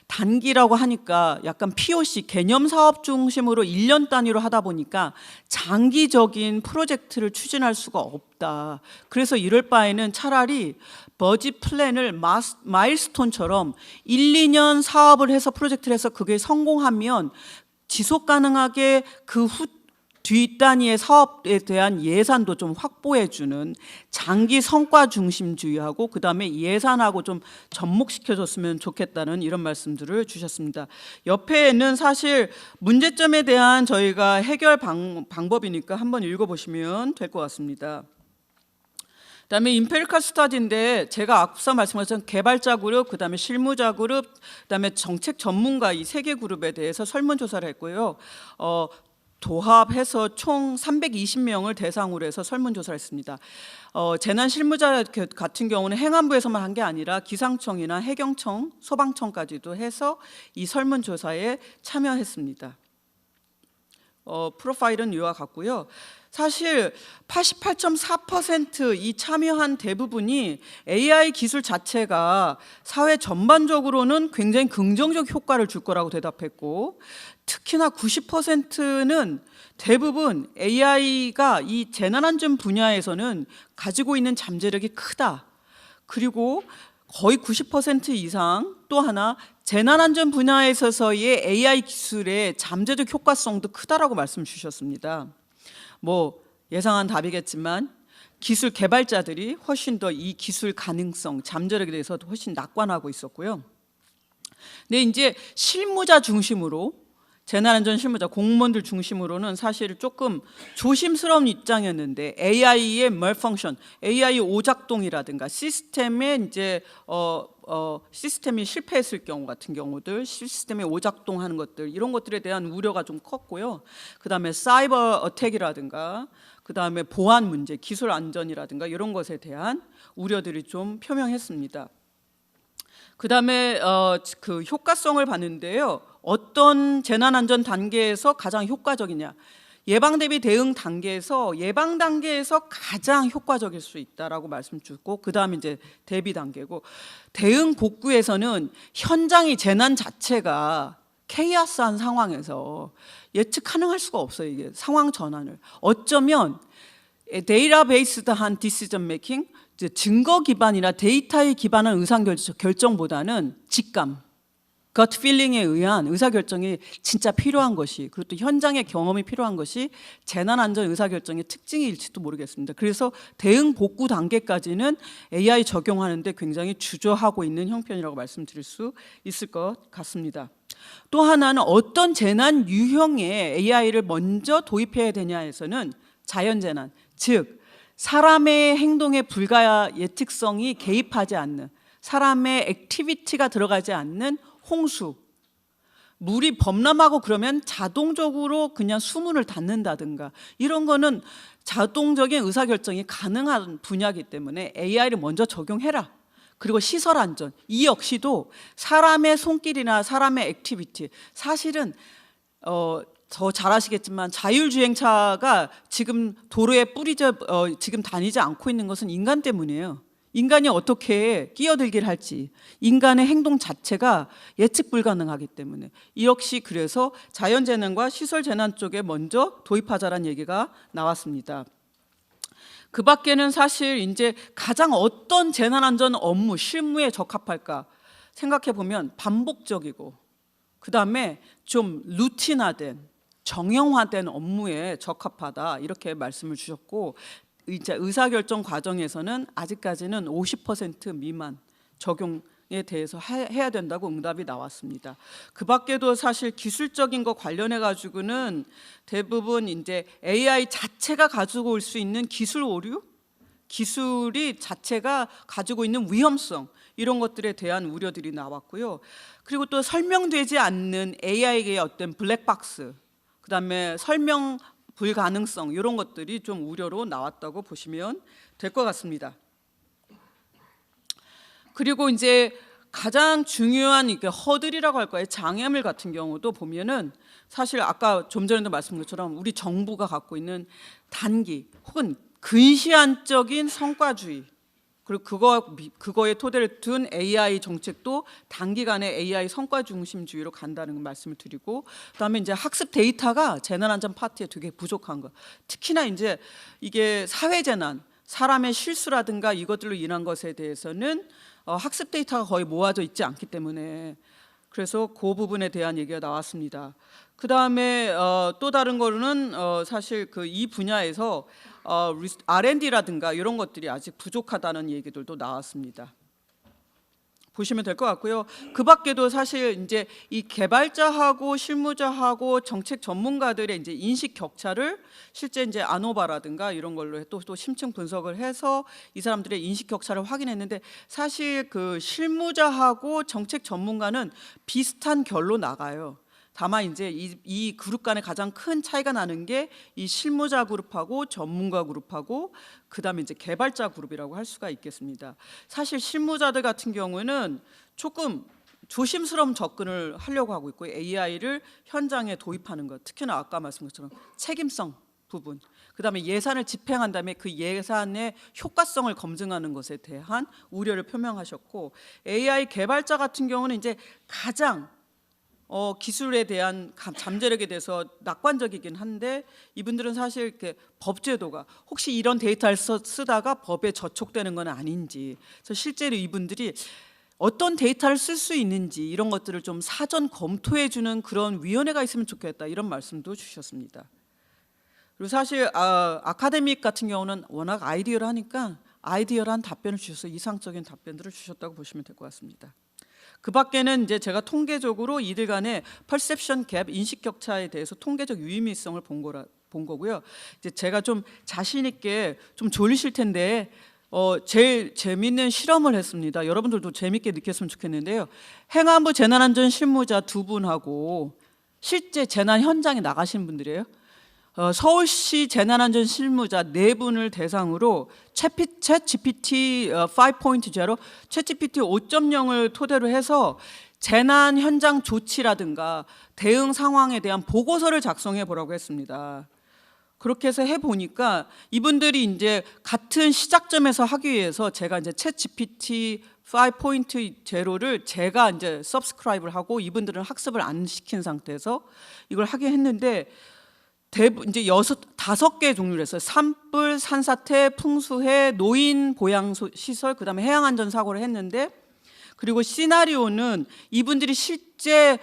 단기라고 하니까 약간 POC 개념 사업 중심으로 1년 단위로 하다 보니까 장기적인 프로젝트를 추진할 수가 없다. 그래서 이럴 바에는 차라리 버짓 플랜을 마일스톤처럼 1, 2년 사업을 해서 프로젝트를 해서 그게 성공하면 지속 가능하게 그 후 뒷단위의 사업에 대한 예산도 좀 확보해주는 장기 성과 중심주의하고 그 다음에 예산하고 좀 접목시켜줬으면 좋겠다는 이런 말씀들을 주셨습니다. 옆에는 사실 문제점에 대한 저희가 해결 방법이니까 한번 읽어보시면 될 것 같습니다. 그다음에 임페리컬 스터디인데 제가 앞서 말씀하신 개발자 그룹, 그다음에 실무자 그룹, 그다음에 정책 전문가 이 세 개 그룹에 대해서 설문조사를 했고요. 도합해서 총 320명을 대상으로 해서 설문조사를 했습니다. 재난 실무자 같은 경우는 행안부에서만 한 게 아니라 기상청이나 해경청, 소방청까지도 해서 이 설문조사에 참여했습니다. 프로파일은 이와 같고요. 사실 88.4% 이 참여한 대부분이 AI 기술 자체가 사회 전반적으로는 굉장히 긍정적 효과를 줄 거라고 대답했고 특히나 90%는 대부분 AI가 이 재난안전 분야에서는 가지고 있는 잠재력이 크다. 그리고 거의 90% 이상 또 하나 재난안전 분야에 있어서의 AI 기술의 잠재적 효과성도 크다라고 말씀 주셨습니다. 뭐 예상한 답이겠지만 기술 개발자들이 훨씬 더 이 기술 가능성, 잠재력에 대해서 훨씬 낙관하고 있었고요. 근데 이제 실무자 중심으로 재난안전 실무자 공무원들 중심으로는 사실 조금 조심스러운 입장이었는데 AI의 malfunction, AI 오작동이라든가 시스템에 이제 시스템이 실패했을 경우 같은 경우들, 시스템에 오작동하는 것들 이런 것들에 대한 우려가 좀 컸고요. 그다음에 사이버 어택이라든가 그다음에 보안 문제, 기술 안전이라든가 이런 것에 대한 우려들이 좀 표명했습니다. 그다음에 그 효과성을 봤는데요. 어떤 재난안전 단계에서 가장 효과적이냐? 예방 대비 대응 단계에서 예방 단계에서 가장 효과적일 수 있다라고 말씀 주고 그다음에 이제 대비 단계고 대응 복구에서는 현장의 재난 자체가 케이오스한 상황에서 예측 가능할 수가 없어요. 이게 상황 전환을 어쩌면 데이터베이스드한 디시전 메이킹 증거 기반이나 데이터에 기반한 의사결정보다는 직감, gut feeling에 의한 의사결정이 진짜 필요한 것이 그리고 또 현장의 경험이 필요한 것이 재난안전 의사결정의 특징일지도 모르겠습니다. 그래서 대응 복구 단계까지는 AI 적용하는데 굉장히 주저하고 있는 형편이라고 말씀드릴 수 있을 것 같습니다. 또 하나는 어떤 재난 유형의 AI를 먼저 도입해야 되냐에서는 자연재난, 즉 사람의 행동에 불가 예측성이 개입하지 않는 사람의 액티비티가 들어가지 않는 홍수, 물이 범람하고 그러면 자동적으로 그냥 수문을 닫는다든가 이런 거는 자동적인 의사결정이 가능한 분야이기 때문에 AI를 먼저 적용해라. 그리고 시설 안전, 이 역시도 사람의 손길이나 사람의 액티비티 사실은 더 잘 아시겠지만 자율주행차가 지금 도로에 지금 다니지 않고 있는 것은 인간 때문이에요. 인간이 어떻게 끼어들기를 할지 인간의 행동 자체가 예측 불가능하기 때문에 이 역시 그래서 자연재난과 시설재난 쪽에 먼저 도입하자라는 얘기가 나왔습니다. 그 밖에는 사실 이제 가장 어떤 재난안전 업무, 실무에 적합할까 생각해 보면 반복적이고 그 다음에 좀 루틴화된 정형화된 업무에 적합하다 이렇게 말씀을 주셨고 이제 의사결정 과정에서는 아직까지는 50% 미만 적용에 대해서 해야 된다고 응답이 나왔습니다. 그 밖에도 사실 기술적인 거 관련해 가지고는 대부분 이제 AI 자체가 가지고 올 수 있는 기술 오류, 기술이 자체가 가지고 있는 위험성 이런 것들에 대한 우려들이 나왔고요. 그리고 또 설명되지 않는 AI의 어떤 블랙박스, 그 다음에 설명 불가능성 이런 것들이 좀 우려로 나왔다고 보시면 될 것 같습니다. 그리고 이제 가장 중요한 이게 허들이라고 할까요? 장애물 같은 경우도 보면은 사실 아까 좀 전에도 말씀드린 것처럼 우리 정부가 갖고 있는 단기 혹은 근시안적인 성과주의 그리고 그거에 토대를 둔 AI 정책도 단기간에 AI 성과 중심주의로 간다는 말씀을 드리고 그다음에 이제 학습 데이터가 재난안전 파트에 되게 부족한 거. 특히나 이제 이게 사회재난, 사람의 실수라든가 이것들로 인한 것에 대해서는 학습 데이터가 거의 모아져 있지 않기 때문에 그래서 그 부분에 대한 얘기가 나왔습니다. 그 다음에 또 다른 거는 사실 그 이 분야에서 R&D라든가 이런 것들이 아직 부족하다는 얘기들도 나왔습니다. 보시면 될 것 같고요. 그 밖에도 사실 이제 이 개발자하고 실무자하고 정책 전문가들의 이제 인식 격차를 실제 이제 아노바라든가 이런 걸로 또 심층 분석을 해서 이 사람들의 인식 격차를 확인했는데 사실 그 실무자하고 정책 전문가는 비슷한 결로 나가요. 다만 이제 이 그룹 간에 가장 큰 차이가 나는 게 이 실무자 그룹하고 전문가 그룹하고 그다음에 이제 개발자 그룹이라고 할 수가 있겠습니다. 사실 실무자들 같은 경우는 조금 조심스러운 접근을 하려고 하고 있고 AI를 현장에 도입하는 것, 특히나 아까 말씀드린 것처럼 책임성 부분, 그다음에 예산을 집행한 다음에 그 예산의 효과성을 검증하는 것에 대한 우려를 표명하셨고 AI 개발자 같은 경우는 이제 가장 기술에 대한 잠재력에 대해서 낙관적이긴 한데 이분들은 사실 이렇게 법제도가 혹시 이런 데이터를 쓰다가 법에 저촉되는 건 아닌지 그래서 실제로 이분들이 어떤 데이터를 쓸 수 있는지 이런 것들을 좀 사전 검토해 주는 그런 위원회가 있으면 좋겠다 이런 말씀도 주셨습니다. 그리고 사실 아카데믹 같은 경우는 워낙 아이디어하니까 아이디어한 답변을 주셔서 이상적인 답변들을 주셨다고 보시면 될 것 같습니다. 그 밖에는 이제 제가 통계적으로 이들 간의 퍼셉션 갭, 인식 격차에 대해서 통계적 유의미성을 본 거고요. 이제 제가 좀 자신 있게 좀 졸리실 텐데 제일 재밌는 실험을 했습니다. 여러분들도 재밌게 느꼈으면 좋겠는데요. 행안부 재난안전 실무자 2분하고 실제 재난 현장에 나가신 분들이에요. 서울시 재난안전 실무자 4분을 대상으로 챗GPT 5.0, 챗GPT 5.0을 토대로 해서 재난 현장 조치라든가 대응 상황에 대한 보고서를 작성해 보라고 했습니다. 그렇게 해서 해보니까 이분들이 이제 같은 시작점에서 하기 위해서 제가 이제 챗GPT 5.0를 제가 이제 서브스크라이브를 하고 이분들은 학습을 안 시킨 상태에서 이걸 하게 했는데 이제 5개 종류를 했어요. 산불, 산사태, 풍수해, 노인 보양 시설, 그다음에 해양안전 사고를 했는데 그리고 시나리오는 이분들이 실제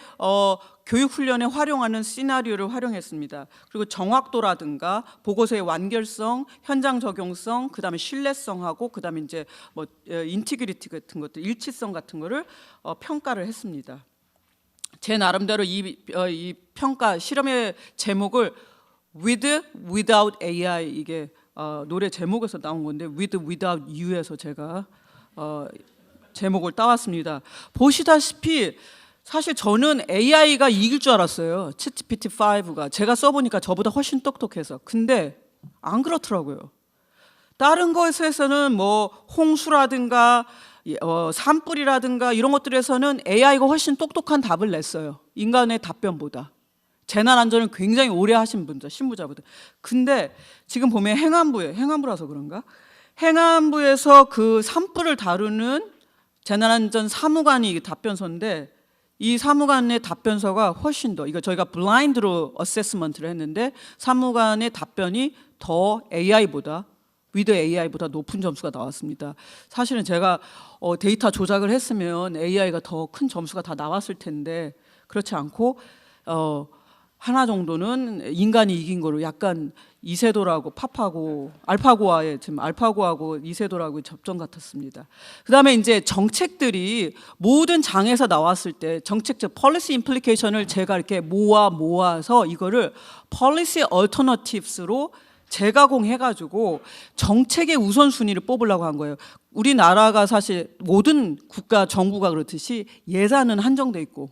교육훈련에 활용하는 시나리오를 활용했습니다. 그리고 정확도라든가 보고서의 완결성, 현장 적용성, 그다음에 신뢰성하고 그다음에 이제 뭐 인티그리티 같은 것들, 일치성 같은 거를 평가를 했습니다. 제 나름대로 이 평가 실험의 제목을 With, Without AI 이게 노래 제목에서 나온 건데 With, Without You에서 제가 제목을 따왔습니다. 보시다시피 사실 저는 AI가 이길 줄 알았어요. 챗GPT5가 제가 써보니까 저보다 훨씬 똑똑해서. 근데 안 그렇더라고요. 다른 것에서는 뭐 홍수라든가 산불이라든가 이런 것들에서는 AI가 훨씬 똑똑한 답을 냈어요. 인간의 답변보다. 재난 안전을 굉장히 오래 하신 분들, 실무자분들. 근데 지금 보면 행안부라서 그런가? 행안부에서 그 산불을 다루는 재난안전 사무관이 답변서인데 이 사무관의 답변서가 훨씬 더, 이거 저희가 블라인드로 어세스먼트를 했는데 사무관의 답변이 더 AI보다 with AI보다 높은 점수가 나왔습니다. 사실은 제가 데이터 조작을 했으면 AI가 더 큰 점수가 다 나왔을 텐데 그렇지 않고 하나 정도는 인간이 이긴 거로 약간 이세돌하고 알파고하고 이세돌하고 접전 같았습니다. 그다음에 이제 정책들이 모든 장에서 나왔을 때 정책적 policy implication을 제가 이렇게 모아서 이거를 policy alternatives로 재가공해가지고 정책의 우선순위를 뽑으려고 한 거예요. 우리나라가 사실 모든 국가 정부가 그렇듯이 예산은 한정돼 있고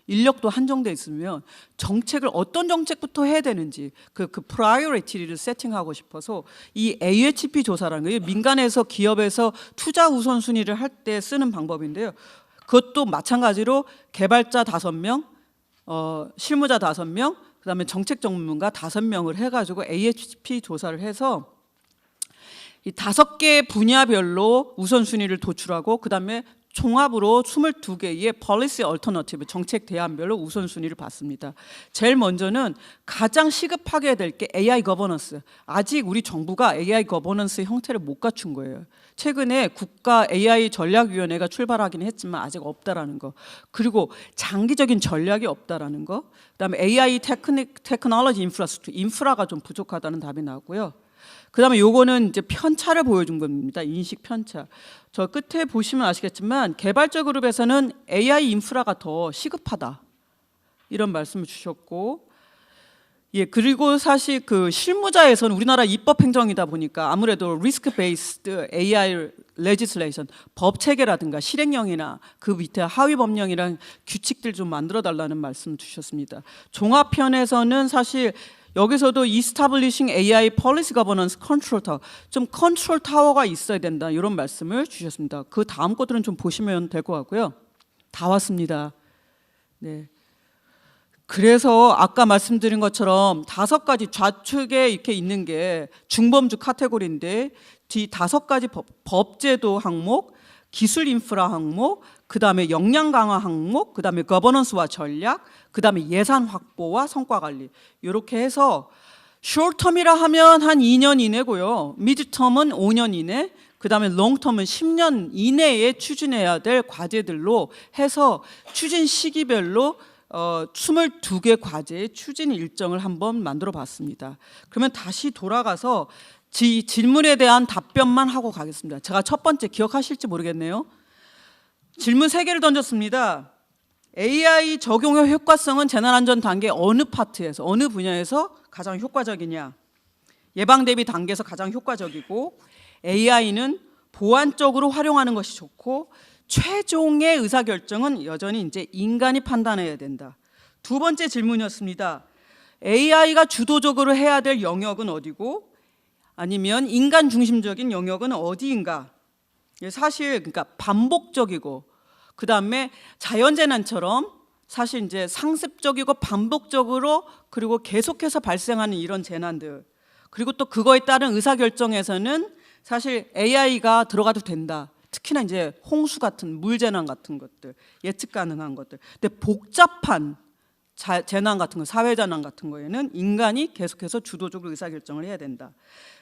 인력도 한정돼 있으면 정책을 어떤 정책부터 해야 되는지 그 프라이어리티를 세팅하고 싶어서 이 AHP 조사라는 게 민간에서 기업에서 투자 우선순위를 할 때 쓰는 방법인데요. 그것도 마찬가지로 개발자 5명, 실무자 5명, 그다음에 정책 전문가 5명을 해가지고 AHP 조사를 해서 이 5개 분야별로 우선순위를 도출하고 그다음에 총합으로 22개의 policy alternative, 정책 대안별로 우선순위를 봤습니다. 제일 먼저는 가장 시급하게 될 게 AI 거버넌스. 아직 우리 정부가 AI 거버넌스 형태를 못 갖춘 거예요. 최근에 국가 AI 전략위원회가 출발하긴 했지만 아직 없다라는 거. 그리고 장기적인 전략이 없다라는 거. 그다음에 AI 테크놀로지 인프라가 좀 부족하다는 답이 나왔고요. 그다음에 요거는 이제 편차를 보여준 겁니다. 인식 편차. 저 끝에 보시면 아시겠지만 개발자 그룹에서는 AI 인프라가 더 시급하다 이런 말씀을 주셨고, 예, 그리고 사실 그 실무자에서는 우리나라 입법 행정이다 보니까 아무래도 리스크 베이스드 AI 레지슬레이션 법 체계라든가 실행령이나 그 밑에 하위 법령이랑 규칙들 좀 만들어 달라는 말씀 주셨습니다. 종합편에서는 사실 여기서도 Establishing AI Policy Governance Control Tower, 좀 컨트롤 타워가 있어야 된다 이런 말씀을 주셨습니다. 그 다음 것들은 좀 보시면 될 것 같고요. 다 왔습니다. 네. 그래서 아까 말씀드린 것처럼 5가지 좌측에 이렇게 있는 게 중범주 카테고리인데 뒤 5가지 법제도 항목, 기술 인프라 항목, 그 다음에 역량 강화 항목, 그 다음에 거버넌스와 전략, 그 다음에 예산 확보와 성과 관리 이렇게 해서 숏텀이라 하면 한 2년 이내고요. 미드텀은 5년 이내, 그 다음에 롱텀은 10년 이내에 추진해야 될 과제들로 해서 추진 시기별로 22개 과제의 추진 일정을 한번 만들어 봤습니다. 그러면 다시 돌아가서 질문에 대한 답변만 하고 가겠습니다. 제가 첫 번째 기억하실지 모르겠네요. 질문 3개를 던졌습니다. AI 적용의 효과성은 재난안전 단계 어느 파트에서, 어느 분야에서 가장 효과적이냐? 예방 대비 단계에서 가장 효과적이고, AI는 보완적으로 활용하는 것이 좋고, 최종의 의사결정은 여전히 이제 인간이 판단해야 된다. 두 번째 질문이었습니다. AI가 주도적으로 해야 될 영역은 어디고, 아니면 인간 중심적인 영역은 어디인가? 사실 그러니까 반복적이고 그 다음에 자연재난처럼 사실 이제 상습적이고 반복적으로 그리고 계속해서 발생하는 이런 재난들, 그리고 또 그거에 따른 의사결정에서는 사실 AI가 들어가도 된다. 특히나 이제 홍수 같은 물재난 같은 것들, 예측 가능한 것들. 근데 복잡한 재난 같은 거, 사회재난 같은 거에는 인간이 계속해서 주도적으로 의사결정을 해야 된다.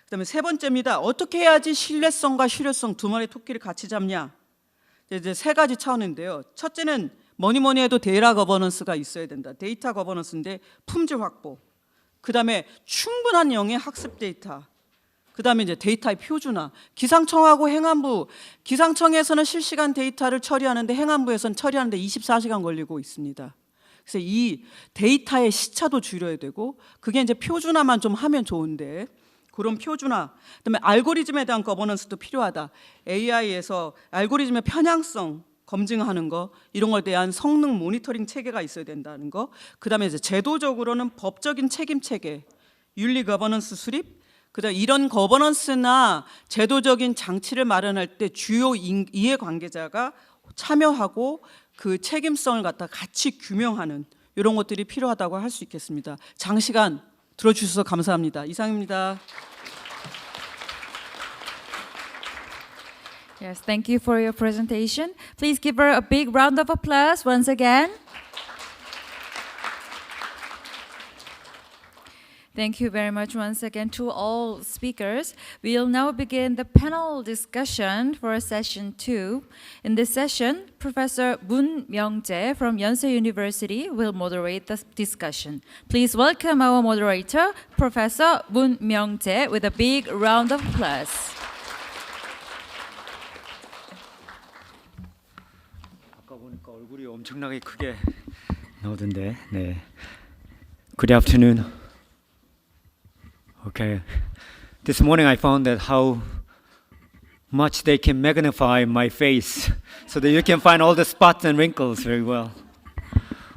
그다음에 3번째입니다. 어떻게 해야지 신뢰성과 실효성 두 마리 토끼를 같이 잡냐? 이제 3가지 차원인데요. 첫째는 뭐니 해도 데이터 거버넌스가 있어야 된다. 데이터 거버넌스인데 품질 확보. 그다음에 충분한 양의 학습 데이터. 그다음에 이제 데이터의 표준화. 기상청하고 행안부, 기상청에서는 실시간 데이터를 처리하는데 행안부에서는 처리하는데 24시간 걸리고 있습니다. 그래서 이 데이터의 시차도 줄여야 되고, 그게 이제 표준화만 좀 하면 좋은데, 그런 표준화, 그다음에 알고리즘에 대한 거버넌스도 필요하다. AI에서 알고리즘의 편향성 검증하는 거, 이런 것에 대한 성능 모니터링 체계가 있어야 된다는 거. 그다음에 이제 제도적으로는 법적인 책임 체계, 윤리 거버넌스 수립. 그다음 이런 거버넌스나 제도적인 장치를 마련할 때 주요 이해관계자가 참여하고 그 책임성을 갖다 같이 규명하는 이런 것들이 필요하다고 할 수 있겠습니다. 장시간 들어주셔서 감사합니다. 이상입니다. Yes, thank you for your presentation. Please give her a big round of applause once again. Thank you very much once again to all speakers. We'll now begin the panel discussion for session 2. In this session, Professor Min-Jae from Yonsei University will moderate the discussion. Please welcome our moderator, Professor Min-Jae, with a big round of applause. 아까 보니까 얼굴이 엄청나게 크게 나오던데. 네. Good afternoon. Okay. This morning I found that how much they can magnify my face so that you can find all the spots and wrinkles very well.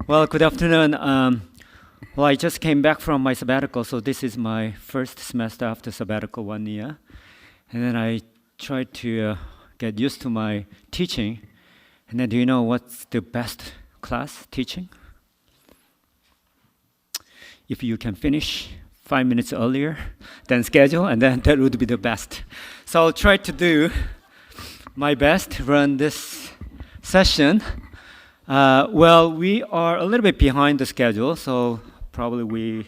Well, good afternoon. Well, I just came back from my sabbatical, so this is my first semester after sabbatical 1 year. And then I tried to get used to my teaching. And then do you know what's the best class teaching? If you can finish 5 minutes earlier than schedule, and then that would be the best. So I'll try to do my best to run this session. Well, we are a little bit behind the schedule, so probably we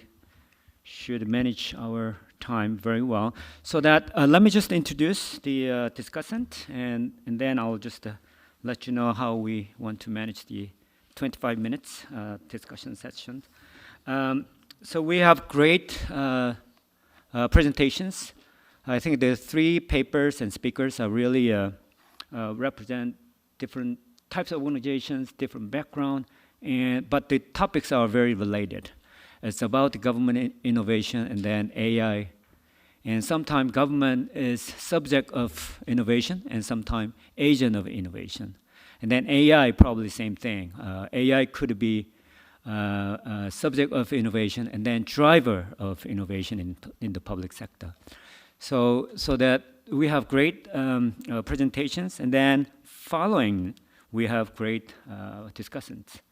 should manage our time very well. So that let me just introduce the discussant, and then I'll just let you know how we want to manage the 25 minutes discussion session. So we have great presentations. I think the 3 papers and speakers are really represent different types of organizations, different background, but the topics are very related. It's about government innovation and then AI. And sometimes government is subject of innovation and sometimes agent of innovation. And then AI, probably same thing. AI could be subject of innovation and then driver of innovation in the public sector. So that we have great presentations, and then following we have great discussants.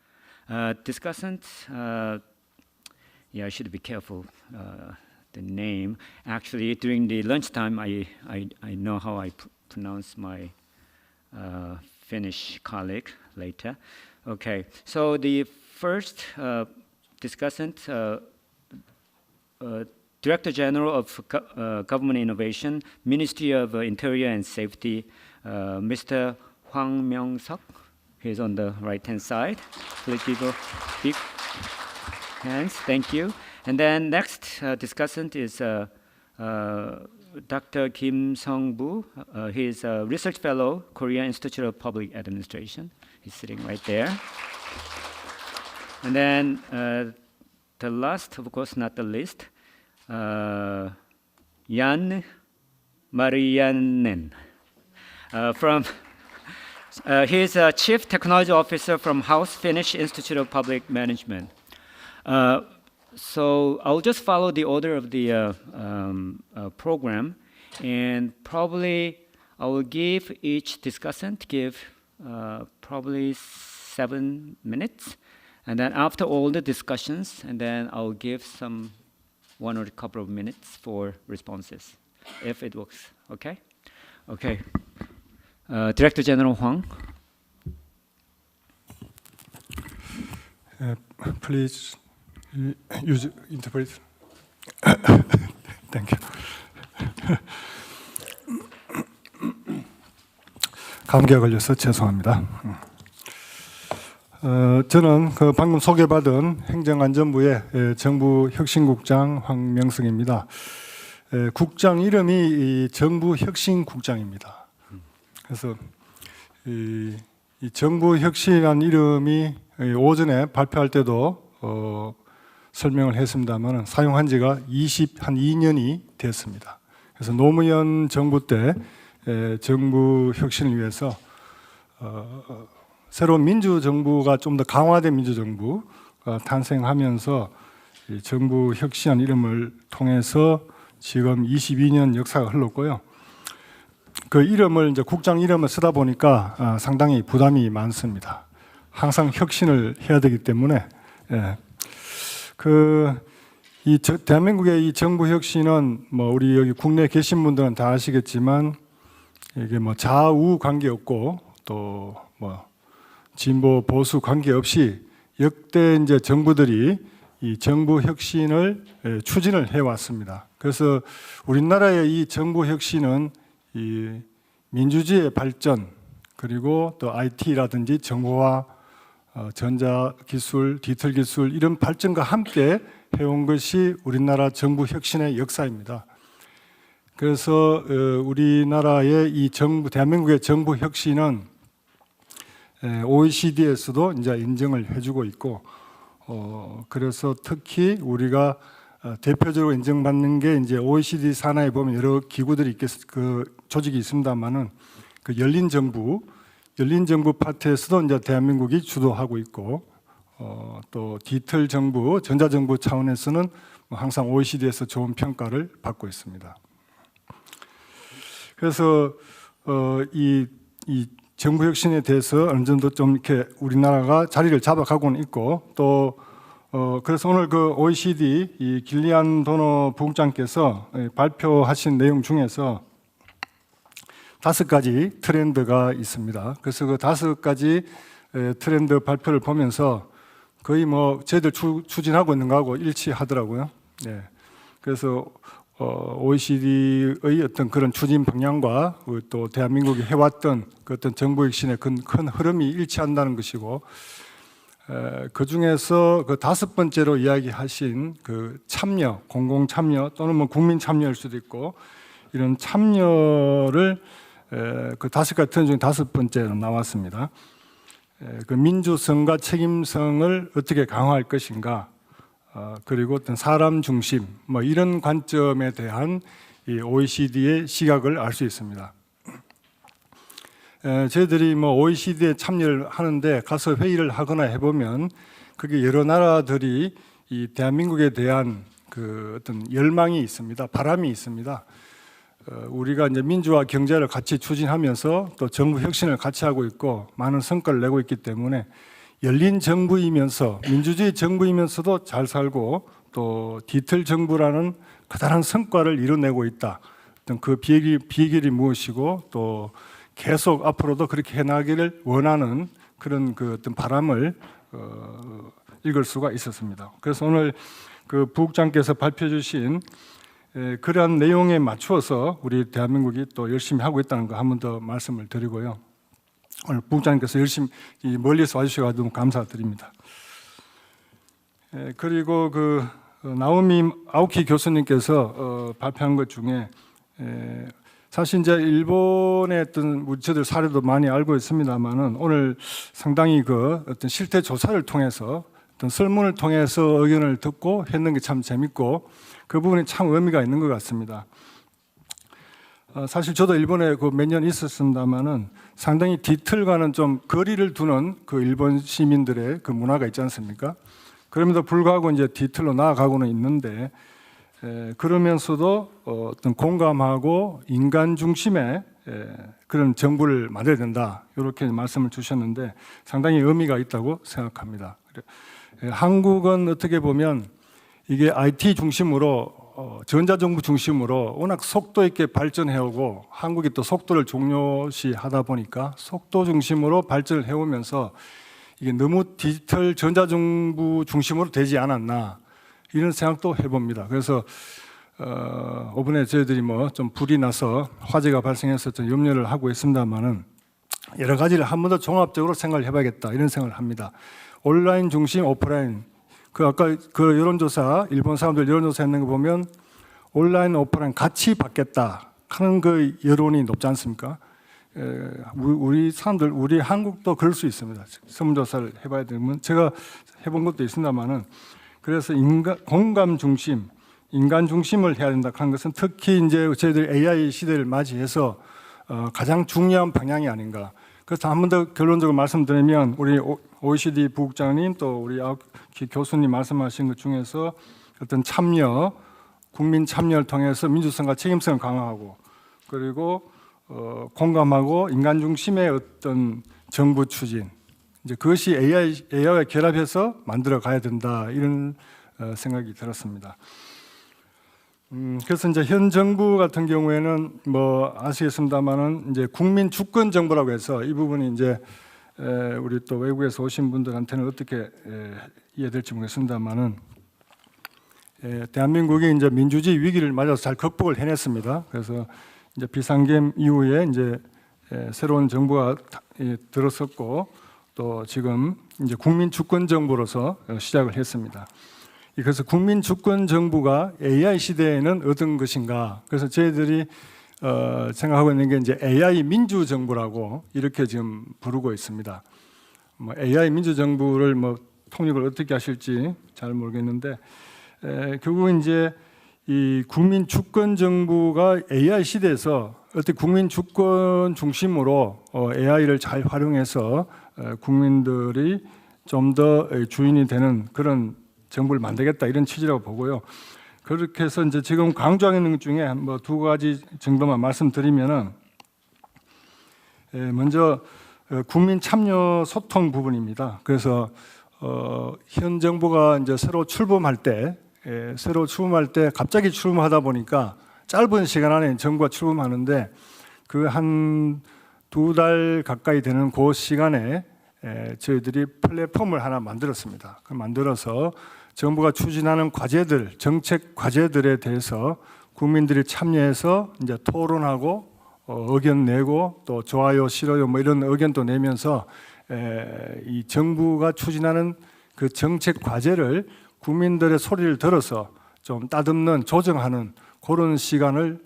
Yeah, I should be careful the name. Actually, during the lunchtime, I know how I pronounce my Finnish colleague later. Okay, so the first discussant, Director General of Government Innovation, Ministry of Interior and Safety, Mr. Hwang Myung-seok. He's on the right-hand side. Please give a big hands. Thank you. And then next discussant is Dr. Kim Sung-bu. He's a research fellow, Korea Institute of Public Administration. He's sitting right there. And then the last, of course, not the least, Jan Marianen. He's a Chief Technology Officer from House Finnish Institute of Public Management. So I'll just follow the order of the program, and probably I will give each discussant probably 7 minutes. And then after all the discussions, and then I'll give some 1 or a couple of minutes for responses, if it works. Okay? Okay. Director General Hwang. Please use interpreter. Thank you. 감기가 걸려서 죄송합니다. 저는 방금 소개받은 행정안전부의 정부혁신국장 황명승입니다. 국장 이름이 정부혁신국장입니다. 그래서 이 정부혁신이라는 이름이 오전에 발표할 때도 설명을 했습니다만 사용한 지가 2년이 됐습니다. 그래서 노무현 정부 때 정부혁신을 위해서 새로운 민주정부가 좀 더 강화된 민주정부가 탄생하면서 정부 혁신 이름을 통해서 지금 22년 역사가 흘렀고요. 그 이름을 이제 국장 이름을 쓰다 보니까 상당히 부담이 많습니다. 항상 혁신을 해야 되기 때문에 이 대한민국의 이 정부 혁신은 뭐 우리 여기 국내에 계신 분들은 다 아시겠지만 이게 뭐 좌우 관계없고 또 뭐 진보 보수 관계없이 역대 이제 정부들이 이 정부 혁신을 추진을 해왔습니다. 그래서 우리나라의 이 정부 혁신은 이 민주주의의 발전 그리고 또 IT라든지 정보화, 전자기술, 디지털기술 이런 발전과 함께 해온 것이 우리나라 정부 혁신의 역사입니다. 그래서 우리나라의 이 정부, 대한민국의 정부 혁신은 OECD에서도 이제 인정을 해주고 있고, 그래서 특히 우리가 대표적으로 인정받는 게 이제 OECD 산하에 보면 여러 기구들이 그 조직이 있습니다만은 그 열린 정부 파트에서도 이제 대한민국이 주도하고 있고, 또 디지털 정부, 전자정부 차원에서는 항상 OECD에서 좋은 평가를 받고 있습니다. 그래서 이 정부 혁신에 대해서 어느 정도 좀 이렇게 우리나라가 자리를 잡아가고는 있고, 또 그래서 오늘 그 OECD 이 길리안 도너 부국장께서 발표하신 내용 중에서 5가지 트렌드가 있습니다. 그래서 그 5가지 트렌드 발표를 보면서 거의 뭐 저희들 추진하고 있는 거하고 일치하더라고요. 네. 그래서 OECD의 어떤 그런 추진 방향과 또 대한민국이 해왔던 그 어떤 정부 혁신의 큰 흐름이 일치한다는 것이고, 그 중에서 그 5번째로 이야기하신 그 참여, 공공 참여 또는 뭐 국민 참여일 수도 있고, 이런 참여를 그 5가지 트렌드 중에 5번째로 나왔습니다. 그 민주성과 책임성을 어떻게 강화할 것인가, 그리고 어떤 사람 중심, 뭐 이런 관점에 대한 이 OECD의 시각을 알 수 있습니다. 저희들이 뭐 OECD에 참여를 하는데 가서 회의를 하거나 해보면 그게 여러 나라들이 이 대한민국에 대한 그 어떤 열망이 있습니다. 바람이 있습니다. 우리가 이제 민주화 경제를 같이 추진하면서 또 정부 혁신을 같이 하고 있고 많은 성과를 내고 있기 때문에 열린 정부이면서 민주주의 정부이면서도 잘 살고 또 디지털 정부라는 커다란 성과를 이뤄내고 있다. 어떤 그 비결이 무엇이고 또 계속 앞으로도 그렇게 해나가기를 원하는 그런 그 어떤 바람을 읽을 수가 있었습니다. 그래서 오늘 그 부국장께서 발표해 주신 그러한 내용에 맞추어서 우리 대한민국이 또 열심히 하고 있다는 거 한 번 더 말씀을 드리고요. 오늘 부국장님께서 열심히 멀리서 와주셔서 너무 감사드립니다. 그리고 그 나오미 아오키 교수님께서 발표한 것 중에 사실 이제 일본의 어떤 저들 사례도 많이 알고 있습니다만은 오늘 상당히 그 어떤 실태 조사를 통해서 어떤 설문을 통해서 의견을 듣고 했는 게 참 재밌고 그 부분이 참 의미가 있는 것 같습니다. 사실 저도 일본에 그 몇 년 있었습니다만은 상당히 디지털과는 좀 거리를 두는 그 일본 시민들의 그 문화가 있지 않습니까? 그럼에도 불구하고 이제 디지털로 나아가고는 있는데 그러면서도 어떤 공감하고 인간 중심의 그런 정부를 만들어야 된다. 이렇게 말씀을 주셨는데 상당히 의미가 있다고 생각합니다. 한국은 어떻게 보면 이게 IT 중심으로 전자정부 중심으로 워낙 속도 있게 발전해오고 한국이 또 속도를 중요시하다 보니까 속도 중심으로 발전을 해오면서 이게 너무 디지털 전자정부 중심으로 되지 않았나 이런 생각도 해봅니다. 그래서 이번에 저희들이 뭐 좀 불이 나서 화재가 발생해서 좀 염려를 하고 있습니다만은 여러 가지를 한 번 더 종합적으로 생각을 해봐야겠다 이런 생각을 합니다. 온라인 중심, 오프라인. 그 아까 그 여론조사 일본 사람들 여론조사 했는 거 보면 온라인, 오프라인 같이 받겠다 하는 그 여론이 높지 않습니까? 우리 사람들, 우리 한국도 그럴 수 있습니다. 설문조사를 해봐야 되면 제가 해본 것도 있습니다만은 그래서 공감 중심, 인간 중심을 해야 된다 하는 것은 특히 이제 저희들 AI 시대를 맞이해서 가장 중요한 방향이 아닌가. 그래서 한 번 더 결론적으로 말씀드리면 우리 OECD 부국장님 또 우리 교수님 말씀하신 것 중에서 어떤 참여, 국민 참여를 통해서 민주성과 책임성을 강화하고 그리고 공감하고 인간 중심의 어떤 정부 추진 이제 그것이 AI와 결합해서 만들어 가야 된다 이런 생각이 들었습니다. 그래서 이제 현 정부 같은 경우에는 뭐 아시겠습니다만은 이제 국민 주권 정부라고 해서 이 부분이 이제 우리 또 외국에서 오신 분들한테는 어떻게 이해될지 모르겠습니다만은 대한민국이 이제 민주주의 위기를 맞아서 잘 극복을 해냈습니다. 그래서 이제 비상계엄 이후에 이제 새로운 정부가 들어섰고 또 지금 이제 국민 주권 정부로서 시작을 했습니다. 그래서 국민 주권 정부가 AI 시대에는 어떤 것인가? 그래서 저희들이 생각하고 있는 게 이제 AI 민주 정부라고 이렇게 지금 부르고 있습니다. 뭐 AI 민주 정부를 뭐 통역을 어떻게 하실지 잘 모르겠는데 결국은 이제 이 국민 주권 정부가 AI 시대에서 어떻게 국민 주권 중심으로 AI를 잘 활용해서 국민들이 좀 더 주인이 되는 그런 정부를 만들겠다 이런 취지라고 보고요. 그렇게 해서 이제 지금 강조하는 것 중에 뭐 두 가지 정도만 말씀드리면은 먼저 국민 참여 소통 부분입니다. 그래서 현 정부가 이제 새로 출범할 때 갑자기 출범하다 보니까 짧은 시간 안에 정부가 출범하는데 그 한 두 달 가까이 되는 그 시간에 저희들이 플랫폼을 하나 만들었습니다. 그 만들어서 정부가 추진하는 과제들, 정책 과제들에 대해서 국민들이 참여해서 이제 토론하고 의견 내고 또 좋아요, 싫어요 뭐 이런 의견도 내면서 이 정부가 추진하는 그 정책 과제를 국민들의 소리를 들어서 좀 따듬는 조정하는 그런 시간을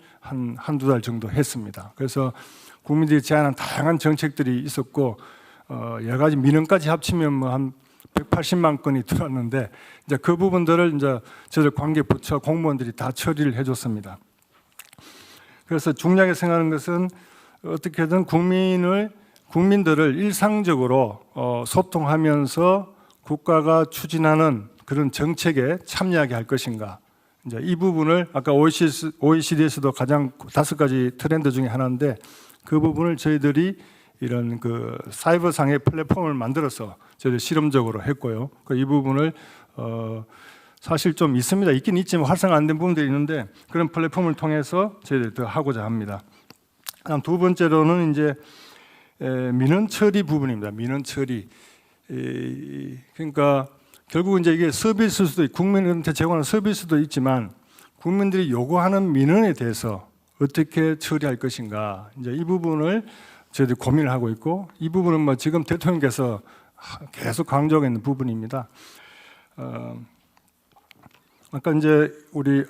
한두 달 정도 했습니다. 그래서 국민들이 제안한 다양한 정책들이 있었고 여러 가지 민원까지 합치면 뭐 한 180만 건이 들어왔는데 이제 그 부분들을 이제 저희 관계 부처 공무원들이 다 처리를 해줬습니다. 그래서 중요하게 생각하는 것은 어떻게든 국민들을 일상적으로 소통하면서 국가가 추진하는 그런 정책에 참여하게 할 것인가. 이제 이 부분을 아까 OECD에서도 가장 5가지 트렌드 중에 하나인데 그 부분을 저희들이 이런 그 사이버상의 플랫폼을 만들어서 저희들 실험적으로 했고요. 이 부분을 사실 좀 있습니다. 있긴 있지만 활성화 안 된 부분들이 있는데 그런 플랫폼을 통해서 저희들이 더 하고자 합니다. 다음 두 번째로는 이제 민원 처리 부분입니다. 민원 처리. 그러니까 결국 이제 이게 서비스일 수도 있고 국민한테 제공하는 서비스도 있지만 국민들이 요구하는 민원에 대해서 어떻게 처리할 것인가. 이제 이 부분을 저희들이 고민을 하고 있고 이 부분은 뭐 지금 대통령께서 계속 강조하고 있는 부분입니다. 아까 이제 우리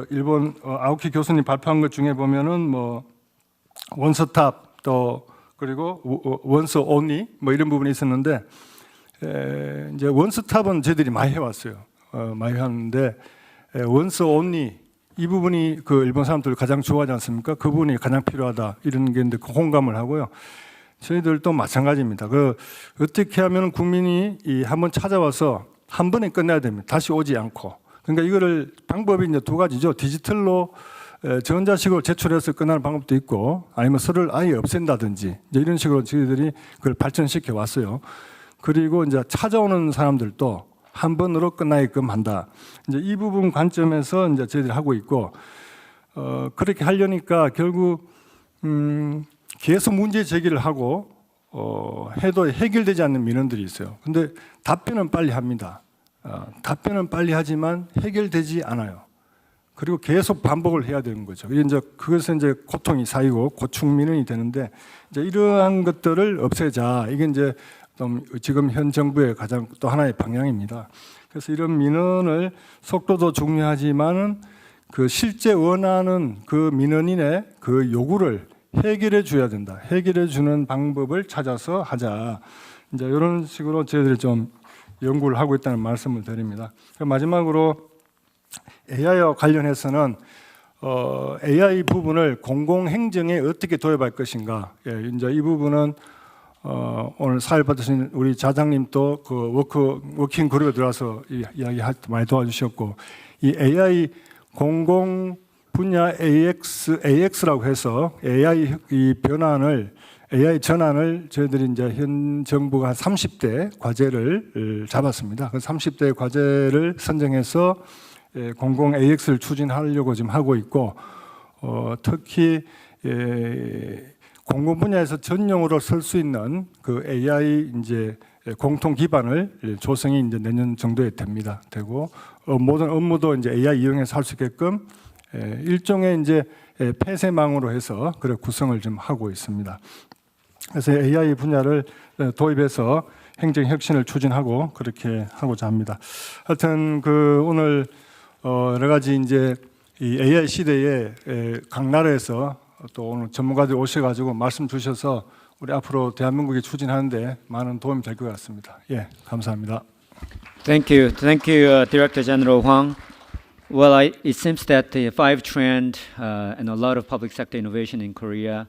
일본 아오키 교수님 발표한 것 중에 보면은 뭐 원스톱 또 그리고 원스 온리 뭐 이런 부분이 있었는데 이제 원스톱은 저희들이 많이 해왔어요. 많이 하는데 원스 온리 이 부분이 그 일본 사람들 가장 좋아하지 않습니까? 그 부분이 가장 필요하다 이런 게 있는데 공감을 하고요. 저희들도 마찬가지입니다. 그 어떻게 하면 국민이 한번 찾아와서 한 번에 끝내야 됩니다. 다시 오지 않고. 그러니까 이거를 방법이 이제 두 가지죠. 디지털로 전자식으로 제출해서 끝나는 방법도 있고 아니면 서류를 아예 없앤다든지 이제 이런 식으로 저희들이 그걸 발전시켜 왔어요. 그리고 이제 찾아오는 사람들도 한 번으로 끝나게끔 한다. 이제 이 부분 관점에서 이제 저희들이 하고 있고 그렇게 하려니까 결국 계속 문제 제기를 하고 해도 해결되지 않는 민원들이 있어요. 근데 답변은 빨리 합니다. 답변은 빨리 하지만 해결되지 않아요. 그리고 계속 반복을 해야 되는 거죠. 이제 그것은 이제 고통이 쌓이고 고충 민원이 되는데 이제 이러한 것들을 없애자. 이게 이제 지금 현 정부의 가장 또 하나의 방향입니다. 그래서 이런 민원을 속도도 중요하지만은 그 실제 원하는 그 민원인의 그 요구를 해결해 줘야 된다. 해결해 주는 방법을 찾아서 하자. 이제 이런 식으로 저희들이 좀 연구를 하고 있다는 말씀을 드립니다. 마지막으로 AI와 관련해서는 AI 부분을 공공행정에 어떻게 도입할 것인가. 이제 이 부분은 오늘 사회 받으신 우리 자장님도 그 워킹 그룹에 들어와서 이야기 많이 도와주셨고 이 AI 공공 분야 AX라고 해서 AI 이 변환을 AI 전환을 저희들이 이제 현 정부가 한 30대 과제를 잡았습니다. 그 30대 과제를 선정해서 공공 AX를 추진하려고 지금 하고 있고 특히 공공 분야에서 전용으로 쓸 수 있는 그 AI 이제 공통 기반을 조성이 이제 내년 정도에 되고 모든 업무도 이제 AI 이용해서 할 수 있게끔 일종의 이제 폐쇄망으로 해서 그래 구성을 좀 하고 있습니다. 그래서 AI 분야를 도입해서 행정 혁신을 추진하고 그렇게 하고자 합니다. 하여튼 오늘 여러 가지 이제 이 AI 시대에 각 나라에서 또 오늘 전문가들이 오셔가지고 말씀 주셔서 우리 앞으로 대한민국이 추진하는데 많은 도움이 될 것 같습니다. 예, 감사합니다. Thank you, Director General Hwang. Well, it seems that the 5 trend and a lot of public sector innovation in Korea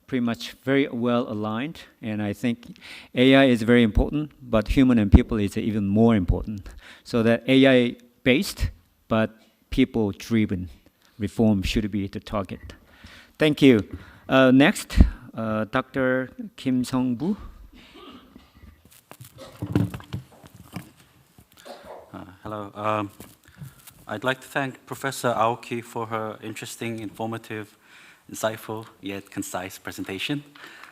pretty much very well aligned, and I think AI is very important, but human and people is even more important. So that AI-based but people-driven reform should be the target. Thank you. Next, Dr. Kim Sung-bu. Hello. I'd like to thank Professor Aoki for her interesting, informative, insightful, yet concise presentation.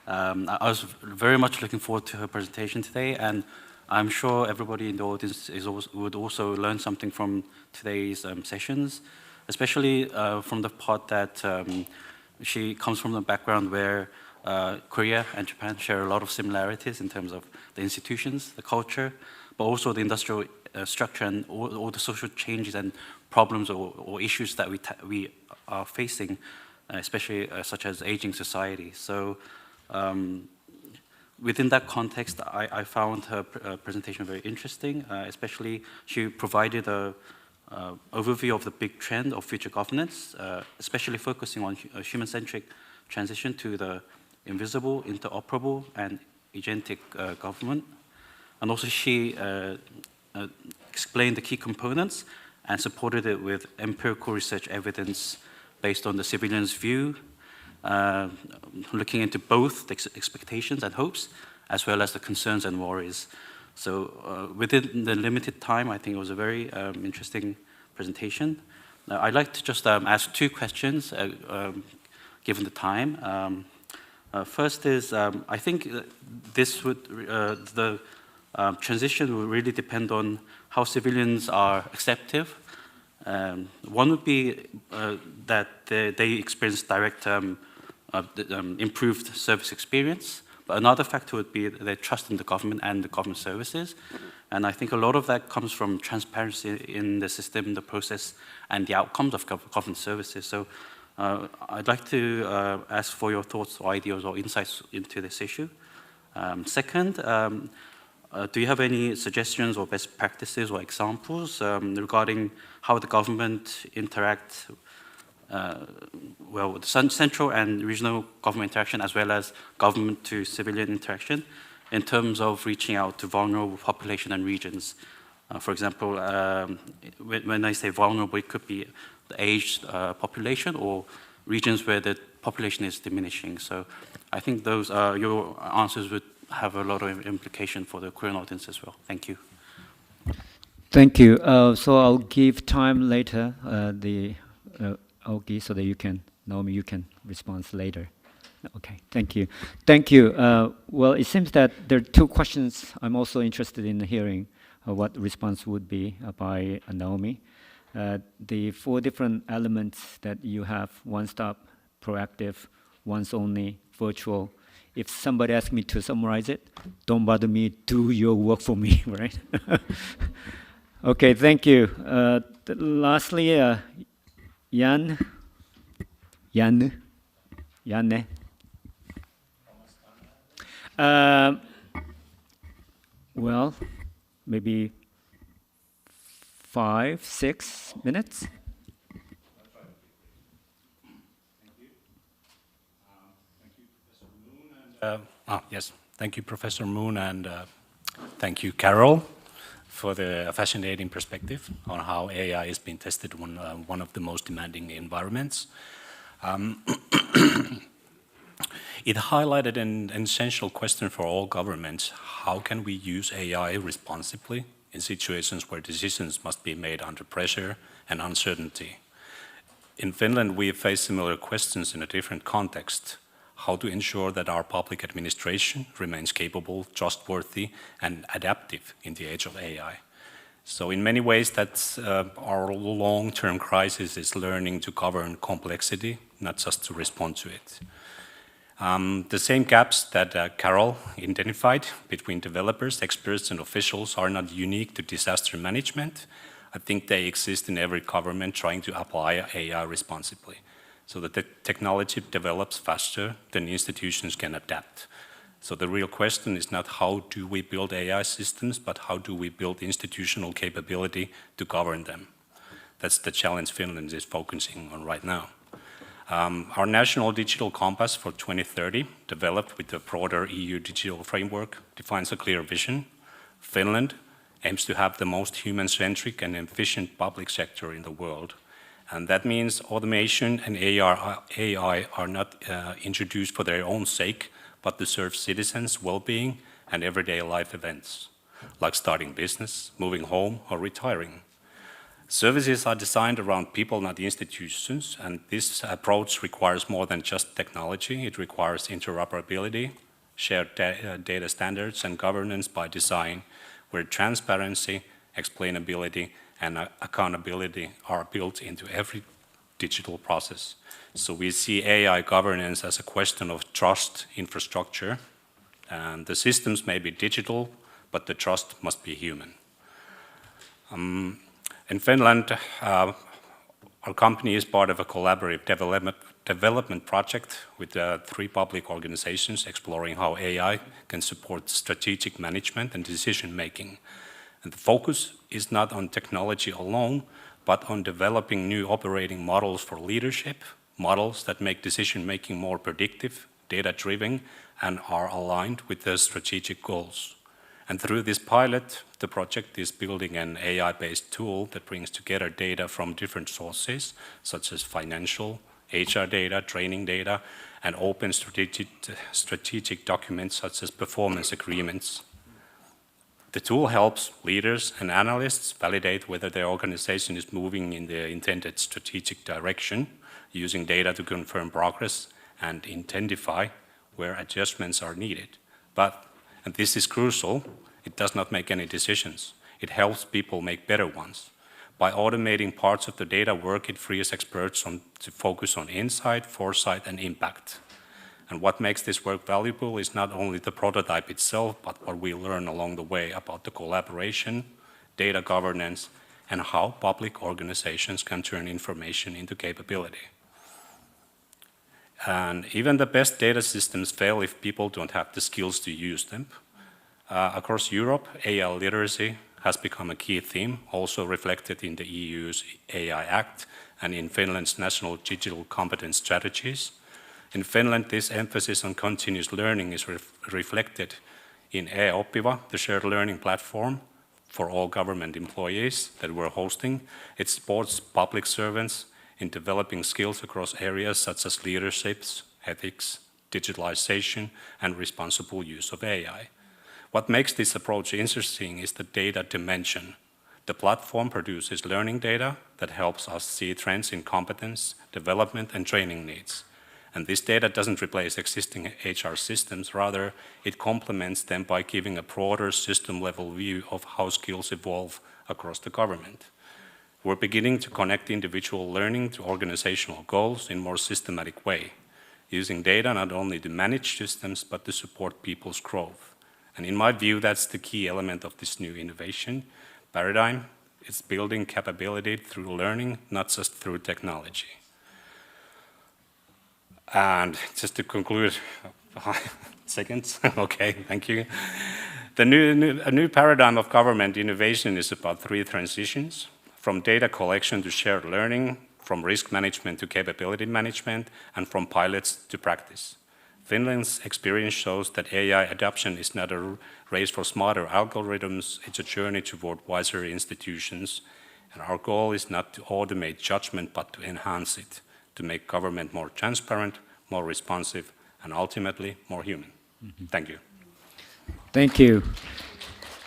I was very much looking forward to her presentation today, and I'm sure everybody in the audience would also learn something from today's sessions, especially from the part that she comes from a background where Korea and Japan share a lot of similarities in terms of the institutions, the culture, but also the industrial structure and all the social changes and problems or issues that we are facing, especially such as aging society. So within that context, I found her presentation very interesting, especially she provided an overview of the big trend of future governance, especially focusing on a human-centric transition to the invisible, interoperable, and agentic government. And also she explained the key components and supported it with empirical research evidence based on the civilian's view, looking into both the expectations and hopes, as well as the concerns and worries. So within the limited time, I think it was a very interesting presentation. I'd like to just ask 2 questions, given the time. First is, I think this would, the transition will really depend on how civilians are acceptive. One would be that they experience direct improved service experience, but another factor would be their trust in the government and the government services. And I think a lot of that comes from transparency in the system, the process, and the outcomes of government services. So I'd like to ask for your thoughts or ideas or insights into this issue. Second, do you have any suggestions or best practices or examples regarding how the government interact, well, the central and regional government interaction, as well as government to civilian interaction, in terms of reaching out to vulnerable population and regions? For example, when I say vulnerable, it could be the aged population or regions where the population is diminishing. So I think those your answers would have a lot of implication for the Korean audience as well. Thank you. Thank you. So I'll give time later, Aoki, so that you can, Naomi, you can respond later. Okay, thank you. Thank you. Well, it seems that there are 2 questions I'm also interested in hearing what response would be by Naomi. The 4 different elements that you have: one-stop, proactive, once-only, virtual. If somebody asks me to summarize it, don't bother me, do your work for me, right? Okay, thank you. Lastly, Yanne. Well, maybe 5-6 minutes. Yes, thank you, Professor Moon, and thank you, Carol, for the fascinating perspective on how AI is being tested on one of the most demanding environments. It highlighted an essential question for all governments: how can we use AI responsibly in situations where decisions must be made under pressure and uncertainty? In Finland, we have faced similar questions in a different context. how to ensure that our public administration remains capable, trustworthy, and adaptive in the age of AI. So in many ways, that's our long-term crisis is learning to govern complexity, not just to respond to it. The same gaps that Carol identified between developers, experts, and officials are not unique to disaster management. I think they exist in every government trying to apply AI responsibly. So that the technology develops faster than institutions can adapt. So the real question is not how do we build AI systems, but how do we build institutional capability to govern them. That's the challenge Finland is focusing on right now. Our National Digital Compass for 2030, developed with the broader EU digital framework, defines a clear vision. Finland aims to have the most human-centric and efficient public sector in the world. And that means automation and AI are not introduced for their own sake, but to serve citizens' well-being and everyday life events, like starting business, moving home, or retiring. Services are designed around people, not institutions, and this approach requires more than just technology. It requires interoperability, shared data standards, and governance by design, where transparency, explainability, and accountability are built into every digital process. So we see AI governance as a question of trust infrastructure, and the systems may be digital, but the trust must be human. In Finland, our company is part of a collaborative development project with 3 public organizations exploring how AI can support strategic management and decision-making. And the focus is not on technology alone, but on developing new operating models for leadership, models that make decision-making more predictive, data-driven, and are aligned with the strategic goals. And through this pilot, the project is building an AI-based tool that brings together data from different sources, such as financial, HR data, training data, and open strategic documents such as performance agreements. The tool helps leaders and analysts validate whether their organization is moving in the intended strategic direction, using data to confirm progress and identify where adjustments are needed. But, and this is crucial, it does not make any decisions. It helps people make better ones. By automating parts of the data work, it frees experts to focus on insight, foresight, and impact. And what makes this work valuable is not only the prototype itself, but what we learn along the way about the collaboration, data governance, and how public organizations can turn information into capability. And even the best data systems fail if people don't have the skills to use them. Across Europe, AI literacy has become a key theme, also reflected in the EU's AI Act and in Finland's national digital competence strategies. In Finland, this emphasis on continuous learning is reflected in e-Oppiva, the shared learning platform for all government employees that we're hosting. It supports public servants in developing skills across areas such as leadership, ethics, digitalization, and responsible use of AI. What makes this approach interesting is the data dimension. The platform produces learning data that helps us see trends in competence, development, and training needs. And this data doesn't replace existing HR systems, rather it complements them by giving a broader system-level view of how skills evolve across the government. We're beginning to connect individual learning to organizational goals in a more systematic way, using data not only to manage systems, but to support people's growth. And in my view, that's the key element of this new innovation paradigm. It's building capability through learning, not just through technology. And just to conclude, 5 seconds, okay, thank you. A new paradigm of government innovation is about 3 transitions, from data collection to shared learning, from risk management to capability management, and from pilots to practice. Finland's experience shows that AI adoption is not a race for smarter algorithms, it's a journey toward wiser institutions. And our goal is not to automate judgment, but to enhance it, to make government more transparent, more responsive, and ultimately more human. Thank you. Thank you.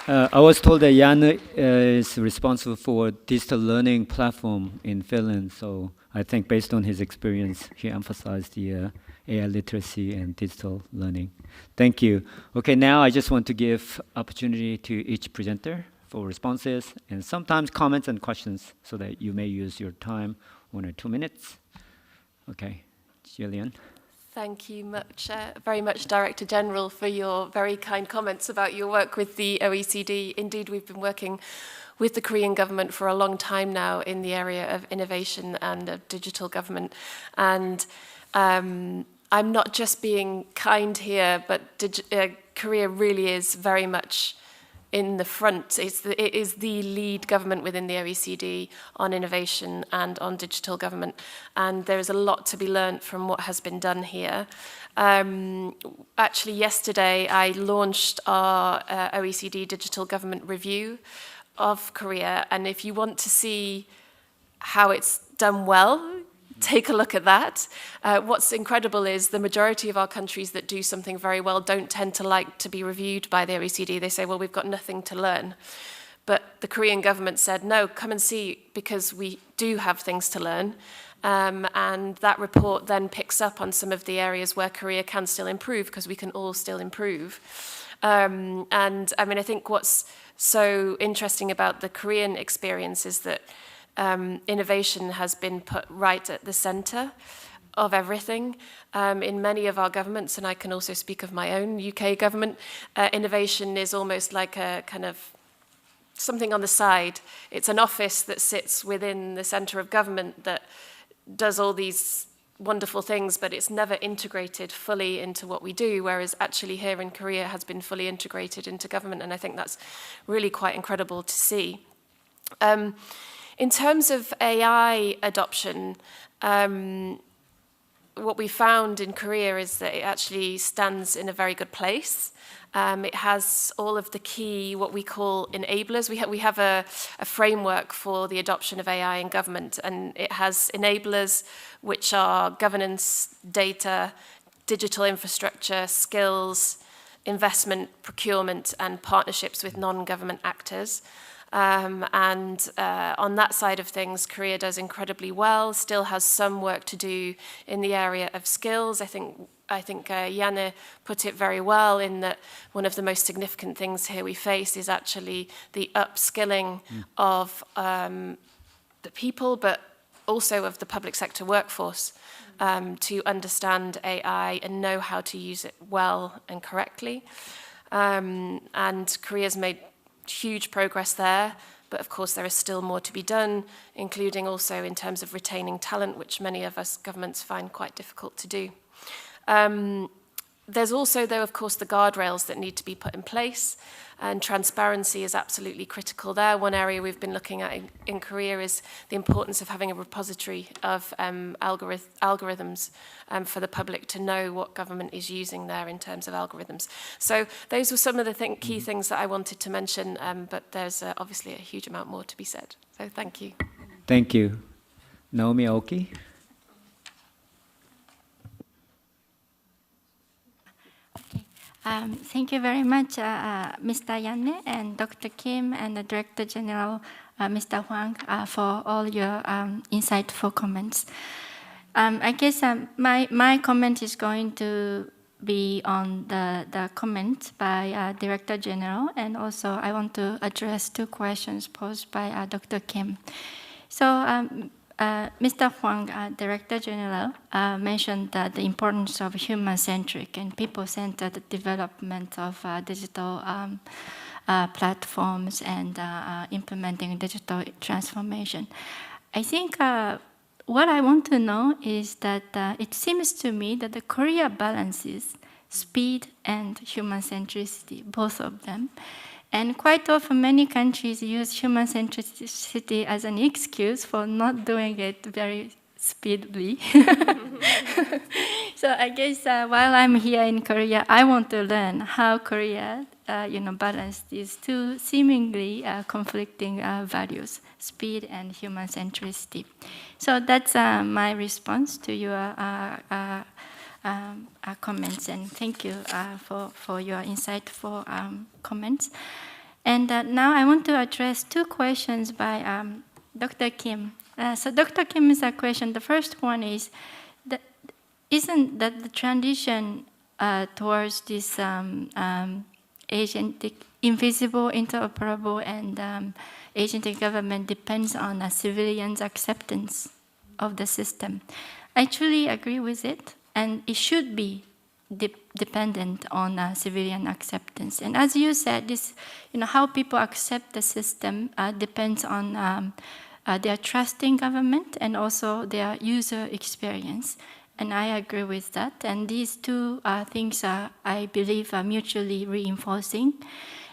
I was told that Jan is responsible for digital learning platform in Finland, so I think based on his experience, he emphasized the AI literacy and digital learning. Thank you. Okay, now I just want to give opportunity to each presenter for responses and sometimes comments and questions so that you may use your time, 1 or 2 minutes. Okay, Jillian. Thank you very much, Director General, for your very kind comments about your work with the OECD. Indeed, we've been working with the Korean government for a long time now in the area of innovation and of digital government. And I'm not just being kind here, but Korea really is very much in the front. It is the lead government within the OECD on innovation and on digital government. And there is a lot to be learned from what has been done here. Actually, yesterday, I launched our OECD Digital Government Review of Korea. And if you want to see how it's done well, take a look at that. What's incredible is the majority of our countries that do something very well don't tend to like to be reviewed by the OECD. They say, well, we've got nothing to learn. But the Korean government said, no, come and see, because we do have things to learn. And that report then picks up on some of the areas where Korea can still improve, because we can all still improve. And I mean, I think what's so interesting about the Korean experience is that innovation has been put right at the center of everything. In many of our governments, and I can also speak of my own UK government, innovation is almost like a kind of something on the side. It's an office that sits within the center of government that does all these wonderful things, but it's never integrated fully into what we do, whereas actually here in Korea it has been fully integrated into government, and I think that's really quite incredible to see. In terms of AI adoption, what we found in Korea is that it actually stands in a very good place. It has all of the key, what we call enablers. We have a framework for the adoption of AI in government, and it has enablers which are governance, data, digital infrastructure, skills, investment, procurement, and partnerships with non-government actors. And on that side of things, Korea does incredibly well, still has some work to do in the area of skills. I think Janne put it very well in that one of the most significant things here we face is actually the upskilling of the people, but also of the public sector workforce to understand AI and know how to use it well and correctly. And Korea's made huge progress there, but of course there is still more to be done, including also in terms of retaining talent, which many of us governments find quite difficult to do. There's also, though, of course, the guardrails that need to be put in place, and transparency is absolutely critical there. One area we've been looking at in Korea is the importance of having a repository of algorithms for the public to know what government is using there in terms of algorithms. So those were some of the key things that I wanted to mention, but there's obviously a huge amount more to be said. So thank you. Thank you. Naomi Aoki. Thank you very much, Mr. Janne and Dr. Kim and the Director General, Mr. Hwang, for all your insightful comments. I guess my comment is going to be on the comment by Director General, and also I want to address 2 questions posed by Dr. Kim. So Mr. Hwang, Director General, mentioned the importance of human-centric and people-centered development of digital platforms and implementing digital transformation. I think what I want to know is that it seems to me that the Korea balances speed and human-centricity, both of them. And quite often, many countries use human centricity as an excuse for not doing it very speedily. So I guess while I'm here in Korea, I want to learn how Korea, balance these 2 seemingly conflicting values, speed and human centricity. So that's my response to your comments, and thank you for your insightful comments. And now I want to address 2 questions by Dr. Kim. So Dr. Kim's question, the first one is, isn't that the transition towards this agentic, invisible, interoperable, and agentic government depends on a civilian's acceptance of the system. I truly agree with it, and it should be dependent on civilian acceptance. And as you said, this, how people accept the system depends on their trust in government and also their user experience. And I agree with that. And these two things are, I believe, are mutually reinforcing.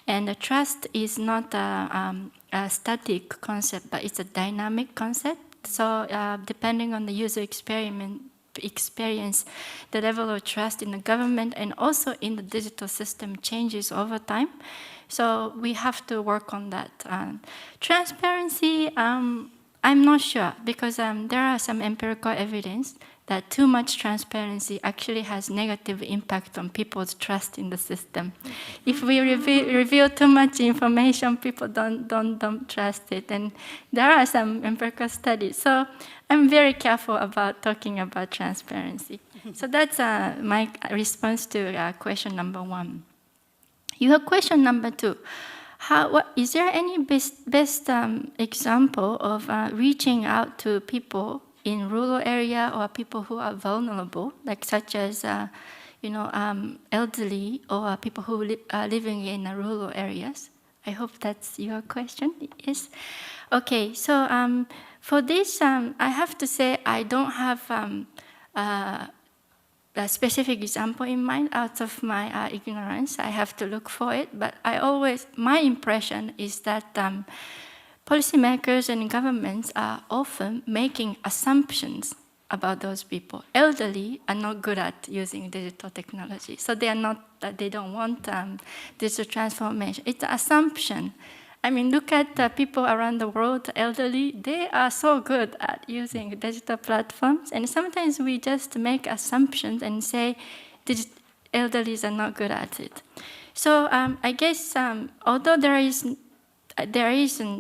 And the trust is not a static concept, but it's a dynamic concept. So depending on the user experience, the level of trust in the government and also in the digital system changes over time. So we have to work on that. Transparency, I'm not sure, because there are some empirical evidence that too much transparency actually has negative impact on people's trust in the system. If we reveal too much information, people don't trust it. And there are some empirical studies. So I'm very careful about talking about transparency. So that's my response to question number 1. Your question number 2. Is there any best example of reaching out to people in rural area or people who are vulnerable, like such as elderly or people who are living in rural areas? I hope that's your question. Yes. Okay. So for this, I have to say I don't have a specific example in mind out of my ignorance. I have to look for it. But my impression is that policymakers and governments are often making assumptions about those people. Elderly are not good at using digital technology, so they don't want digital transformation. It's an assumption. I mean, look at people around the world, elderly, they are so good at using digital platforms, and sometimes we just make assumptions and say elderlies are not good at it. So I guess although there isn't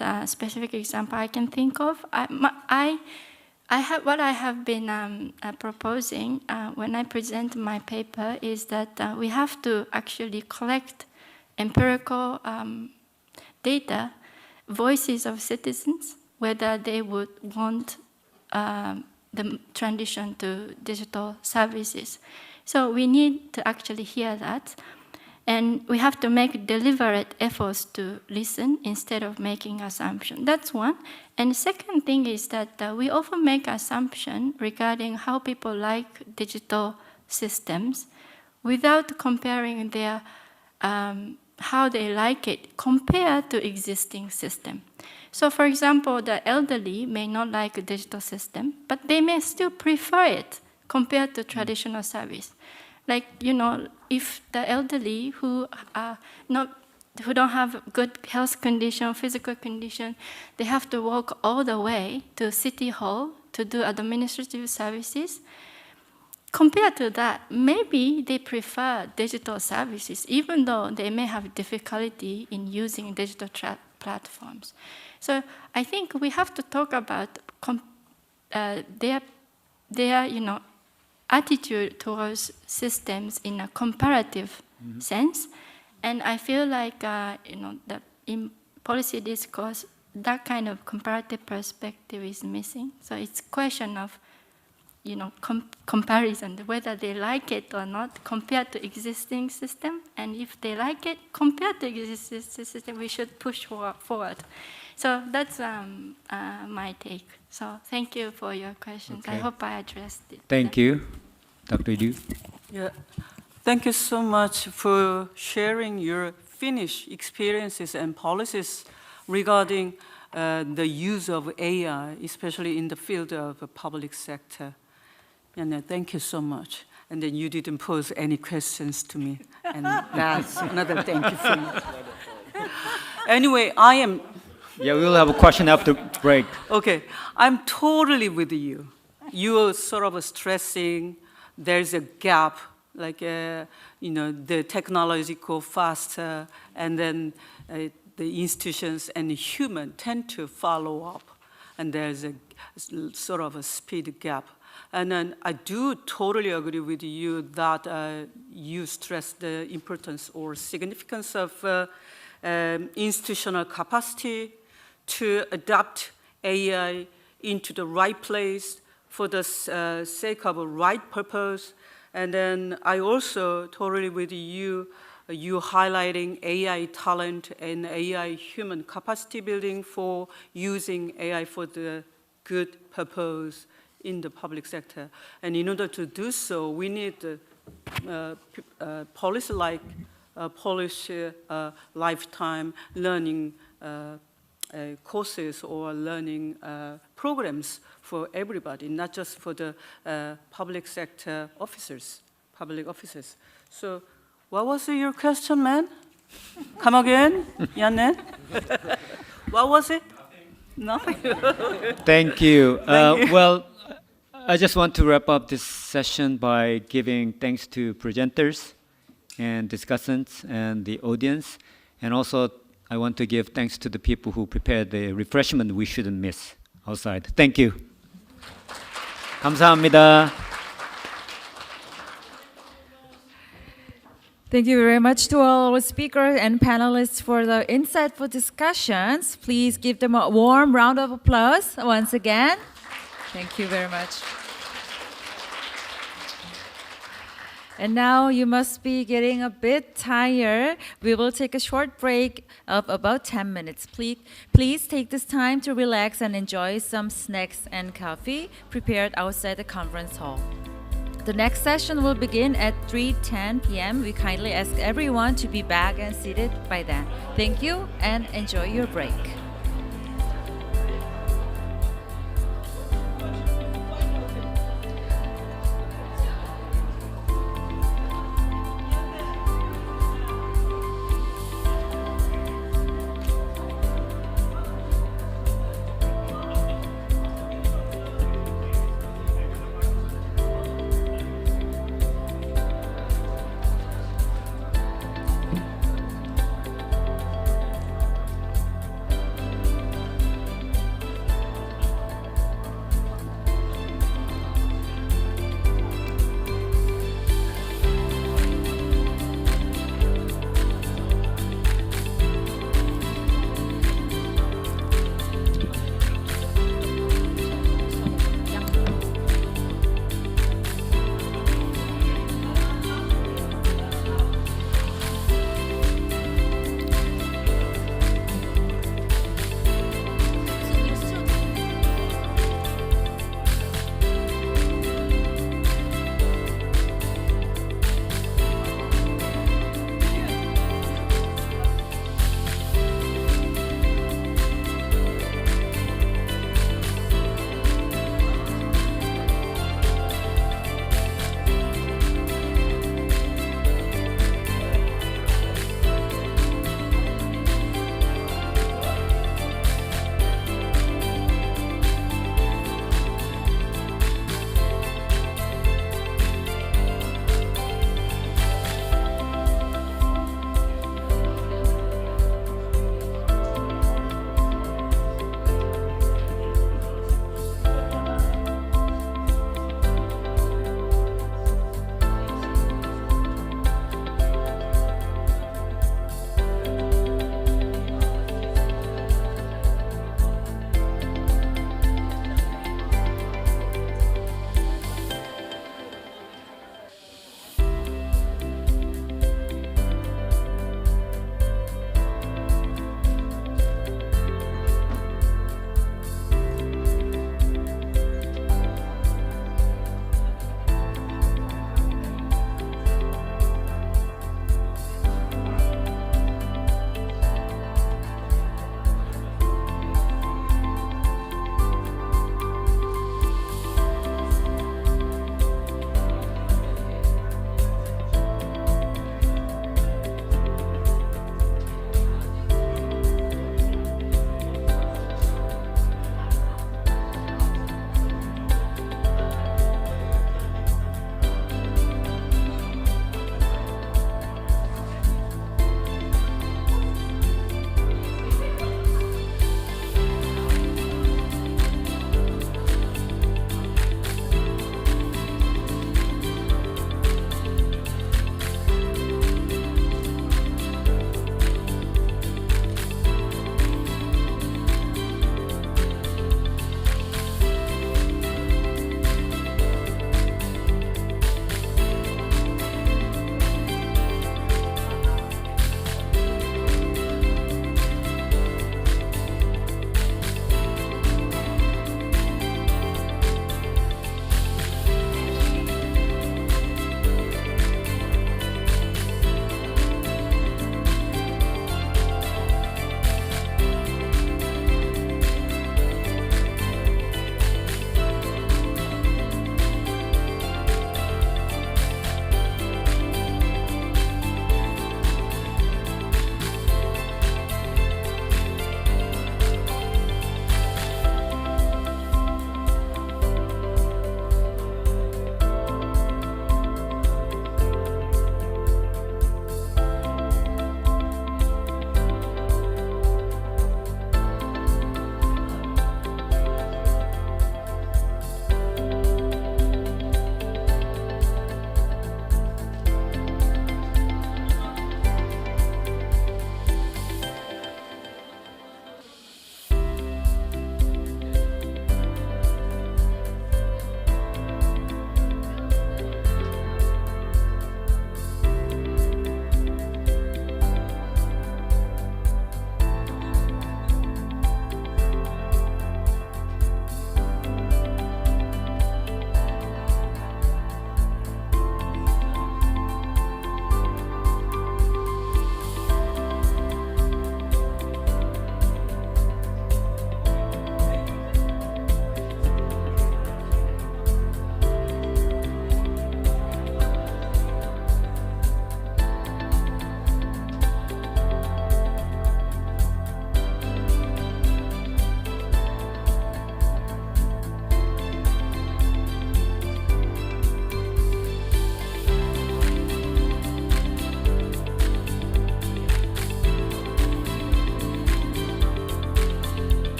a specific example I can think of, I have been proposing when I present my paper is that we have to actually collect empirical data, voices of citizens, whether they would want the transition to digital services. So we need to actually hear that. And we have to make deliberate efforts to listen instead of making assumptions. That's one. And the second thing is that we often make assumptions regarding how people like digital systems without comparing their how they like it compared to existing system. So for example, the elderly may not like a digital system, but they may still prefer it compared to traditional service. Like, if the elderly who don't have good health condition, physical condition, they have to walk all the way to City Hall to do administrative services. Compared to that, maybe they prefer digital services, even though they may have difficulty in using digital platforms. So I think we have to talk about their attitude towards systems in a comparative sense. And I feel like in policy discourse, that kind of comparative perspective is missing. So it's a question of comparison, whether they like it or not compared to existing system. And if they like it compared to existing system, we should push forward. So that's my take. So thank you for your questions. Okay. I hope I addressed it. Thank you. Dr. Liu. Yeah. Thank you so much for sharing your Finnish experiences and policies regarding the use of AI, especially in the field of the public sector. And thank you so much. And then you didn't pose any questions to me. And that's another thank you for me. Anyway, Yeah, we'll have a question after break. Okay, I'm totally with you. You're sort of stressing there's a gap, like, the technology go faster, and then the institutions and the human tend to follow up, and there's a sort of a speed gap. And then I do totally agree with you that you stress the importance or significance of institutional capacity to adapt AI into the right place for the sake of a right purpose. And then I also totally with you highlighting AI talent and AI human capacity building for using AI for the good purpose in the public sector. And in order to do so, we need policy like policy lifetime learning courses or learning programs for everybody, not just for the public sector officers, public officers. So what was your question, man? Come again, Yanne? What was it? Nothing. Thank you. Thank you. Well, I just want to wrap up this session by giving thanks to presenters and discussants and the audience. And also, I want to give thanks to the people who prepared the refreshment we shouldn't miss outside. Thank you. 감사합니다. Thank you very much to all our speakers and panelists for the insightful discussions. Please give them a warm round of applause once again. Thank you very much. And now you must be getting a bit tired. We will take a short break of about 10 minutes. Please take this time to relax and enjoy some snacks and coffee prepared outside the conference hall. The next session will begin at 3:10 p.m. We kindly ask everyone to be back and seated by then. Thank you and enjoy your break.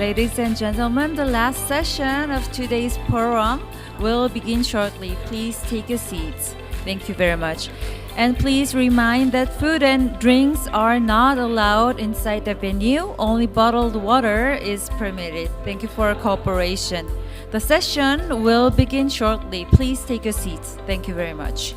Ladies and gentlemen, the last session of today's forum will begin shortly. Please take your seats. Thank you very much. And please remind that food and drinks are not allowed inside the venue. Only bottled water is permitted. Thank you for your cooperation. The session will begin shortly. Please take your seats. Thank you very much.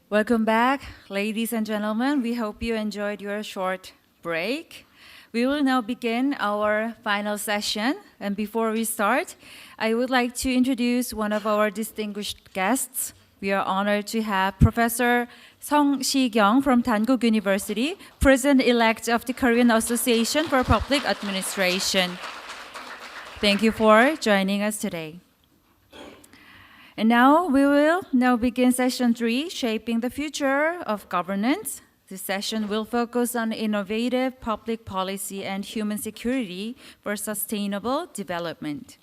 Welcome back, ladies and gentlemen. We hope you enjoyed your short break. We will now begin our final session. And before we start, I would like to introduce one of our distinguished guests. We are honored to have Professor Song Si-kyung from Dankook University, President-elect of the Korean Association for Public Administration. Thank you for joining us today. And now we will begin session 3, Shaping the Future of Governance. This session will focus on innovative public policy and human security for sustainable development.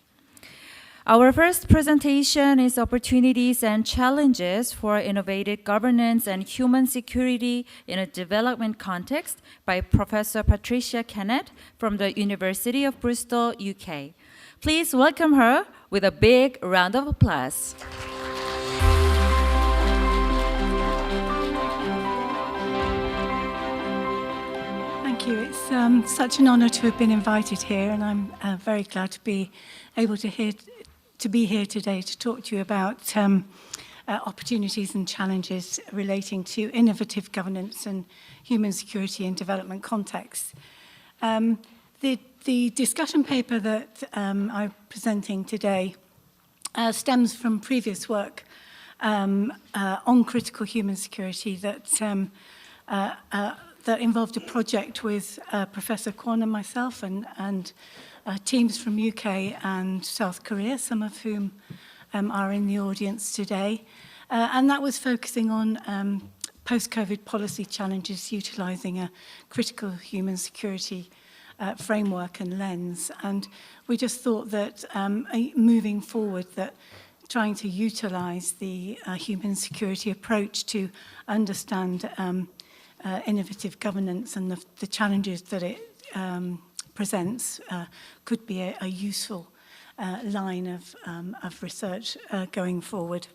Our first presentation is Opportunities and Challenges for Innovative Governance and Human Security in a Development Context by Professor Patricia Kennett from the University of Bristol, UK. Please welcome her with a big round of applause. Thank you. It's such an honor to have been invited here, and I'm very glad to be able to be here today to talk to you about opportunities and challenges relating to innovative governance and human security in development contexts. The discussion paper that I'm presenting today stems from previous work on critical human security that that involved a project with Professor Kwon and myself and teams from UK and South Korea, some of whom are in the audience today. And that was focusing on post-COVID policy challenges utilising a critical human security framework and lens. And we just thought that moving forward, that trying to utilise the human security approach to understand innovative governance and the challenges that it presents could be a useful line of research going forward.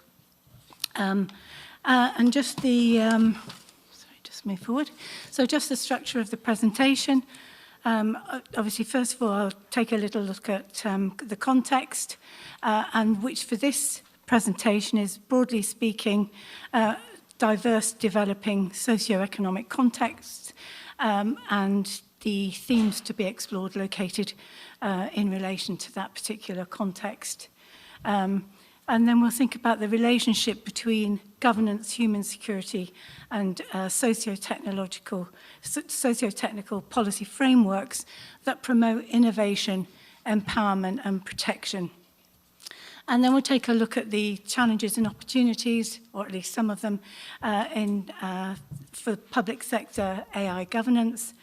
And just the, sorry, just move forward. So just the structure of the presentation. Obviously, first of all, I'll take a little look at the context, and which for this presentation is, broadly speaking, diverse developing socio-economic contexts, and the themes to be explored located in relation to that particular context. And then we'll think about the relationship between governance, human security, and socio-technical policy frameworks that promote innovation, empowerment, and protection. And then we'll take a look at the challenges and opportunities, or at least some of them, for public sector AI governance,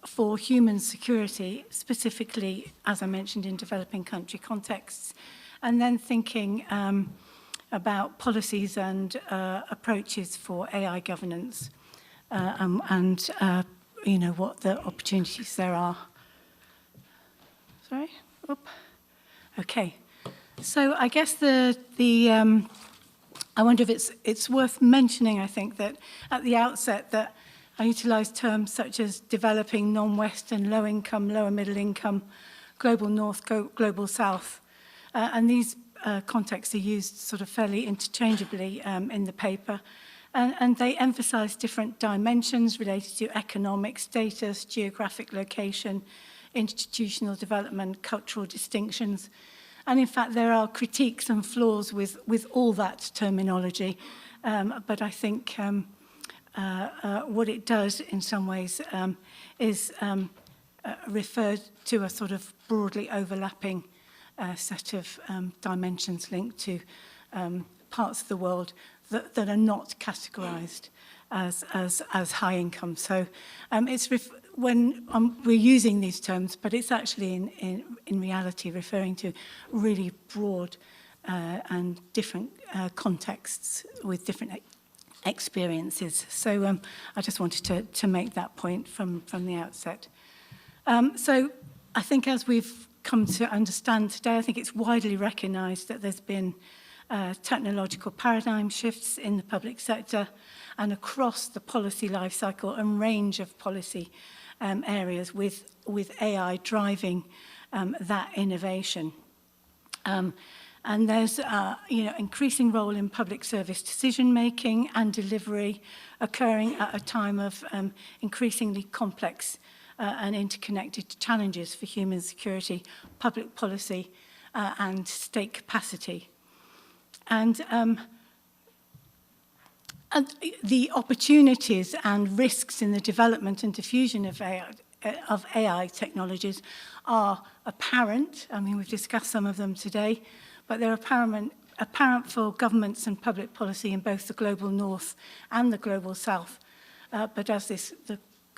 for human security, specifically, as I mentioned, in developing country contexts, and then thinking about policies and approaches for AI governance, and you know, what the opportunities there are. Sorry? Oop. Okay. So I guess I wonder if it's worth mentioning, I think, that at the outset that I utilise terms such as developing, non-Western, low-income, lower-middle-income, global North, global South, and these contexts are used sort of fairly interchangeably in the paper, and they emphasise different dimensions related to economic status, geographic location, institutional development, cultural distinctions. And in fact, there are critiques and flaws with all that terminology. But I think what it does in some ways is refer to a sort of broadly overlapping set of dimensions linked to parts of the world that are not categorized as high income. So it's when we're using these terms, but it's actually in reality referring to really broad and different contexts with different experiences. So I just wanted to make that point from the outset. So I think as we've come to understand today, I think it's widely recognized that there's been technological paradigm shifts in the public sector and across the policy life cycle and range of policy areas with AI driving that innovation. And there's increasing role in public service decision-making and delivery occurring at a time of increasingly complex and interconnected challenges for human security, public policy, and state capacity. And the opportunities and risks in the development and diffusion of AI technologies are apparent. I mean, we've discussed some of them today, but they're apparent for governments and public policy in both the global North and the global South. But as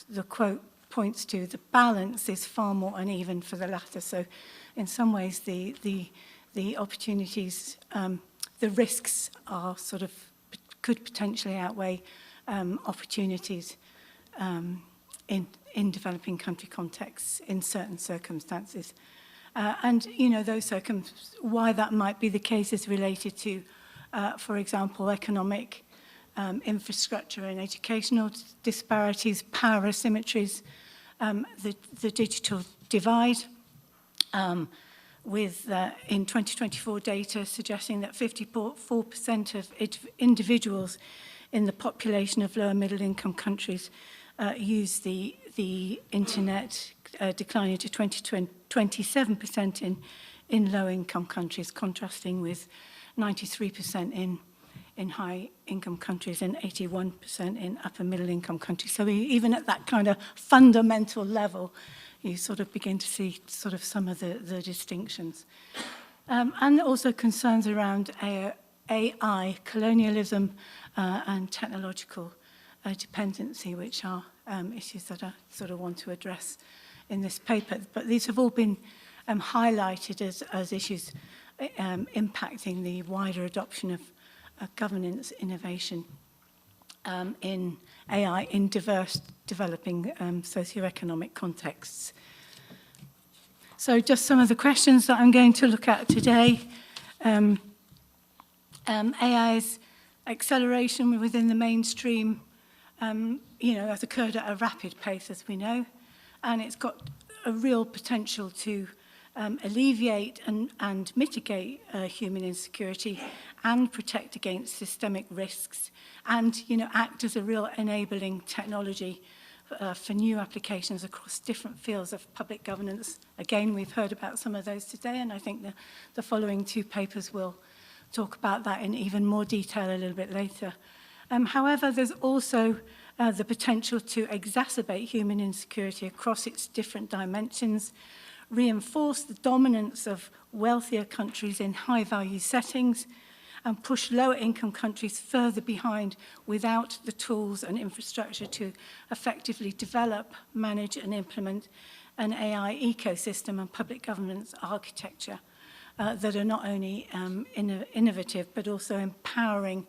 the quote points to, the balance is far more uneven for the latter. So in some ways, the opportunities, the risks are sort of could potentially outweigh opportunities in developing country contexts in certain circumstances. And, you know, why that might be the case is related to, for example, economic, infrastructure and educational disparities, power asymmetries, the digital divide, with in 2024 data suggesting that 54% of individuals in the population of lower middle income countries use the internet, declining to 27% in low income countries, contrasting with 93% in high-income countries and 81% in upper-middle-income countries. So even at that kind of fundamental level, you sort of begin to see sort of some of the distinctions. And also concerns around AI, colonialism, and technological dependency, which are issues that I sort of want to address in this paper. But these have all been highlighted as issues impacting the wider adoption of governance innovation in AI in diverse developing socioeconomic contexts. So just some of the questions that I'm going to look at today. AI's acceleration within the mainstream, has occurred at a rapid pace, as we know, and it's got a real potential to alleviate and mitigate human insecurity and protect against systemic risks and, act as a real enabling technology for new applications across different fields of public governance. Again, we've heard about some of those today, and I think the following two papers will talk about that in even more detail a little bit later. However, there's also the potential to exacerbate human insecurity across its different dimensions, reinforce the dominance of wealthier countries in high-value settings, and push lower-income countries further behind without the tools and infrastructure to effectively develop, manage, and implement an AI ecosystem and public governance architecture that are not only innovative, but also empowering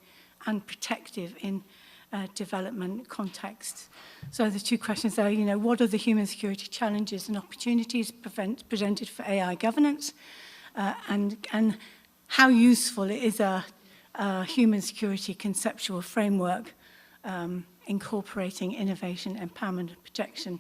and protective in development contexts. So the two questions are, what are the human security challenges and opportunities presented for AI governance, and how useful is a human security conceptual framework incorporating innovation, empowerment, and protection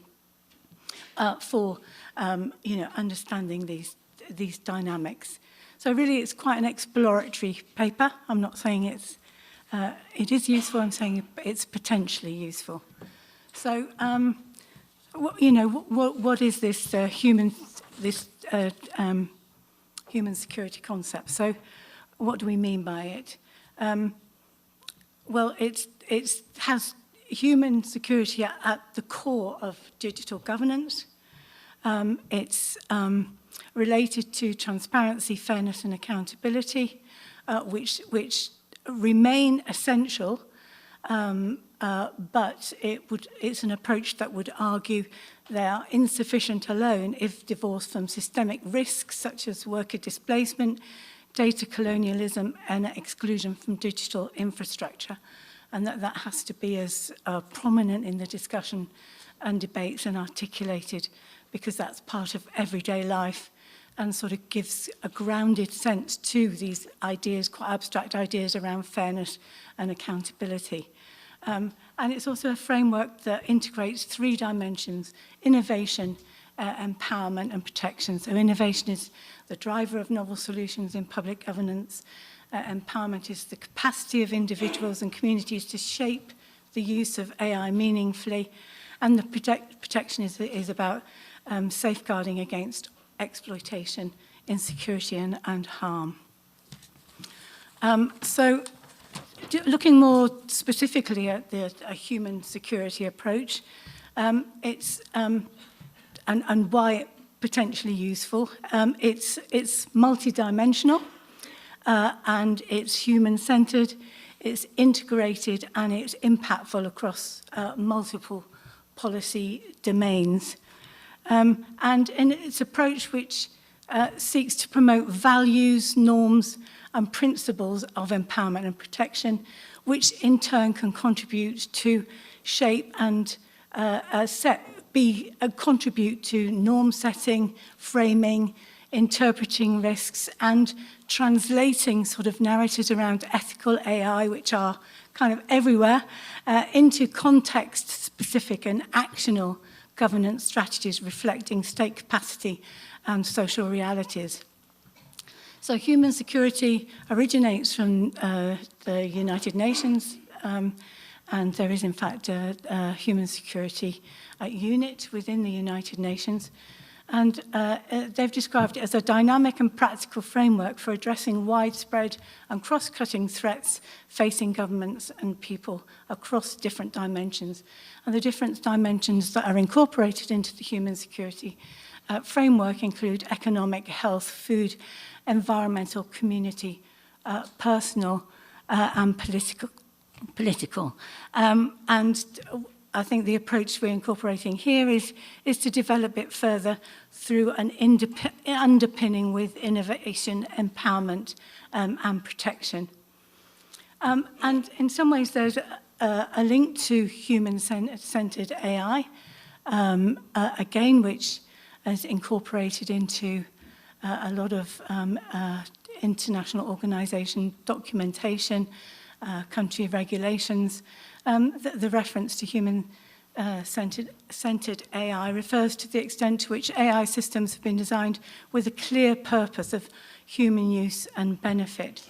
for understanding these dynamics. So really, it's quite an exploratory paper. I'm not saying it is useful. I'm saying it's potentially useful. So, what is this human security concept? So, what do we mean by it? Well, it has human security at the core of digital governance. It's related to transparency, fairness, and accountability, which remain essential, but it's an approach that would argue they are insufficient alone if divorced from systemic risks such as worker displacement, data colonialism, and exclusion from digital infrastructure, and that has to be as prominent in the discussion and debates and articulated, because that's part of everyday life and sort of gives a grounded sense to these ideas, quite abstract ideas around fairness and accountability. And it's also a framework that integrates three dimensions: innovation, empowerment, and protection. So innovation is the driver of novel solutions in public governance. Empowerment is the capacity of individuals and communities to shape the use of AI meaningfully. And the protection is about safeguarding against exploitation, insecurity, and harm. So looking more specifically at a human security approach, it's and why it's potentially useful. It's multidimensional, and it's human-centered, it's integrated, and it's impactful across multiple policy domains. And in its approach, which seeks to promote values, norms, and principles of empowerment and protection, which in turn can contribute to shape and contribute to norm setting, framing, interpreting risks, and translating sort of narratives around ethical AI, which are kind of everywhere, into context-specific and actionable governance strategies reflecting state capacity and social realities. So human security originates from the United Nations, and there is in fact a human security unit within the United Nations. And they've described it as a dynamic and practical framework for addressing widespread and cross-cutting threats facing governments and people across different dimensions. And the different dimensions that are incorporated into the human security framework include economic, health, food, environmental, community, personal, and political. And I think the approach we're incorporating here is to develop it further through an underpinning with innovation, empowerment, and protection. And in some ways, there's a link to human-centered AI, again, which is incorporated into a lot of international organization documentation, country regulations. The reference to human-centered AI refers to the extent to which AI systems have been designed with a clear purpose of human use and benefit.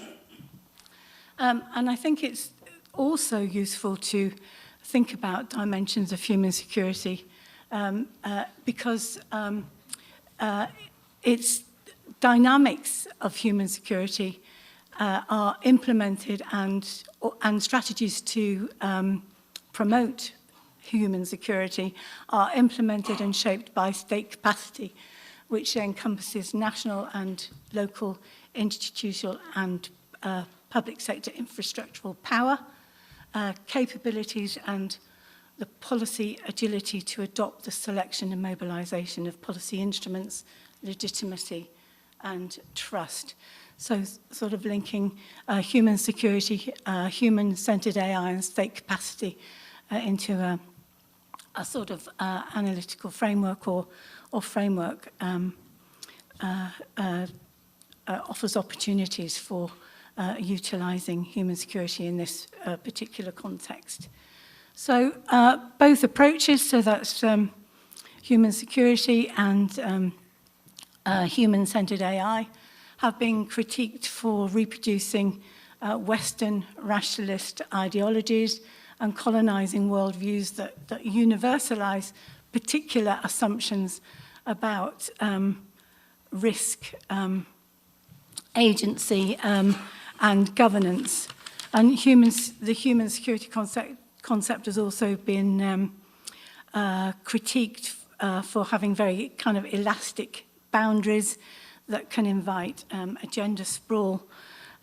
And I think it's also useful to think about dimensions of human security because its dynamics of human security are implemented and strategies to promote human security are implemented and shaped by state capacity, which encompasses national and local, institutional and public sector infrastructural power, capabilities and the policy agility to adopt the selection and mobilization of policy instruments, legitimacy and trust. So sort of linking human security, human-centered AI and state capacity into a sort of analytical framework or framework offers opportunities for utilizing human security in this particular context. So both approaches, so that's human security and human-centered AI, have been critiqued for reproducing Western rationalist ideologies and colonizing worldviews that universalize particular assumptions about risk, agency, and governance. And the human security concept has also been critiqued for having very kind of elastic boundaries that can invite agenda sprawl.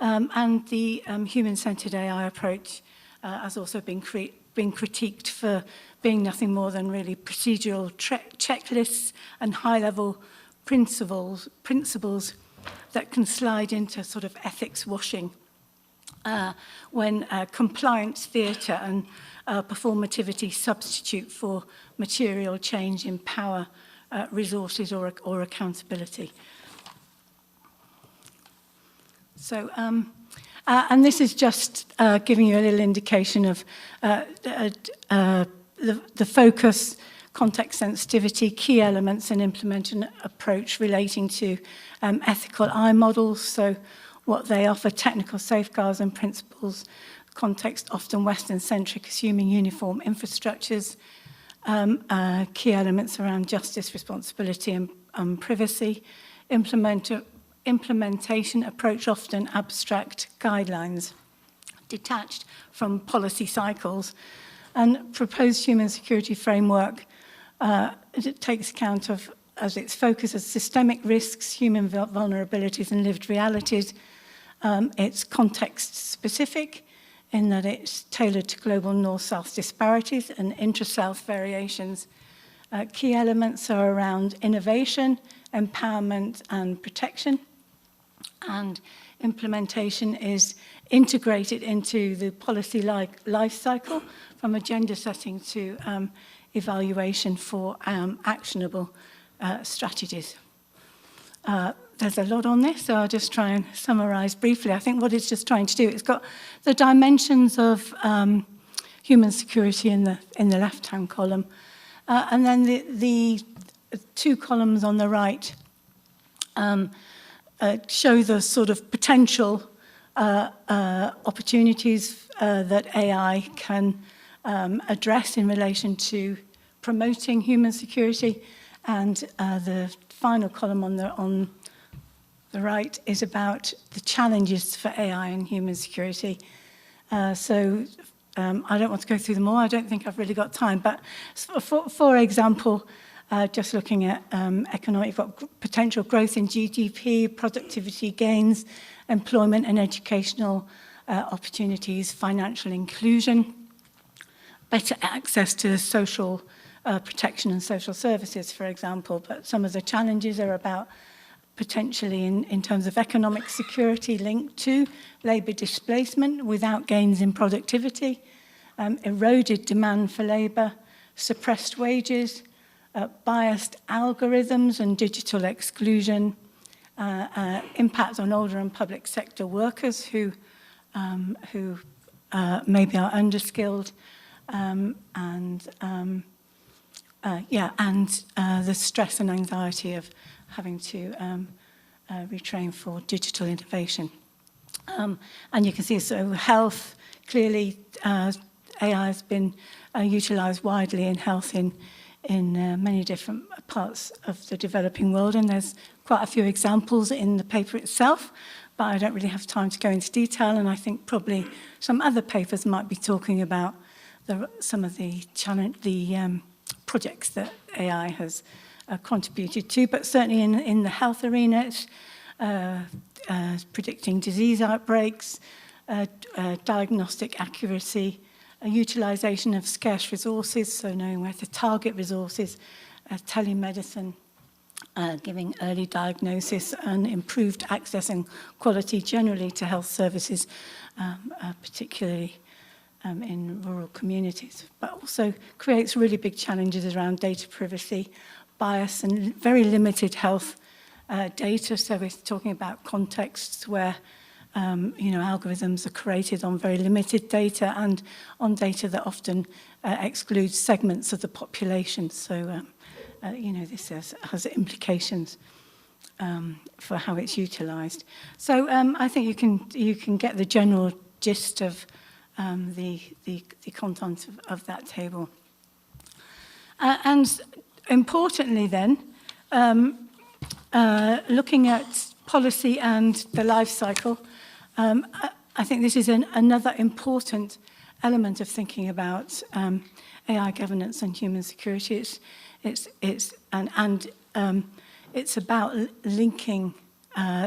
And the human-centered AI approach has also been critiqued for being nothing more than really procedural checklists and high-level principles that can slide into sort of ethics washing when compliance theatre and performativity substitute for material change in power, resources or accountability. So, and this is just giving you a little indication of the focus, context sensitivity, key elements and implementation approach relating to ethical I models, so what they offer, technical safeguards and principles, context often Western-centric, assuming uniform infrastructures, key elements around justice, responsibility and privacy, implementation approach often abstract guidelines detached from policy cycles, and proposed human security framework it takes account of as its focus as systemic risks, human vulnerabilities and lived realities. It's context specific in that it's tailored to global north-south disparities and intra-south variations. Key elements are around innovation, empowerment and protection. And implementation is integrated into the policy life cycle from agenda setting to evaluation for actionable strategies. There's a lot on this, so I'll just try and summarize briefly. I think what it's just trying to do, it's got the dimensions of human security in the left-hand column, and then the two columns on the right show the sort of potential opportunities that AI can address in relation to promoting human security, and the final column on the right is about the challenges for AI and human security. I don't want to go through them all. I don't think I've really got time. But for example, just looking at economic, you've got potential growth in GDP, productivity gains, employment and educational opportunities, financial inclusion, better access to social protection and social services, for example. But some of the challenges are about potentially in terms of economic security linked to labour displacement without gains in productivity, eroded demand for labour, suppressed wages, biased algorithms and digital exclusion, impact on older and public sector workers who maybe are underskilled, and the stress and anxiety of having to retrain for digital innovation. And you can see, so health, clearly AI has been utilised widely in health in many different parts of the developing world, and there's quite a few examples in the paper itself, but I don't really have time to go into detail, and I think probably some other papers might be talking about some of the projects that AI has contributed to, but certainly in the health arena, it's predicting disease outbreaks, diagnostic accuracy, utilisation of scarce resources, so knowing where to target resources, telemedicine, giving early diagnosis and improved access and quality generally to health services, particularly in rural communities, but also creates really big challenges around data privacy, bias and very limited health data. So we're talking about contexts where algorithms are created on very limited data and on data that often excludes segments of the population. So this has implications for how it's utilised. So I think you can get the general gist of the content of that table. And importantly then, looking at policy and the life cycle, I think this is another important element of thinking about AI governance and human security. It's about linking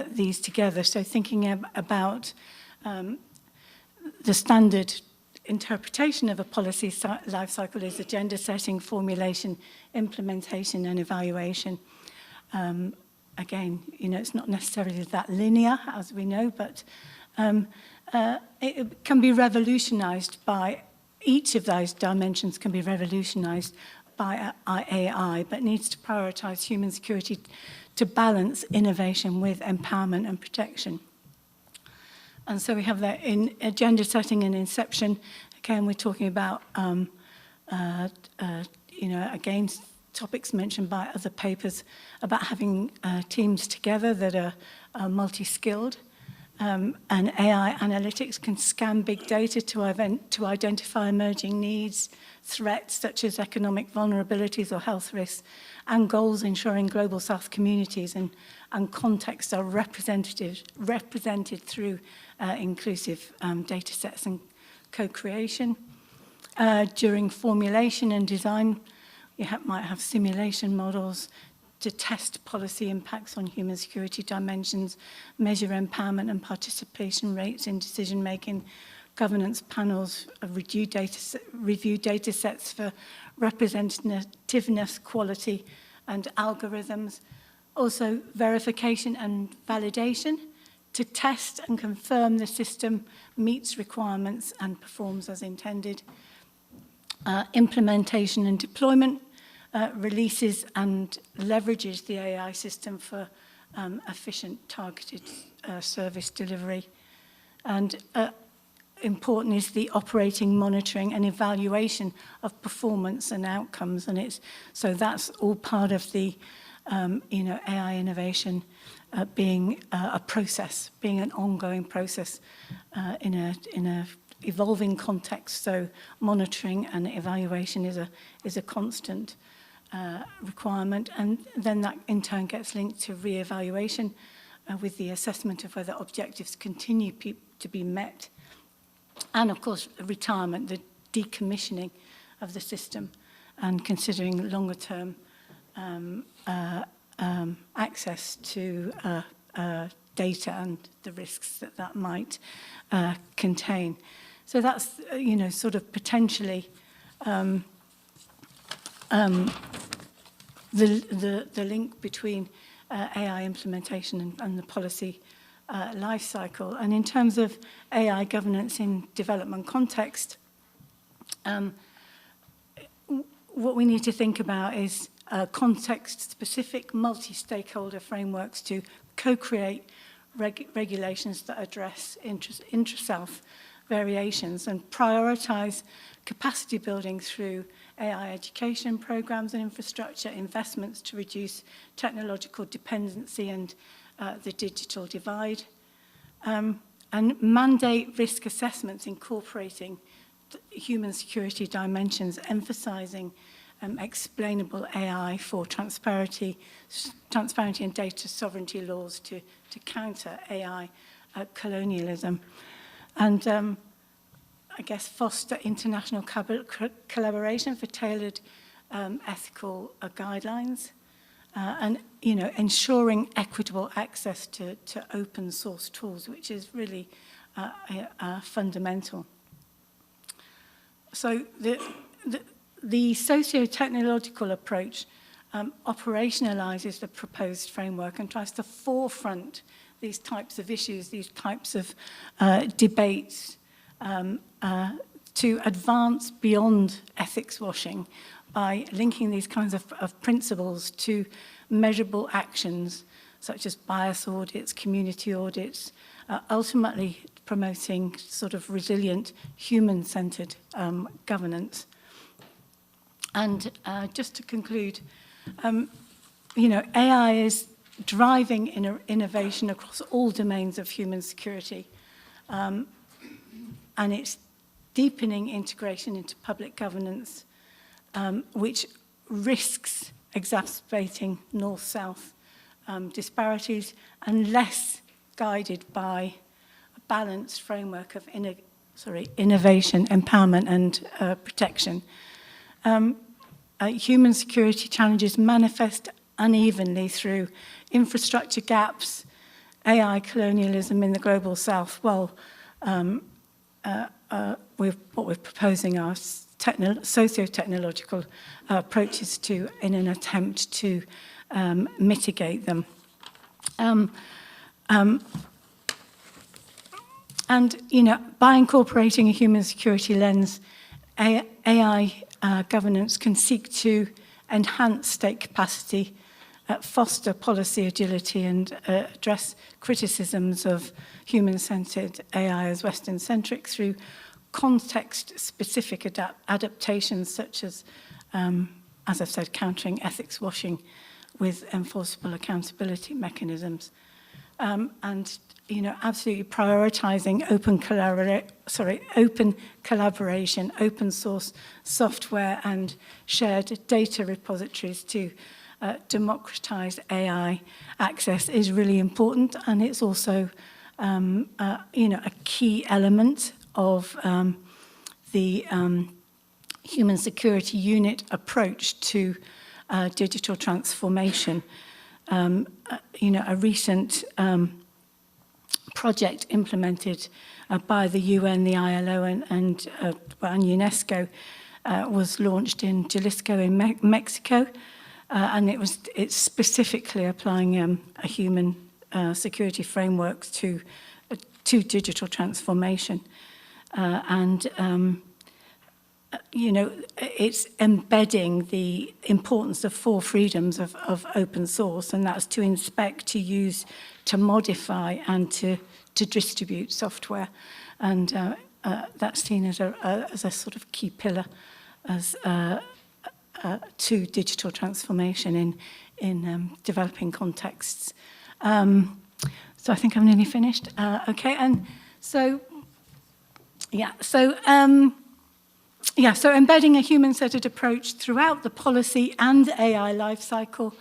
these together. So thinking about the standard interpretation of a policy life cycle is agenda setting, formulation, implementation, and evaluation. Again, it's not necessarily that linear, as we know, but it can be revolutionized by each of those dimensions can be revolutionized by AI, but needs to prioritize human security to balance innovation with empowerment and protection. And so we have that in agenda setting and inception. Again, we're talking about, again, topics mentioned by other papers about having teams together that are multi-skilled. And AI analytics can scan big data to identify emerging needs, threats such as economic vulnerabilities or health risks, and goals ensuring global South communities and contexts are represented through inclusive data sets and co-creation. During formulation and design, you might have simulation models to test policy impacts on human security dimensions, measure empowerment and participation rates in decision-making, governance panels, review data sets for representativeness, quality, and algorithms. Also, verification and validation to test and confirm the system meets requirements and performs as intended. Implementation and deployment, releases and leverages the AI system for efficient, targeted service delivery. And important is the operating, monitoring, and evaluation of performance and outcomes. And so that's all part of the AI innovation being a process, being an ongoing process in a evolving context. So monitoring and evaluation is a constant. requirement, and then that in turn gets linked to re-evaluation with the assessment of whether objectives continue to be met, and of course retirement, the decommissioning of the system, and considering longer term access to data and the risks that that might contain. So that's sort of potentially the link between AI implementation and the policy life cycle. And in terms of AI governance in development context, what we need to think about is context-specific multi-stakeholder frameworks to co-create regulations that address intra-self variations and prioritize capacity building through AI education programs and infrastructure investments to reduce technological dependency and the digital divide, and mandate risk assessments incorporating human security dimensions, emphasizing explainable AI for transparency and data sovereignty laws to counter AI colonialism. And I guess foster international collaboration for tailored ethical guidelines, and ensuring equitable access to open source tools, which is really fundamental. So the socio-technological approach operationalizes the proposed framework and tries to forefront these types of issues, these types of debates, to advance beyond ethics washing by linking these kinds of principles to measurable actions such as bias audits, community audits, ultimately promoting sort of resilient, human-centered governance. And just to conclude, AI is driving innovation across all domains of human security, and it's deepening integration into public governance, which risks exacerbating north-south disparities unless guided by a balanced framework of innovation, empowerment, and protection. Human security challenges manifest unevenly through infrastructure gaps, AI colonialism in the global south. Well, what we're proposing are socio-technological approaches to in an attempt to mitigate them. And by incorporating a human security lens, AI governance can seek to enhance state capacity, foster policy agility, and address criticisms of human-centered AI as Western-centric through context-specific adaptations such as I've said, countering ethics washing with enforceable accountability mechanisms. And absolutely prioritizing open collaboration, open source software, and shared data repositories to democratize AI access is really important, and it's also a key element of the human security unit approach to digital transformation. A recent project implemented by the UN, the ILO, and UNESCO was launched in Jalisco in Mexico, and it's specifically applying a human security framework to digital transformation, it's embedding the importance of 4 freedoms of open source, and that's to inspect, to use, to modify, and to distribute software. And that's seen as a sort of key pillar as to digital transformation in developing contexts. So I think I'm nearly finished. Okay, and so, yeah, so Yeah, so embedding a human-centered approach throughout the policy and AI lifecycle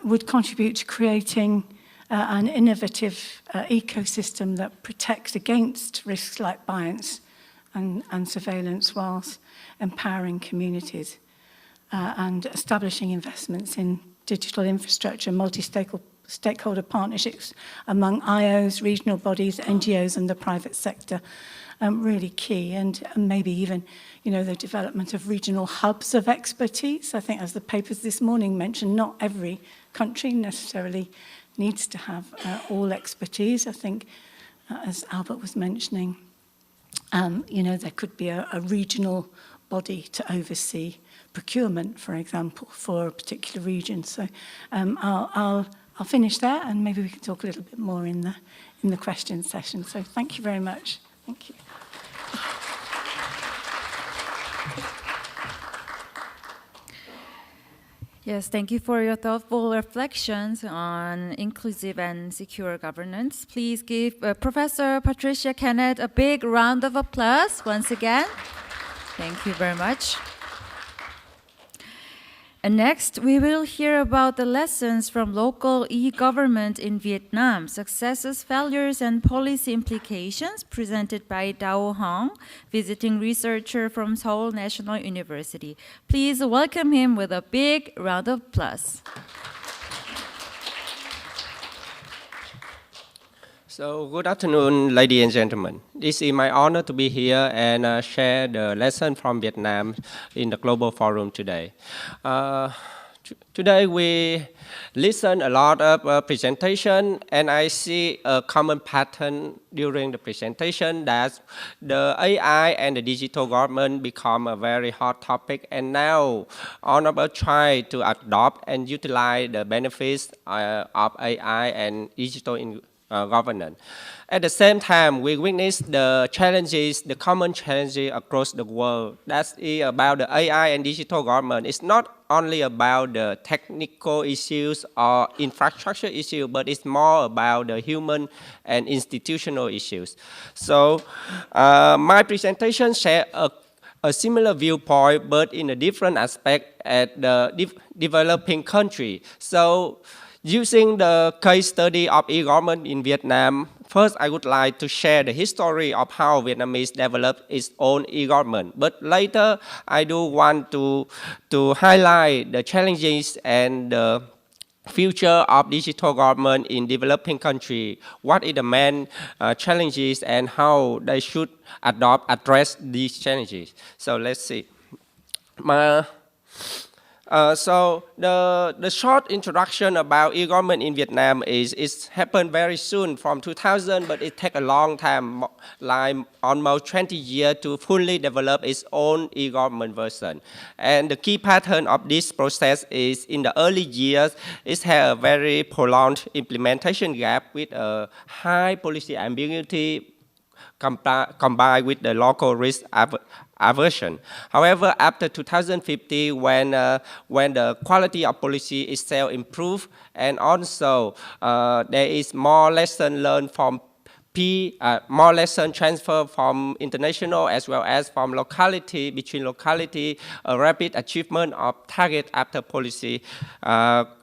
would contribute to creating an innovative ecosystem that protects against risks like bias and surveillance whilst empowering communities and establishing investments in digital infrastructure, multi-stakeholder partnerships among IOs, regional bodies, NGOs and the private sector. Really key, and maybe even, the development of regional hubs of expertise. I think, as the papers this morning mentioned, not every country necessarily needs to have all expertise. I think, as Albert was mentioning, there could be a regional body to oversee procurement, for example, for a particular region. So I'll finish there, and maybe we can talk a little bit more in the question session. So thank you very much. Thank you. Yes, thank you for your thoughtful reflections on inclusive and secure governance. Please give Professor Patricia Kennett a big round of applause once again. Thank you very much. And next, we will hear about the lessons from local e-government in Vietnam, successes, failures, and policy implications, presented by Dao Hong, visiting researcher from Seoul National University. Please welcome him with a big round of applause. So, good afternoon, ladies and gentlemen. This is my honor to be here and share the lesson from Vietnam in the Global Forum today. Today we listen a lot of presentation, and I see a common pattern during the presentation that the AI and the digital government become a very hot topic, and now all of us try to adopt and utilize the benefits of AI and digital governance. At the same time, we witness the challenges, the common challenges across the world. That's about the AI and digital government. It's not only about the technical issues or infrastructure issues, but it's more about the human and institutional issues. So my presentation shares a similar viewpoint, but in a different aspect at the developing country. So, using the case study of e-government in Vietnam, first I would like to share the history of how Vietnamese developed its own e-government. But later, I do want to highlight the challenges and the future of digital government in developing countries. What are the main challenges and how they should address these challenges. So let's see. So the short introduction about e-government in Vietnam is it happened very soon from 2000, but it takes a long time, like almost 20 years to fully develop its own e-government version. And the key pattern of this process is in the early years, it had a very prolonged implementation gap with a high policy ambiguity combined with the local risk aversion. However, after 2050, when the quality of policy itself improved, and also there is more lesson learned from more lesson transfer from international as well as from locality, between locality, a rapid achievement of target after policy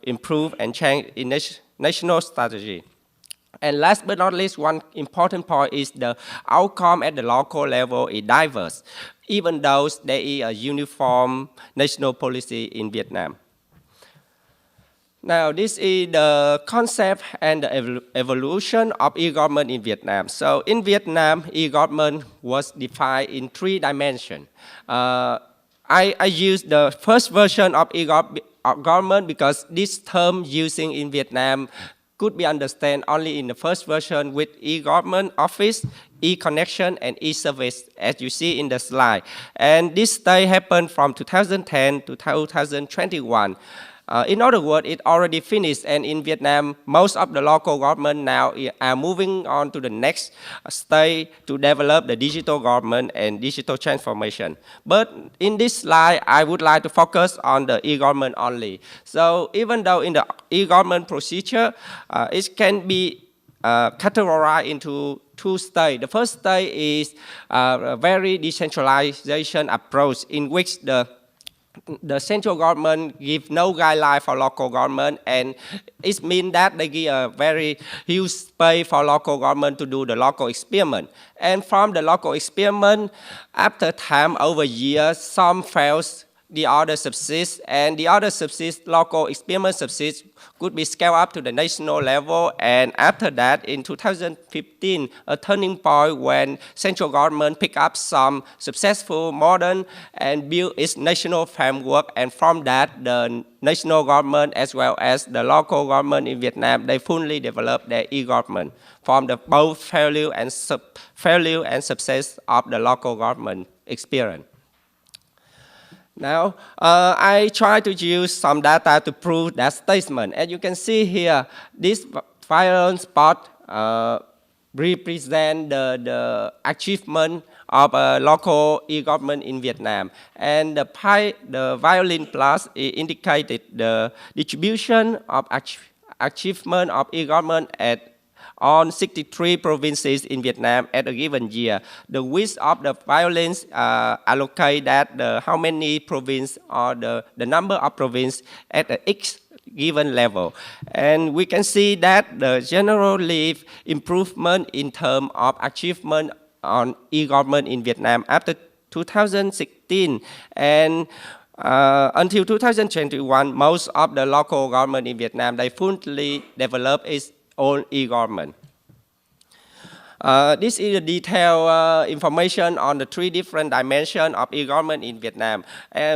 improve and change in national strategy. And last but not least, one important point is the outcome at the local level is diverse, even though there is a uniform national policy in Vietnam. Now, this is the concept and the evolution of e-government in Vietnam. So in Vietnam, e-government was defined in 3 dimensions. I used the first version of e-government because this term using in Vietnam could be understood only in the first version with e-government office, e-connection, and e-service, as you see in the slide. And this stage happened from 2010 to 2021. In other words, it already finished, and in Vietnam, most of the local government now are moving on to the next stage to develop the digital government and digital transformation. But in this slide, I would like to focus on the e-government only. So even though in the e-government procedure, it can be categorized into two stages. The first stage is a very decentralization approach in which the central government give no guideline for local government, and it means that they give a very huge space for local government to do the local experiment. And from the local experiment, after time, over years, some fails, the other subsists, and the other subsists, local experiment subsists, could be scaled up to the national level. And after that, in 2015, a turning point when central government picked up some successful model and built its national framework. And from that, the national government as well as the local government in Vietnam, they fully developed their e-government from the both failure and success of the local government experience. Now, I try to use some data to prove that statement. As you can see here, this violet spot represent the achievement of a local e-government in Vietnam. And the violin plus indicated the distribution of achievement of e-government on 63 provinces in Vietnam at a given year. The width of the violins allocate that how many provinces or the number of provinces at each given level. And we can see that the general leave improvement in terms of achievement on e-government in Vietnam after 2016 and until 2021, most of the local government in Vietnam, they fully developed its own e-government. This is the detailed information on the three different dimensions of e-government in Vietnam.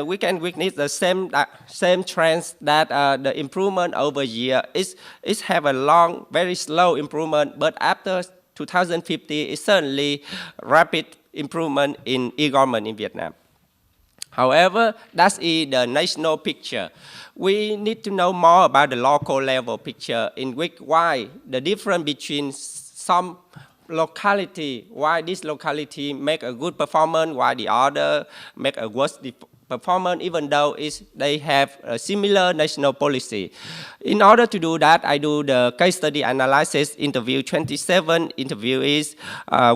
We can witness the same trends that the improvement over year is have a long, very slow improvement, but after 2050, it's certainly rapid improvement in e-government in Vietnam. However, that's the national picture. We need to know more about the local level picture in which why the difference between some locality, why this locality make a good performance, why the other make a worse performance, even though they have a similar national policy. In order to do that, I do the case study analysis, interview 27 interviewees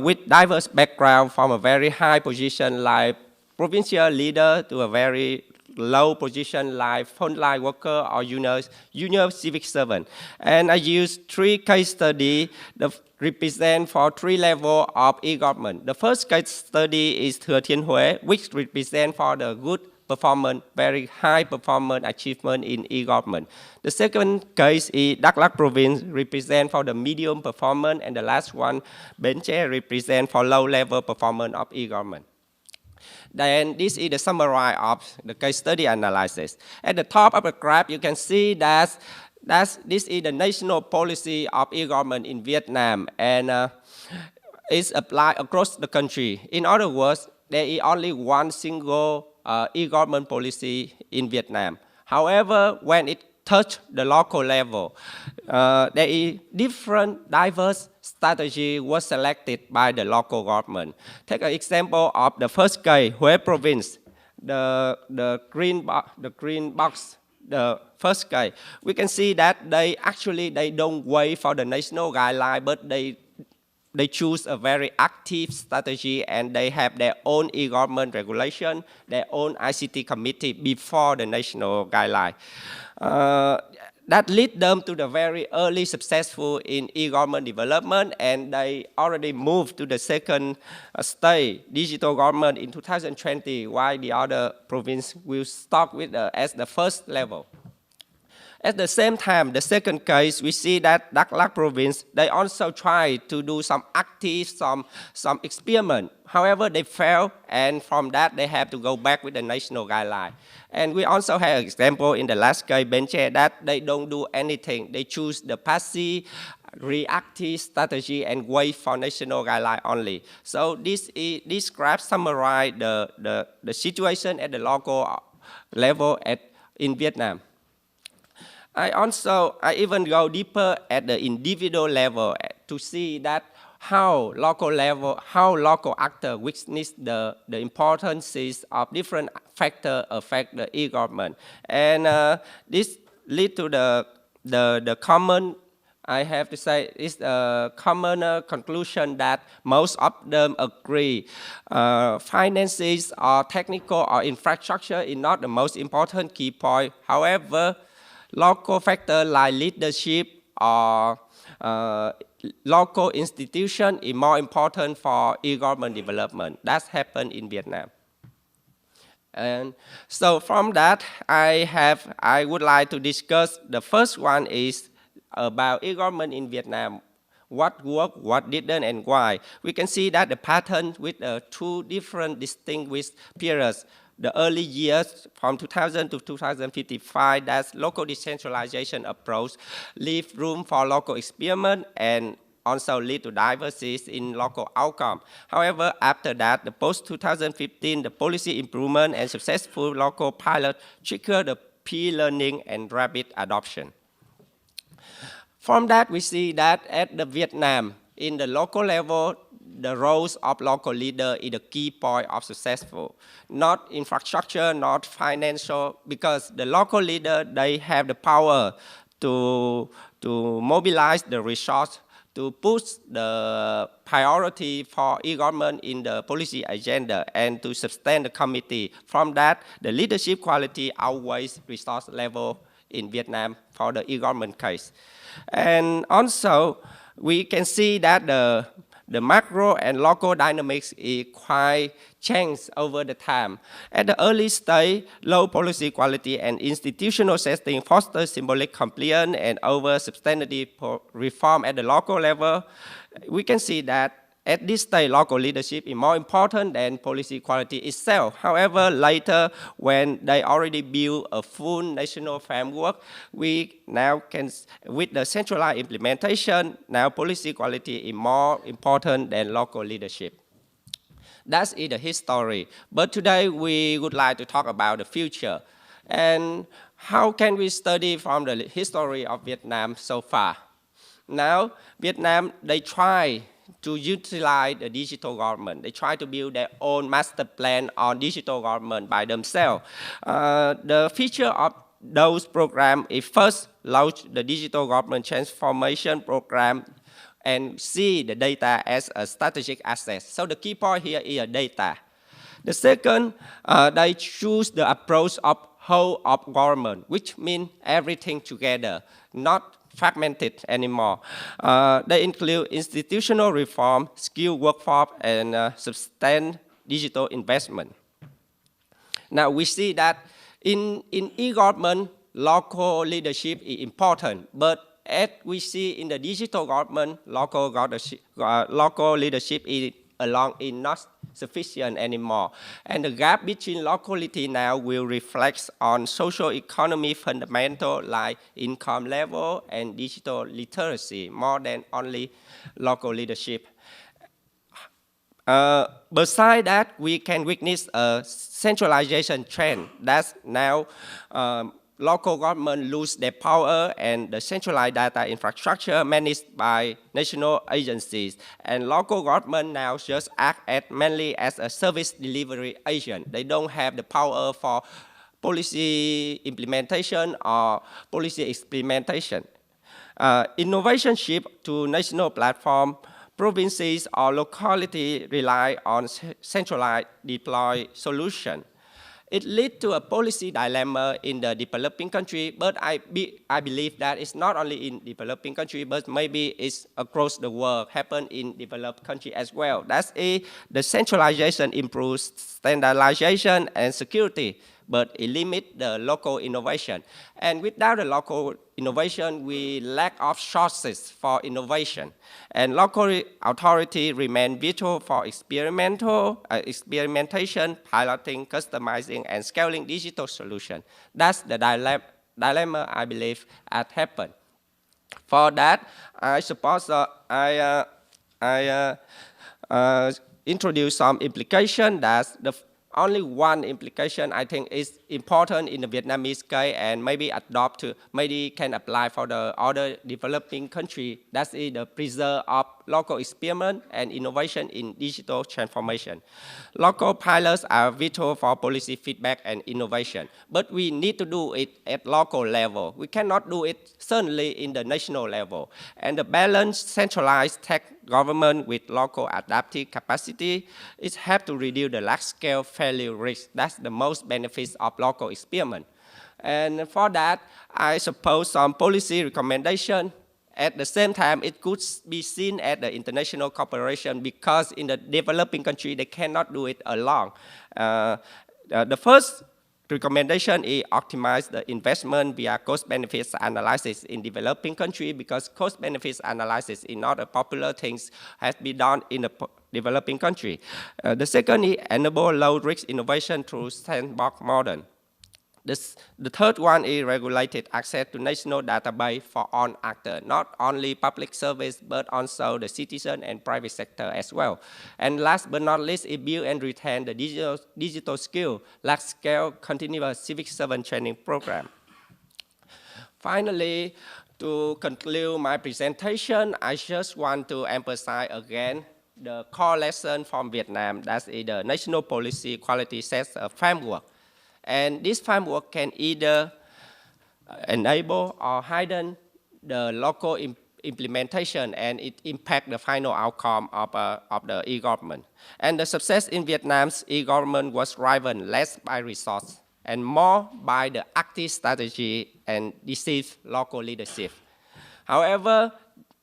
with diverse background from a very high position like provincial leader to a very low position like frontline worker or junior civic servant. And I use three case studies that represent for three levels of e-government. The first case study is Thừa Thiên Huế, which represent for the good performance, very high performance achievement in e-government. The second case is Đắk Lắk province, represent for the medium performance, and the last one, Min-Jae, represent for low level performance of e-government. Then this is the summary of the case study analysis. At the top of the graph, you can see that this is the national policy of e-government in Vietnam, and it's applied across the country. In other words, there is only one single e-government policy in Vietnam. However, when it touches the local level, there is different, diverse strategy was selected by the local government. Take an example of the first case, Huế province, the green box, the first case. We can see that they don't wait for the national guideline, but they choose a very active strategy, and they have their own e-government regulation, their own ICT committee before the national guideline. That led them to the very early successful in e-government development, and they already moved to the second stage, digital government, in 2020, while the other province will start with as the first level. At the same time, the second case, we see that Đắk Lắk province, they also try to do some active, some experiment. However, they fail, and from that, they have to go back with the national guideline. And we also have an example in the last case, Min-Jae, that they don't do anything. They choose the passive, reactive strategy and wait for national guideline only. So this graph summarize the situation at the local level in Vietnam. I even go deeper at the individual level to see that how local actors witness the importances of different factors affect the e-government. And this lead to the common I have to say it's a common conclusion that most of them agree. Finances or technical or infrastructure is not the most important key point. However, local factors like leadership or local institution is more important for e-government development. That's happened in Vietnam. And so from that, I would like to discuss. The first one is about e-government in Vietnam. What worked, what didn't, and why. We can see that the pattern with two different distinguished periods. The early years from 2000 to 2055, that's local decentralization approach, leave room for local experiment and also lead to diversity in local outcome. However, after that, the post-2015, the policy improvement and successful local pilot triggered the peer learning and rapid adoption. From that, we see that at the Vietnam, in the local level, the roles of local leader is the key point of successful. Not infrastructure, not financial, because the local leader, they have the power to mobilize the resource, to push the priority for e-government in the policy agenda and to sustain the committee. From that, the leadership quality outweighs resource level in Vietnam for the e-government case. And also, we can see that the macro and local dynamics is quite changed over the time. At the early stage, low policy quality and institutional setting foster symbolic compliance and over substantive reform at the local level. We can see that at this stage, local leadership is more important than policy quality itself. However, later, when they already build a full national framework, we now can, with the centralized implementation, now policy quality is more important than local leadership. That's in the history. But today, we would like to talk about the future. And how can we study from the history of Vietnam so far? Now, Vietnam, they try to utilize the digital government. They try to build their own master plan on digital government by themselves. The feature of those programs is first launch the digital government transformation program and see the data as a strategic asset. So the key point here is data. The second, they choose the approach of whole of government, which means everything together, not fragmented anymore. They include institutional reform, skilled workforce, and sustained digital investment. Now we see that in e-government, local leadership is important, but as we see in the digital government, local leadership is not sufficient anymore. And the gap between locality now will reflect on social economy fundamentals like income level and digital literacy more than only local leadership. Besides that, we can witness a centralization trend. That's now local government lose their power and the centralized data infrastructure managed by national agencies. And local government now just act mainly as a service delivery agent. They don't have the power for policy implementation or policy experimentation. Innovation shift to national platform. Provinces or locality rely on centralized deployed solution. It leads to a policy dilemma in the developing country, but I believe that it's not only in developing country, but maybe it's across the world, happen in developed country as well. That's the centralization improves standardization and security, but it limits the local innovation. And without the local innovation, we lack of sources for innovation. And local authority remain vital for experimentation, piloting, customizing, and scaling digital solutions. That's the dilemma I believe had happened. For that, I suppose I introduce some implication. That's the only one implication I think is important in the Vietnamese case and maybe can apply for the other developing country. That's the preserve of local experiment and innovation in digital transformation. Local pilots are vital for policy feedback and innovation, but we need to do it at local level. We cannot do it certainly in the national level. And the balanced centralized tech government with local adaptive capacity is have to reduce the large-scale failure risk. That's the most benefits of local experiment. And for that, I suppose some policy recommendation. At the same time, it could be seen as the international cooperation because in the developing country, they cannot do it alone. The first recommendation is optimize the investment via cost-benefits analysis in developing country because cost-benefits analysis is not a popular thing, has been done in the developing country. The second is enable low-risk innovation through sandbox model. The third one is regulated access to national database for all actors, not only public service, but also the citizen and private sector as well. And last but not least, is build and retain the digital skill, large-scale continuous civic servant training program. Finally, to conclude my presentation, I just want to emphasize again the core lesson from Vietnam, that is the national policy quality sets a framework. And this framework can either enable or hidden the local implementation and it impact the final outcome of the e-government. And the success in Vietnam's e-government was driven less by resource and more by the active strategy and decisive local leadership. However,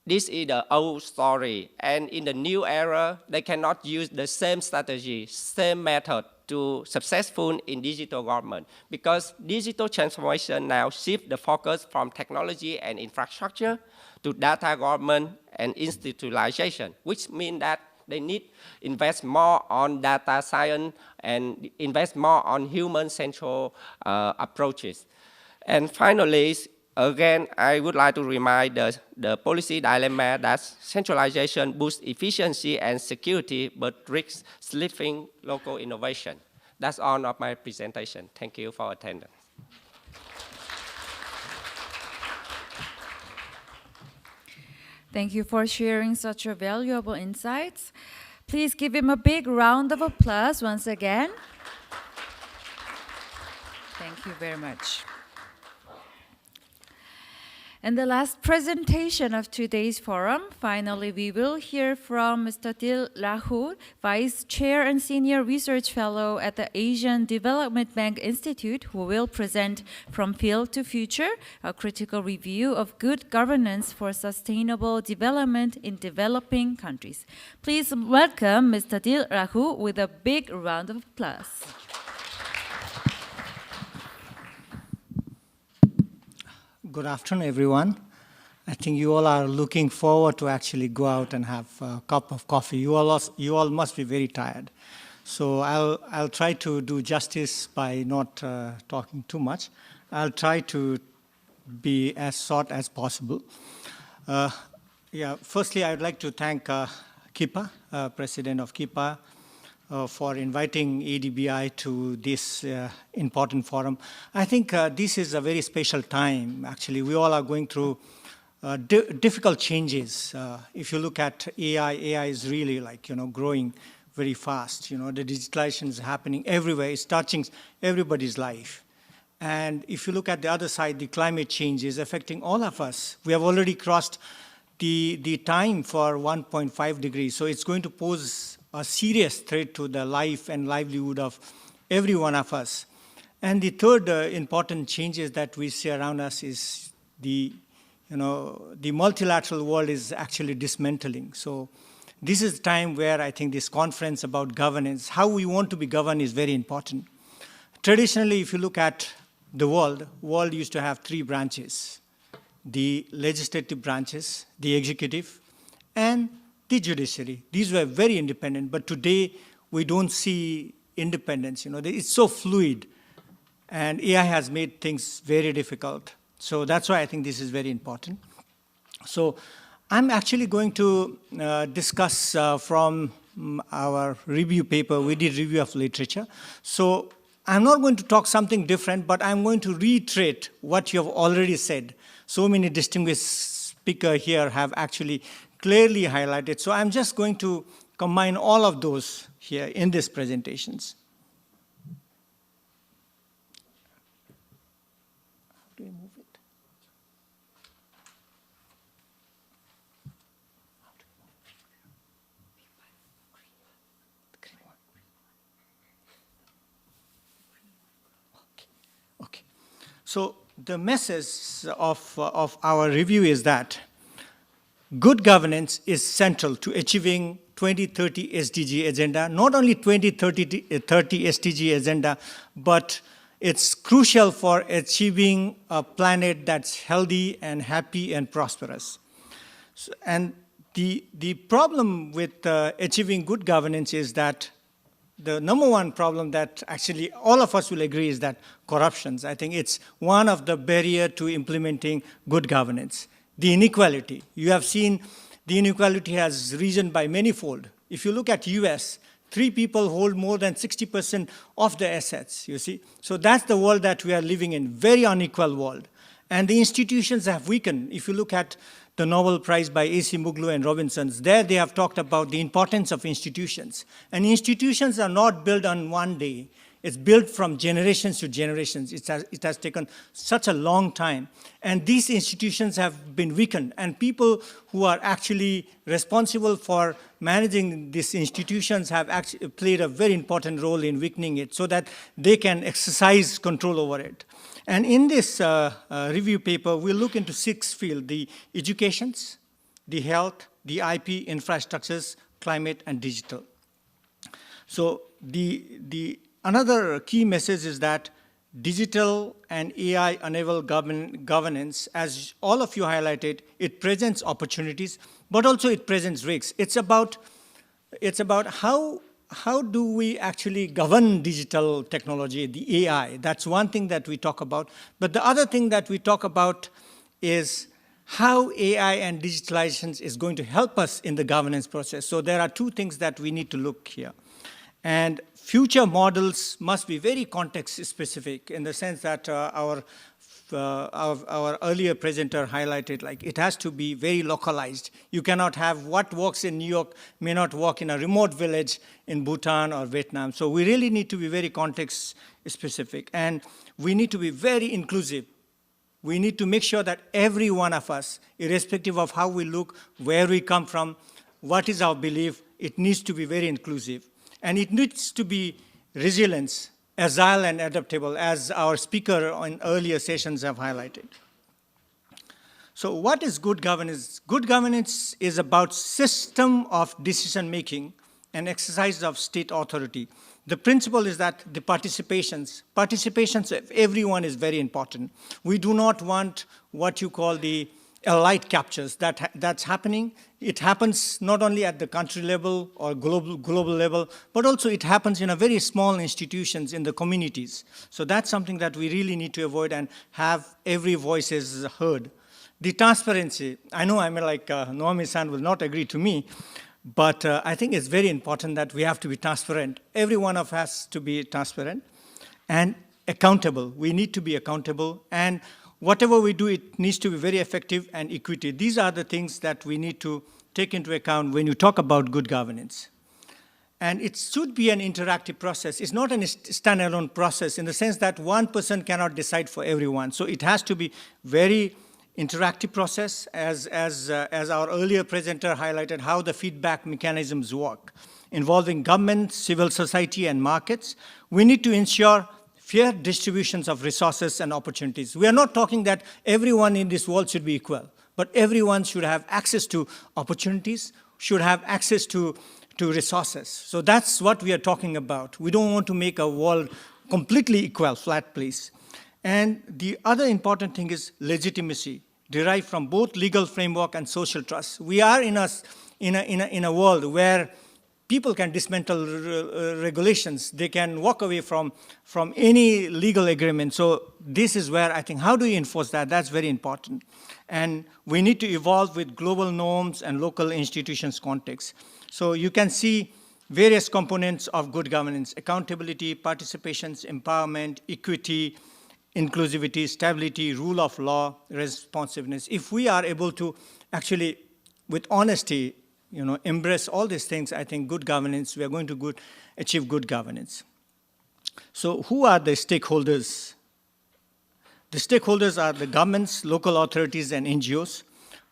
this is the old story, and in the new era, they cannot use the same strategy, same method to successful in digital government because digital transformation now shift the focus from technology and infrastructure to data government and institutionalization, which means that they need invest more on data science and invest more on human central approaches. And finally, again, I would like to remind the policy dilemma that centralization boosts efficiency and security, but risks slipping local innovation. That's all of my presentation. Thank you for attendance. Thank you for sharing such a valuable insights. Please give him a big round of applause once again. Thank you very much. And the last presentation of today's forum, finally we will hear from Mr. Dil Rahul, Vice Chair and Senior Research Fellow at the Asian Development Bank Institute, who will present From Field to Future, a critical review of good governance for sustainable development in developing countries. Please welcome Mr. Dil Rahul with a big round of applause. Good afternoon, everyone. I think you all are looking forward to actually go out and have a cup of coffee. You all must be very tired. So I'll try to do justice by not talking too much. I'll try to be as short as possible. Firstly, I'd like to thank KIPA, President of KIPA, for inviting ADBI to this important forum. I think this is a very special time, actually. We all are going through difficult changes. If you look at AI is really growing very fast. The digitalization is happening everywhere. It's touching everybody's life. And if you look at the other side, the climate change is affecting all of us. We have already crossed the time for 1.5 degrees. So it's going to pose a serious threat to the life and livelihood of every one of us. And the third important changes that we see around us is the multilateral world is actually dismantling. So this is the time where I think this conference about governance, how we want to be governed, is very important. Traditionally, if you look at the world used to have three branches: the legislative branches, the executive, and the judiciary. These were very independent, but today we don't see independence. It's so fluid, and AI has made things very difficult. So that's why I think this is very important. So I'm actually going to discuss from our review paper. We did review of literature. So I'm not going to talk something different, but I'm going to reiterate what you have already said. So many distinguished speakers here have actually clearly highlighted. So I'm just going to combine all of those here in these presentations. How do we move it? Okay. So the message of our review is that good governance is central to achieving 2030 SDG agenda, not only 2030 SDG agenda, but it's crucial for achieving a planet that's healthy and happy and prosperous. So, and the problem with achieving good governance is that the number one problem that actually all of us will agree is that corruptions. I think it's one of the barriers to implementing good governance. The inequality. You have seen the inequality has risen by manyfold. If you look at US, 3 people hold more than 60% of the assets, you see. So that's the world that we are living in, very unequal world. And the institutions have weakened. If you look at the Nobel Prize by A.C. Muglu and Robinsons, there they have talked about the importance of institutions. And institutions are not built on one day. It's built from generations to generations. It has taken such a long time. And these institutions have been weakened. And people who are actually responsible for managing these institutions have actually played a very important role in weakening it so that they can exercise control over it. And in this review paper, we'll look into 6 fields: the educations, the health, the IP, infrastructures, climate, and digital. So another key message is that digital and AI-enabled governance, as all of you highlighted, it presents opportunities, but also it presents risks. It's about how do we actually govern digital technology, the AI? That's one thing that we talk about. But the other thing that we talk about is how AI and digitalization is going to help us in the governance process. So there are 2 things that we need to look here. And future models must be very context-specific in the sense that our earlier presenter highlighted, like it has to be very localized. You cannot have what works in New York may not work in a remote village in Bhutan or Vietnam. So we really need to be very context-specific. And we need to be very inclusive. We need to make sure that every one of us, irrespective of how we look, where we come from, what is our belief, it needs to be very inclusive. And it needs to be resilience, agile and adaptable, as our speaker in earlier sessions have highlighted. So what is good governance? Good governance is about system of decision-making and exercise of state authority. The principle is that the participations of everyone is very important. We do not want what you call the elite captures. That's happening. It happens not only at the country level or global level, but also it happens in a very small institutions in the communities. So that's something that we really need to avoid and have every voice is heard. The transparency, I know Naomi-san will not agree to me, but I think it's very important that we have to be transparent. Every one of us has to be transparent and accountable. We need to be accountable, and whatever we do, it needs to be very effective and equity. These are the things that we need to take into account when you talk about good governance. And it should be an interactive process. It's not a standalone process in the sense that one person cannot decide for everyone. So it has to be very interactive process, as our earlier presenter highlighted how the feedback mechanisms work, involving government, civil society, and markets. We need to ensure fair distributions of resources and opportunities. We are not talking that everyone in this world should be equal, but everyone should have access to opportunities, should have access to resources. So that's what we are talking about. We don't want to make a world completely equal, flat place. And the other important thing is legitimacy, derived from both legal framework and social trust. We are in a world where people can dismantle regulations. They can walk away from any legal agreement. So this is where I think, how do you enforce that? That's very important. And we need to evolve with global norms and local institutions context. So you can see various components of good governance: accountability, participations, empowerment, equity, inclusivity, stability, rule of law, responsiveness. If we are able to actually with honesty, embrace all these things, I think good governance, we are going to achieve good governance. So who are the stakeholders? The stakeholders are the governments, local authorities, and NGOs.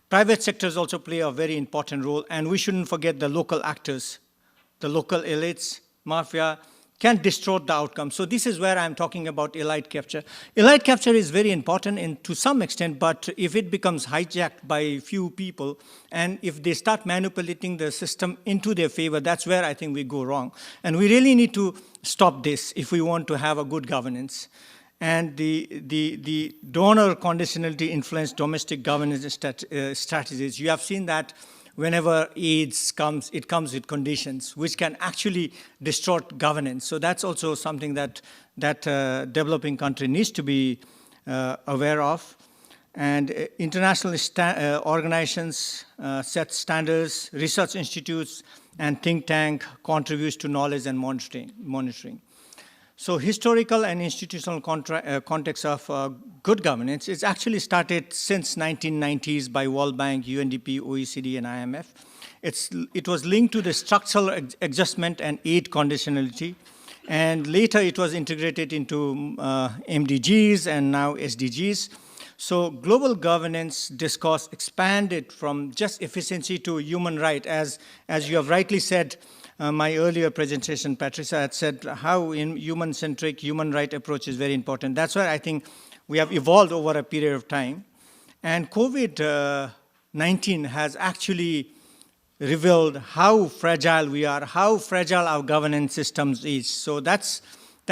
Private sectors also play a very important role, and we shouldn't forget the local actors. The local elites, mafia, can distort the outcome. So this is where I'm talking about elite capture. Elite capture is very important to some extent, but if it becomes hijacked by few people, and if they start manipulating the system into their favor, that's where I think we go wrong. And we really need to stop this if we want to have a good governance. And the donor conditionality influence domestic governance strategies. You have seen that whenever AIDS comes, it comes with conditions which can actually distort governance. So that's also something that developing country needs to be aware of. And international organizations set standards, research institutes, and think tank contributes to knowledge and monitoring. So historical and institutional context of good governance is actually started since 1990s by World Bank, UNDP, OECD, and IMF. It was linked to the structural adjustment and aid conditionality, and later it was integrated into MDGs and now SDGs. So global governance discourse expanded from just efficiency to human right, as you have rightly said. My earlier presentation, Patricia had said how in human-centric, human right approach is very important. That's why I think we have evolved over a period of time. And COVID-19 has actually revealed how fragile we are, how fragile our governance systems is. So that's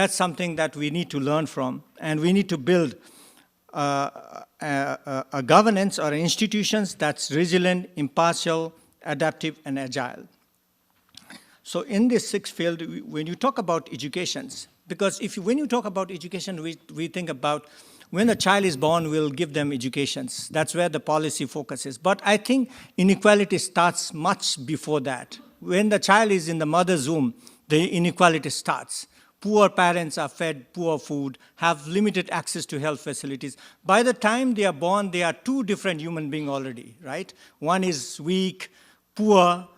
something that we need to learn from. And we need to build a governance or institutions that's resilient, impartial, adaptive, and agile. So in this sixth field, when you talk about educations, because when you talk about education, we think about when a child is born, we'll give them educations. That's where the policy focuses. But I think inequality starts much before that. When the child is in the mother's womb, the inequality starts. Poor parents are fed poor food, have limited access to health facilities. By the time they are born, they are two different human beings already, right? One is weak, poor,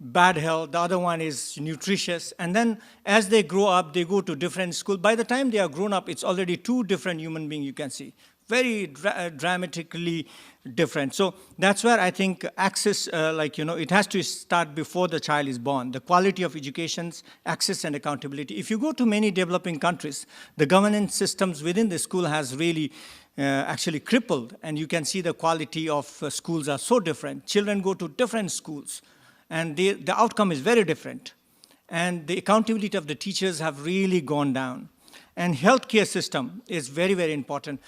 bad health, the other one is nutritious, and then as they grow up, they go to different schools. By the time they are grown up, it's already two different human beings you can see, very dramatically different. So that's where I think access, it has to start before the child is born. The quality of education's access and accountability. If you go to many developing countries, the governance systems within the school has really actually crippled, and you can see the quality of schools are so different. Children go to different schools, and the outcome is very different. And the accountability of the teachers have really gone down. And healthcare system is very, very important.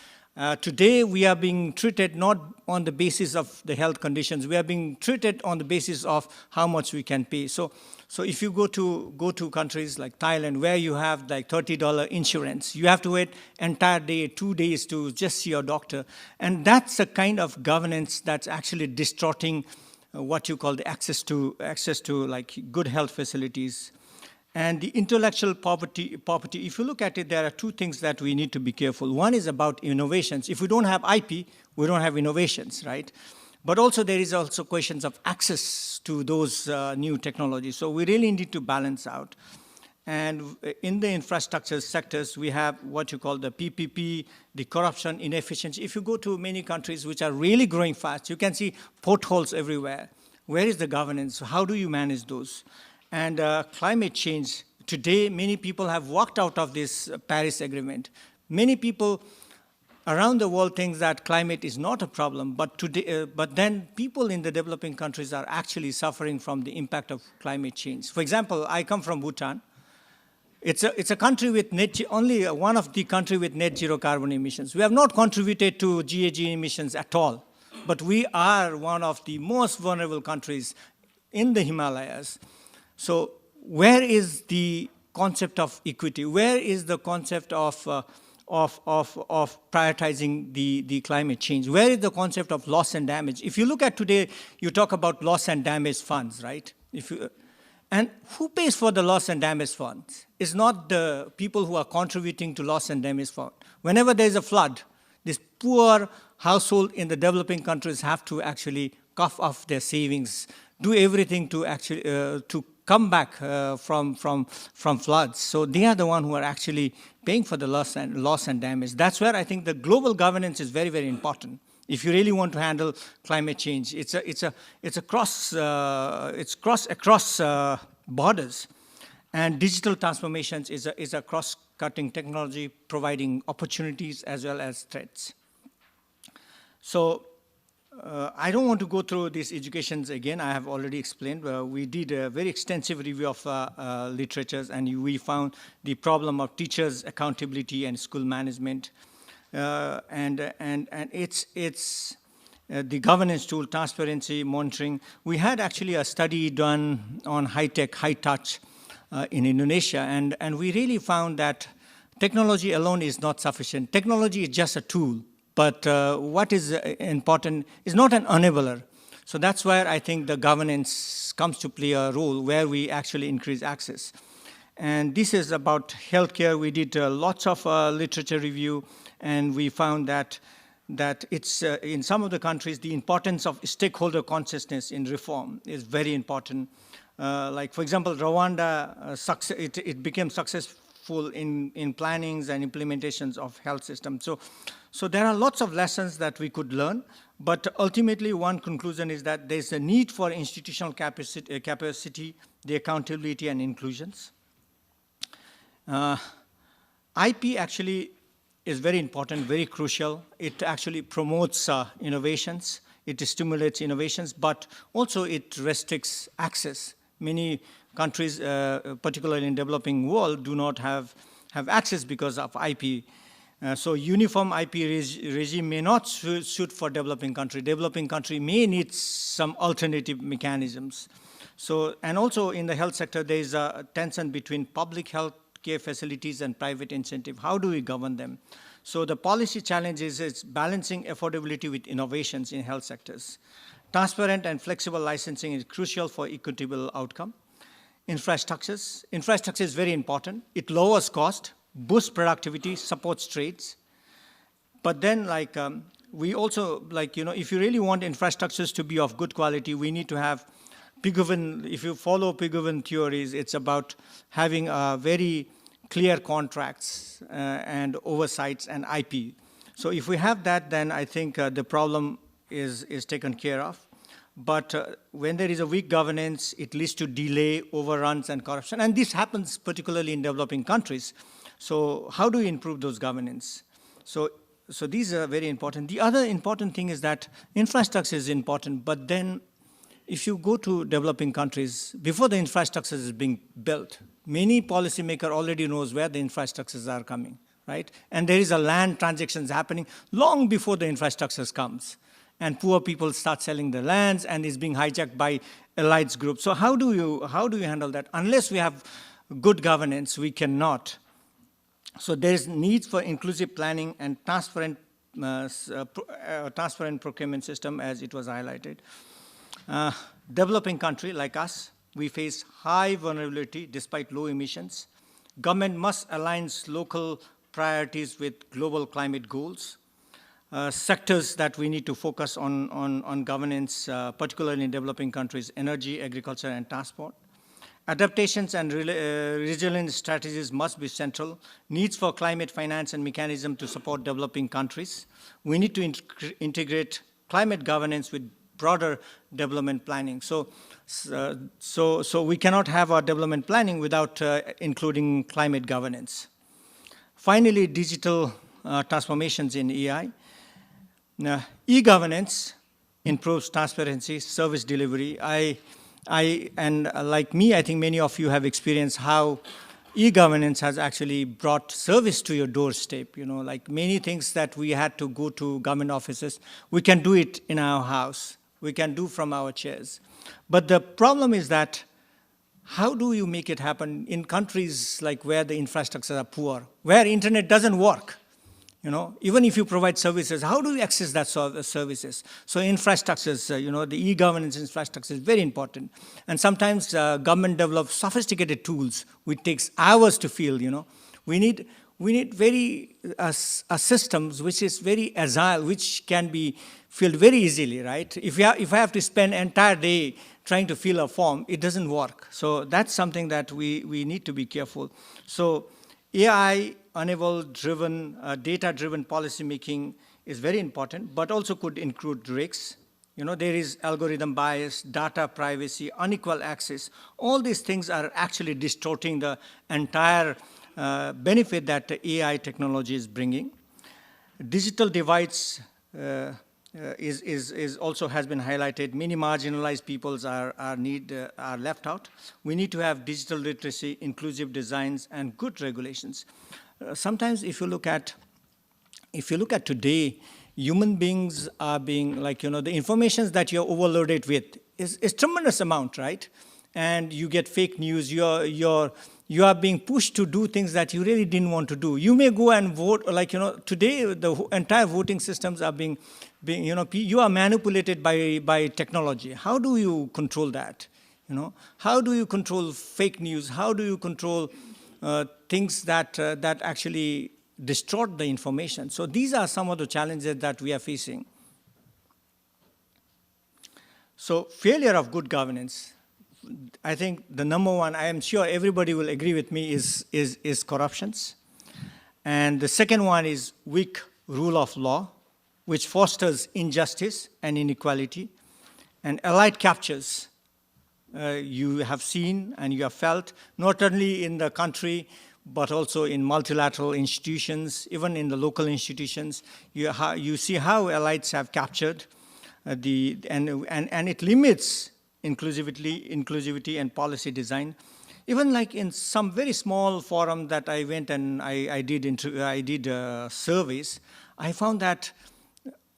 Today, we are being treated not on the basis of the health conditions. We are being treated on the basis of how much we can pay. So if you go to countries like Thailand, where you have like $30 insurance, you have to wait entire day, 2 days to just see your doctor. And that's a kind of governance that's actually distorting what you call the access to like good health facilities. And the intellectual property, if you look at it, there are two things that we need to be careful. One is about innovations. If we don't have IP, we don't have innovations, right? But also there is also questions of access to those new technologies. So we really need to balance out. And in the infrastructure sectors, we have what you call the PPP, the corruption, inefficiency. If you go to many countries which are really growing fast, you can see potholes everywhere. Where is the governance? How do you manage those? And climate change. Today, many people have walked out of this Paris Agreement. Many people around the world think that climate is not a problem, but then people in the developing countries are actually suffering from the impact of climate change. For example, I come from Bhutan. It's a country with only one of the country with net zero carbon emissions. We have not contributed to GHG emissions at all, but we are one of the most vulnerable countries in the Himalayas. So where is the concept of equity? Where is the concept of prioritizing the climate change? Where is the concept of loss and damage? If you look at today, you talk about loss and damage funds, right? And who pays for the loss and damage funds? It's not the people who are contributing to loss and damage fund. Whenever there's a flood, this poor household in the developing countries have to actually cough up their savings, do everything to actually to come back from floods. So they are the ones who are actually paying for the loss and damage. That's where I think the global governance is very, very important. If you really want to handle climate change, it's across borders, and digital transformations is a cross-cutting technology providing opportunities as well as threats. So I don't want to go through these educations again. I have already explained. We did a very extensive review of literatures, and we found the problem of teachers' accountability and school management. And it's the governance tool, transparency, monitoring. We had actually a study done on high-tech, high-touch in Indonesia, and we really found that technology alone is not sufficient. Technology is just a tool, but what is important is not an enabler. So that's where I think the governance comes to play a role, where we actually increase access. And this is about healthcare. We did lots of literature review, and we found that it's in some of the countries, the importance of stakeholder consciousness in reform is very important. Like, for example, Rwanda, it became successful in plannings and implementations of health systems. So there are lots of lessons that we could learn, but ultimately one conclusion is that there's a need for institutional capacity, the accountability and inclusions. IP actually is very important, very crucial. It actually promotes innovations, it stimulates innovations, but also it restricts access. Many countries, particularly in developing world, do not have access because of IP. So uniform IP regime may not suit for developing country. Developing country may need some alternative mechanisms. So, and also in the health sector, there is a tension between public health care facilities and private incentive. How do we govern them? So the policy challenge is balancing affordability with innovations in health sectors. Transparent and flexible licensing is crucial for equitable outcome. Infrastructure is very important. It lowers cost, boosts productivity, supports trades. But then, like, we also, like, you know, if you really want infrastructures to be of good quality, we need to have Pigouin. If you follow Pigouin theories, it's about having very clear contracts and oversights and IP. So if we have that, then I think the problem is taken care of. But when there is a weak governance, it leads to delay, overruns, and corruption. And this happens particularly in developing countries. So how do we improve those governance? So these are very important. The other important thing is that infrastructure is important, but then if you go to developing countries, before the infrastructure is being built, many policymakers already knows where the infrastructures are coming, right? And there is a land transactions happening long before the infrastructures comes. And poor people start selling the lands, and it's being hijacked by elites groups. So how do you handle that? Unless we have good governance, we cannot. So there is need for inclusive planning and transparent procurement system, as it was highlighted. Developing country like us, we face high vulnerability despite low emissions. Government must align local priorities with global climate goals. Sectors that we need to focus on governance, particularly in developing countries: energy, agriculture, and transport. Adaptations and resilience strategies must be central. Needs for climate finance and mechanism to support developing countries. We need to integrate climate governance with broader development planning. So we cannot have our development planning without including climate governance. Finally, digital transformations in AI. E-governance improves transparency, service delivery. And like me, I think many of you have experienced how e-governance has actually brought service to your doorstep. You know, like many things that we had to go to government offices, we can do it in our house. We can do from our chairs. But the problem is that how do you make it happen in countries like where the infrastructures are poor, where internet doesn't work? You know, even if you provide services, how do you access that services? So infrastructures, you know, the e-governance infrastructure is very important. And sometimes government develops sophisticated tools which takes hours to fill, you know. We We need systems which is very agile, which can be filled very easily, right? If I have to spend an entire day trying to fill a form, it doesn't work. So that's something that we need to be careful. So AI-enabled, data-driven policy making is very important, but also could include risks. There is algorithm bias, data privacy, unequal access. All these things are actually distorting the entire benefit that the AI technology is bringing. Digital divides is also has been highlighted. Many marginalized peoples are left out. We need to have digital literacy, inclusive designs, and good regulations. Sometimes, if you look at today, human beings are being the information that you're overloaded with is tremendous amount, right? And you get fake news. You are being pushed to do things that you really didn't want to do. You may go and vote, today the entire voting systems are being you are manipulated by technology. How do you control that? How do you control fake news? How do you control things that actually distort the information? So these are some of the challenges that we are facing. So failure of good governance. I think the number one, I am sure everybody will agree with me, is corruptions. And the second one is weak rule of law, which fosters injustice and inequality. And allied captures, you have seen and you have felt, not only in the country, but also in multilateral institutions, even in the local institutions. You see how allies have captured and it limits inclusivity and policy design. Even in some very small forum that I went and I did surveys, I found that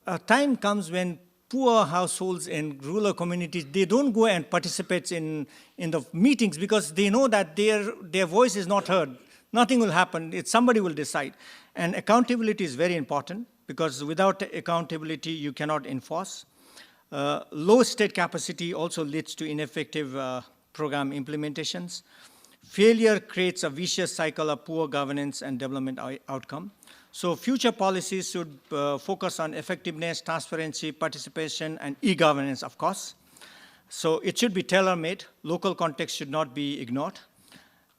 a time comes when poor households in rural communities, they don't go and participate in the meetings because they know that their voice is not heard. Nothing will happen. Somebody will decide. And accountability is very important because without accountability, you cannot enforce. Low state capacity also leads to ineffective program implementations. Failure creates a vicious cycle of poor governance and development outcome. So future policies should focus on effectiveness, transparency, participation, and e-governance, of course. So it should be tailor-made. Local context should not be ignored.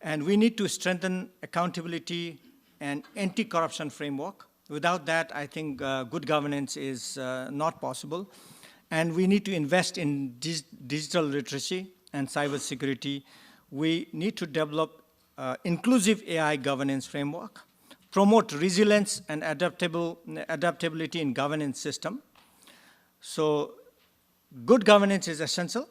And we need to strengthen accountability and anti-corruption framework. Without that, I think good governance is not possible. And we need to invest in digital literacy and cybersecurity. We need to develop inclusive AI governance framework, promote resilience and adaptability in governance system. So good governance is essential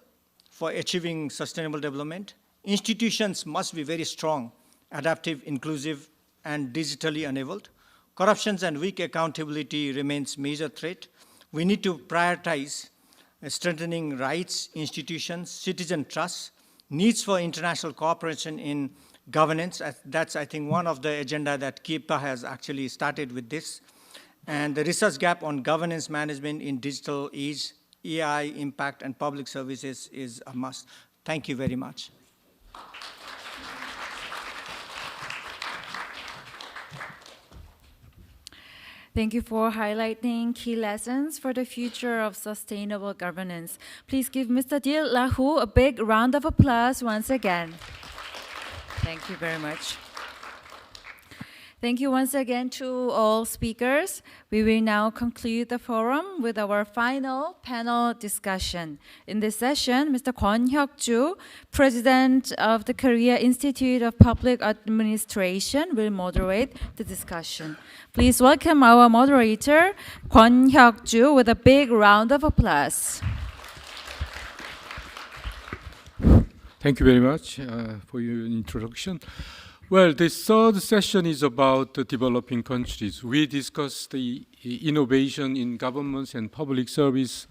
for achieving sustainable development. Institutions must be very strong, adaptive, inclusive, and digitally enabled. Corruption and weak accountability remains major threat. We need to prioritize strengthening rights, institutions, citizen trust, needs for international cooperation in governance. That's, I think, one of the agenda that KIPA has actually started with this. And the research gap on governance management in digital age, AI impact, and public services is a must. Thank you very much. Thank you for highlighting key lessons for the future of sustainable governance. Please give Mr. Dil Lahu a big round of applause once again. Thank you very much. Thank you once again to all speakers. We will now conclude the forum with our final panel discussion. In this session, Mr. Kwon Huck-Ju, President of the Korea Institute of Public Administration, will moderate the discussion. Please welcome our moderator, Kwon Huck-Ju, with a big round of applause. Thank you very much for your introduction. Well, this third session is about the developing countries. We discussed the innovation in governments and public service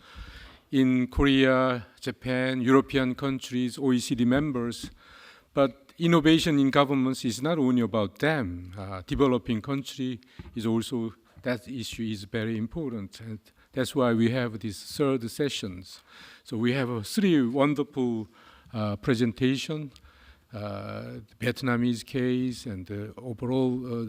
in Korea, Japan, European countries, OECD members. But innovation in governments is not only about them. Developing country is also, that issue is very important. And that's why we have these third sessions. So we have three wonderful presentations. Vietnamese case and the overall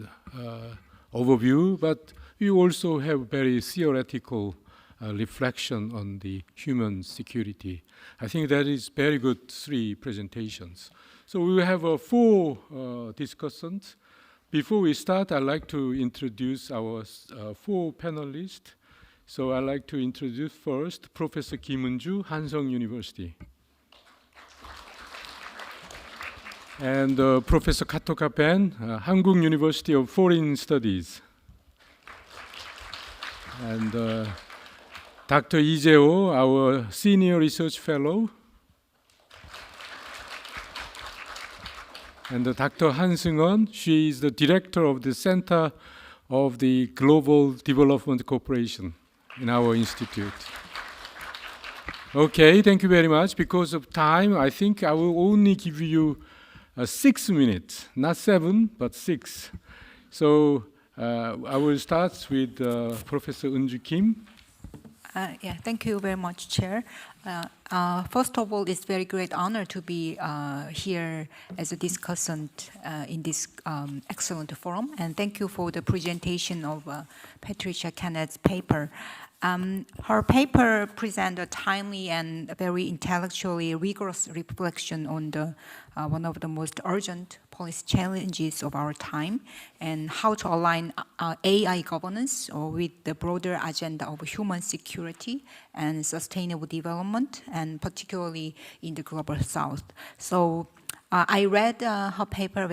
overview, but we also have very theoretical reflection on the human security. I think that is very good 3 presentations. So we will have 4 discussants. Before we start, I'd like to introduce our 4 panelists. So I'd like to introduce first Professor Min-Jae, Hansung University. And Professor Katoka Ben, Hankuk University of Foreign Studies. And Dr. Lee Jae-ho, our Senior Research Fellow. And Dr. Han Seung-won, she is the Director of the Center of the Global Development Cooperation in our institute. Okay, thank you very much. Because of time, I think I will only give you 6 minutes, not 7, but 6. So I will start with Professor Eun-Ju Kim. Yeah, thank you very much, Chair. First of all, it's very great honor to be here as a discussant in this excellent forum, and thank you for the presentation of Patricia Kennett's paper. Her paper presents a timely and very intellectually rigorous reflection on the one of the most urgent policy challenges of our time, and how to align AI governance with the broader agenda of human security and sustainable development, and particularly in the global south. So I read her paper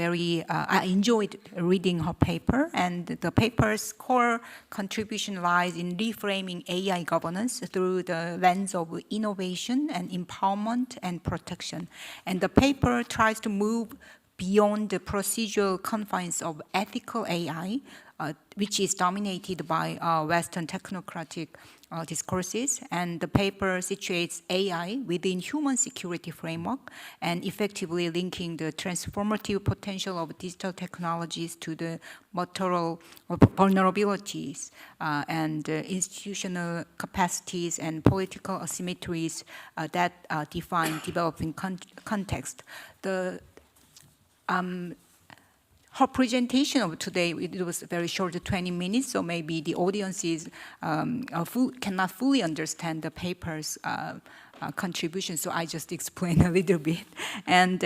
I enjoyed reading her paper, and the paper's core contribution lies in reframing AI governance through the lens of innovation and empowerment and protection. And the paper tries to move beyond the procedural confines of ethical AI, which is dominated by Western technocratic discourses, and the paper situates AI within human security framework and effectively linking the transformative potential of digital technologies to the material vulnerabilities and institutional capacities and political asymmetries that define developing context. Her presentation of today, it was very short, 20 minutes, so maybe the audiences cannot fully understand the paper's contribution, so I just explain a little bit. And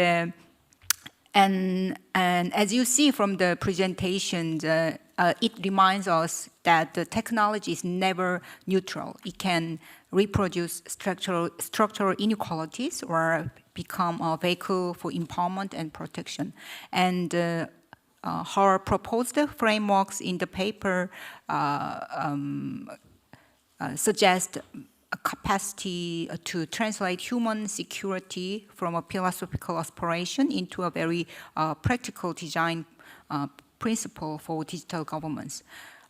as you see from the presentation, it reminds us that the technology is never neutral. It can reproduce structural inequalities or become a vehicle for empowerment and protection. And her proposed frameworks in the paper suggest a capacity to translate human security from a philosophical aspiration into a very practical design principle for digital governments.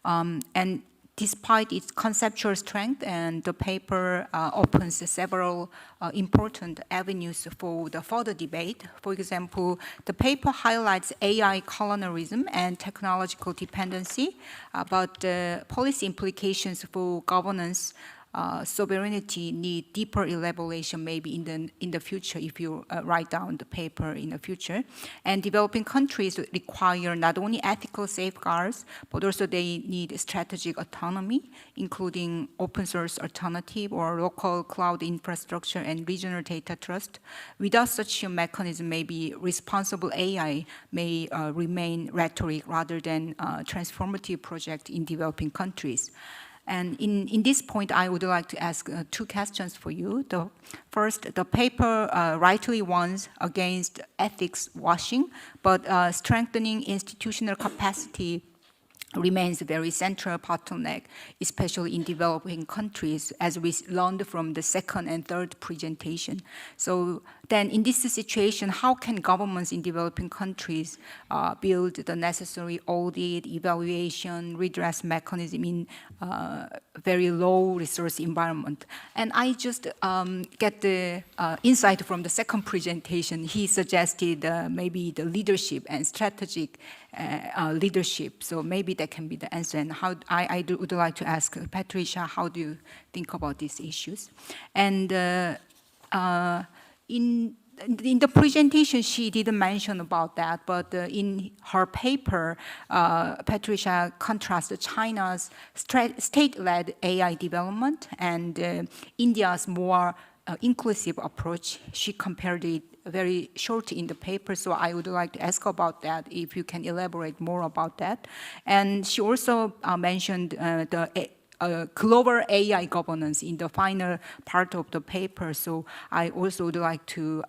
And despite its conceptual strength, and the paper opens several important avenues for the further debate. For example, the paper highlights AI colonialism and technological dependency, but the policy implications for governance sovereignty need deeper elaboration maybe in the future if you write down the paper in the future. And developing countries require not only ethical safeguards, but also they need strategic autonomy, including open source alternative or local cloud infrastructure and regional data trust. Without such a mechanism, maybe responsible AI may remain rhetoric rather than transformative project in developing countries. And in this point, I would like to ask 2 questions for you. First, the paper rightly warns against ethics washing, but strengthening institutional capacity remains a very central bottleneck, especially in developing countries, as we learned from the second and third presentation. So then in this situation, how can governments in developing countries build the necessary audit, evaluation, redress mechanism in very low resource environment? And I just get the insight from the second presentation. He suggested maybe the leadership and strategic leadership. So maybe that can be the answer. And how would like to ask Patricia, how do you think about these issues? And in in the presentation, she didn't mention about that, but in her paper, Patricia contrasted China's state-led AI development and India's more inclusive approach. She compared it very short in the paper, so I would like to ask about that, if you can elaborate more about that. And she also mentioned the global AI governance in the final part of the paper. So I also would like to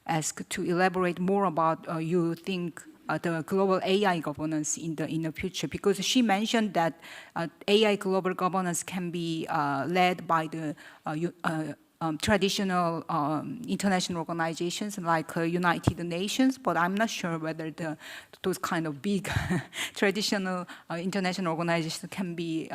ask to elaborate more about you think the global AI governance in the future, because she mentioned that AI global governance can be led by the traditional international organizations like United Nations, but I'm not sure whether those kind of big traditional international organizations can be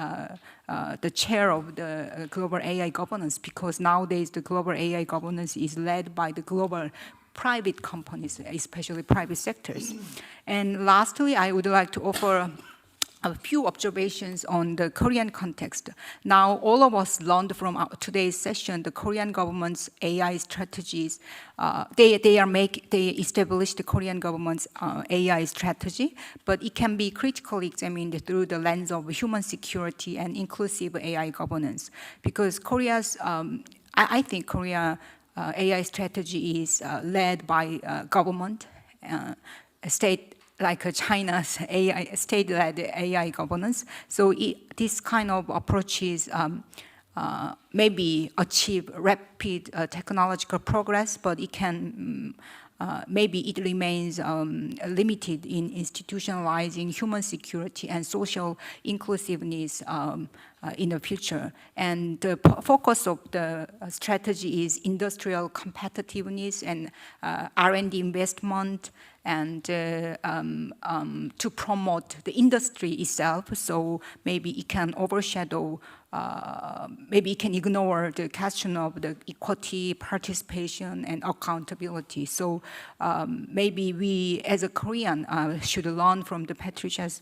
the chair of the global AI governance, because nowadays the global AI governance is led by the global private companies, especially private sectors. And lastly, I would like to offer a few observations on the Korean context. Now, all of us learned from today's session the Korean government's AI strategies. They established the Korean government's AI strategy, but it can be critically examined through the lens of human security and inclusive AI governance. Because Korea's, I think Korea AI strategy is led by government, state, like China's AI, state-led AI governance. So this kind of approaches maybe achieve rapid technological progress, but it can, maybe it remains limited in institutionalizing human security and social inclusiveness in the future. And the focus of the strategy is industrial competitiveness and R&D investment, and to promote the industry itself. So maybe it can overshadow, maybe it can ignore the question of the equity, participation, and accountability. So maybe we, as a Korean, should learn from the Patricia's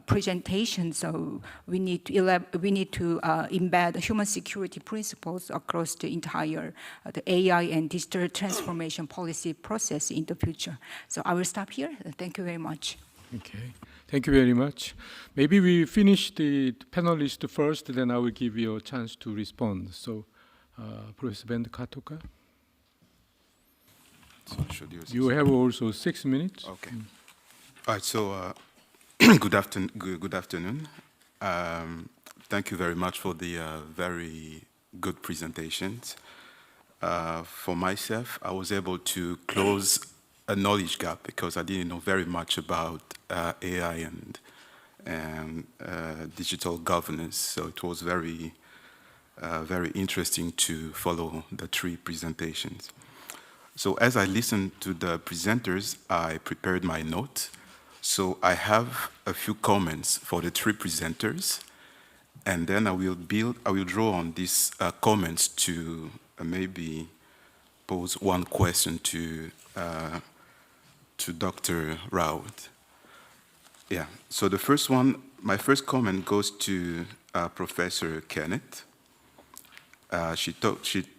presentation. So we need to embed human security principles across the entire the AI and digital transformation policy process in the future. So I will stop here. Thank you very much. Okay, thank you very much. Maybe we finish the panelists first, then I will give you a chance to respond. So, Professor Bend-Katoka. So you have also 6 minutes. Okay. All right. So, good afternoon. Thank you very much for the very good presentations. For myself, I was able to close a knowledge gap because I didn't know very much about AI and digital governance. So it was very interesting to follow the 3 presentations. So as I listened to the presenters, I prepared my notes. So I have a few comments for the 3 presenters, and then I will draw on these comments to maybe pose one question to Dr. Raut. Yeah, so the first one, my first comment goes to Professor Kenneth. She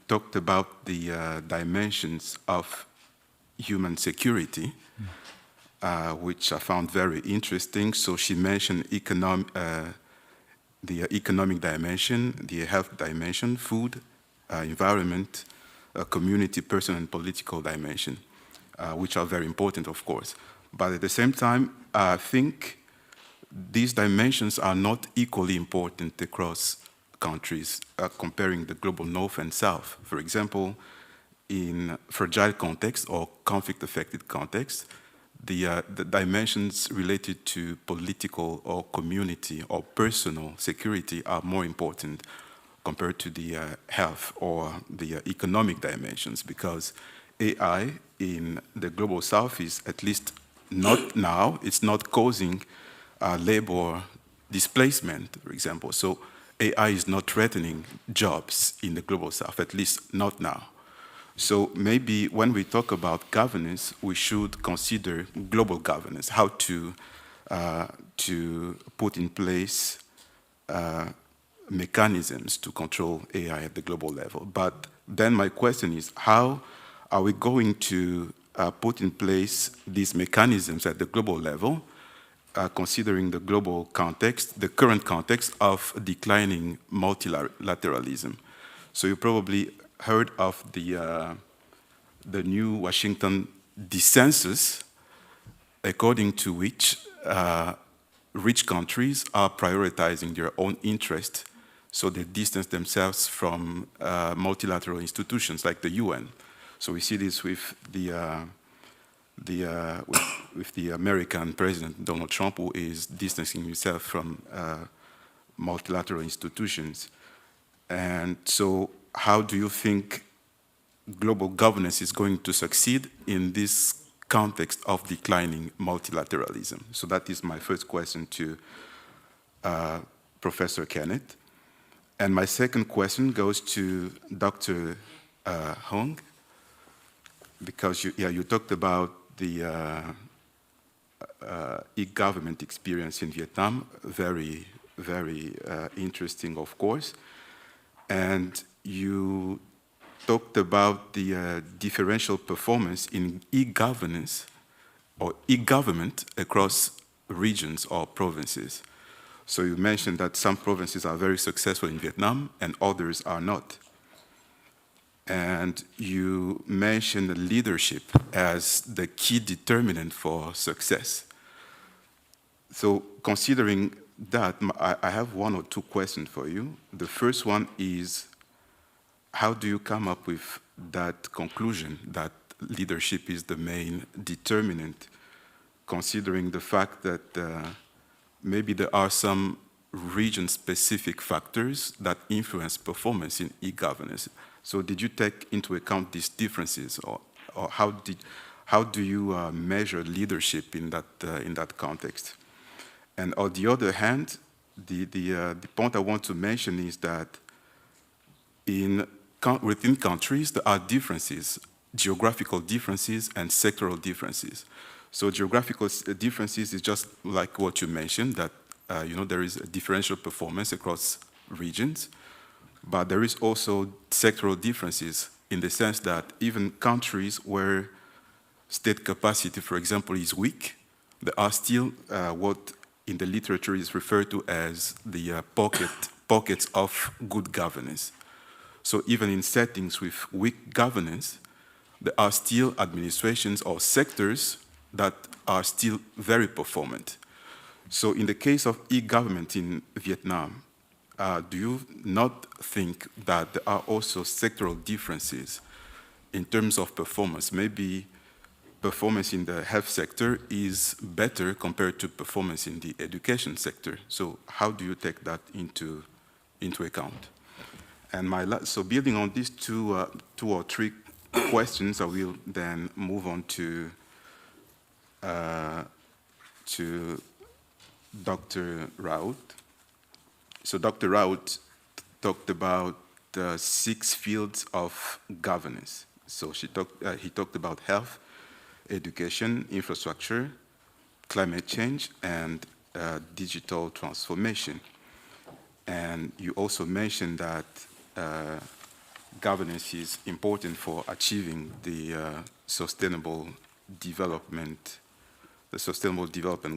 talked about the dimensions of human security, which I found very interesting. So she mentioned the economic dimension, the health dimension, food, environment, community, personal, and political dimension. Which are very important, of course. But at the same time, I think these dimensions are not equally important across countries, comparing the global north and south. For example, in fragile context or conflict-affected context, the dimensions related to political or community or personal security are more important compared to the health or the economic dimensions, because AI in the global south is, at least not now, it's not causing labor displacement, for example. So AI is not threatening jobs in the global south, at least not now. So maybe when we talk about governance, we should consider global governance, how to put in place mechanisms to control AI at the global level. But then my question is, how are we going to put in place these mechanisms at the global level, considering the global context, the current context of declining multilateralism? So you probably heard of the new Washington dissensus, according to which rich countries are prioritizing their own interest, so they distance themselves from multilateral institutions like the UN. So we see this with the American President Donald Trump, who is distancing himself from multilateral institutions. And so how do you think global governance is going to succeed in this context of declining multilateralism? So that is my first question to Professor Kenneth. And my second question goes to Dr. Hong, because you talked about the e-government experience in Vietnam, very, very interesting, of course. And you talked about the differential performance in e-governance or e-government across regions or provinces. So you mentioned that some provinces are very successful in Vietnam and others are not. And you mentioned leadership as the key determinant for success. So considering that, I have one or two questions for you. The first one is, how do you come up with that conclusion that leadership is the main determinant, considering the fact that maybe there are some region-specific factors that influence performance in e-governance? So did you take into account these differences, or how do you measure leadership in that context? And on the other hand, the point I want to mention is that within countries there are differences, geographical differences and sectoral differences. So geographical differences is just like what you mentioned, that there is a differential performance across regions. But there is also sectoral differences in the sense that even countries where state capacity, for example, is weak, there are still what in the literature is referred to as the pockets of good governance. So even in settings with weak governance, there are still administrations or sectors that are still very performant. So in the case of e-government in Vietnam, do you not think that there are also sectoral differences in terms of performance? Maybe performance in the health sector is better compared to performance in the education sector. So how do you take that into account? And so building on these two or three questions, I will then move on to Dr. Raut. So Dr. Raut talked about the 6 fields of governance. So he talked about health, education, infrastructure, climate change, and digital transformation. And you also mentioned that governance is important for achieving the sustainable development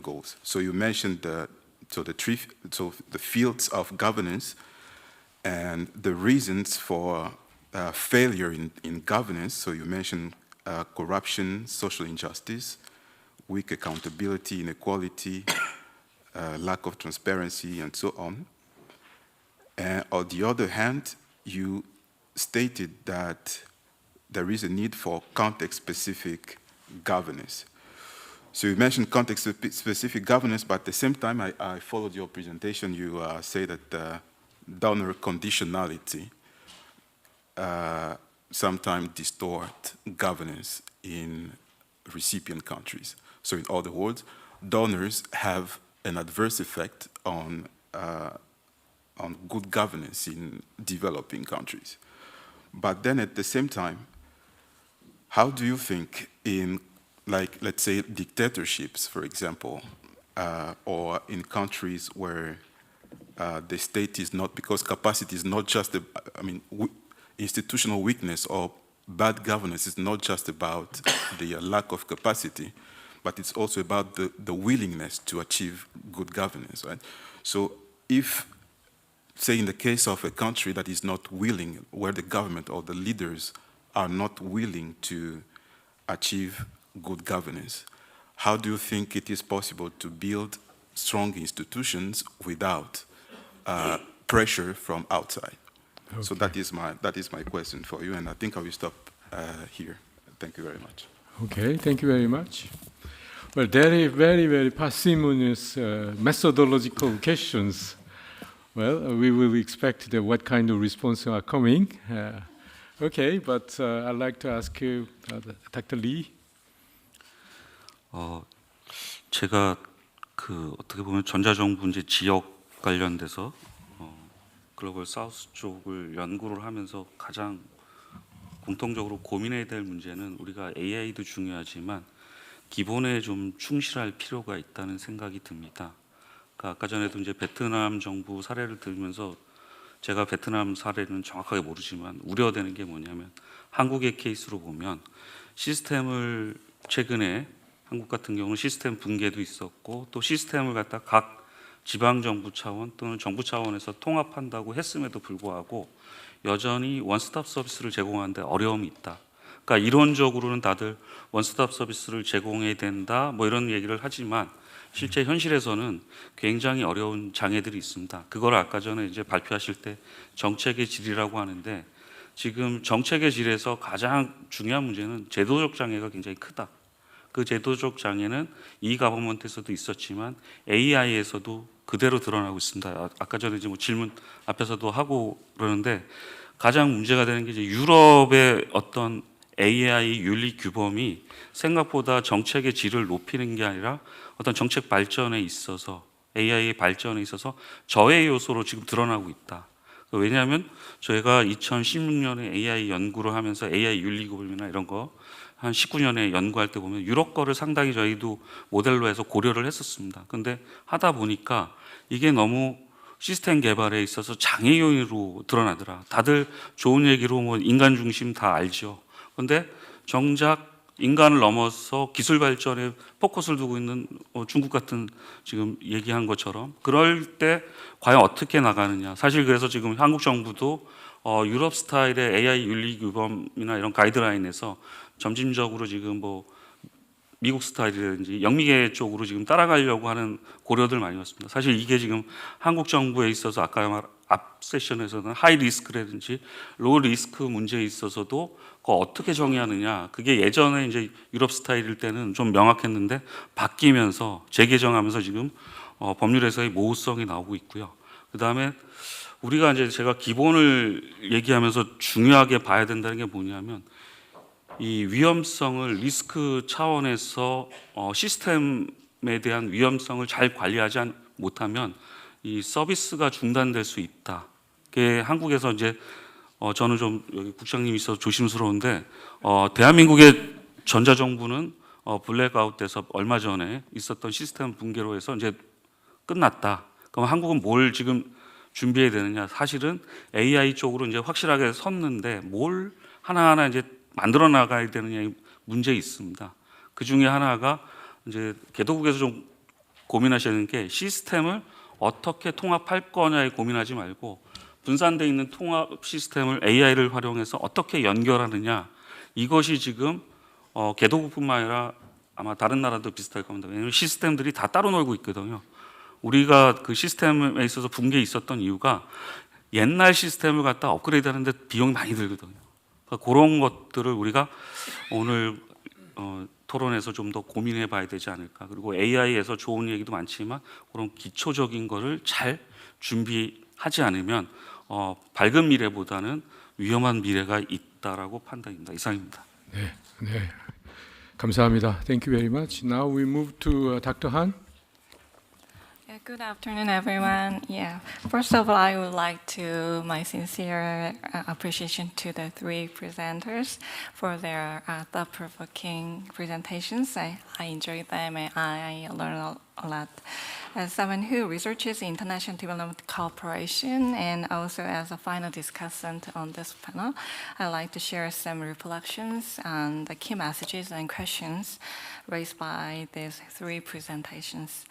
goals. So you mentioned the fields of governance and the reasons for failure in governance. So you mentioned corruption, social injustice, weak accountability, inequality, lack of transparency, and so on. And on the other hand, you stated that there is a need for context-specific governance. So you mentioned context-specific governance, but at the same time, I followed your presentation. You say that donor conditionality sometimes distort governance in recipient countries. So in other words, donors have an adverse effect on good governance in developing countries. But then at the same time, how do you think in, like, let's say, dictatorships, for example, or in countries where the state is not, because capacity is not just, institutional weakness or bad governance is not just about the lack of capacity, but it's also about the willingness to achieve good governance, right? So if, say in the case of a country that is not willing, where the government or the leaders are not willing to achieve good governance, how do you think it is possible to build strong institutions without pressure from outside? Okay. So that is my question for you, and I think I will stop here. Thank you very much. Okay, thank you very much. Well, very, very, very parsimonious methodological questions. Well, we will expect what kind of responses are coming. Okay, but I'd like to ask you, Dr. Lee. 제가 어떻게 보면 전자정부 이제 지역 관련돼서 글로벌 사우스 쪽을 연구를 하면서 가장 공통적으로 고민해야 될 문제는 우리가 AI도 중요하지만 기본에 좀 충실할 필요가 있다는 생각이 듭니다. 그러니까 아까 전에도 이제 베트남 정부 사례를 들으면서 제가 베트남 사례는 정확하게 모르지만 우려되는 게 뭐냐면 한국의 케이스로 보면 시스템을 최근에 한국 같은 경우는 시스템 붕괴도 있었고 또 시스템을 갖다 각 지방정부 차원 또는 정부 차원에서 통합한다고 했음에도 불구하고 여전히 원스톱 서비스를 제공하는데 어려움이 있다. 그러니까 이론적으로는 다들 원스톱 서비스를 제공해야 된다 뭐 이런 얘기를 하지만 실제 현실에서는 굉장히 어려운 장애들이 있습니다. 그걸 아까 전에 이제 발표하실 때 정책의 질이라고 하는데 지금 정책의 질에서 가장 중요한 문제는 제도적 장애가 굉장히 크다. 그 제도적 장애는 이 가버먼트에서도 있었지만 AI에서도 그대로 드러나고 있습니다. 아까 전에 이제 뭐 질문 앞에서도 하고 그러는데 가장 문제가 되는 게 이제 유럽의 어떤 AI 윤리 규범이 생각보다 정책의 질을 높이는 게 아니라 어떤 정책 발전에 있어서 AI의 발전에 있어서 저해 요소로 지금 드러나고 있다. 왜냐하면 저희가 2016년에 AI 연구를 하면서 AI 윤리 규범이나 이런 거 한 19년에 연구할 때 보면 유럽 거를 상당히 저희도 모델로 해서 고려를 했었습니다. 근데 하다 보니까 이게 너무 시스템 개발에 있어서 장애 요인으로 드러나더라. 다들 좋은 얘기로 뭐 인간 중심 다 알죠. 근데 정작 인간을 넘어서 기술 발전에 포커스를 두고 있는 중국 같은 지금 얘기한 것처럼 그럴 때 과연 어떻게 나가느냐. 사실 그래서 지금 한국 정부도 유럽 스타일의 AI 윤리 규범이나 이런 가이드라인에서 점진적으로 지금 뭐 미국 스타일이라든지 영미계 쪽으로 지금 따라가려고 하는 고려들 많이 왔습니다. 사실 이게 지금 한국 정부에 있어서 아까 앞 세션에서는 하이 리스크라든지 로우 리스크 문제에 있어서도 그거 어떻게 정의하느냐. 그게 예전에 이제 유럽 스타일일 때는 좀 명확했는데 바뀌면서 재개정하면서 지금 법률에서의 모호성이 나오고 있고요. 그 다음에 우리가 이제 제가 기본을 얘기하면서 중요하게 봐야 된다는 게 뭐냐면 이 위험성을 리스크 차원에서 시스템에 대한 위험성을 잘 관리하지 못하면 이 서비스가 중단될 수 있다. 그게 한국에서 이제 저는 좀 여기 국장님이 있어서 조심스러운데 대한민국의 전자정부는 블랙아웃돼서 얼마 전에 있었던 시스템 붕괴로 해서 이제 끝났다. 그럼 한국은 뭘 지금 준비해야 되느냐? 사실은 AI 쪽으로 이제 확실하게 섰는데 뭘 하나하나 이제 만들어 나가야 되느냐의 문제 있습니다. 그 중에 하나가 이제 개도국에서 좀 고민하셔야 되는 게 시스템을 어떻게 통합할 거냐에 고민하지 말고 분산되어 있는 통합 시스템을 AI를 활용해서 어떻게 연결하느냐. 이것이 지금 개도국뿐만 아니라 아마 다른 나라도 비슷할 겁니다. 왜냐하면 시스템들이 다 따로 놀고 있거든요. 우리가 그 시스템에 있어서 붕괴 있었던 이유가 옛날 시스템을 갖다 업그레이드 하는데 비용이 많이 들거든요. 그러니까 그런 것들을 우리가 오늘 토론에서 좀 더 고민해 봐야 되지 않을까. 그리고 AI에서 좋은 얘기도 많지만 그런 기초적인 거를 잘 준비하지 않으면 밝은 미래보다는 위험한 미래가 있다라고 판단입니다. 이상입니다. 네, 네, 감사합니다. Thank you very much. Now we move to Dr. Han. Good afternoon, everyone. Yeah, first of all, I would like to my sincere appreciation to the three presenters for their thought-provoking presentations. I enjoyed them and I learned a lot. As someone who researches international development cooperation and also as a final discussant on this panel, I'd like to share some reflections on the key messages and questions raised by these three presentations.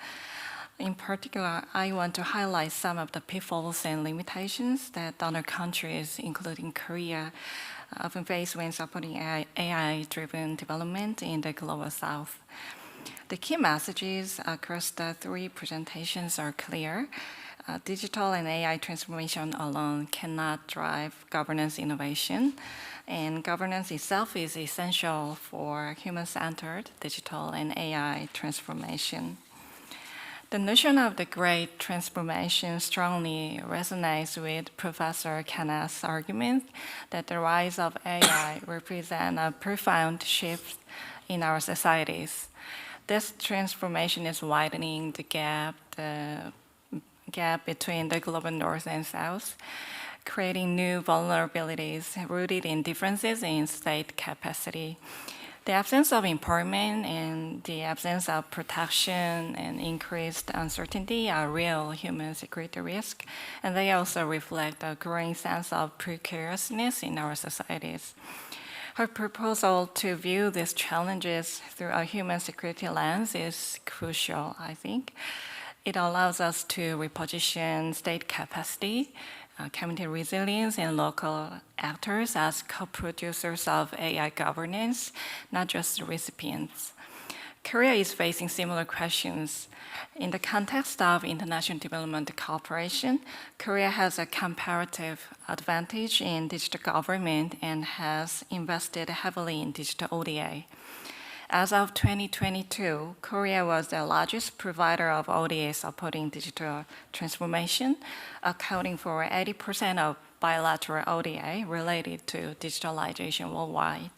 In particular, I want to highlight some of the pitfalls and limitations that donor countries, including Korea, often face when supporting AI-driven development in the Global South. The key messages across the three presentations are clear. Digital and AI transformation alone cannot drive governance innovation, and governance itself is essential for human-centered digital and AI transformation. The notion of the great transformation strongly resonates with Professor Kenneth's argument that the rise of AI represents a profound shift in our societies. This transformation is widening the gap between the global North and South, creating new vulnerabilities rooted in differences in state capacity. The absence of empowerment and the absence of protection and increased uncertainty are real human security risks, and they also reflect a growing sense of precariousness in our societies. Her proposal to view these challenges through a human security lens is crucial, I think. It allows us to reposition state capacity, community resilience, and local actors as co-producers of AI governance, not just recipients. Korea is facing similar questions. In the context of international development cooperation, Korea has a comparative advantage in digital government and has invested heavily in digital ODA. As of 2022, Korea was the largest provider of ODA supporting digital transformation, accounting for 80% of bilateral ODA related to digitalization worldwide.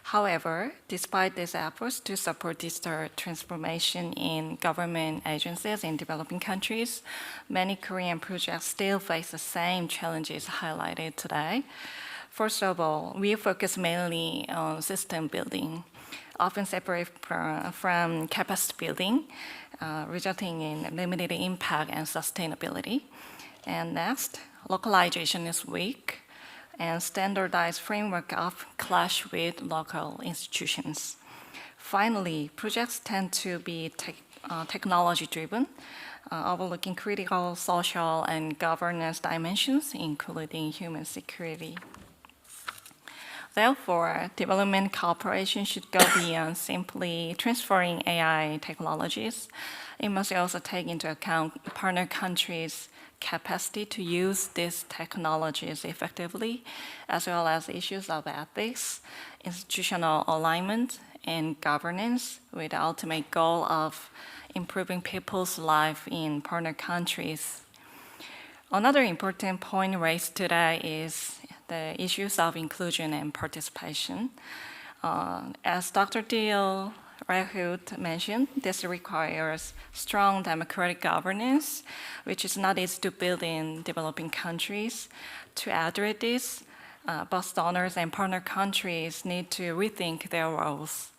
However, despite these efforts to support digital transformation in government agencies in developing countries, many Korean projects still face the same challenges highlighted today. First of all, we focus mainly on system building, often separate from capacity building, resulting in limited impact and sustainability. And next, localization is weak, and standardized framework often clash with local institutions. Finally, projects tend to be technology-driven, overlooking critical social and governance dimensions, including human security. Therefore, development cooperation should go beyond simply transferring AI technologies. It must also take into account partner countries' capacity to use these technologies effectively, as well as issues of ethics, institutional alignment, and governance, with the ultimate goal of improving people's life in partner countries. Another important point raised today is the issues of inclusion and participation. As Dr. Deal Rahut mentioned, this requires strong democratic governance, which is not easy to build in developing countries. To address this, both donors and partner countries need to rethink their roles.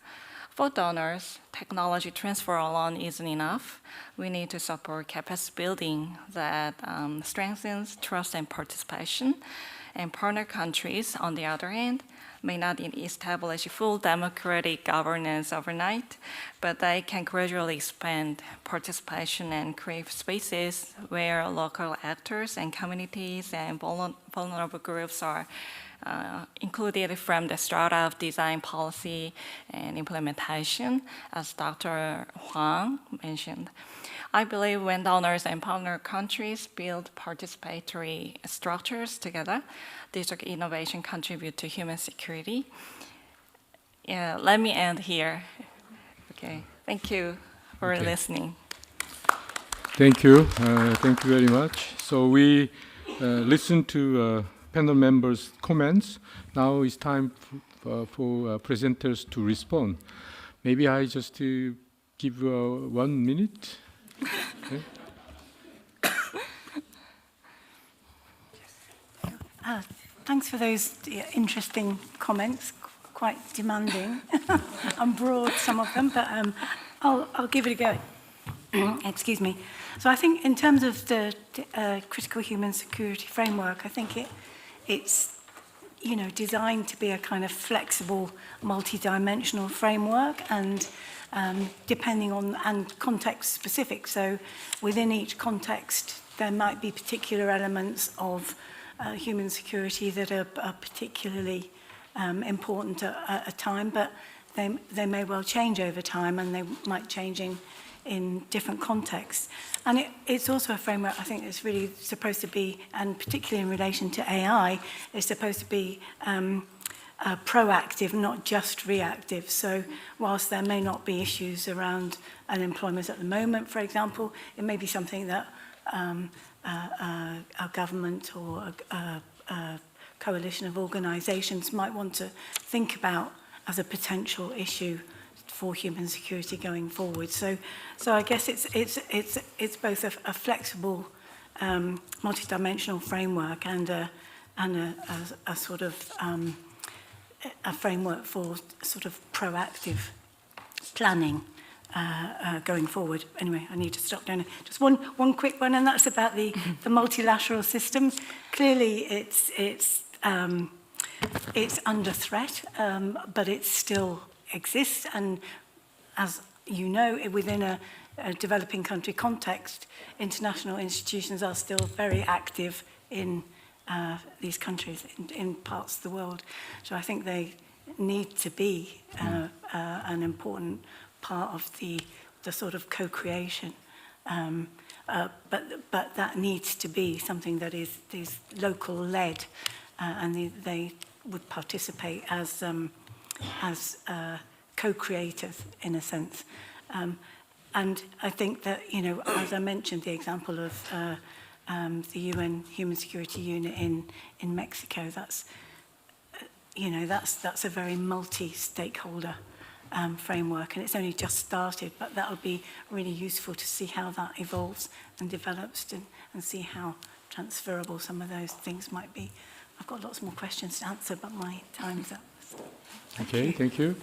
For donors, technology transfer alone isn't enough. We need to support capacity building that strengthens trust and participation. And partner countries, on the other hand, may not establish full democratic governance overnight, but they can gradually expand participation and create spaces where local actors and communities and vulnerable groups are included from the start of design, policy, and implementation, as Dr. Huang mentioned. I believe when donors and partner countries build participatory structures together, digital innovation contribute to human security. Let me end here. Okay, thank you for listening. Thank you. Thank you very much. So we listened to panel members' comments. Now it's time for presenters to respond. Maybe I just give 1 minute. Okay. Thanks for those interesting comments, quite demanding and broad, some of them, but I'll give it a go. excuse me. So I think in terms of the critical human security framework, I think it's designed to be a kind of flexible, multi-dimensional framework, and depending on and context specific. So within each context, there might be particular elements of human security that are particularly important at a time, but they may well change over time, and they might change in different contexts. And it's also a framework, I think, that's really supposed to be, and particularly in relation to AI, is supposed to be proactive, not just reactive. So whilst there may not be issues around unemployment at the moment, for example, it may be something that a government or a coalition of organisations might want to think about as a potential issue for human security going forward. So I guess it's both a flexible, multidimensional framework and a sort of a framework for sort of proactive planning going forward. Anyway, I need to stop down. Just one quick one, and that's about the multilateral system. Clearly, it's under threat, but it still exists, and as you know, within a developing country context, international institutions are still very active in these countries, in parts of the world. So I think they need to be an important part of the sort of co-creation. But that needs to be something that is local-led, and they would participate as co-creators in a sense. And I think that, as I mentioned, the example of the UN Human Security Unit in Mexico, that's a very multi-stakeholder framework, and it's only just started, but that would be really useful to see how that evolves and develops and see how transferable some of those things might be. I've got lots more questions to answer, but my time's up. Okay, thank you.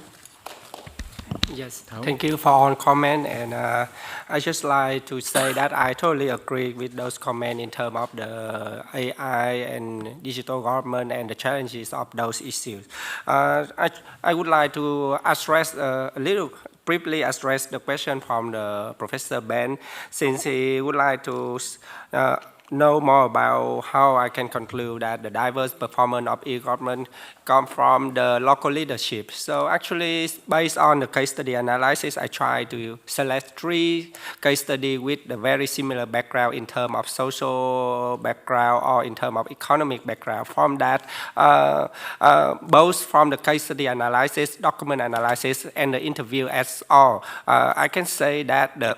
Yes, thank you for all comments, and I just like to say that I totally agree with those comments in terms of the AI and digital government and the challenges of those issues. I would like to address briefly address the question from the Professor Ben, since he would like to know more about how I can conclude that the diverse performance of e-government come from the local leadership. So actually, based on the case study analysis, I try to select 3 case studies with the very similar background in terms of social background or in terms of economic background. From that, both from the case study analysis, document analysis, and the interview as all, I can say that the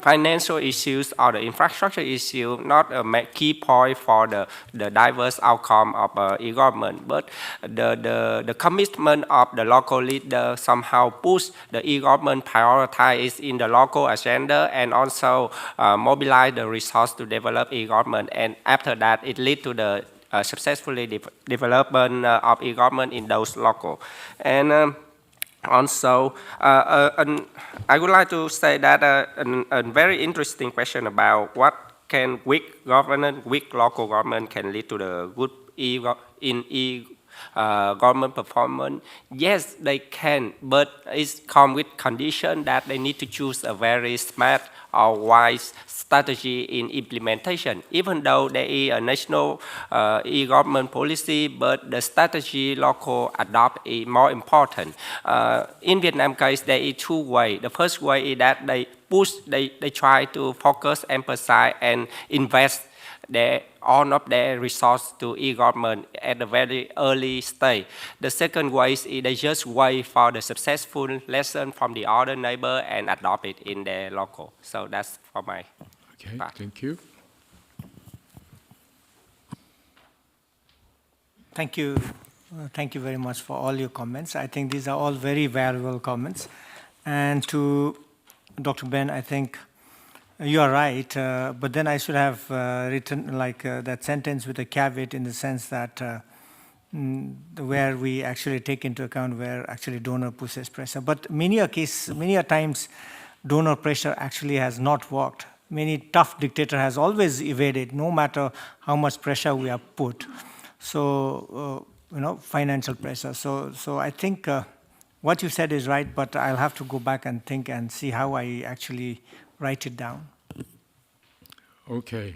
financial issues or the infrastructure issue not a key point for the diverse outcome of e-government, but the commitment of the local leader somehow push the e-government prioritize in the local agenda and also mobilize the resource to develop e-government, and after that it lead to the successfully development of e-government in those local. And also, I would like to say that a very interesting question about what can weak government, weak local government can lead to the good government performance. Yes, they can, but it's come with condition that they need to choose a very smart or wise strategy in implementation. Even though there is a national e-government policy, but the strategy local adopt is more important. In Vietnam case, there is 2 ways. The first way is that they try to focus, emphasize, and invest all of their resources to e-government at a very early stage. The second way is they just wait for the successful lesson from the other neighbor and adopt it in their local. So that's for my part. Thank you. Thank you. Thank you very much for all your comments. I think these are all very valuable comments. And to Dr. Ben, I think you are right, but then I should have written that sentence with a caveat in the sense that where we actually take into account where actually donor pushes pressure. But many a times donor pressure actually has not worked. Many tough dictator has always evaded, no matter how much pressure we have put. So, financial pressure. So I think what you said is right, but I'll have to go back and think and see how I actually write it down. Okay.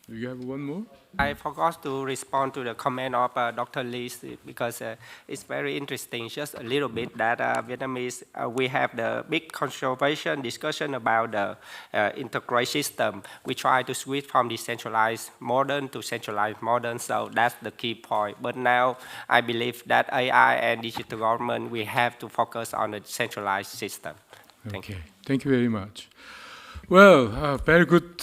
Do you have one more? I forgot to respond to the comment of Dr. Lee because it's very interesting, just a little bit, that Vietnamese, we have the big conservation discussion about the integrated system. We try to switch from decentralized modern to centralized modern, so that's the key point. But now I believe that AI and digital government, we have to focus on the centralized system. Thank you. Thank you very much. Well, very good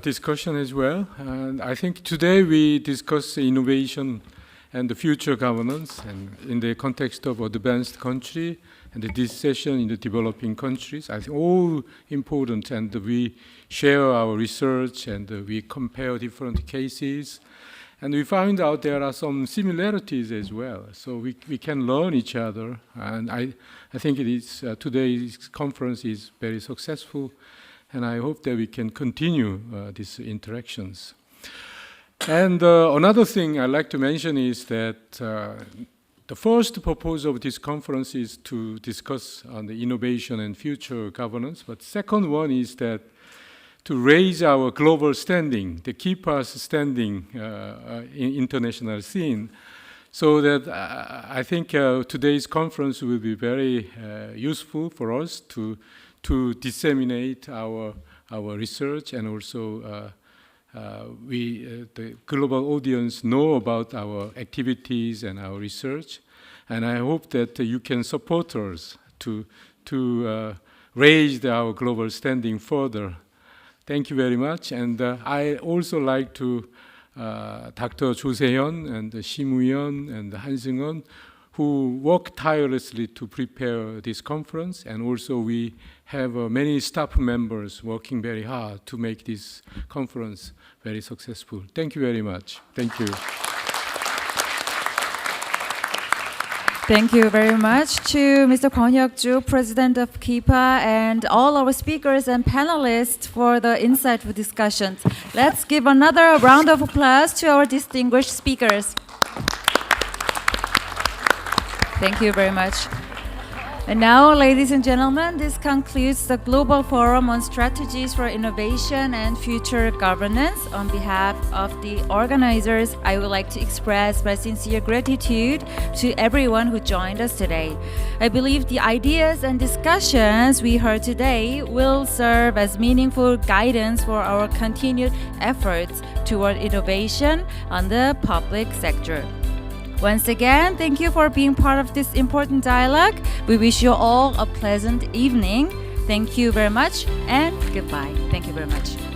discussion as well. And I think today we discuss innovation and the future governance, and in the context of advanced country and this session in the developing countries. I think all important, and we share our research and we compare different cases. And we found out there are some similarities as well. So we can learn each other. And I think it is today's conference is very successful. And I hope that we can continue these interactions. And another thing I'd like to mention is that the first purpose of this conference is to discuss on the innovation and future governance. But second one is that to raise our global standing, the KIPA's standing in international scene, so that I think today's conference will be very useful for us to disseminate our research, and also the global audience know about our activities and our research. And I hope that you can support us to raise our global standing further. Thank you very much. And I also like to Dr. Jo Se-hyun and Shim Woo-yeon and Han Seung-eun, who worked tirelessly to prepare this conference, and also we have many staff members working very hard to make this conference very successful. Thank you very much. Thank you. Thank you very much to Mr. Kwon Huck-Ju, President of KIPA, and all our speakers and panelists for the insightful discussions. Let's give another round of applause to our distinguished speakers. Thank you very much. And now, ladies and gentlemen, this concludes the Global Forum on Strategies for Innovation and Future Governance. On behalf of the organizers, I would like to express my sincere gratitude to everyone who joined us today. I believe the ideas and discussions we heard today will serve as meaningful guidance for our continued efforts toward innovation on the public sector. Once again, thank you for being part of this important dialogue. We wish you all a pleasant evening. Thank you very much, and goodbye. Thank you very much.